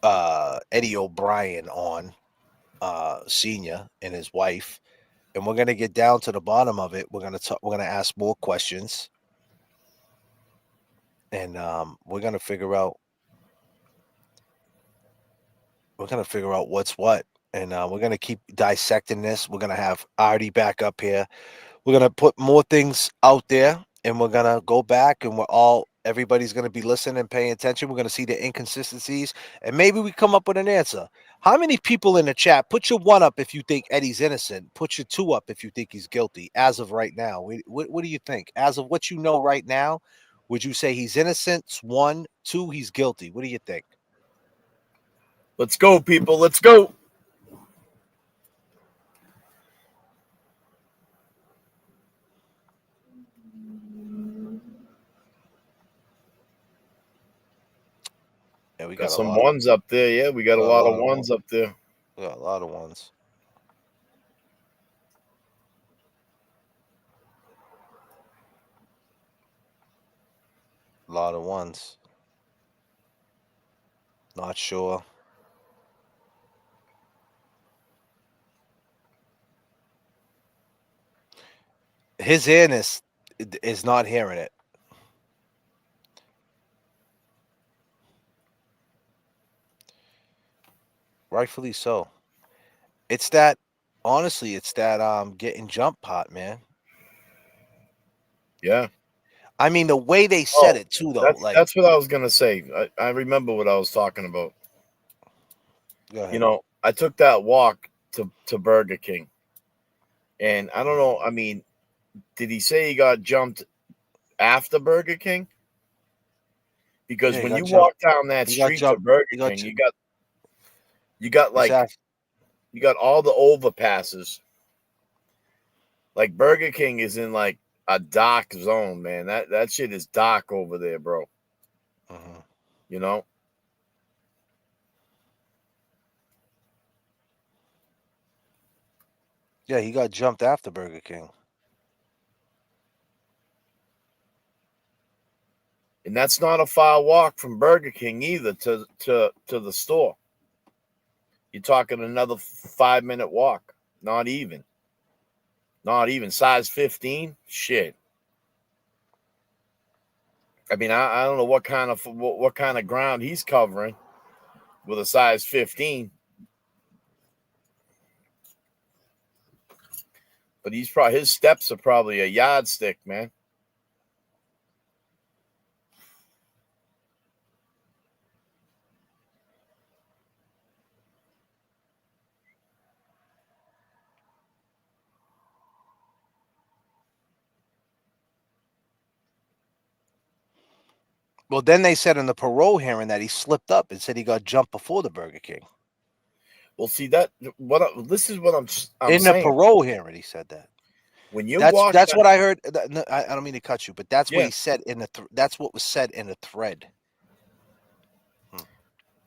Eddie O'Brien on, Senior and his wife, and we're gonna get down to the bottom of it. We're gonna ask more questions, and we're gonna figure out what's what, and we're gonna keep dissecting this. We're gonna have Artie back up here. We're gonna put more things out there, and we're gonna go back, and everybody's gonna be listening and paying attention. We're gonna see the inconsistencies, and maybe we come up with an answer. How many people in the chat? Put your 1 up if you think Eddie's innocent. Put your 2 up if you think he's guilty. As of right now, what do you think? As of what you know right now, would you say he's innocent? 1, 2, he's guilty. What do you think? Let's go, people. Let's go. Yeah, we Got got a some lot of ones up there. Yeah, we got a lot of ones up there. We got a lot of ones. A lot of ones. Not sure. His airness is not hearing it. Rightfully so. It's that, honestly, it's that getting jump pot, man. Yeah. I mean, the way they said it too, though. That's what I was gonna say. I remember what I was talking about. Go ahead. You know, I took that walk to Burger King, and I don't know. I mean, did he say he got jumped after Burger King? Because Yeah, he when got you jumped. walk down that He got street to jumped. Burger He got King, ju- you got like Exactly. you got all the overpasses. Like Burger King is in like a dark zone, man. That shit is dark over there, bro. You know? Yeah, he got jumped after Burger King. And that's not a far walk from Burger King either to the store. You're talking another 5-minute walk. Not even. Not even. Size 15? Shit. I mean, I don't know what kind of ground he's covering with a size 15. But his steps are probably a yardstick, man. Well, then they said in the parole hearing that he slipped up and said he got jumped before the Burger King. Well, see this is what I'm in saying. the parole hearing, he said that. When you That's walk, what I heard. No, I don't mean to cut you, but that's what Yeah. he said in the. That's what was said in the thread.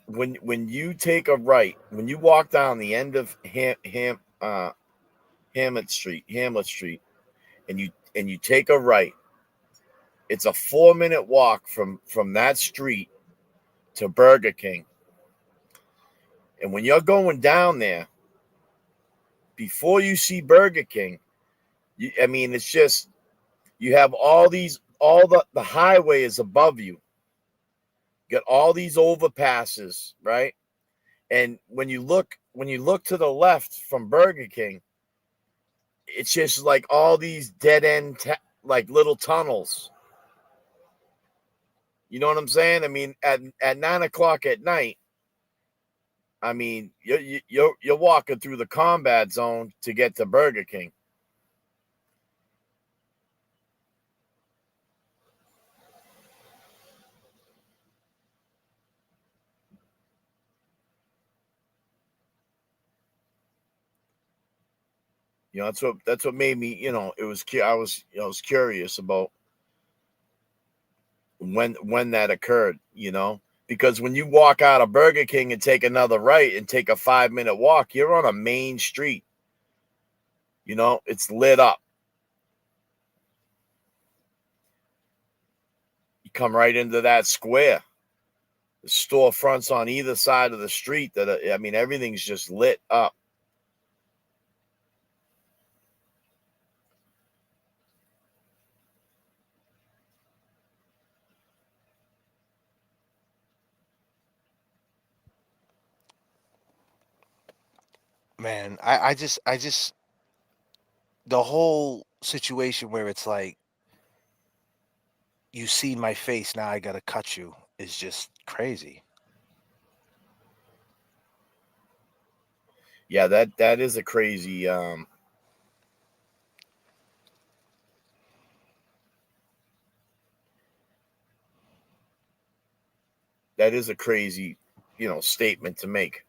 When you take a right, when you walk down the end of Hamlet Street, and you take a right, it's a 4-minute walk from that street to Burger King. And when you're going down there, before you see Burger King, I mean, it's just you have all the highway is above you. You got all these overpasses, right? And when you look to the left from Burger King, it's just like all these dead end like little tunnels. You know what I'm saying? I mean, at 9:00 at night, I mean, you're walking through the combat zone to get to Burger King. You know, that's what made me, it was I was curious about when that occurred, because when you walk out of Burger King and take another right and take a 5-minute walk, you're on a main street. It's lit up. You come right into that square. storefronts on either side of the street that I mean, everything's just lit up. Man, I just the whole situation where it's like you see my face, now I gotta cut you is just crazy. Yeah, that is a crazy that is a crazy, statement to make.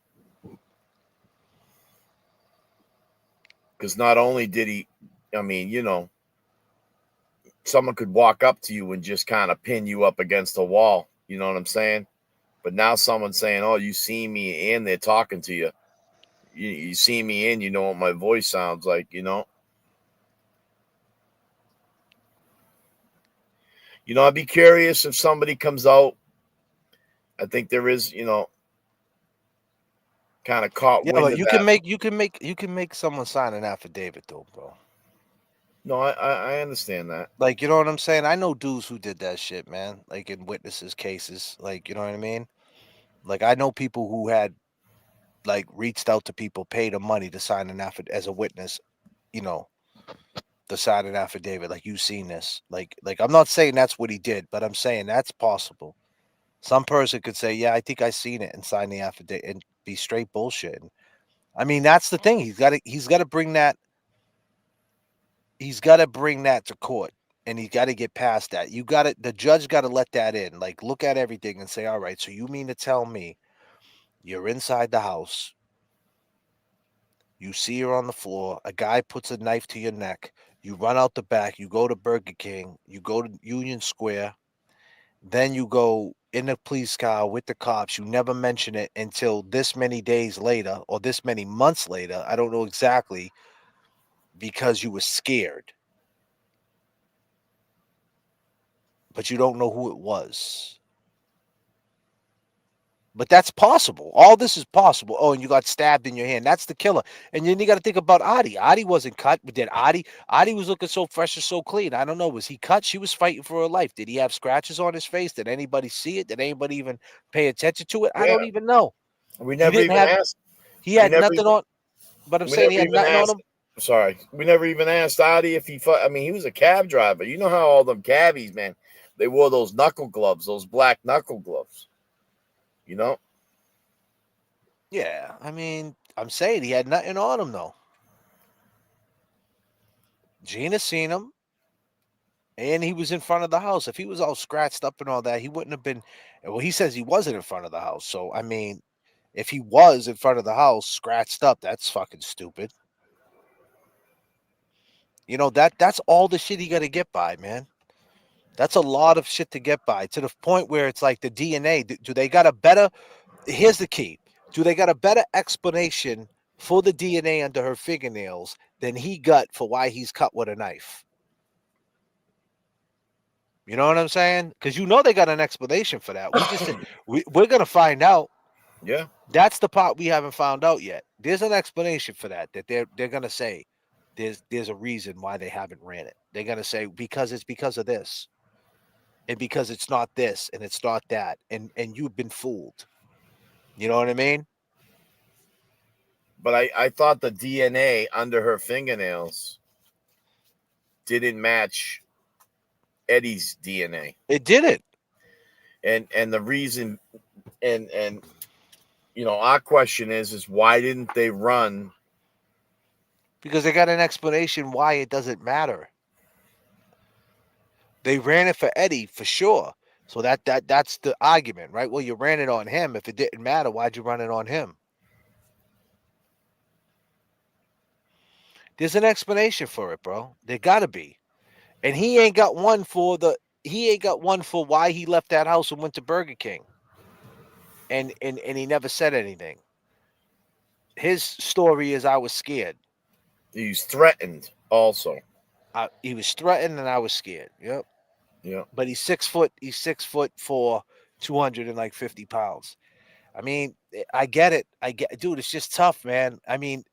Because not only did he, I mean, someone could walk up to you and just kind of pin you up against a wall. You know what I'm saying? But now someone's saying, "Oh, you see me," and they're talking to you. You see me, and you know what my voice sounds like. I'd be curious if somebody comes out. I think there is, kind of caught Yeah, wind but of that. you can make someone sign an affidavit though, bro. No, I understand that. Like, you know what I'm saying? I know dudes who did that shit, man. Like in witnesses cases, like, you know what I mean? Like I know people who had like reached out to people, paid them money to sign an affidavit as a witness, you know, to sign an affidavit. Like you've seen this. Like I'm not saying that's what he did, but I'm saying that's possible. Some person could say, "Yeah, I think I seen it," and sign the affidavit and be straight bullshit. I mean, that's the thing. He's got to bring that. He's got to bring that to court, and he's got to get past that. The judge got to let that in. Like, look at everything and say, "All right, so you mean to tell me you're inside the house? You see her on the floor. A guy puts a knife to your neck. You run out the back. You go to Burger King. You go to Union Square. Then you go in the police car with the cops. You never mention it until this many days later or this many months later. I don't know exactly, because you were scared. But you don't know who it was. But that's possible. All this is possible. Oh, and you got stabbed in your hand. That's the killer. And then you got to think about Adi. Adi wasn't cut. But did Adi? Adi was looking so fresh and so clean. I don't know. Was he cut? She was fighting for her life. Did he have scratches on his face? Did anybody see it? Did anybody even pay attention to it? I Yeah. don't even know. We He never didn't even have. asked. He We had never nothing even, on. But I'm we saying never he had even nothing on asked. him. Sorry, we never even asked Adi if he fought. I mean, he was a cab driver. You know how all them cabbies, man, they wore those knuckle gloves, those black knuckle gloves. You know. Yeah, I mean, I'm saying he had nothing on him though. Gina seen him, and he was in front of the house. If he was all scratched up and all that, he wouldn't have been. Well, he says he wasn't in front of the house. So I mean, if he was in front of the house, scratched up, that's fucking stupid. You know, that's all the shit he got to get by, man. That's a lot of shit to get by, to the point where it's like the DNA. Do they got a better? Here's the key. Do they got a better explanation for the DNA under her fingernails than he got for why he's cut with a knife? You know what I'm saying? Because they got an explanation for that. We just we're gonna find out. Yeah. That's the part we haven't found out yet. There's an explanation for that they're gonna say there's a reason why they haven't ran it. They're gonna say because it's because of this, and because it's not this, and it's not that, and you've been fooled. You know what I mean? But I thought the DNA under her fingernails didn't match Eddie's DNA. It didn't. And the reason, and our question is why didn't they run? Because they got an explanation why it doesn't matter. They ran it for Eddie for sure. So that's the argument, right? Well, you ran it on him. If it didn't matter, why'd you run it on him? There's an explanation for it, bro. There gotta be. And he ain't got one for why he left that house and went to Burger King. And he never said anything. His story is I was scared. He was threatened also. He was threatened and I was scared. Yep. Yeah. But he's 6 foot. He's 6'4", 250 pounds. I mean, I get it. Dude, it's just tough, man. I mean,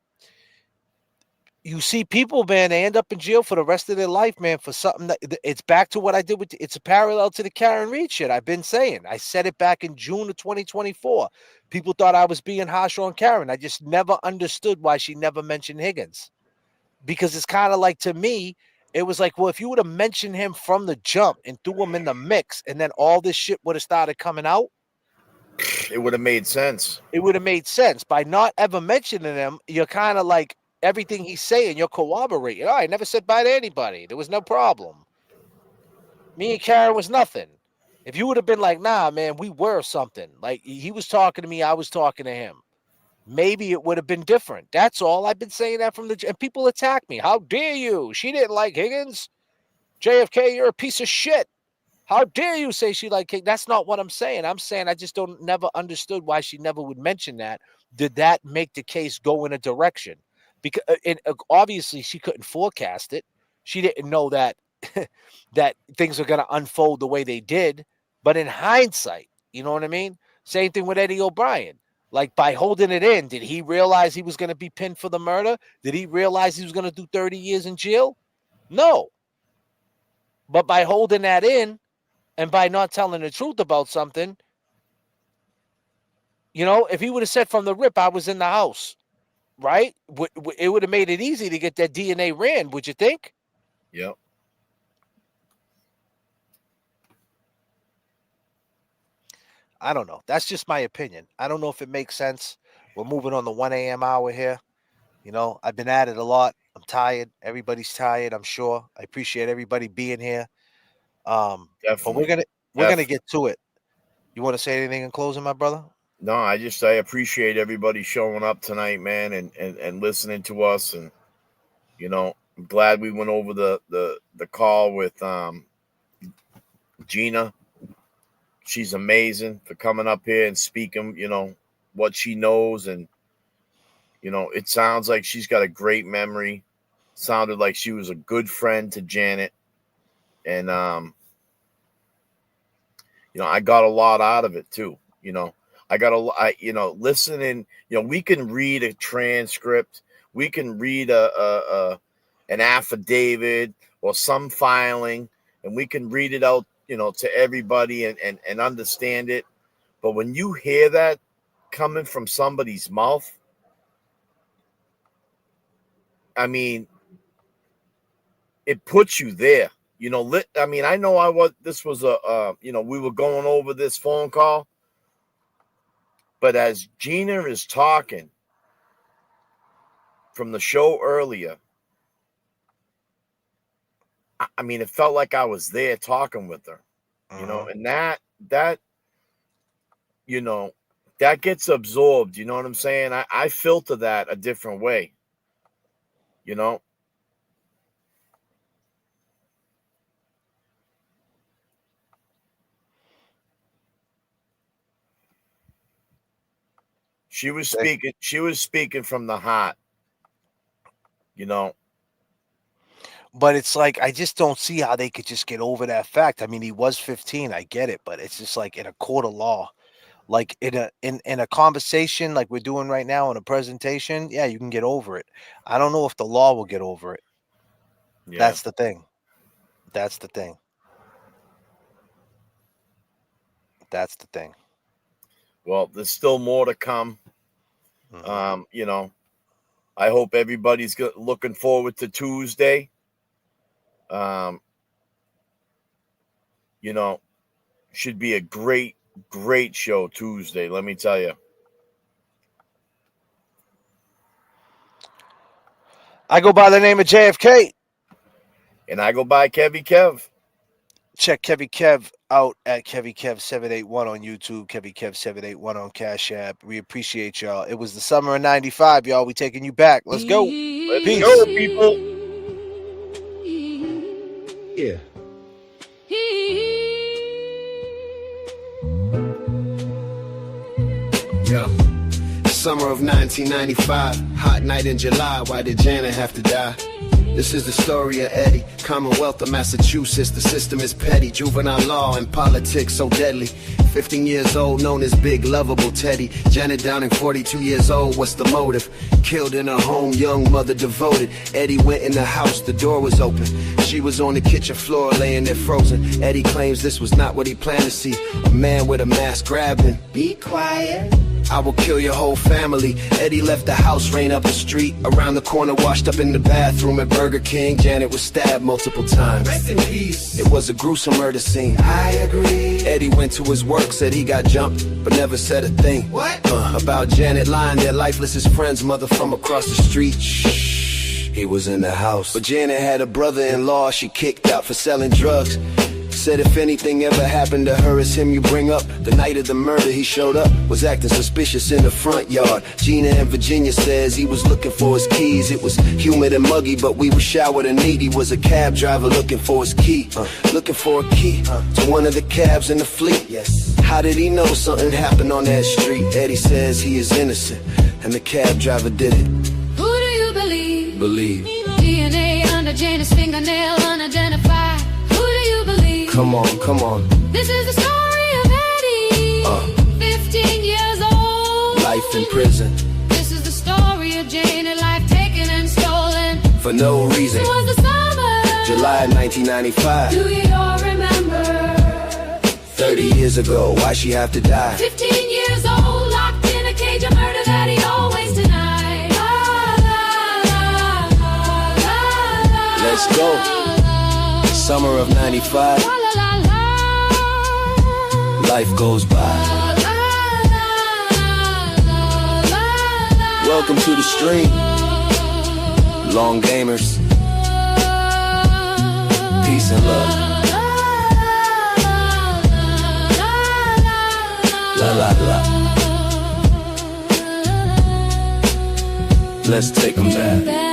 you see people, man, they end up in jail for the rest of their life, man, for something that it's back to what I did with it's a parallel to the Karen Reed shit. I've been saying. I said it back in June of 2024. People thought I was being harsh on Karen. I just never understood why she never mentioned Higgins. Because it's kind of like, to me, it was like, well, if you would have mentioned him from the jump and threw him in the mix, and then all this shit would have started coming out, it would have made sense. It would have made sense. By not ever mentioning him, you're kind of like, everything he's saying, you're corroborating. Oh, I never said bye to anybody. There was no problem. Me and Karen was nothing. If you would have been like, nah, man, we were something. Like, he was talking to me, I was talking to him. Maybe it would have been different. That's all. I've been saying that and people attack me. How dare you? She didn't like Higgins. J.F.K, you're a piece of shit. How dare you say she liked Higgins? That's not what I'm saying. I'm saying I just never understood why she never would mention that. Did that make the case go in a direction? Because obviously she couldn't forecast it. She didn't know that that things are going to unfold the way they did. But in hindsight, you know what I mean? Same thing with Eddie O'Brien. Like, by holding it in, did he realize he was going to be pinned for the murder? Did he realize he was going to do 30 years in jail? No. But by holding that in and by not telling the truth about something, you know, if he would have said from the rip, I was in the house, right? It would have made it easy to get that DNA ran, would you think? Yep. I don't know. That's just my opinion. I don't know if it makes sense. We're moving on the 1 a.m. hour here. You know, I've been at it a lot. I'm tired. Everybody's tired, I'm sure. I appreciate everybody being here. But we're gonna get to it. You want to say anything in closing, my brother? No, I appreciate everybody showing up tonight, man, and listening to us. And, you know, I'm glad we went over the call with Gina. She's amazing for coming up here and speaking, you know, what she knows. And, you know, it sounds like she's got a great memory. Sounded like she was a good friend to Janet. And, you know, I got a lot out of it too. You know, listening, you know, we can read a transcript. We can read an affidavit or some filing, and we can read it out, you know, to everybody and understand it. But when you hear that coming from somebody's mouth, I mean, it puts you there. You know, I mean, I know this was you know, we were going over this phone call, but as Gina is talking from the show earlier, I mean, it felt like I was there talking with her, you know, and that, you know, that gets absorbed. You know what I'm saying? I filter that a different way, you know. She was speaking from the heart, you know. But it's like, I just don't see how they could just get over that fact. I mean, he was 15, I get it, but it's just like in a court of law, like in a conversation like we're doing right now in a presentation, yeah, you can get over it. I don't know if the law will get over it. Yeah. That's the thing. That's the thing. That's the thing. Well, there's still more to come. You know, I hope everybody's looking forward to Tuesday. You know, should be a great show Tuesday, let me tell you. I go by the name of J.F.K. And I go by Kevy Kev. Check Kevy Kev out at Kevy Kev 781 on YouTube, Kevy Kev 781 on Cash App. We appreciate y'all. It was the summer of 95, y'all. We taking you back. Let's go. Peace. Go, people. Yeah. Yeah. Summer of 1995, hot night in July. Why did Janet have to die? This is the story of Eddie, Commonwealth of Massachusetts. The system is petty, juvenile law and politics so deadly. 15 years old, known as Big Lovable Teddy. Janet Downing, 42 years old, what's the motive? Killed in her home, young mother devoted. Eddie went in the house, the door was open. She was on the kitchen floor, laying there frozen. Eddie claims this was not what he planned to see. A man with a mask grabbed him. Be quiet. I will kill your whole family. Eddie left the house, ran up the street. Around the corner, washed up in the bathroom at Burger King. Janet was stabbed multiple times. Rest in peace. It was a gruesome murder scene. I agree. Eddie went to his work, said he got jumped, but never said a thing. What? About Janet lying there lifeless, his friend's mother from across the street. Shh, he was in the house. But Janet had a brother-in-law she kicked out for selling drugs. Said if anything ever happened to her, it's him you bring up. The night of the murder he showed up, was acting suspicious in the front yard. Gina in Virginia says he was looking for his keys. It was humid and muggy, but we were showered and neat. He was a cab driver looking for his key. Looking for a key to one of the cabs in the fleet. Yes. How did he know something happened on that street? Eddie says he is innocent, and the cab driver did it. Who do you believe? Believe. DNA under Janet's fingernail unidentified. Who do you believe? Come on, come on. This is the story of Eddie, 15 years old. Life in prison. This is the story of Janet, life taken and stolen. For no reason. It was the summer. July 1995. Do you all remember? 30 years ago, why she have to die? 15 years old, locked in a cage of murder that he always denied. Let's go. Summer of 95. Life goes by. Welcome to the stream, long gamers. Peace and love. La la la. Let's take them back.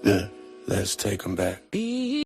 Yeah, let's take them back.